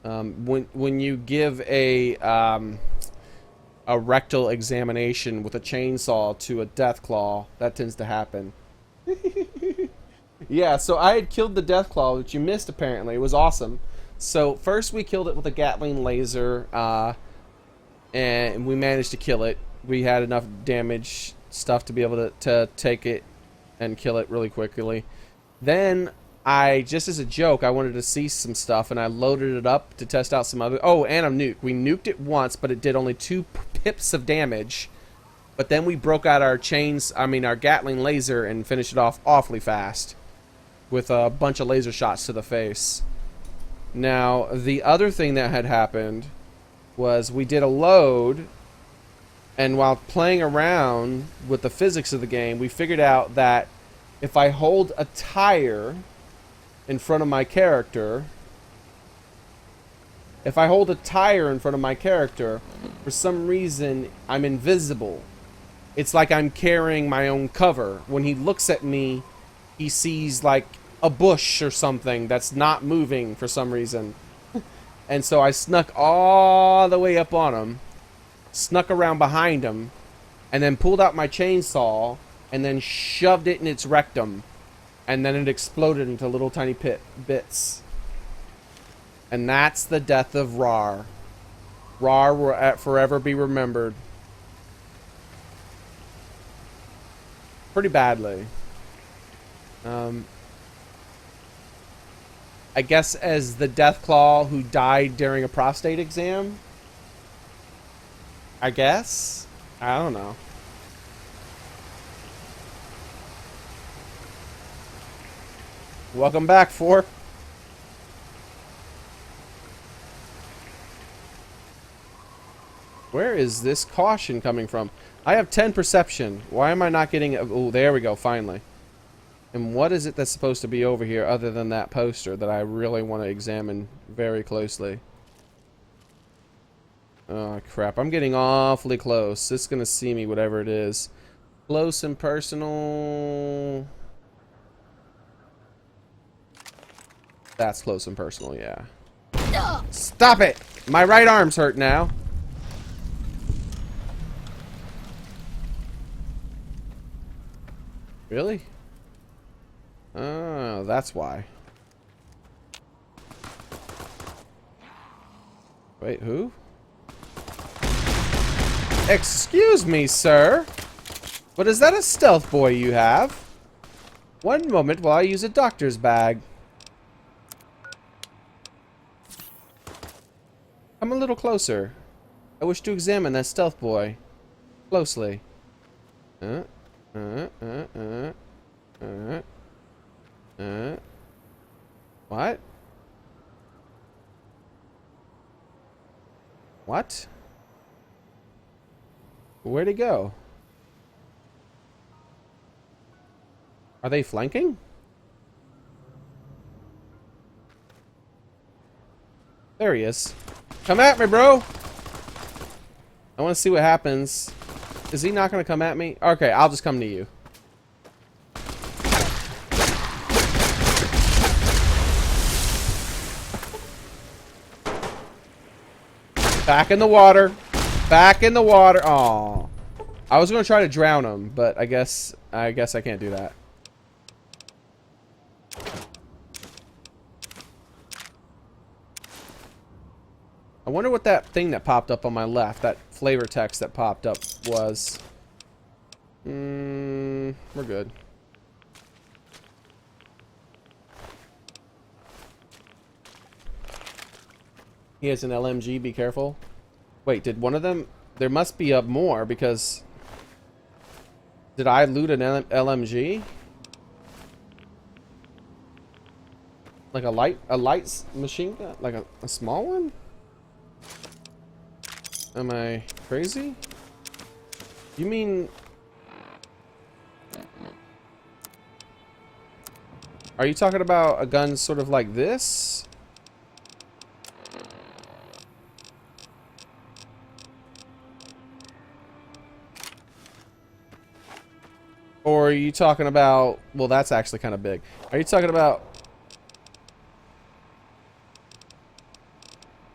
When you give a rectal examination with a chainsaw to a Deathclaw, that tends to happen. Yeah, so I had killed the Deathclaw, which you missed apparently. It was awesome. So first we killed it with a Gatling laser, and we managed to kill it. We had enough damage stuff to be able to take it and kill it really quickly. Then I, just as a joke, I wanted to see some stuff, and I loaded it up to test out some other... Oh, and a nuke. We nuked it once, but it did only 2 pips of damage. But then we broke out our our Gatling laser and finished it off awfully fast. With a bunch of laser shots to the face. Now, the other thing that had happened was we did a load, and while playing around with the physics of the game, we figured out that if I hold a tire in front of my character, for some reason, I'm invisible. It's like I'm carrying my own cover. When he looks at me, he sees like a bush or something that's not moving for some reason. And so I snuck all the way up on him, snuck around behind him, and then pulled out my chainsaw and then shoved it in its rectum. And then it exploded into little tiny bits. And that's the death of Rar. Rar will forever be remembered. Pretty badly. I guess as the Deathclaw who died during a prostate exam? I guess? I don't know. Welcome back, Fork. Where is this caution coming from? I have 10 perception. Why am I not getting... Oh, there we go, finally. And what is it that's supposed to be over here other than that poster that I really want to examine very closely? Oh, crap. I'm getting awfully close. It's going to see me, whatever it is. Close and personal... That's close and personal, yeah. Stop it! My right arm's hurt now. Really? Oh, that's why. Wait, who? Excuse me, sir. But is that a stealth boy you have? One moment while I use a doctor's bag. Come a little closer. I wish to examine that stealth boy closely. What? What? Where'd he go? Are they flanking? There he is. Come at me, bro! I want to see what happens. Is he not going to come at me? Okay, I'll just come to you. Back in the water. Back in the water. Aw. I was going to try to drown him, but I guess I can't do that. I wonder what that thing that popped up on my left, that flavor text that popped up was. We're good. He has an LMG, be careful. Wait, did one of them... There must be up more, because... Did I loot an LMG? Like a light machine gun? Like a small one? Am I crazy? You mean... Are you talking about a gun sort of like this? Or are you talking about... Well, that's actually kind of big. Are you talking about...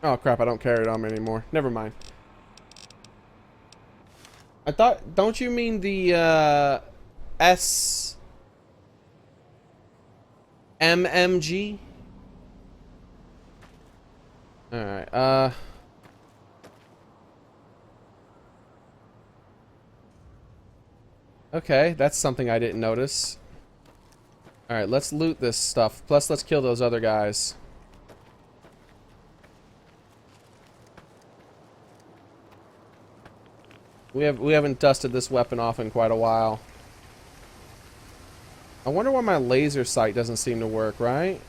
Oh, crap, I don't carry it on me anymore. Never mind. I thought... Don't you mean the, MMG? Alright, Okay, that's something I didn't notice. Alright, let's loot this stuff. Plus, let's kill those other guys. We haven't dusted this weapon off in quite a while. I wonder why my laser sight doesn't seem to work, right?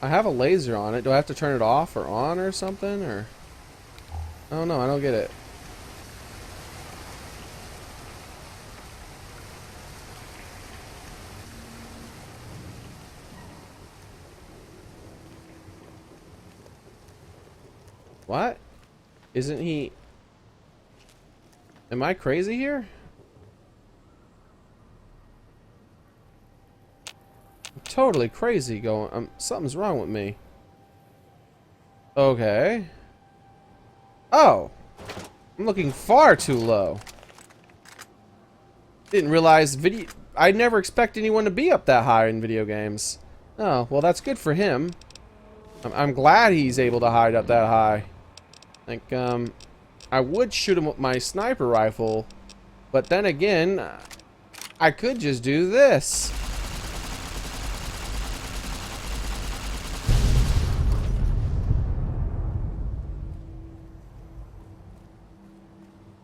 I have a laser on it. Do I have to turn it off or on or something? Or I don't know. I don't get it. What? Isn't he... Am I crazy here? I'm totally crazy going... something's wrong with me. Okay. Oh! I'm looking far too low. Didn't realize I never expect anyone to be up that high in video games. Oh, well that's good for him. I'm glad he's able to hide up that high. Like, I would shoot him with my sniper rifle, but then again, I could just do this.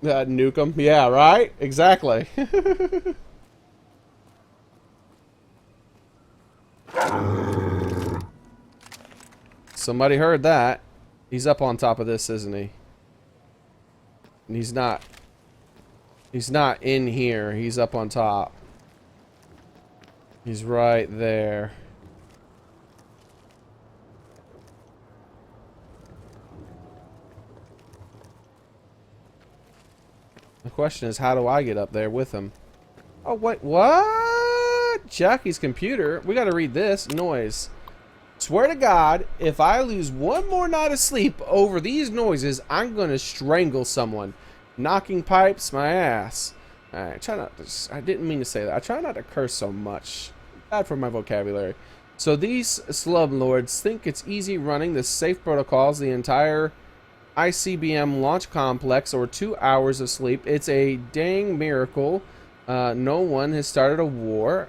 Nuke him. Yeah, right? Exactly. Somebody heard that. He's up on top of this, isn't he? And he's not. He's not in here. He's up on top. He's right there. The question is, how do I get up there with him? Oh, wait, what? Jackie's computer? We gotta read this. Noise. Swear to God, if I lose one more night of sleep over these noises, I'm gonna strangle someone. Knocking pipes, my ass. Alright, try not to... I didn't mean to say that. I try not to curse so much. Bad for my vocabulary. So these slumlords think it's easy running the safe protocols the entire ICBM launch complex or 2 hours of sleep. It's a dang miracle. No one has started a war.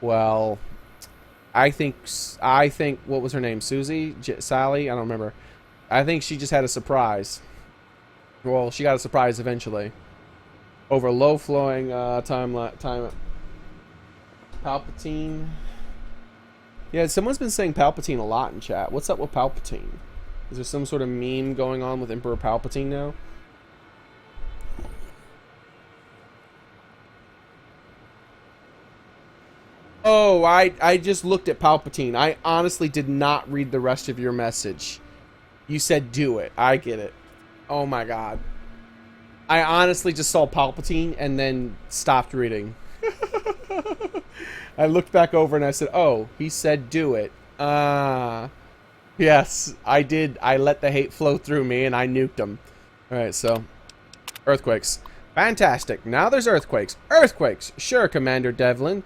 Well, I think, what was her name? Susie? Sally? I don't remember. I think she just had a surprise. Well, she got a surprise eventually. Over low-flowing time. Palpatine. Yeah, someone's been saying Palpatine a lot in chat. What's up with Palpatine? Is there some sort of meme going on with Emperor Palpatine now? Oh, I just looked at Palpatine. I honestly did not read the rest of your message. You said do it. I get it. Oh my god. I honestly just saw Palpatine and then stopped reading. I looked back over and I said, oh, he said do it. Yes, I did. I let the hate flow through me and I nuked him. Alright, so earthquakes. Fantastic. Now there's earthquakes. Earthquakes! Sure, Commander Devlin.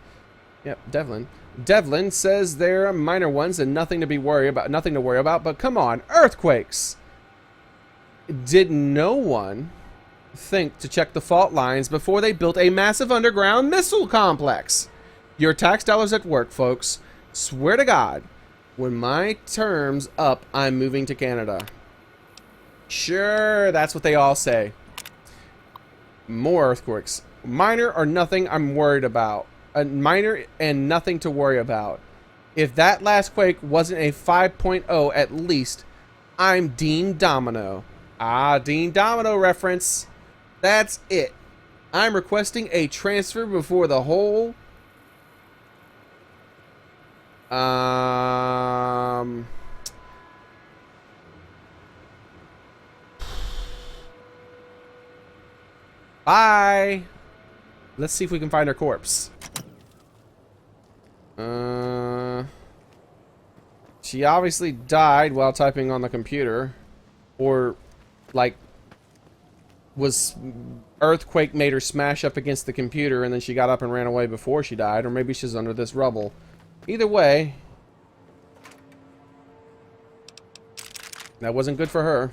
Yep, Devlin. Devlin says they're minor ones and nothing to worry about, but come on, earthquakes! Did no one think to check the fault lines before they built a massive underground missile complex? Your tax dollars at work, folks. Swear to God, when my term's up, I'm moving to Canada. Sure, that's what they all say. More earthquakes. Minor or nothing I'm worried about. Minor and nothing to worry about. If that last quake wasn't a 5.0 at least, I'm Dean Domino. Ah, Dean Domino reference. That's it. I'm requesting a transfer before the whole... Bye. Let's see if we can find her corpse. She obviously died while typing on the computer. Or, like, earthquake made her smash up against the computer and then she got up and ran away before she died. Or maybe she's under this rubble. Either way, that wasn't good for her.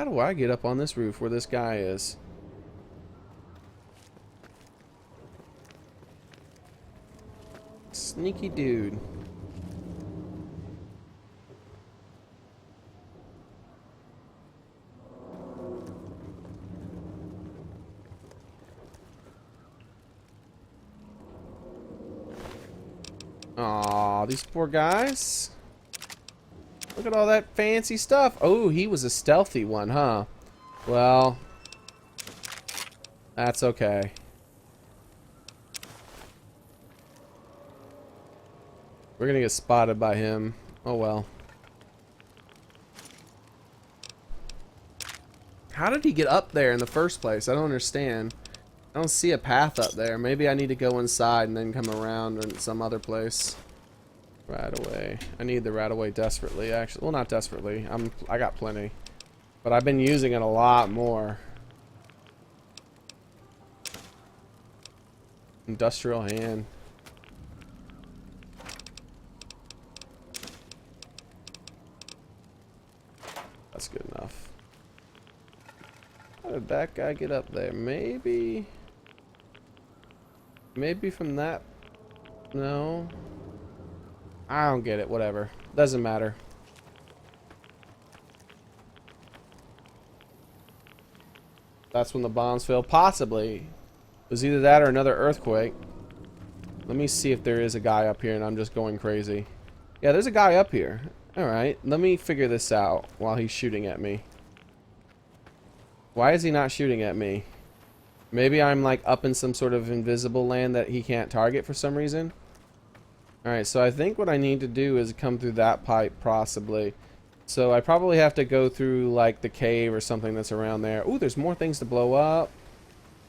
do I get up on this roof where this guy is? Sneaky dude. Aw, these poor guys. Look at all that fancy stuff. Oh, he was a stealthy one, huh? Well, that's okay. We're gonna get spotted by him. Oh well. How did he get up there in the first place? I don't understand. I don't see a path up there. Maybe I need to go inside and then come around in some other place. Right away. I need the right away desperately, actually. Well, not desperately. I got plenty. But I've been using it a lot more. Industrial hand. That's good enough. How did that guy get up there? Maybe from that. No, I don't get it. Whatever, doesn't matter. That's when the bombs fell. Possibly it was either that or another earthquake. Let me see if there is a guy up here and I'm just going crazy. Yeah, there's a guy up here. Alright, let me figure this out while he's shooting at me. Why is he not shooting at me? Maybe I'm like up in some sort of invisible land that he can't target for some reason. Alright, so I think what I need to do is come through that pipe possibly. So I probably have to go through like the cave or something that's around there. Ooh, there's more things to blow up.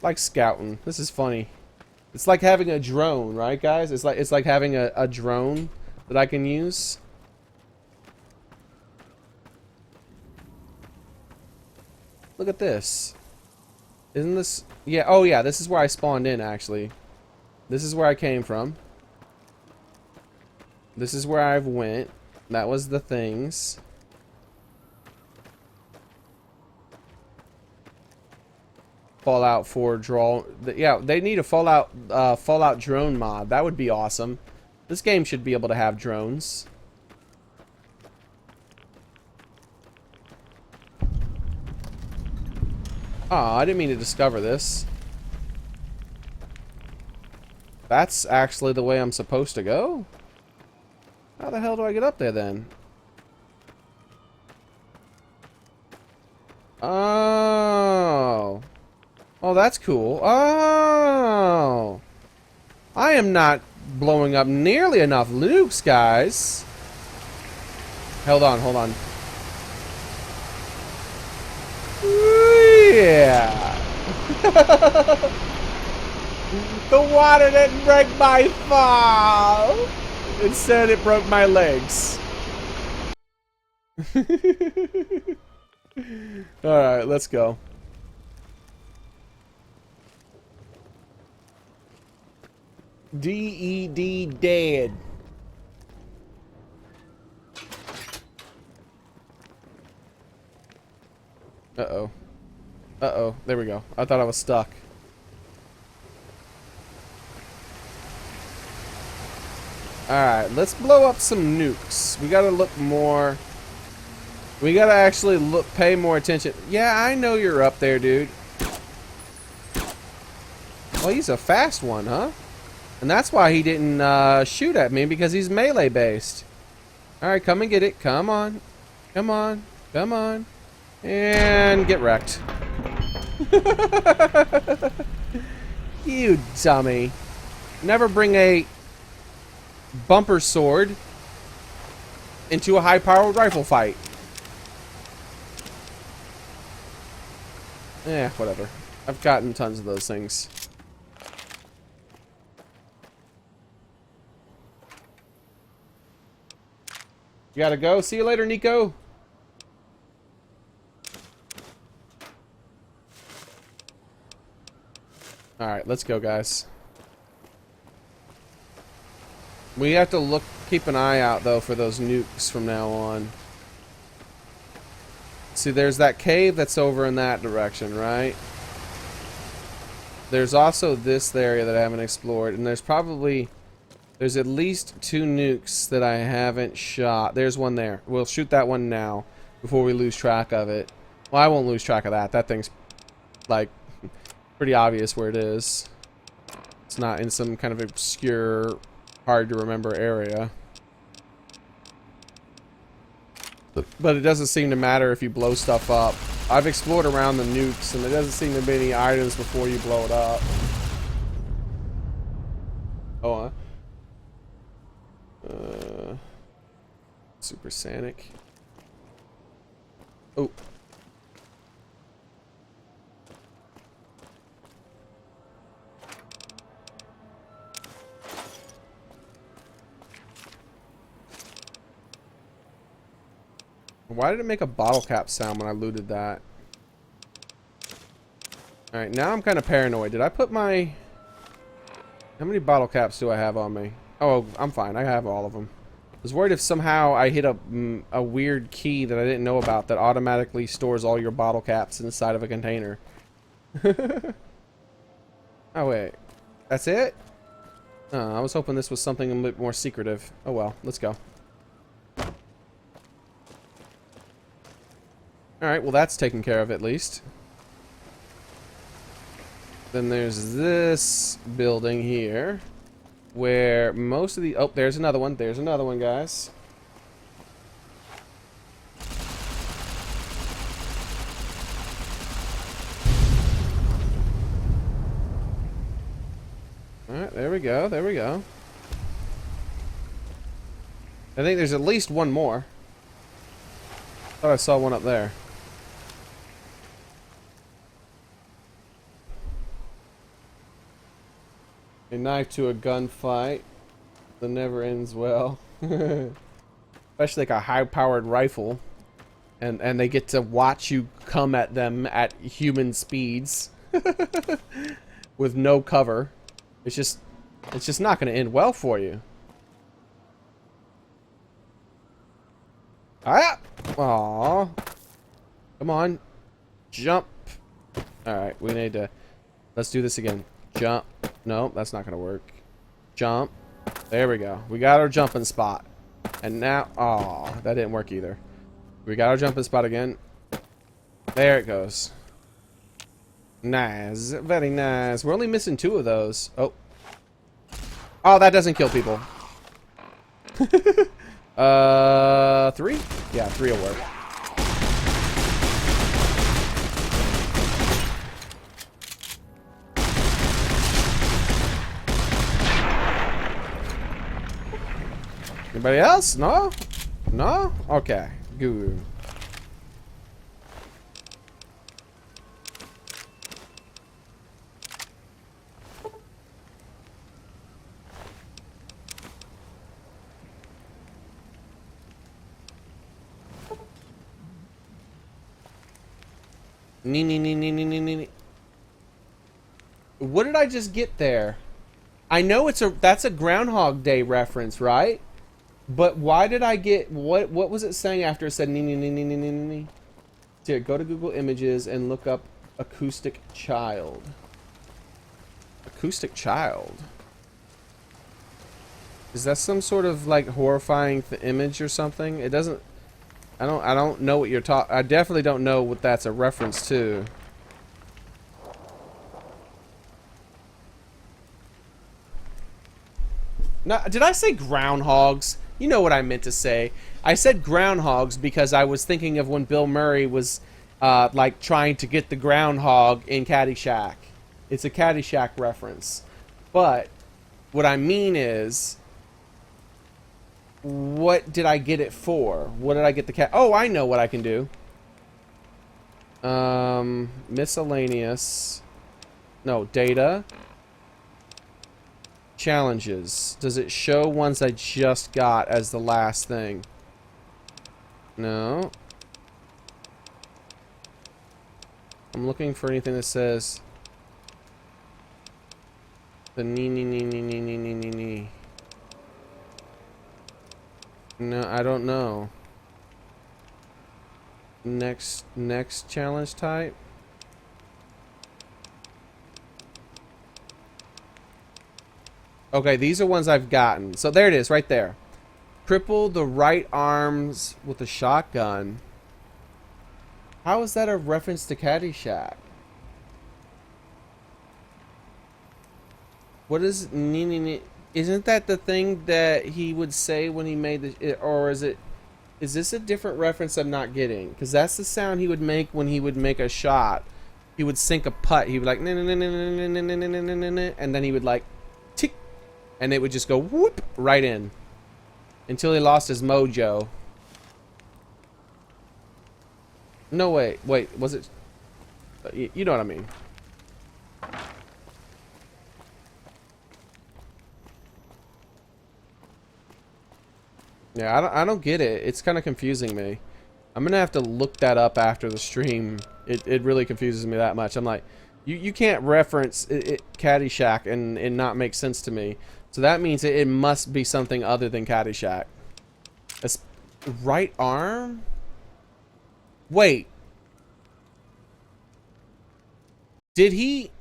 Like scouting. This is funny. It's like having a drone, right guys? It's like having a drone that I can use. Look at this. Isn't this... Yeah, oh yeah, this is where I spawned in, actually. This is where I came from. This is where I've went. That was the things. Fallout 4 draw... Yeah, they need a Fallout drone mod. That would be awesome. This game should be able to have drones. Oh, I didn't mean to discover this. That's actually the way I'm supposed to go? How the hell do I get up there then? Oh. Oh, that's cool. Oh. I am not blowing up nearly enough nukes, guys. Hold on, hold on. Yeah. The water didn't break my fall. Instead, it broke my legs. Alright, let's go. D-E-D dead. Uh-oh. Uh-oh. There we go. I thought I was stuck. Alright, let's blow up some nukes. We gotta look more... We gotta actually pay more attention. Yeah, I know you're up there, dude. Well, he's a fast one, huh? And that's why he didn't shoot at me, because he's melee based. Alright, come and get it. Come on. Come on. Come on. And get wrecked. You dummy. Never bring a bumper sword into a high-powered rifle fight. Eh, whatever. I've gotten tons of those things. You gotta go. See you later, Nico. Alright, let's go, guys. We have to keep an eye out, though, for those nukes from now on. See, there's that cave that's over in that direction, right? There's also this area that I haven't explored, and there's at least 2 nukes that I haven't shot. There's one there. We'll shoot that one now before we lose track of it. Well, I won't lose track of that. That thing's, like, pretty obvious where it is. It's not in some kind of obscure, hard to remember area. But it doesn't seem to matter if you blow stuff up. I've explored around the nukes, and there doesn't seem to be any items before you blow it up. Oh, Supersonic. Oh. Why did it make a bottle cap sound when I looted that? Alright, now I'm kind of paranoid. Did I put my... How many bottle caps do I have on me? Oh, I'm fine. I have all of them. I was worried if somehow I hit a weird key that I didn't know about that automatically stores all your bottle caps inside of a container. Oh, wait. That's it? Oh, I was hoping this was something a bit more secretive. Oh, well. Let's go. Alright, well that's taken care of at least. Then there's this building here, where most of the... Oh, there's another one. There's another one, guys. Alright, there we go. There we go. I think there's at least one more. Thought I saw one up there. A knife to a gunfight that never ends well. Especially like a high-powered rifle. And they get to watch you come at them at human speeds. With no cover. It's just not going to end well for you. Ah! Aww. Come on. Jump. Alright, we need to... Let's do this again. Jump. No, that's not going to work. Jump. There we go. We got our jumping spot. And now... Aw, that didn't work either. We got our jumping spot again. There it goes. Nice. Very nice. We're only missing 2 of those. Oh. Oh, that doesn't kill people. 3? Yeah, 3 will work. Anybody else? No? No? Okay. Good. What did I just get there? I know that's a Groundhog Day reference, right? But why did I get what was it saying after it said Here, go to Google Images and look up acoustic child. Acoustic child. Is that some sort of like horrifying image or something? It doesn't I don't know what you're talking. I definitely don't know what that's a reference to. Now, did I say groundhogs? You know what I meant to say. I said groundhogs because I was thinking of when Bill Murray was like trying to get the groundhog in Caddyshack. It's a Caddyshack reference. But what I mean is, what did I get it for? What did I get the cat? Oh, I know what I can do. Miscellaneous. No, data. Challenges. Does it show ones I just got as the last thing? No. I'm looking for anything that says the nee. No, I don't know. Next challenge type. Okay, these are ones I've gotten. So there it is, right there. Cripple the right arms with a shotgun. How is that a reference to Caddyshack? What is isn't that the thing that he would say when he made the, or is this a different reference I'm not getting? Because that's the sound he would make when he would make a shot. He would sink a putt. He would like, and then he would like, tick, and it would just go whoop right in until he lost his mojo. No, wait, was it? You know what I mean. Yeah, I don't get it. It's kind of confusing me. I'm gonna have to look that up after the stream. It really confuses me that much. I'm like, you can't reference Caddyshack and not make sense to me. So that means it must be something other than Caddyshack. Right arm? Wait. Did he?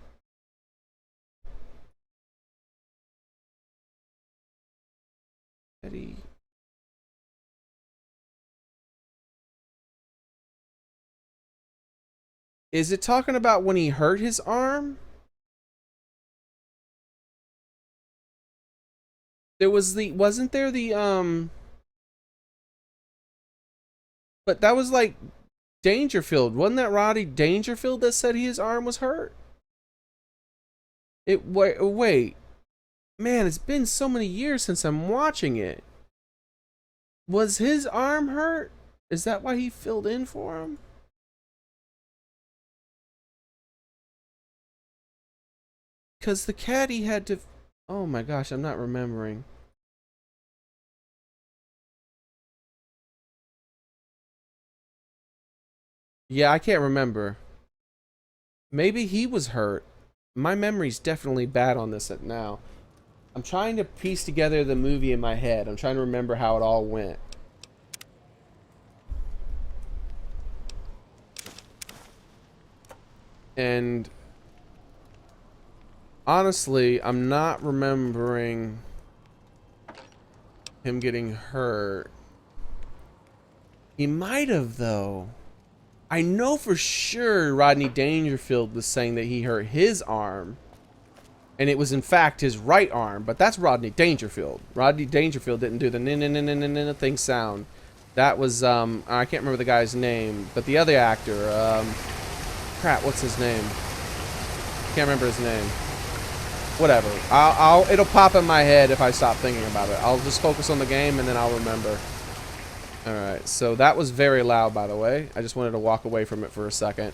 Is it talking about when he hurt his arm? There was wasn't there the but that was like Dangerfield. Wasn't that Roddy Dangerfield that said his arm was hurt? Wait. Man, it's been so many years since I'm watching it. Was his arm hurt? Is that why he filled in for him? Because the caddy had to... Oh my gosh, I'm not remembering. Yeah, I can't remember. Maybe he was hurt. My memory's definitely bad on this now. I'm trying to piece together the movie in my head. I'm trying to remember how it all went. And honestly, I'm not remembering him getting hurt. He might have, though. I know for sure Rodney Dangerfield was saying that he hurt his arm. And it was in fact his right arm, but that's Rodney Dangerfield. Rodney Dangerfield didn't do the thing sound. That was I can't remember the guy's name, but the other actor, crap, what's his name? Can't remember his name. Whatever. It'll pop in my head if I stop thinking about it. I'll just focus on the game and then I'll remember. All right, so that was very loud, by the way. I just wanted to walk away from it for a second.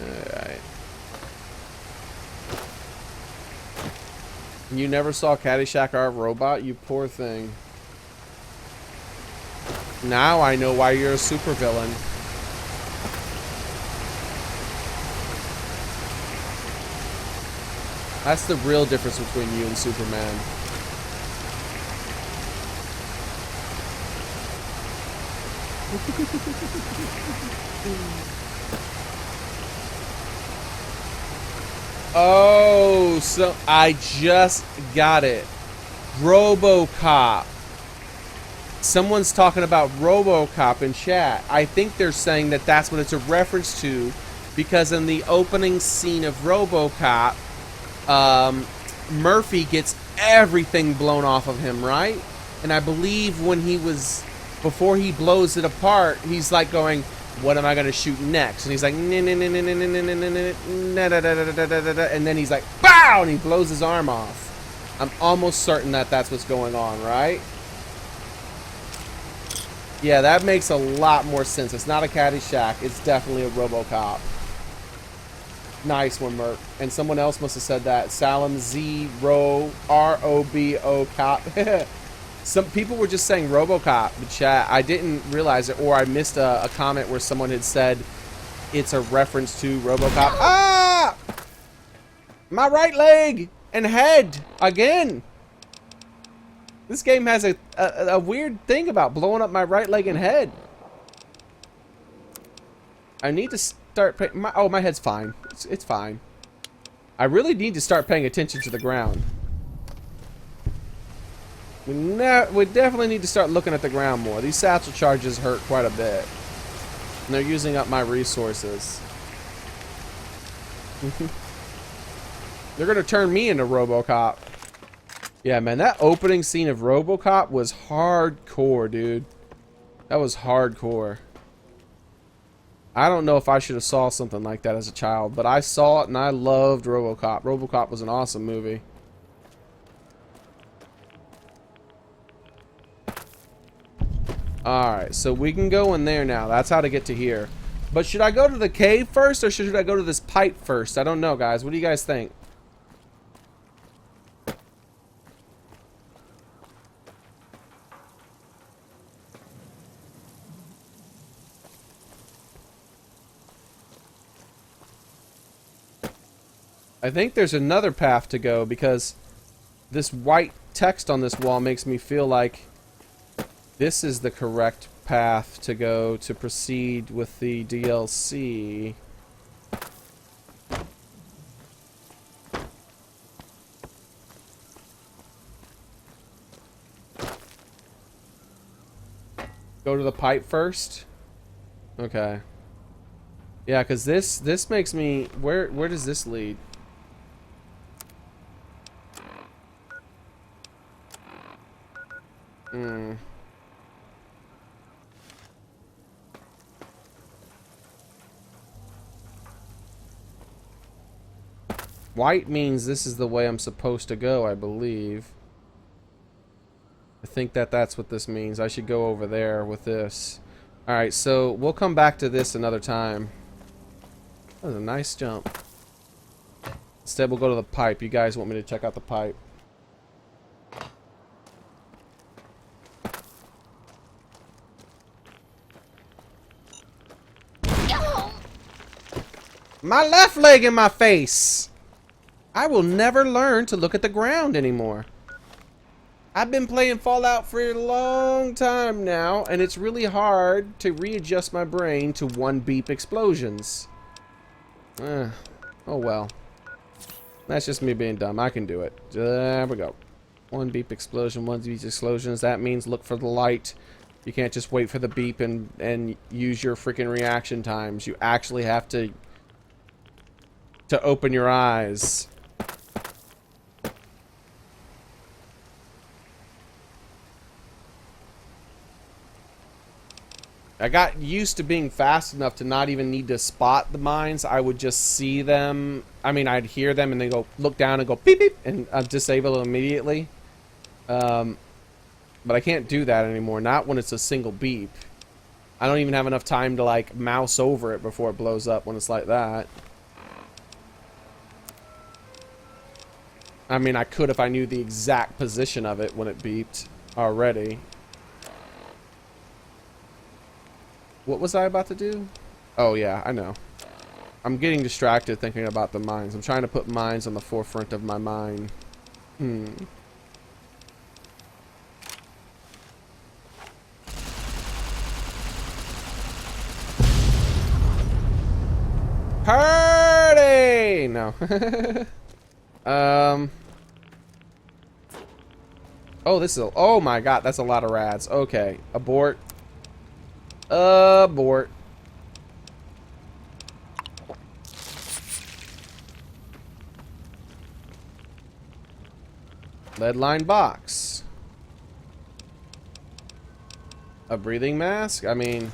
All right. You never saw Caddyshack Our Robot, you poor thing. Now I know why you're a supervillain. That's the real difference between you and Superman. Oh, so I just got it. RoboCop. Someone's talking about RoboCop in chat. I think they're saying that that's what it's a reference to, because in the opening scene of RoboCop, Murphy gets everything blown off of him, right? And I believe when he was, before he blows it apart, he's like going, what am I going to shoot next? And he's like, and then he's like, BOW! And he blows his arm off. I'm almost certain that that's what's going on, right? Yeah, that makes a lot more sense. It's not a Caddyshack. It's definitely a RoboCop. Nice one, Merc. And someone else must have said that. Salam Z R-O-B-O cop. Some people were just saying RoboCop in chat. I didn't realize it, or I missed a comment where someone had said it's a reference to RoboCop. Ah! My right leg and head again. This game has a weird thing about blowing up my right leg and head. I need to start paying... my head's fine. It's fine. I really need to start paying attention to the ground. We definitely need to start looking at the ground more. These satchel charges hurt quite a bit. And they're using up my resources. They're gonna turn me into RoboCop. Yeah, man, that opening scene of RoboCop was hardcore, dude. That was hardcore. I don't know if I should have saw something like that as a child, but I saw it and I loved RoboCop. RoboCop was an awesome movie. Alright, so we can go in there now. That's how to get to here. But should I go to the cave first or should I go to this pipe first? I don't know, guys. What do you guys think? I think there's another path to go because this white text on this wall makes me feel like this is the correct path to go to proceed with the DLC. Go to the pipe first? Okay. Yeah, because this makes me... Where does this lead? White means this is the way I'm supposed to go, I believe. I think that's what this means. I should go over there with this. Alright, so we'll come back to this another time. That was a nice jump. Instead, we'll go to the pipe. You guys want me to check out the pipe. My left leg in my face! I will never learn to look at the ground anymore. I've been playing Fallout for a long time now, and it's really hard to readjust my brain to one beep explosions. Oh well. That's just me being dumb. I can do it. There we go. One beep explosion, one beep explosions. That means look for the light. You can't just wait for the beep and use your freaking reaction times. You actually have to open your eyes. I got used to being fast enough to not even need to spot the mines. I would just see them. I mean, I'd hear them and then go look down and go beep beep and disable them immediately. But I can't do that anymore. Not when it's a single beep. I don't even have enough time to like mouse over it before it blows up when it's like that. I mean, I could if I knew the exact position of it when it beeped already. What was I about to do? Oh, yeah, I know. I'm getting distracted thinking about the mines. I'm trying to put mines on the forefront of my mind. Party! No. Oh, this is... Oh, my God. That's a lot of rads. Okay. Abort. Abort. Lead line box. A breathing mask? I mean...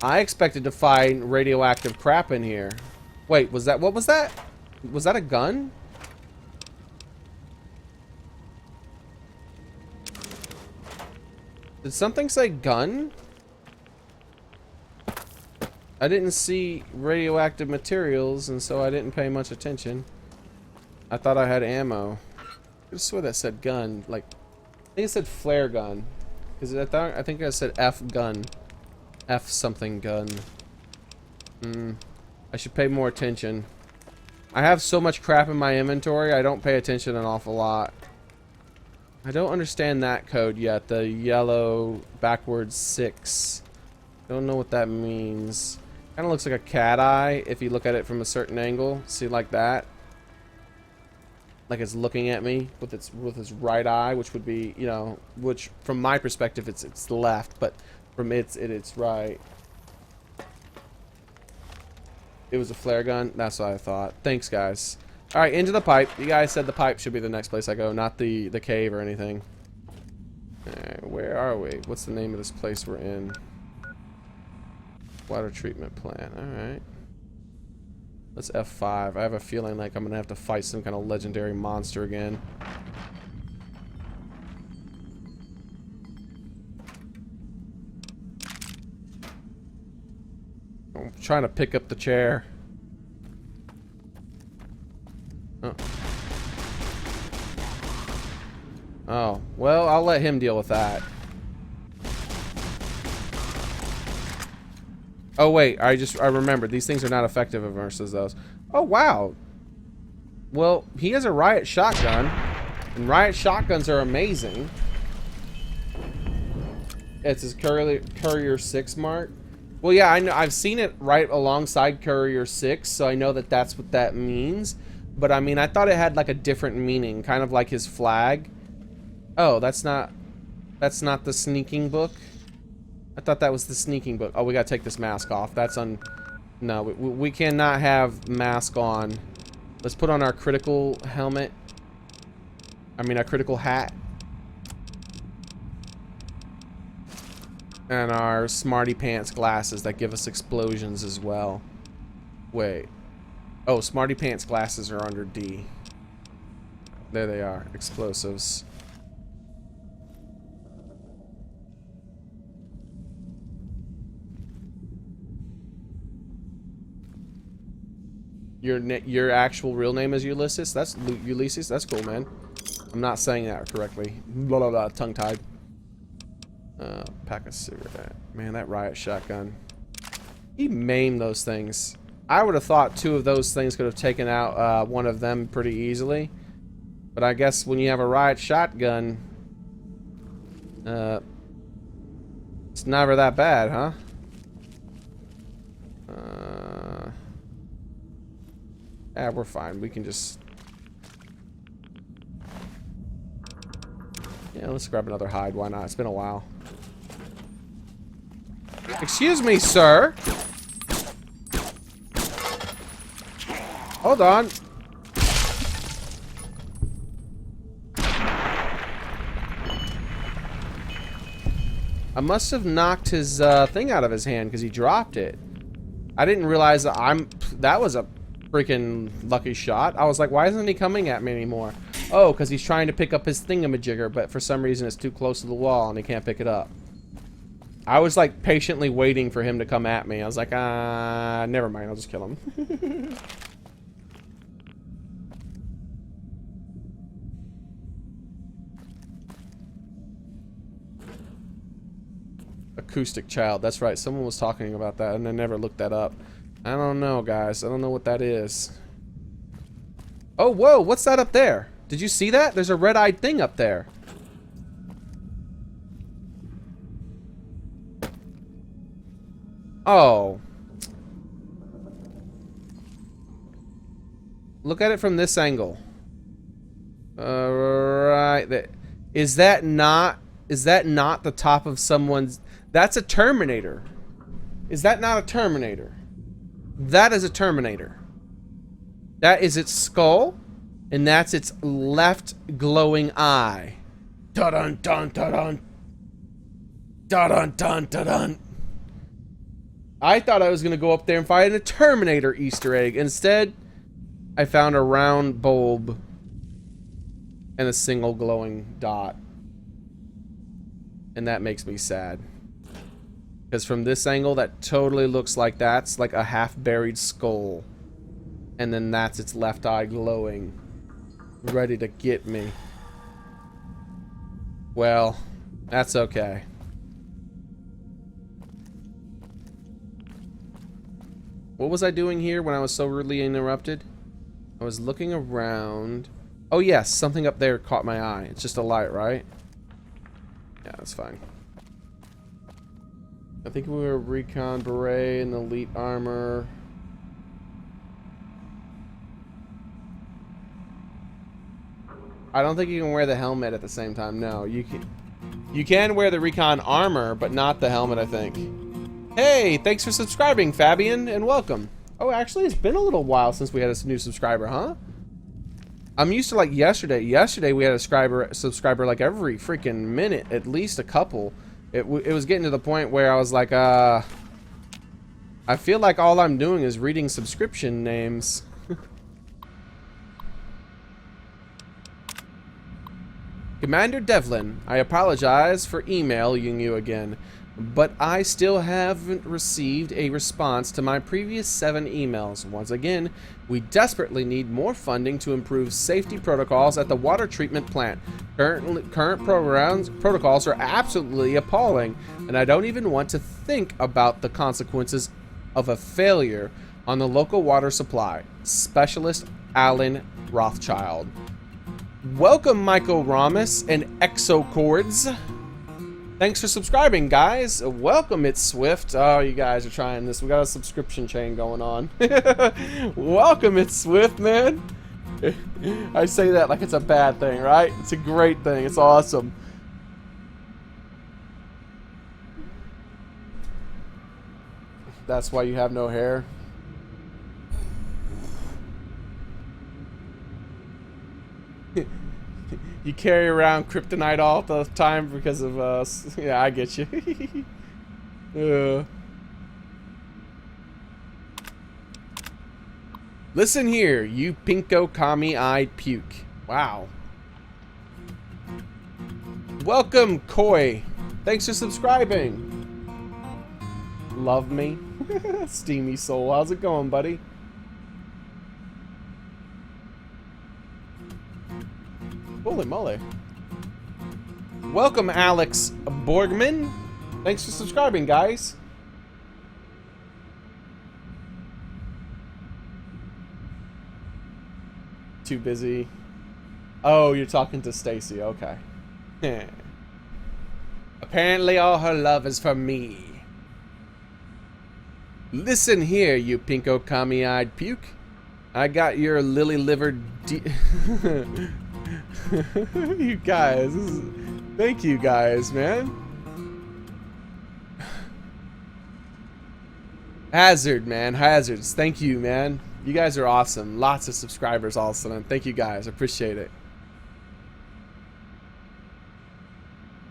I expected to find radioactive crap in here. Wait, was that... What was that? Was that a gun? Did something say gun? I didn't see radioactive materials, and so I didn't pay much attention. I thought I had ammo. I swear that said gun. Like, I think it said flare gun. Because I think I said F gun. F something gun. I should pay more attention. I have so much crap in my inventory, I don't pay attention an awful lot. I don't understand that code yet. The yellow backwards 6. Don't know what that means. Kind of looks like a cat eye if you look at it from a certain angle. See, like that. Like it's looking at me with its right eye, which would be, you know, which from my perspective it's left, but from it's right. It was a flare gun. That's what I thought. Thanks, guys. All right, into the pipe. You guys said the pipe should be the next place I go, not the cave or anything. All right, where are we? What's the name of this place we're in? Water treatment plant. All right. Let's F5. I have a feeling like I'm gonna have to fight some kind of legendary monster again. I'm trying to pick up the chair. Oh. Oh, well, I'll let him deal with that. Oh wait, I remembered. These things are not effective versus those. Oh wow. Well, he has a riot shotgun, and riot shotguns are amazing. It's his Courier 6 mark. Well, yeah, I know. I've seen it right alongside Courier 6, so I know that that's what that means. But I mean, I thought it had like a different meaning, kind of like his flag. Oh, that's not the sneaking book. I thought that was the sneaking book. Oh, we gotta take this mask off. That's no, we cannot have mask on. Let's put on our critical helmet. I mean, our critical hat. And our smarty pants glasses that give us explosions as well. Wait. Oh, smarty pants glasses are under D. There they are. Explosives. Your actual real name is Ulysses? That's Ulysses? That's cool, man. I'm not saying that correctly. Blah, blah, blah. Tongue-tied. Pack of cigarette. Man, that riot shotgun. He maimed those things. I would have thought 2 of those things could have taken out one of them pretty easily. But I guess when you have a riot shotgun, it's never that bad, huh? Yeah, we're fine. We can just... Yeah, let's grab another hide. Why not? It's been a while. Excuse me, sir. Hold on. I must have knocked his thing out of his hand because he dropped it. I didn't realize that that was a freaking lucky shot. I was like, why isn't he coming at me anymore? Oh, because he's trying to pick up his thingamajigger, but for some reason it's too close to the wall and he can't pick it up. I was like patiently waiting for him to come at me. I was like, never mind, I'll just kill him. Acoustic child. That's right. Someone was talking about that and I never looked that up. I don't know, guys. I don't know what that is. Oh, whoa. What's that up there? Did you see that? There's a red-eyed thing up there. Oh. Look at it from this angle. Right there. Is that not the top of someone's... That's a Terminator. Is that not a Terminator? That is a Terminator. That is its skull, and that's its left glowing eye. Dun dun dun dun. Dun dun dun dun. I thought I was gonna go up there and find a Terminator Easter egg. Instead, I found a round bulb and a single glowing dot. And that makes me sad. Because from this angle, that totally looks like that's like a half-buried skull. And then that's its left eye glowing. Ready to get me. Well, that's okay. What was I doing here when I was so rudely interrupted? I was looking around. Oh yes, something up there caught my eye. It's just a light, right? Yeah, that's fine. I think we were recon beret and elite armor. I don't think you can wear the helmet at the same time. No, you can wear the recon armor, but not the helmet, I think. Hey, thanks for subscribing, Fabian, and welcome. Oh, actually, it's been a little while since we had a new subscriber, huh? I'm used to like yesterday. Yesterday we had a subscriber like every freaking minute, at least a couple. It was getting to the point where I was like, I feel like all I'm doing is reading subscription names. Commander Devlin, I apologize for emailing you again, but I still haven't received a response to my previous 7 emails. Once again, we desperately need more funding to improve safety protocols at the water treatment plant. Current protocols are absolutely appalling, and I don't even want to think about the consequences of a failure on the local water supply. Specialist Alan Rothschild. Welcome, Michael Ramus and Exocords. Thanks for subscribing, guys. Welcome, It's Swift. Oh, you guys are trying this. We got a subscription chain going on. Welcome, It's Swift, man. I say that like it's a bad thing, right? It's a great thing. It's awesome. That's why you have no hair. You carry around kryptonite all the time because of us. Yeah, I get you. Listen here, you pinko commie-eyed puke. Wow. Welcome, Koi. Thanks for subscribing. Love me. Steamy soul. How's it going, buddy? Holy moly. Welcome, Alex Borgman. Thanks for subscribing, guys. Too busy. Oh, you're talking to Stacy. Okay. Apparently all her love is for me. Listen here, you pinko commie-eyed puke. I got your lily-livered you guys, thank you guys, man. Hazard, man, hazards. Thank you, man. You guys are awesome. Lots of subscribers all of a sudden. Thank you guys. Appreciate it.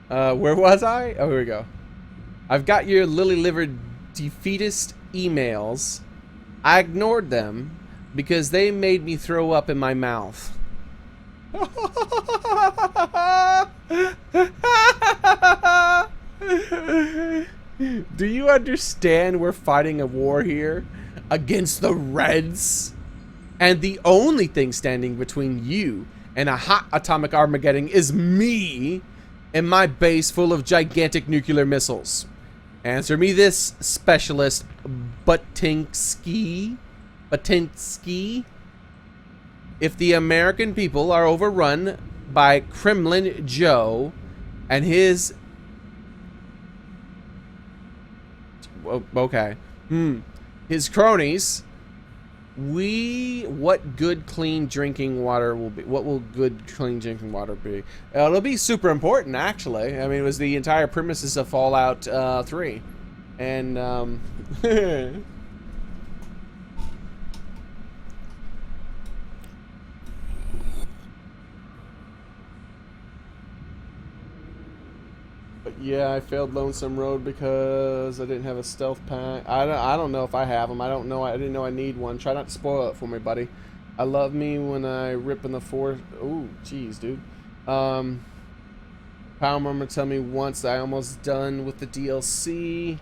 Where was I? Oh, here we go. I've got your lily-livered defeatist emails. I ignored them because they made me throw up in my mouth. Do you understand we're fighting a war here against the Reds? And the only thing standing between you and a hot atomic Armageddon is me and my base full of gigantic nuclear missiles. Answer me this, Specialist Butinsky. If the American people are overrun by Kremlin Joe and his... Okay. His cronies, what good clean drinking water will be? What will good clean drinking water be? It'll be super important, actually. I mean, it was the entire premises of Fallout 3. And, yeah, I failed Lonesome Road because I didn't have a stealth pack. I don't know if I have them. I didn't know I need one. Try not to spoil it for me, buddy. I love me when I rip in the forest. Ooh, jeez, dude. Power Murmur tell me once I almost done with the DLC.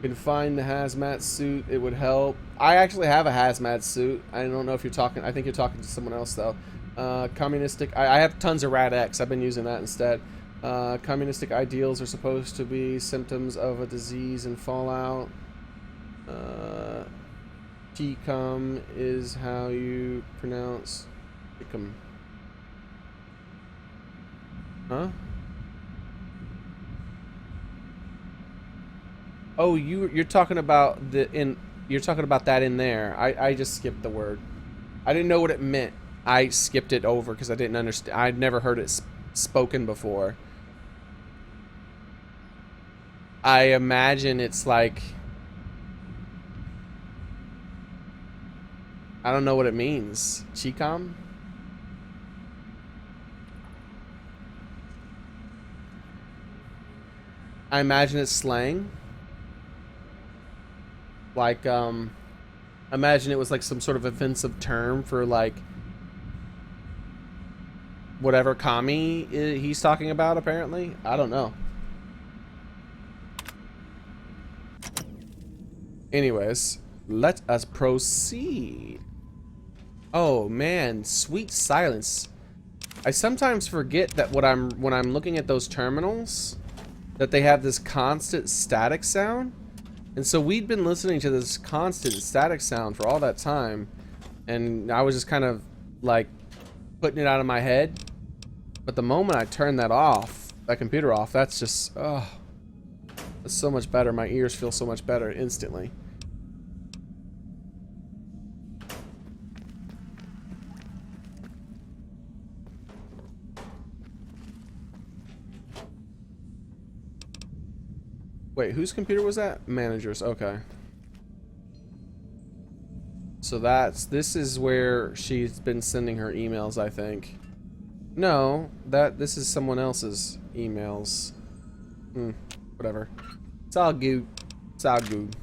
Can find the hazmat suit. It would help. I actually have a hazmat suit. I don't know if you're talking. I think you're talking to someone else though. Communistic. I have tons of Rad X. I've been using that instead. Communistic ideals are supposed to be symptoms of a disease in Fallout. TCOM is how you pronounce TCOM. Huh? Oh, you're talking about you're talking about that in there. I just skipped the word. I didn't know what it meant. I skipped it over because I didn't understand. I'd never heard it spoken before. I imagine it's like, I don't know what it means. Chicom? I imagine it's slang. Like, imagine it was like some sort of offensive term for like whatever commie he's talking about, apparently. I don't know. Anyways, let us proceed. Oh man, sweet silence. I sometimes forget that when I'm looking at those terminals that they have this constant static sound. And so we'd been listening to this constant static sound for all that time, and I was just kind of like putting it out of my head. But the moment I turned that off, that computer off, that's just, oh, it's so much better. My ears feel so much better instantly. Wait, whose computer was that? Manager's, okay. So this is where she's been sending her emails, I think. No, this is someone else's emails. Whatever. It's all good. It's all good.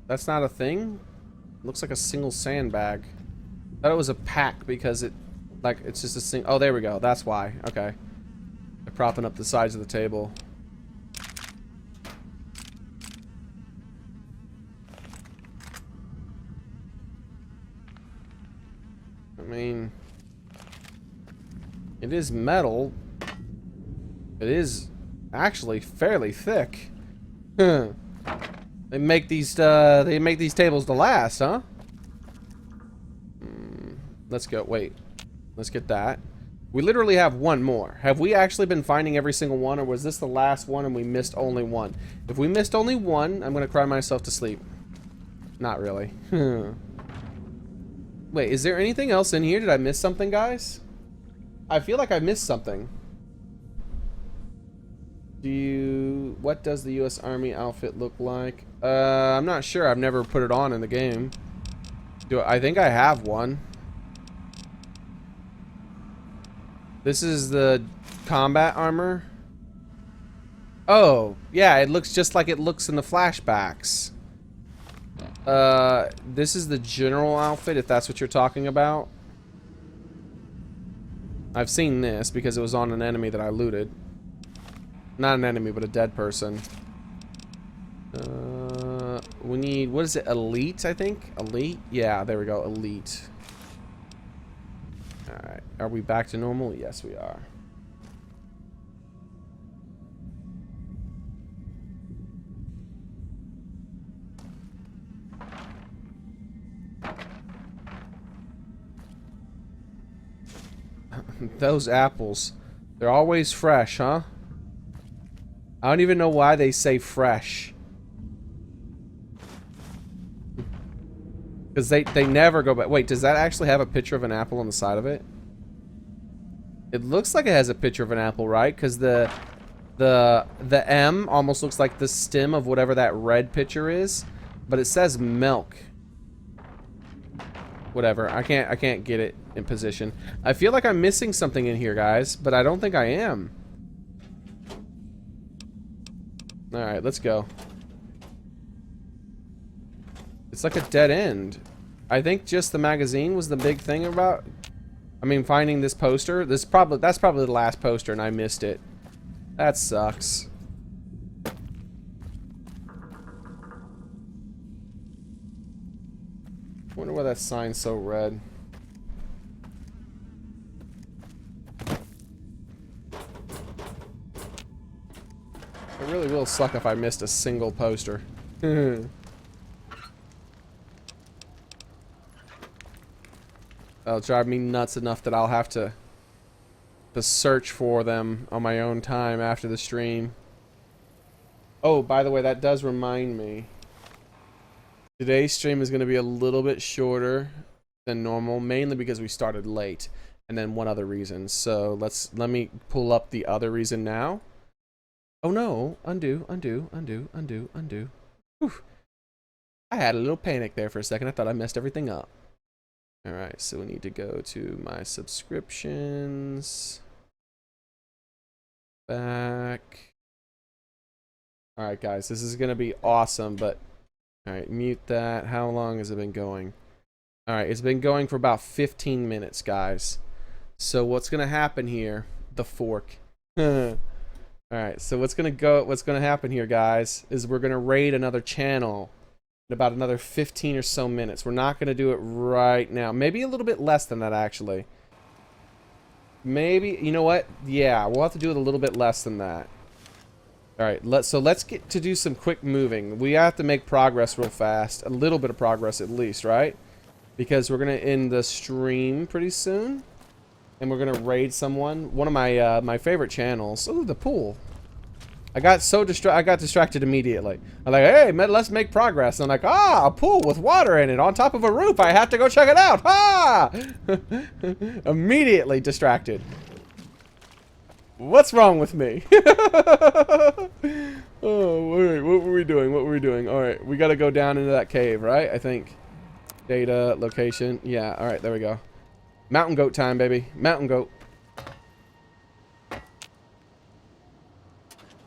That's not a thing? Looks like a single sandbag. I thought it was a pack because it's just a thing. Oh, there we go. That's why. Okay. They're propping up the sides of the table. I mean, it is metal. It is actually fairly thick. They make these tables to last, huh? Let's go. Wait. Let's get that. We literally have one more. Have we actually been finding every single one, or was this the last one and we missed only one? If we missed only one, I'm gonna cry myself to sleep. Not really. Wait, is there anything else in here? Did I miss something, guys? I feel like I missed something. What does the U.S. Army outfit look like? I'm not sure. I've never put it on in the game. I think I have one. This is the combat armor. Oh, yeah, it looks just like it looks in the flashbacks. This is the general outfit, if that's what you're talking about. I've seen this because it was on an enemy that I looted. Not an enemy, but a dead person. We need, what is it, elite, I think? Elite? Yeah, there we go, elite. Alright, are we back to normal? Yes, we are. Those apples. They're always fresh, huh? I don't even know why they say fresh. Because they never go back. Wait, does that actually have a picture of an apple on the side of it? It looks like it has a picture of an apple, right? Because the M almost looks like the stem of whatever that red picture is. But it says milk. Whatever. I can't get it in position. I feel like I'm missing something in here, guys, but I don't think I am. Alright, let's go. It's like a dead end. I think just the magazine was the big thing about... I mean, finding this poster. That's probably the last poster, and I missed it. That sucks. Wonder why that sign's so red. It really will suck if I missed a single poster. That'll drive me nuts enough that I'll have to to search for them on my own time after the stream. Oh, by the way, that does remind me. Today's stream is going to be a little bit shorter than normal, mainly because we started late, and then one other reason. So let me pull up the other reason now. Oh no, undo. Whew. I had a little panic there for a second. I thought I messed everything up. All right, so we need to go to my subscriptions. Back. All right, guys, this is going to be awesome, but all right, mute that. How long has it been going? All right, it's been going for about 15 minutes, guys. So what's going to happen here? The fork. All right, so what's going to happen here, guys, is we're going to raid another channel in about another 15 or so minutes. We're not going to do it right now. Maybe a little bit less than that, actually. Maybe, you know what? Yeah, we'll have to do it a little bit less than that. All right, let's get to do some quick moving. We have to make progress real fast. A little bit of progress at least, right? Because we're going to end the stream pretty soon. And we're going to raid someone. One of my my favorite channels. Ooh, the pool. I got distracted immediately. I'm like, hey, let's make progress. And I'm like, a pool with water in it on top of a roof. I have to go check it out. Ah! Immediately distracted. What's wrong with me? Oh, wait, what were we doing? All right, we got to go down into that cave, right? I think. Data, location. Yeah, all right, there we go. Mountain goat time, baby. Mountain goat.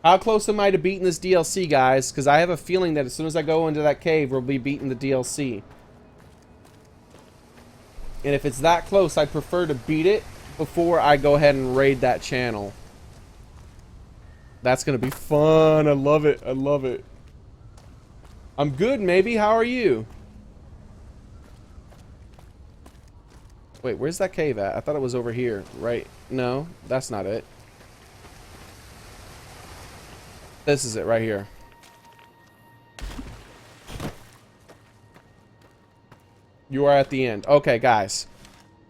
How close am I to beating this DLC, guys? Because I have a feeling that as soon as I go into that cave, we'll be beating the DLC. And if it's that close, I'd prefer to beat it before I go ahead and raid that channel. That's going to be fun. I love it. I love it. I'm good, maybe. How are you? Wait, where's that cave at? I thought it was over here, right? No, that's not it. This is it right here. You are at the end. Okay, guys.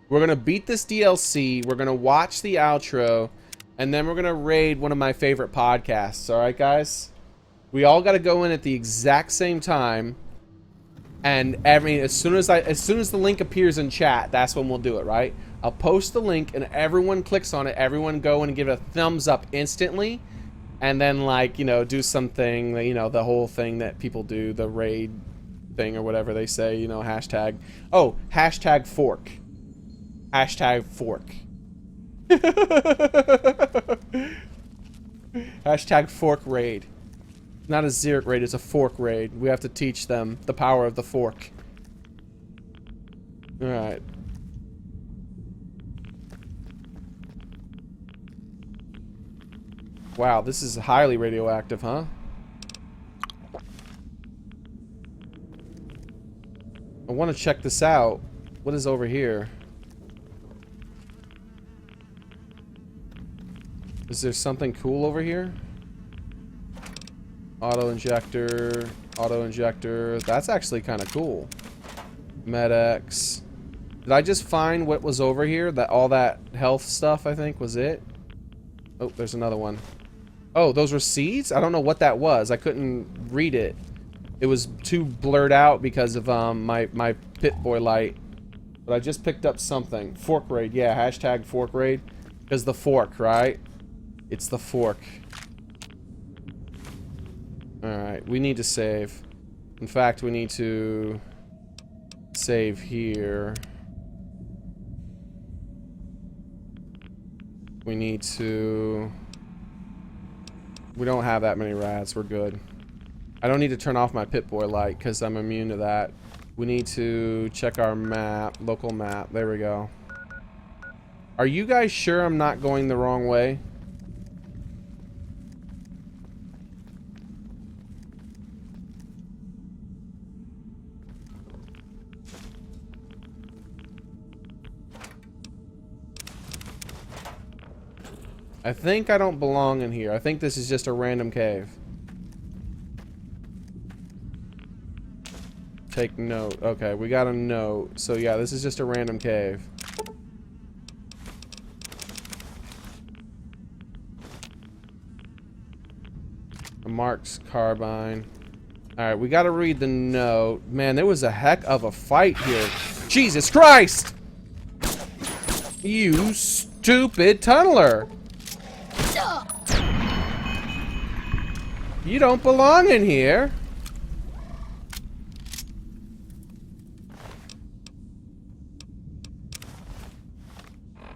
We're going to beat this DLC. We're going to watch the outro. And then we're going to raid one of my favorite podcasts. All right, guys? We all got to go in at the exact same time. And as soon as the link appears in chat, that's when we'll do it, right? I'll post the link and everyone clicks on it. Everyone go in and give it a thumbs up instantly. And then, like, you know, do something, you know, the whole thing that people do, the raid thing or whatever they say, you know, hashtag. Oh, hashtag fork. Hashtag fork. Hashtag fork raid. Not a Xearrik raid, it's a fork raid. We have to teach them the power of the fork. Alright. Wow, this is highly radioactive, huh? I want to check this out. What is over here? Is there something cool over here? Auto injector, auto injector. That's actually kind of cool. Med-X. Did I just find what was over here? That all that health stuff, I think, was it? Oh, there's another one. Oh, those were seeds? I don't know what that was. I couldn't read it. It was too blurred out because of my Pit-Boy light. But I just picked up something. Fork raid. Yeah, hashtag fork raid. Because the fork, right? It's the fork. Alright, we need to save. In fact, we need to save here. We need to... We don't have that many rats. We're good. I don't need to turn off my Pit-Boy light because I'm immune to that. We need to check our map. Local map. There we go. Are you guys sure I'm not going the wrong way? I think I don't belong in here. I think this is just a random cave. Take note. Okay, we got a note. So yeah, this is just a random cave. A Mark's carbine. Alright, we gotta read the note. Man, there was a heck of a fight here. Jesus Christ! You stupid tunneler! You don't belong in here.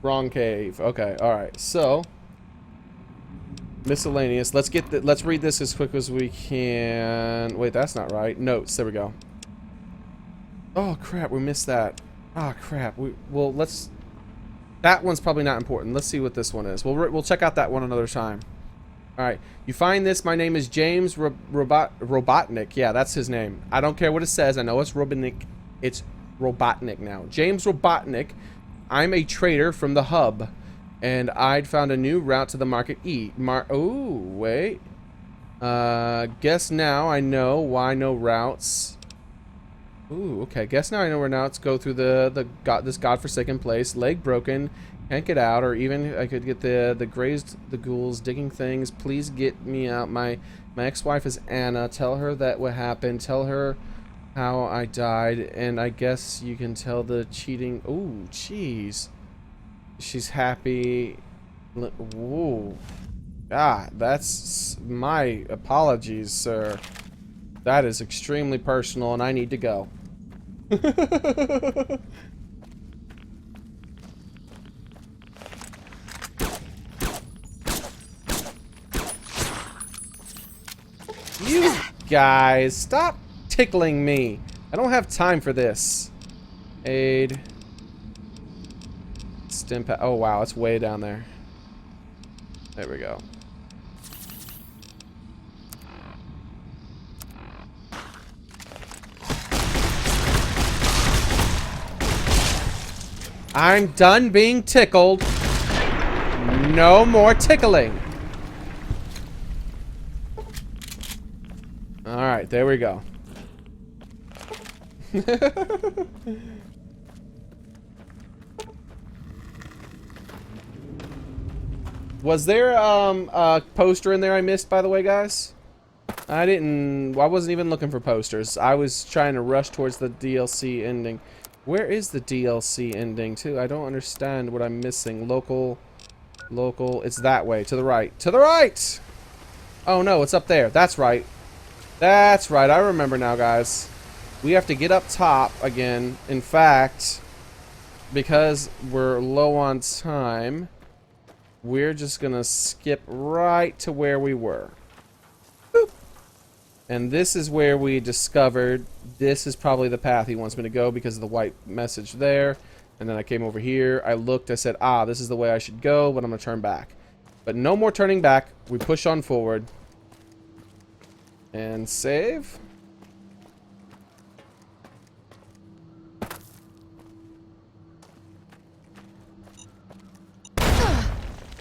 Wrong cave. Okay, alright. So miscellaneous. Let's read this as quick as we can. Wait, that's not right. Notes. There we go. Oh crap, we missed that. Ah crap. Well, let's. That one's probably not important. Let's see what this one is. We'll check out that one another time. All right. You find this. My name is James Robotnik. Yeah, that's his name. I don't care what it says. I know it's Robotnik. It's Robotnik now. James Robotnik. I'm a trader from the hub, and I'd found a new route to the market E. Oh, wait. Guess now I know why no routes. Ooh, okay. Guess now I know where routes go through this godforsaken place. Leg broken, can't get out, or even I could get the ghouls digging things. Please get me out. My ex-wife is Anna. Tell her that what happened. Tell her how I died, and I guess you can tell the cheating. Ooh, jeez. She's happy. Whoa. Ah, that's my apologies, sir. That is extremely personal, and I need to go. You guys, stop tickling me. I don't have time for this. Aid. Stim. Oh, wow, it's way down there. There we go. I'm done being tickled. No more tickling. Alright, there we go. Was there a poster in there I missed, by the way, guys? I wasn't even looking for posters. I was trying to rush towards the DLC ending. Where is the DLC ending, too? I don't understand what I'm missing. Local. It's that way. To the right. To the right! Oh, no, it's up there. That's right. That's right. I remember now, guys. We have to get up top again. In fact, because we're low on time, we're just going to skip right to where we were. Boop. And this is where we discovered this is probably the path he wants me to go because of the white message there. And then I came over here. I looked. I said, ah, this is the way I should go, but I'm going to turn back. But no more turning back. We push on forward. And save.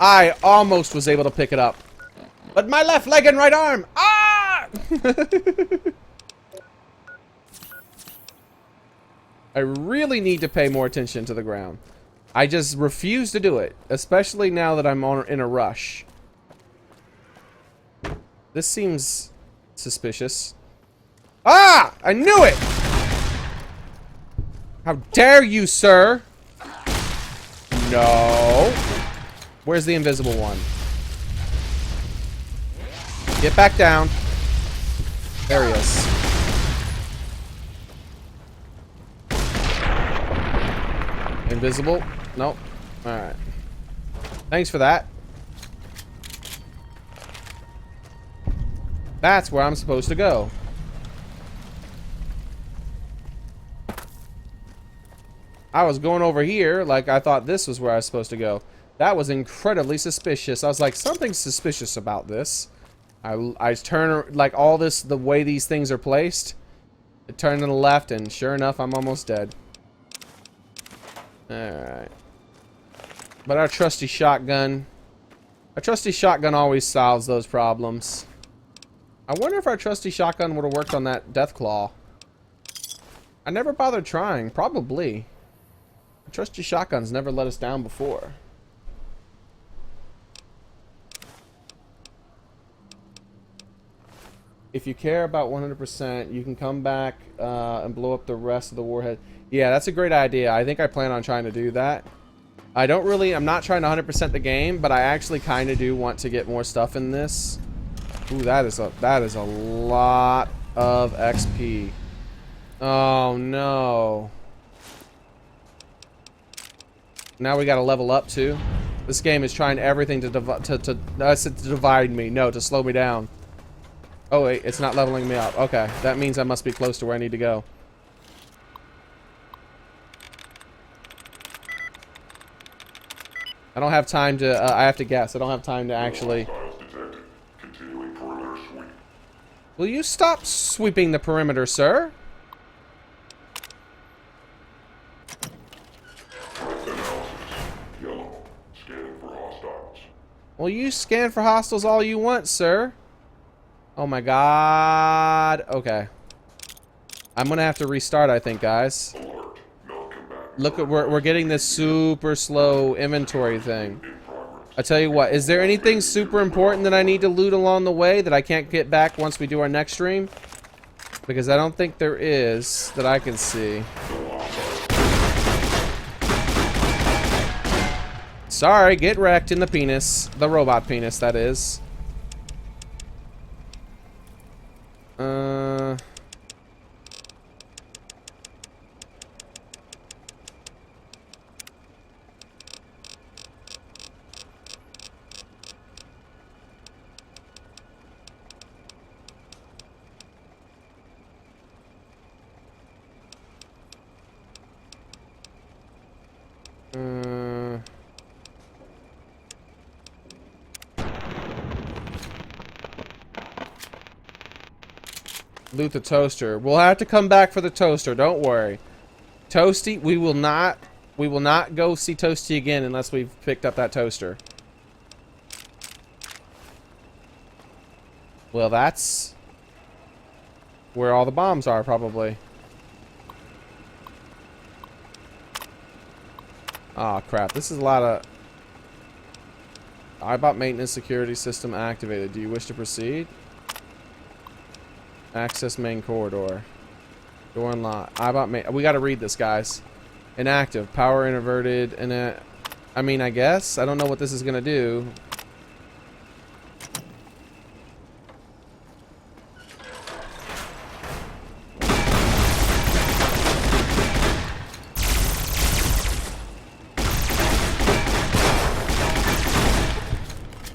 I almost was able to pick it up. But my left leg and right arm! Ah! I really need to pay more attention to the ground. I just refuse to do it. Especially now that I'm in a rush. This seems suspicious. Ah! I knew it! How dare you, sir? No. Where's the invisible one? Get back down. There he is. Invisible? Nope. Alright. Thanks for that. That's where I'm supposed to go. I was going over here like I thought this was where I was supposed to go. That was incredibly suspicious. I was like, something's suspicious about this. I turn, like, all this, the way these things are placed. I turn to the left, and sure enough, I'm almost dead. Alright. But our trusty shotgun always solves those problems. I wonder if our trusty shotgun would have worked on that death claw. I never bothered trying. Probably. Our trusty shotgun's never let us down before. If you care about 100%, you can come back and blow up the rest of the warhead. Yeah, that's a great idea. I think I plan on trying to do that. I'm not trying to 100% the game, but I actually kind of do want to get more stuff in this. Ooh, that is a lot of XP. Oh no. Now we gotta level up too. This game is trying everything to divide me. No, to slow me down. Oh wait, it's not leveling me up. Okay, that means I must be close to where I need to go. I don't have time to, I have to guess. I don't have time to actually... Will you stop sweeping the perimeter, sir? Well, you scan for hostiles all you want, sir. Oh my god. Okay. I'm gonna have to restart, I think, guys. Look at, we're getting this super slow inventory thing. I tell you what, is there anything super important that I need to loot along the way that I can't get back once we do our next stream? Because I don't think there is that I can see. Sorry, get wrecked in the penis. The robot penis, that is. Loot the toaster. We'll have to come back for the toaster, don't worry. Toasty, we will not go see Toasty again unless we've picked up that toaster. Well, that's where all the bombs are, probably. Aw, crap. This is a lot of... IBOT maintenance security system activated. Do you wish to proceed? Access main corridor. Door unlocked. IBOT we gotta read this, guys. Inactive. Power inverted. And I mean, I guess. I don't know what this is gonna do.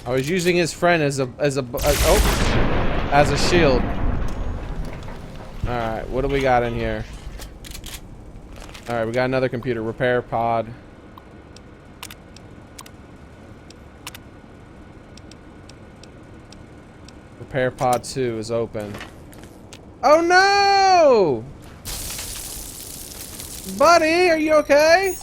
I was using his friend as a shield. Alright, what do we got in here? Alright, we got another computer. Repair pod. Repair pod 2 is open. Oh no! Buddy, are you okay?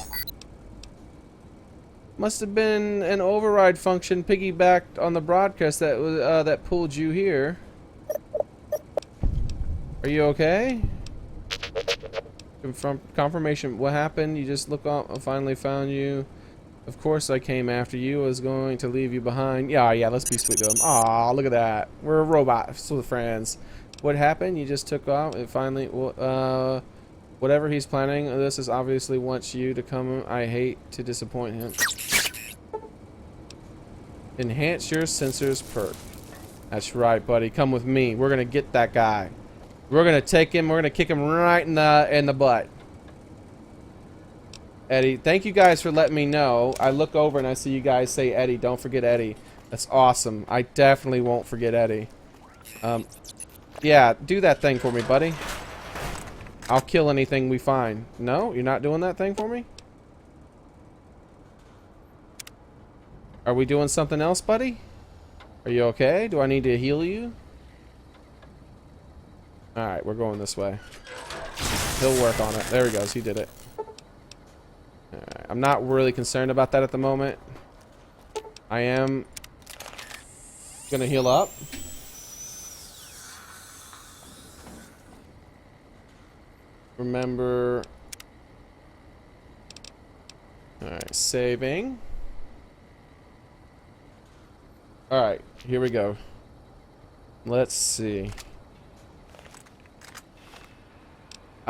Must have been an override function piggybacked on the broadcast that was that pulled you here. Are you okay? Confirmation. What happened? You just look up. I finally found you. Of course I came after you. I was going to leave you behind. Yeah, let's be sweet to him. Aw, look at that. We're a robot with friends. What happened? You just took off. It finally... whatever he's planning, this is obviously wants you to come. I hate to disappoint him. Enhance your sensors perk. That's right, buddy. Come with me. We're gonna get that guy. We're gonna take him. We're gonna kick him right in the butt. Eddie, thank you guys for letting me know. I look over and I see you guys say Eddie. Don't forget Eddie. That's awesome. I definitely won't forget Eddie. Yeah, do that thing for me, buddy. I'll kill anything we find. No? You're not doing that thing for me? Are we doing something else, buddy? Are you okay? Do I need to heal you? Alright, we're going this way. He'll work on it. There he goes. He did it. Alright, I'm not really concerned about that at the moment. I am gonna heal up. Remember... Alright, saving. Alright, here we go. Let's see.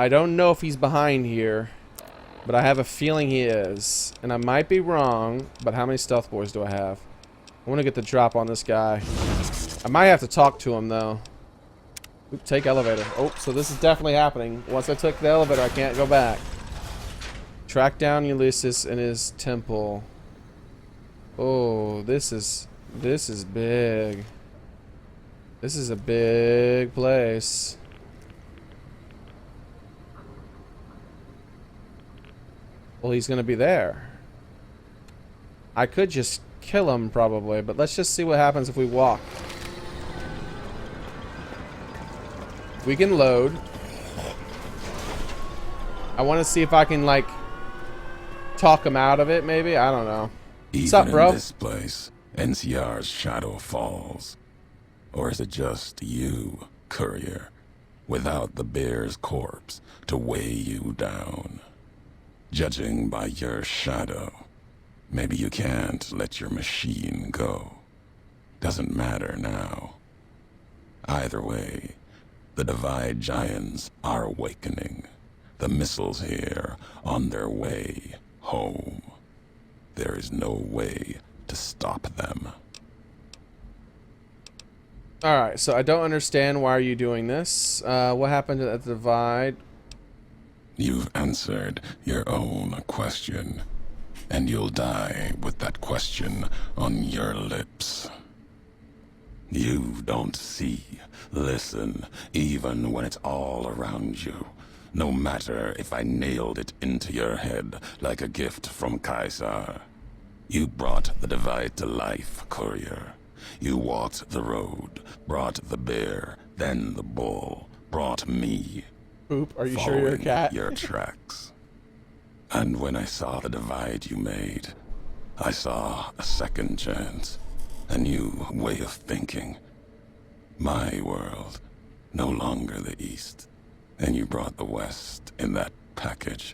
I don't know if he's behind here, but I have a feeling he is. And I might be wrong, but how many stealth boys do I have? I want to get the drop on this guy. I might have to talk to him, though. Oop, take elevator. Oh, so this is definitely happening. Once I took the elevator, I can't go back. Track down Ulysses in his temple. Oh, this is big. This is a big place. Well, he's gonna be there. I could just kill him probably, but let's just see what happens if we walk. We can load. I want to see if I can like talk him out of it, maybe. I don't know. What's up, bro?
In this place, NCR's shadow falls. Or is it just you, courier, without the bear's corpse to weigh you down? Judging by your shadow, maybe you can't let your machine go. Doesn't matter now. Either way, the Divide Giants are awakening. The missiles here on their way home. There is no way to stop them.
Alright, so I don't understand why are you doing this. What happened at the Divide?
You've answered your own question, and you'll die with that question on your lips. You don't see, listen, even when it's all around you. No matter if I nailed it into your head like a gift from Caesar. You brought the Divide to life, courier. You walked the road, brought the bear, then the bull, brought me.
Oop, are you sure you're a cat?
Your tracks. And when I saw the divide you made, I saw a second chance, a new way of thinking. My world, no longer the East. And you brought the West in that package.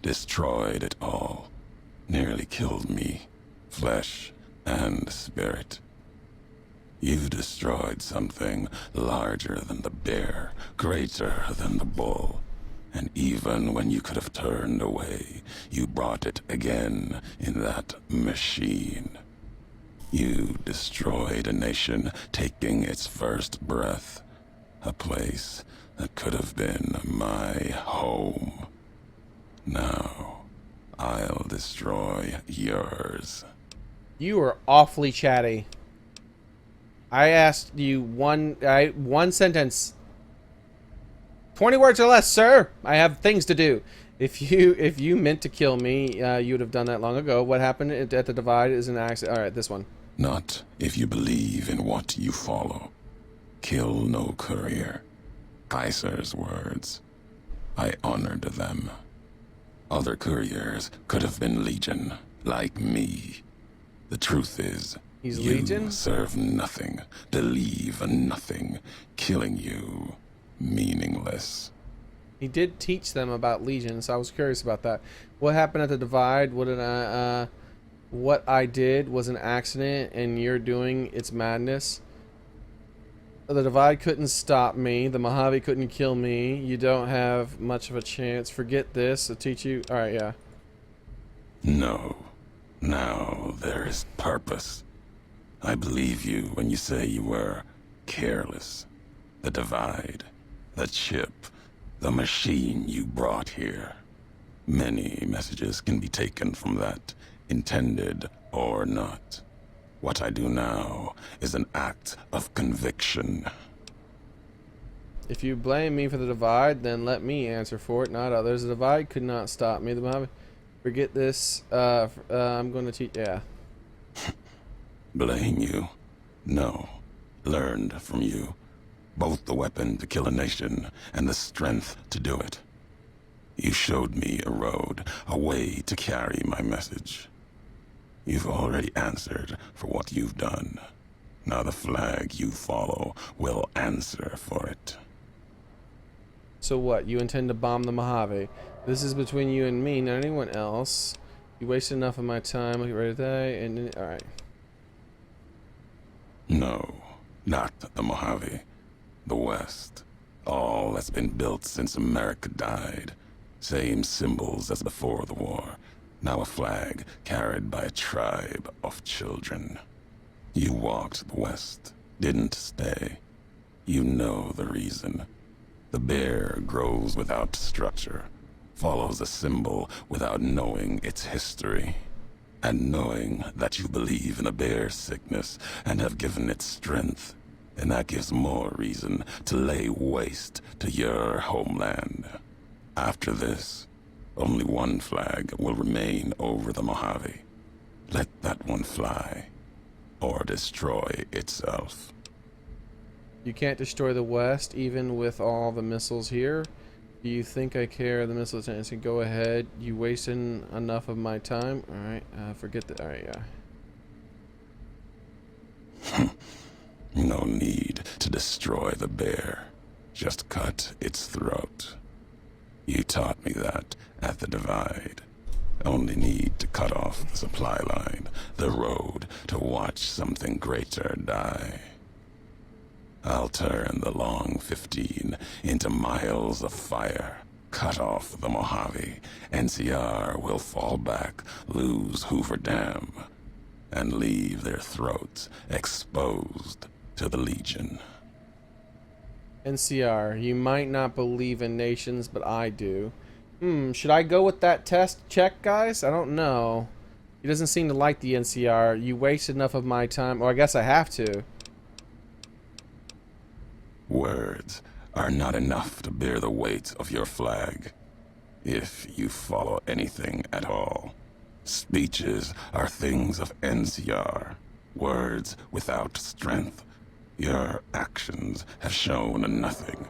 Destroyed it all. Nearly killed me, flesh and spirit. You destroyed something larger than the bear, greater than the bull. And even when you could have turned away, you brought it again in that machine. You destroyed a nation taking its first breath. A place that could have been my home. Now, I'll destroy yours.
You are awfully chatty. I asked you one sentence. 20 words or less, sir. I have things to do. If you meant to kill me, you would have done that long ago. What happened at the Divide is an accident. All right, this one.
Not if you believe in what you follow. Kill no courier. Kaiser's words. I honored them. Other couriers could have been Legion, like me. The truth is,
he's
you
Legion?
serve nothing, believe nothing, killing you, meaningless.
He did teach them about Legion, so I was curious about that. What happened at the Divide? What I did was an accident, and you're doing its madness. The Divide couldn't stop me. The Mojave couldn't kill me. You don't have much of a chance. Forget this. I'll teach you. All right, yeah.
No. Now there is purpose. I believe you when you say you were careless. The Divide, the chip, the machine you brought here. Many messages can be taken from that, intended or not. What I do now is an act of conviction.
If you blame me for the Divide, then let me answer for it, not others. The Divide could not stop me. The Mojave. Forget this. I'm going to teach. Yeah.
Blame you? No. Learned from you. Both the weapon to kill a nation and the strength to do it. You showed me a road, a way to carry my message. You've already answered for what you've done. Now the flag you follow will answer for it.
So what? You intend to bomb the Mojave. This is between you and me, not anyone else. You wasted enough of my time. Look right at that. And all right.
No, not the Mojave. The West. All that's been built since America died. Same symbols as before the war. Now a flag carried by a tribe of children. You walked the West, didn't stay. You know the reason. The bear grows without structure, follows a symbol without knowing its history. And knowing that you believe in a bear sickness and have given it strength, and that gives more reason to lay waste to your homeland. After this, only one flag will remain over the Mojave. Let that one fly, or destroy itself.
You can't destroy the West, even with all the missiles here. Do you think I care? The missile attendants can go ahead. You wasting enough of my time. All right, forget that. All right, yeah.
No need to destroy the bear. Just cut its throat. You taught me that at the Divide. Only need to cut off the supply line, the road, to watch something greater die. I'll turn the long 15 into miles of fire. Cut off the Mojave. NCR will fall back, lose Hoover Dam, and leave their throats exposed to the Legion.
NCR, you might not believe in nations, but I do. Should I go with that test check, guys? I don't know. He doesn't seem to like the NCR. You wasted enough of my time. Or I guess I have to.
Words are not enough to bear the weight of your flag, if you follow anything at all. Speeches are things of NCR. Words without strength. Your actions have shown nothing.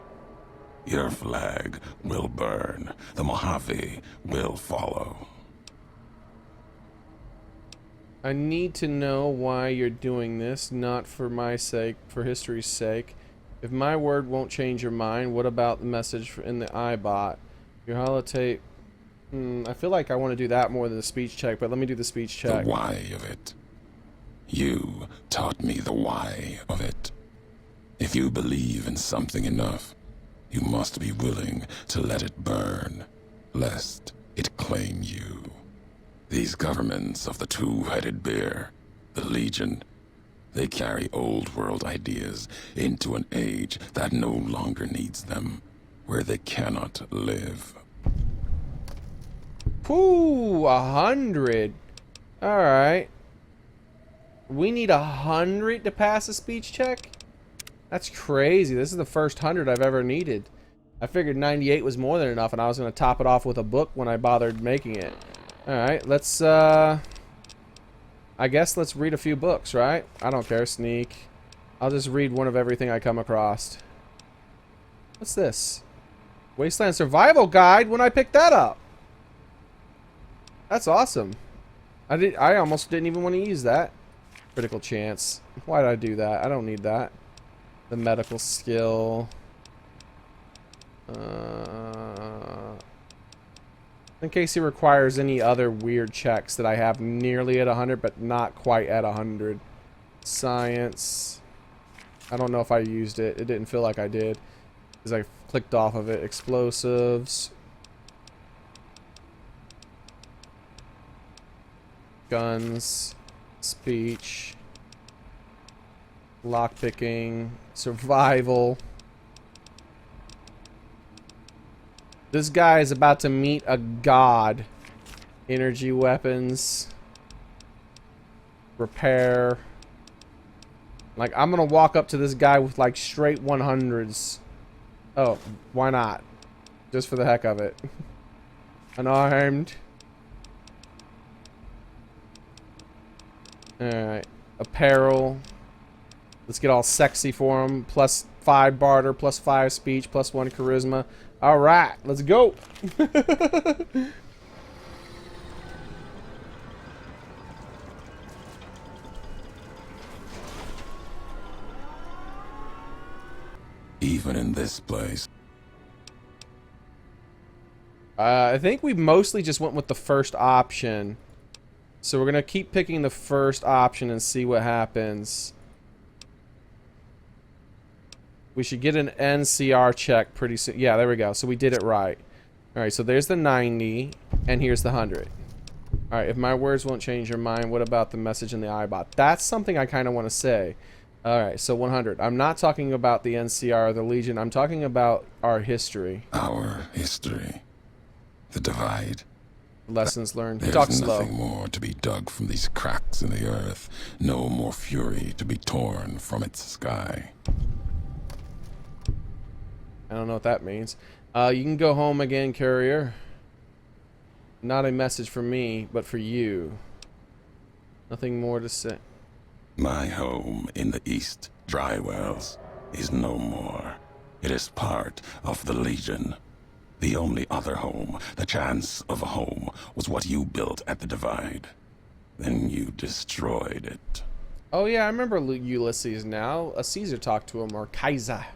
Your flag will burn. The Mojave will follow.
I need to know why you're doing this, not for my sake, for history's sake. If my word won't change your mind, what about the message in the iBot? Your holotape. I feel like I want to do that more than the speech check, but let me do the speech check.
The why of it. You taught me the why of it. If you believe in something enough, you must be willing to let it burn, lest it claim you. These governments of the two-headed bear, the Legion, they carry old world ideas into an age that no longer needs them, where they cannot live.
Whoo, 100. Alright. We need 100 to pass a speech check? That's crazy. This is the first 100 I've ever needed. I figured 98 was more than enough, and I was going to top it off with a book when I bothered making it. Alright, let's, I guess let's read a few books, right? I don't care, sneak. I'll just read one of everything I come across. What's this? Wasteland Survival Guide when I picked that up. That's awesome. I almost didn't even want to use that. Critical chance. Why did I do that? I don't need that. The medical skill. In case he requires any other weird checks that I have nearly at 100 but not quite at 100. Science. I don't know if I used it. It didn't feel like I did because I clicked off of it. Explosives. Guns. Speech. Lockpicking. Survival. This guy is about to meet a god. Energy weapons. Repair. Like, I'm gonna walk up to this guy with, like, straight 100s. Oh, why not? Just for the heck of it. Unarmed. Alright. Apparel. Let's get all sexy for him. Plus 5 barter, plus 5 speech, plus 1 charisma. Alright, let's go.
Even in this place.
I think we mostly just went with the first option. So we're going to keep picking the first option and see what happens. We should get an NCR check pretty soon. Yeah, there we go. So we did it right. All right, so there's the 90, and here's the 100. All right, if my words won't change your mind, what about the message in the iBot? That's something I kind of want to say. All right, so 100. I'm not talking about the NCR or the Legion. I'm talking about our history.
Our history. The divide.
Lessons learned.
There's
Talk slow.
nothing more to be dug from these cracks in the earth. No more fury to be torn from its sky.
I don't know what that means. You can go home again, courier. Not a message for me, but for you. Nothing more to say.
My home in the East Drywells is no more. It is part of the Legion. The only other home, the chance of a home, was what you built at the Divide. Then you destroyed it.
Oh yeah, I remember Ulysses now. A Caesar talked to him, or Kaiser.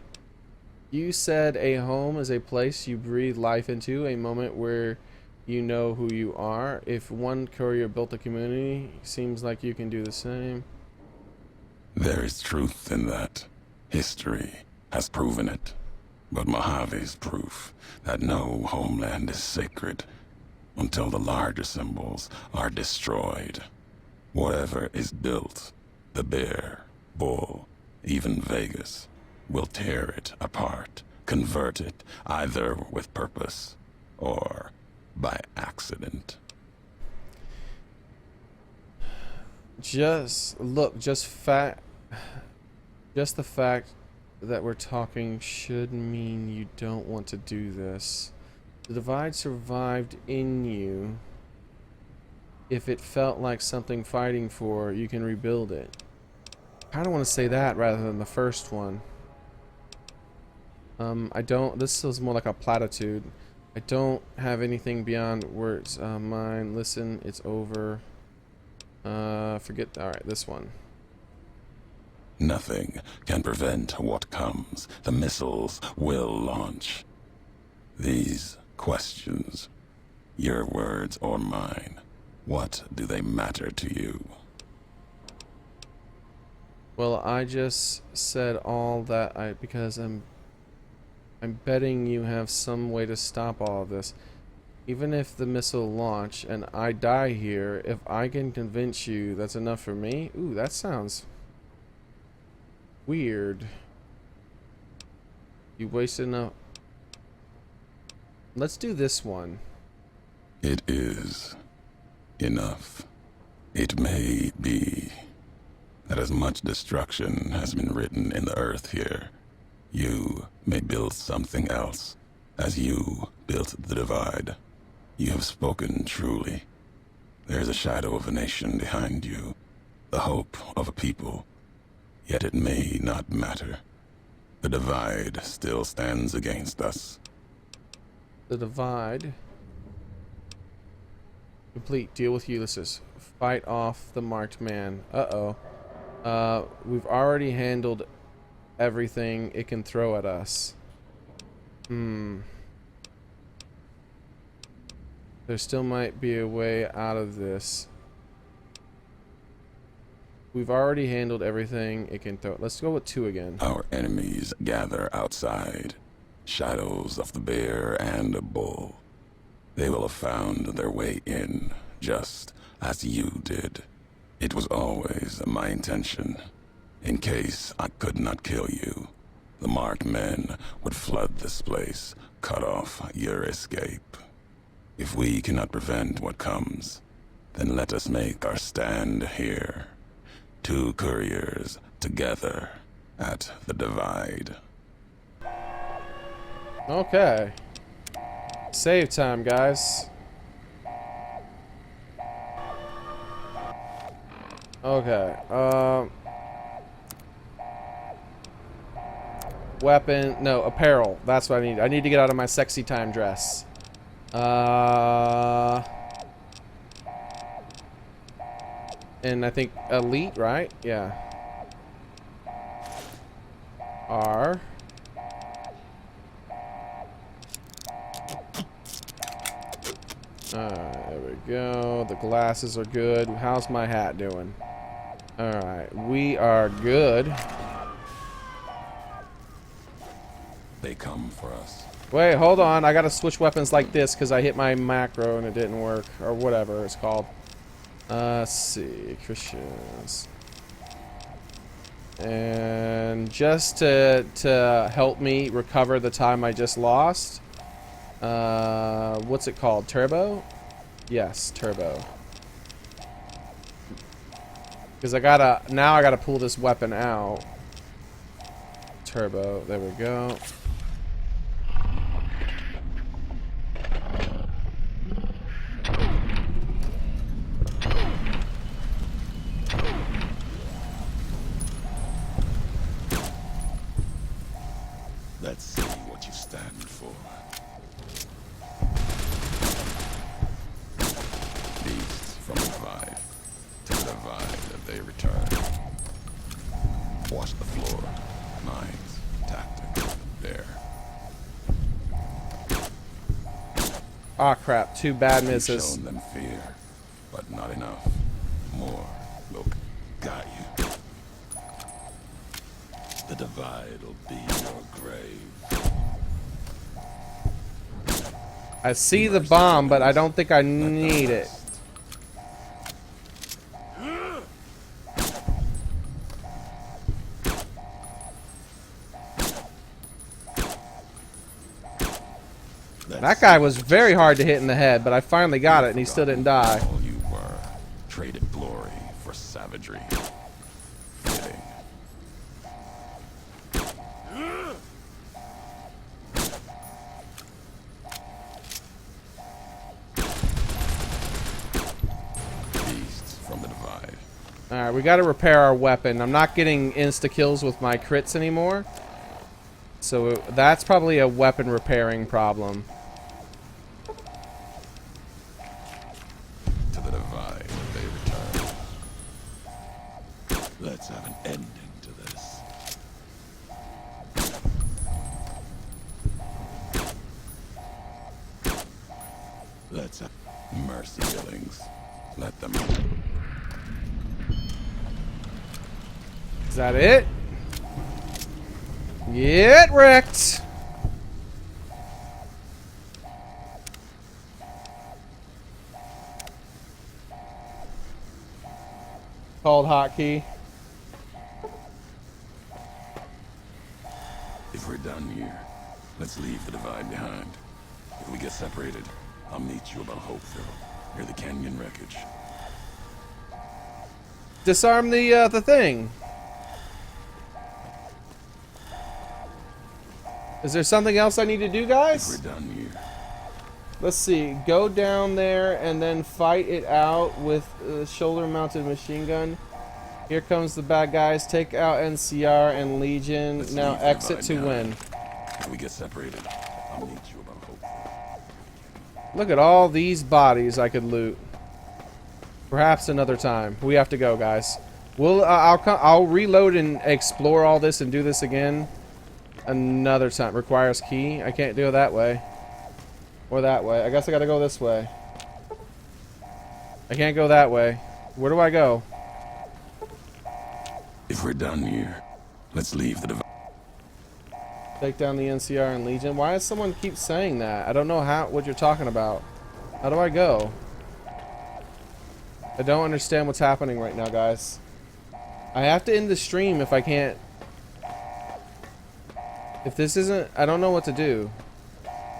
You said a home is a place you breathe life into, a moment where you know who you are. If one courier built a community, seems like you can do the same.
There is truth in that. History has proven it. But Mojave's proof that no homeland is sacred until the larger symbols are destroyed. Whatever is built, the bear, bull, even Vegas, will tear it apart, convert it either with purpose or by accident.
Just the fact that we're talking should mean you don't want to do this. The Divide survived in you. If it felt like something fighting for, you can rebuild it. I kind of want to say that rather than the first one. I don't, this is more like a platitude. I don't have anything beyond words. Mine, listen, it's over. Forget, alright, this one.
Nothing can prevent what comes. The missiles will launch. These questions, your words or mine, what do they matter to you?
Well, I just said all that because I'm betting you have some way to stop all of this. Even if the missile launch and I die here, if I can convince you that's enough for me. Ooh, that sounds weird. You wasted enough. Let's do this one.
It is enough. It may be that as much destruction has been written in the earth here, you may build something else, as you built the Divide. You have spoken truly. There is a shadow of a nation behind you, the hope of a people. Yet it may not matter. The Divide still stands against us.
The Divide. Complete. Deal with Ulysses. Fight off the marked man. Uh-oh. We've already handled everything it can throw at us. There still might be a way out of this. We've already handled everything it can throw. Let's go with 2 again.
Our enemies gather outside, shadows of the bear and a bull. They will have found their way in, just as you did. It was always my intention. In case I could not kill you, the marked men would flood this place, cut off your escape. If we cannot prevent what comes, then let us make our stand here. 2 couriers together at the Divide.
Okay. Save time, guys. Okay. Weapon. No, apparel. That's what I need. I need to get out of my sexy time dress. And I think elite, right? Yeah. R. Alright, there we go. The glasses are good. How's my hat doing? Alright, we are good.
They come for us.
Wait, hold on. I gotta switch weapons like this because I hit my macro and it didn't work. Or whatever it's called. Let's see. Christians. And just to help me recover the time I just lost. What's it called? Turbo? Yes, turbo. Because now I gotta pull this weapon out. Turbo, there we go.
Let's see what you stand for. Beasts from the divide. To the divide that they return. Watch the floor. Minds, tactics, there.
Ah, crap. 2 bad
You've
misses.
shown them fear, but not enough. More. Look, got you. The divide will be your grave.
I see the bomb, but I don't think I need it. That guy was very hard to hit in the head, but I finally got it, and he still didn't die.
All you were, traded glory for savagery. Fitting. Beasts from the divide.
Alright, we gotta repair our weapon. I'm not getting insta-kills with my crits anymore. So that's probably a weapon repairing problem.
To the divide, they return. Let's have an ending to this. Let's have mercy killings. Let them.
Is that it? Get wrecked! Called hotkey.
If we're done here, let's leave the divide behind. If we get separated, I'll meet you above Hopeville, near the canyon wreckage.
Disarm the thing. Is there something else I need to do, guys?
If we're done here.
Let's see. Go down there and then fight it out with a shoulder-mounted machine gun. Here comes the bad guys. Take out NCR and Legion.
Let's
now
leave the
exit
divide
to win.
behind. If we get separated, I'll meet you above Hopeville.
Look at all these bodies I could loot. Perhaps another time. We have to go, guys. I'll reload and explore all this and do this again another time. Requires key. I can't do it that way. Or that way. I guess I gotta go this way. I can't go that way. Where do I go?
If we're done here, let's leave the divide.
Take down the NCR and Legion. Why does someone keep saying that? I don't know what you're talking about. How do I go? I don't understand what's happening right now, guys. I have to end the stream if I can't. If this isn't, I don't know what to do.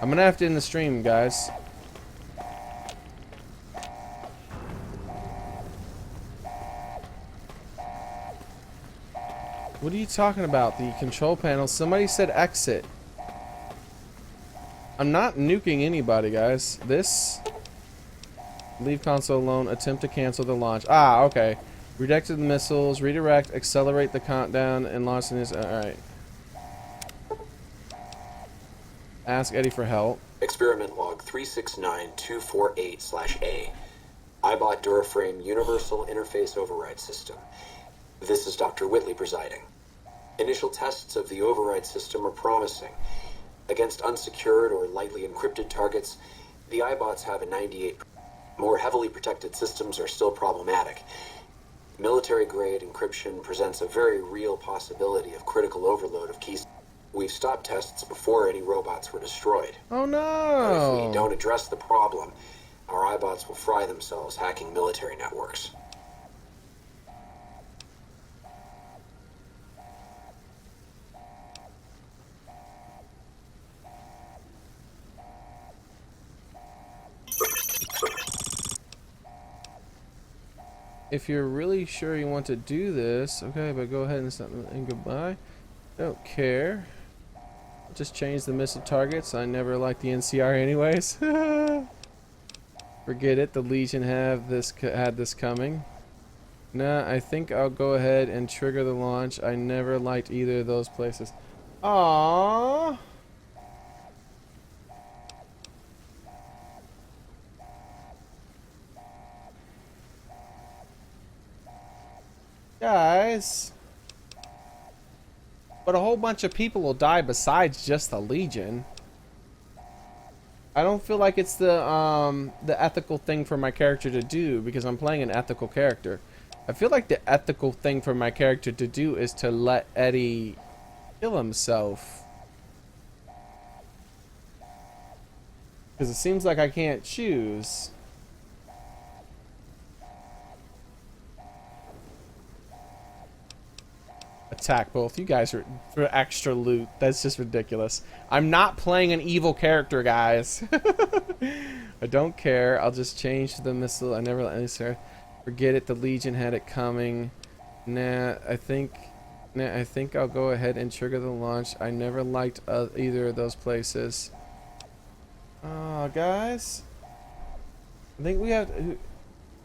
I'm gonna have to end the stream, guys. What are you talking about? The control panel? Somebody said exit. I'm not nuking anybody, guys. This... Leave console alone. Attempt to cancel the launch. Ah, okay. Redirected the missiles. Redirect. Accelerate the countdown. And launch this. Alright. Ask Eddie for help.
Experiment log 369248/A. iBot Duraframe Universal Interface Override System. This is Dr. Whitley presiding. Initial tests of the override system are promising. Against unsecured or lightly encrypted targets, the iBots have a 98%. More heavily protected systems are still problematic. Military-grade encryption presents a very real possibility of critical overload of keys. We've stopped tests before any robots were destroyed.
Oh
But if
no!
we don't address the problem, our iBots will fry themselves hacking military networks.
If you're really sure you want to do this, okay, but go ahead and goodbye. Don't care. Just change the missile targets. I never liked the NCR anyways. Forget it. The Legion had this coming. Nah, I think I'll go ahead and trigger the launch. I never liked either of those places. Aww. Guys. But a whole bunch of people will die besides just the Legion. I don't feel like it's the ethical thing for my character to do because I'm playing an ethical character. I feel like the ethical thing for my character to do is to let Eddie kill himself. Because it seems like I can't choose. Attack both. You guys are for extra loot. That's just ridiculous. I'm not playing an evil character, guys. I don't care. I'll just change the missile. I never let any sir. Forget it. The Legion had it coming. Nah, I think I'll go ahead and trigger the launch. I never liked either of those places. Guys. I think we have.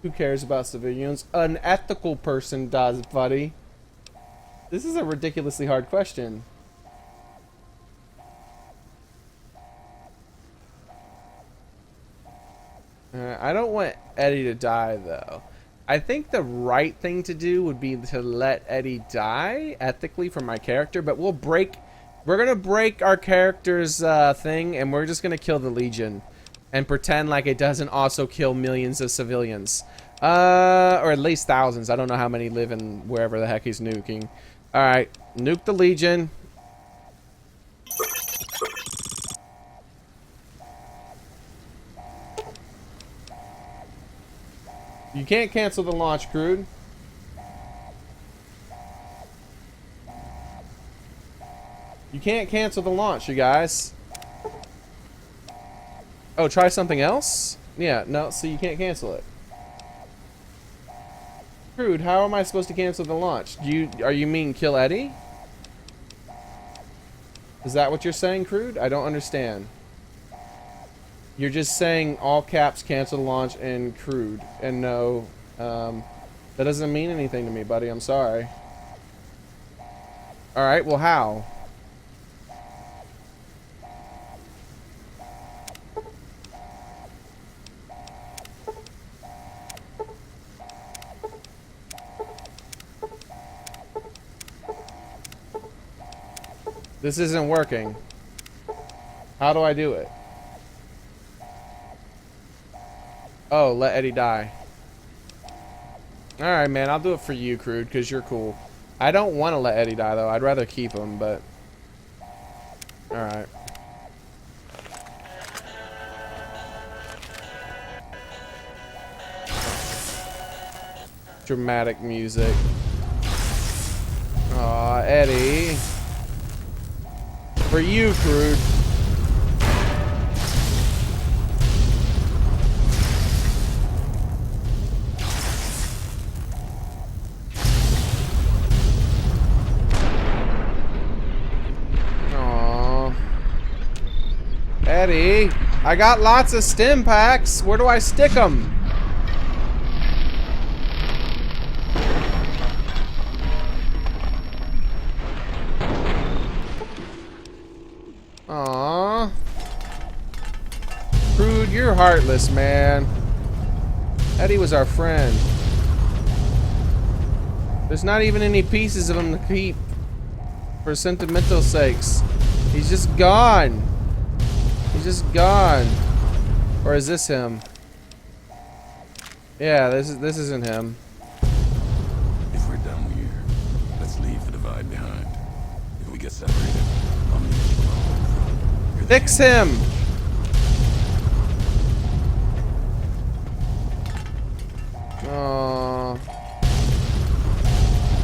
Who cares about civilians? An ethical person does, buddy. This is a ridiculously hard question. I don't want Eddie to die, though. I think the right thing to do would be to let Eddie die, ethically, for my character, but we're gonna break our character's thing, and we're just gonna kill the Legion. And pretend like it doesn't also kill millions of civilians. Or at least thousands. I don't know how many live in wherever the heck he's nuking. Alright, nuke the Legion. You can't cancel the launch, Crude. You can't cancel the launch, you guys. Oh, try something else? Yeah, no, so you can't cancel it. Crude, how am I supposed to cancel the launch? Are you mean kill Eddie? Is that what you're saying, Crude? I don't understand. You're just saying all caps cancel the launch and Crude. And no, that doesn't mean anything to me, buddy. I'm sorry. Alright, well how? This isn't working. How do I do it? Oh, let Eddie die. Alright, man. I'll do it for you, Crude, because you're cool. I don't want to let Eddie die, though. I'd rather keep him, but... Alright. Dramatic music. Aw, Eddie. For you, Crude. Aww. Eddie, I got lots of stim packs. Where do I stick them? Aww. Crude, you're heartless, man. Eddie was our friend. There's not even any pieces of him to keep for sentimental sakes. He's just gone. He's just gone. Or is this him? Yeah, this isn't him.
If we're done here, let's leave the divide behind. If we get separated, I'll
Fix him! Oh.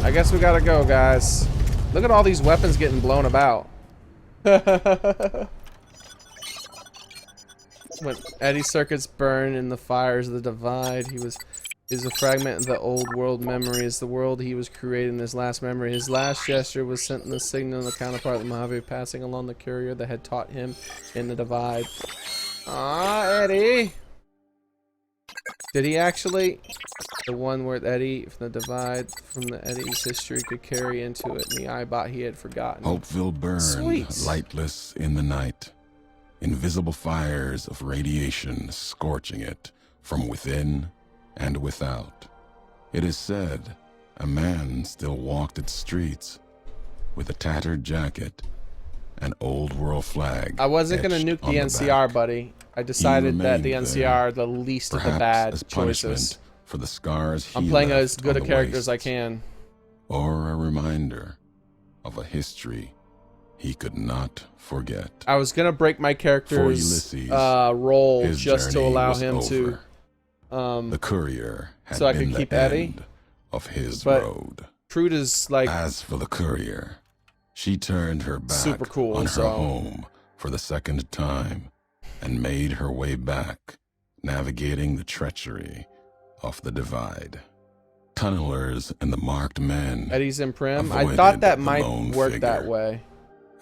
I guess we gotta go, guys. Look at all these weapons getting blown about. When Eddie's circuits burn in the fires of the divide, he is a fragment of the old world memories. The world he was creating, his last memory. His last gesture was sent in the signal of the counterpart of the Mojave, passing along the courier that had taught him in the divide. Ah, Eddie! Did he actually? The one where Eddie from the divide from the Eddie's history could carry into it, and the eyebot he had forgotten.
Hopeville burned,
Sweet.
lightless in the night. Invisible fires of radiation scorching it from within and without. It is said a man still walked its streets with a tattered jacket, an old world flag.
I wasn't gonna
etched
nuke
on
the NCR,
back.
buddy. I decided that the
remained
NCR
there,
are the least of the
perhaps
bad
as punishment
choices.
for the scars he
I'm playing
left
as good a
on the
character as I
wastes,
can.
or a reminder of a history he could not forget.
I was gonna break my character's
Ulysses,
role
his
just to
journey
allow
was
him
over.
to
The courier had
so I
been
could
the
keep Eddie?
end of his
But
road.
Trude is like
As for the courier, she turned her back
super cool,
on her
so
home for the second time and made her way back, navigating the treachery of the divide. Tunnelers and the marked men,
Eddie's in Prim. I
avoided
thought that
the
might
lone
work that
figure.
way.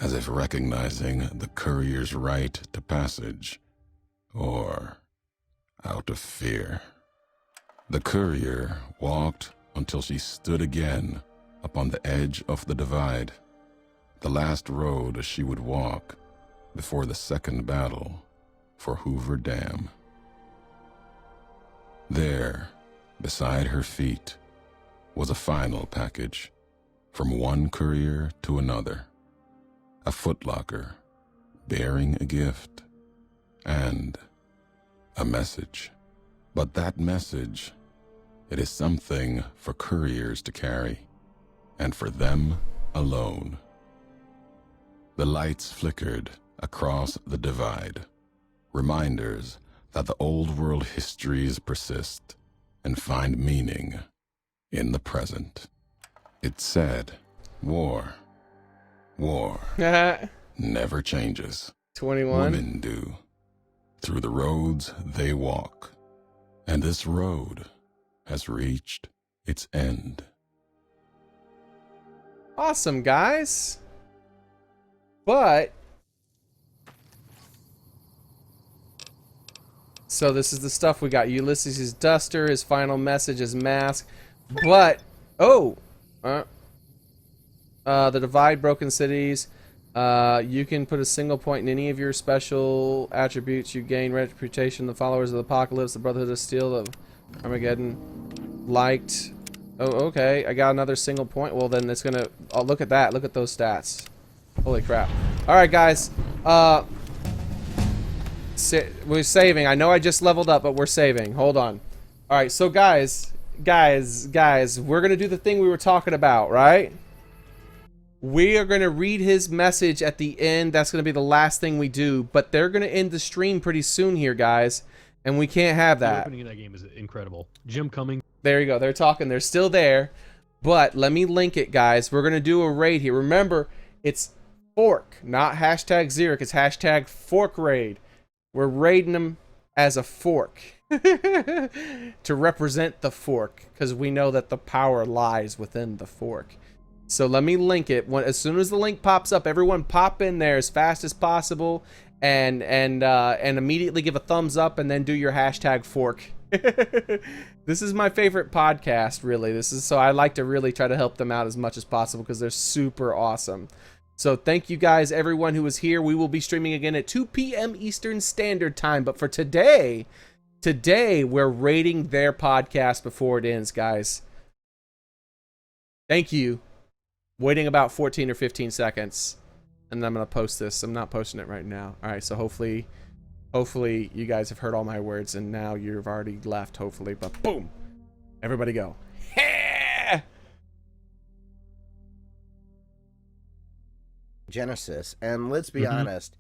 as if recognizing the courier's right to passage, or out of fear. The courier walked until she stood again upon the edge of the divide, the last road she would walk before the second battle for Hoover Dam. There, beside her feet, was a final package from one courier to another, a footlocker bearing a gift and a message. But that message, it is something for couriers to carry, and for them alone. The lights flickered across the divide, reminders that the old world histories persist and find meaning in the present. It said, war never changes.
21.
Women do. Through the roads they walk, and this road has reached its end.
Awesome, guys. But so this is the stuff we got. Ulysses' duster, his final message, his mask. But the divide, broken cities. You can put a single point in any of your special attributes. You gain reputation. The followers of the apocalypse, the Brotherhood of Steel, the Armageddon, liked. Oh, okay. I got another single point. Well, then it's gonna. Oh, look at that. Look at those stats. Holy crap! All right, guys. We're saving. I know I just leveled up, but we're saving. Hold on. All right, so guys, we're gonna do the thing we were talking about, right? We are gonna read his message at the end. That's gonna be the last thing we do. But they're gonna end the stream pretty soon here, guys, and we can't have that.
The opening of that game is incredible. Jim Cummings.
There you go. They're talking. They're still there. But let me link it, guys. We're gonna do a raid here. Remember, it's fork, not hashtag Xearrik. It's hashtag fork raid. We're raiding them as a fork to represent the fork, because we know that the power lies within the fork. So let me link it. As soon as the link pops up, everyone pop in there as fast as possible, and immediately give a thumbs up, and then do your hashtag fork. This is my favorite podcast, really. This is so I like to really try to help them out as much as possible because they're super awesome. So thank you guys, everyone who was here. We will be streaming again at 2 p.m. Eastern Standard Time. But for today we're rating their podcast before it ends, guys. Thank you. Waiting about 14 or 15 seconds, and then I'm gonna post this. I'm not posting it right now. All right, so hopefully you guys have heard all my words, and now you've already left, hopefully. But boom, everybody go.
Genesis, and let's be honest,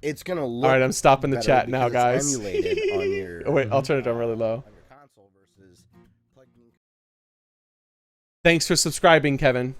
it's gonna look.
All right, I'm stopping the
better
chat now,
because
guys.
it's emulated on your.
Oh, wait, I'll turn it down really low.
On your console versus plugging.
Thanks for subscribing, Kevin.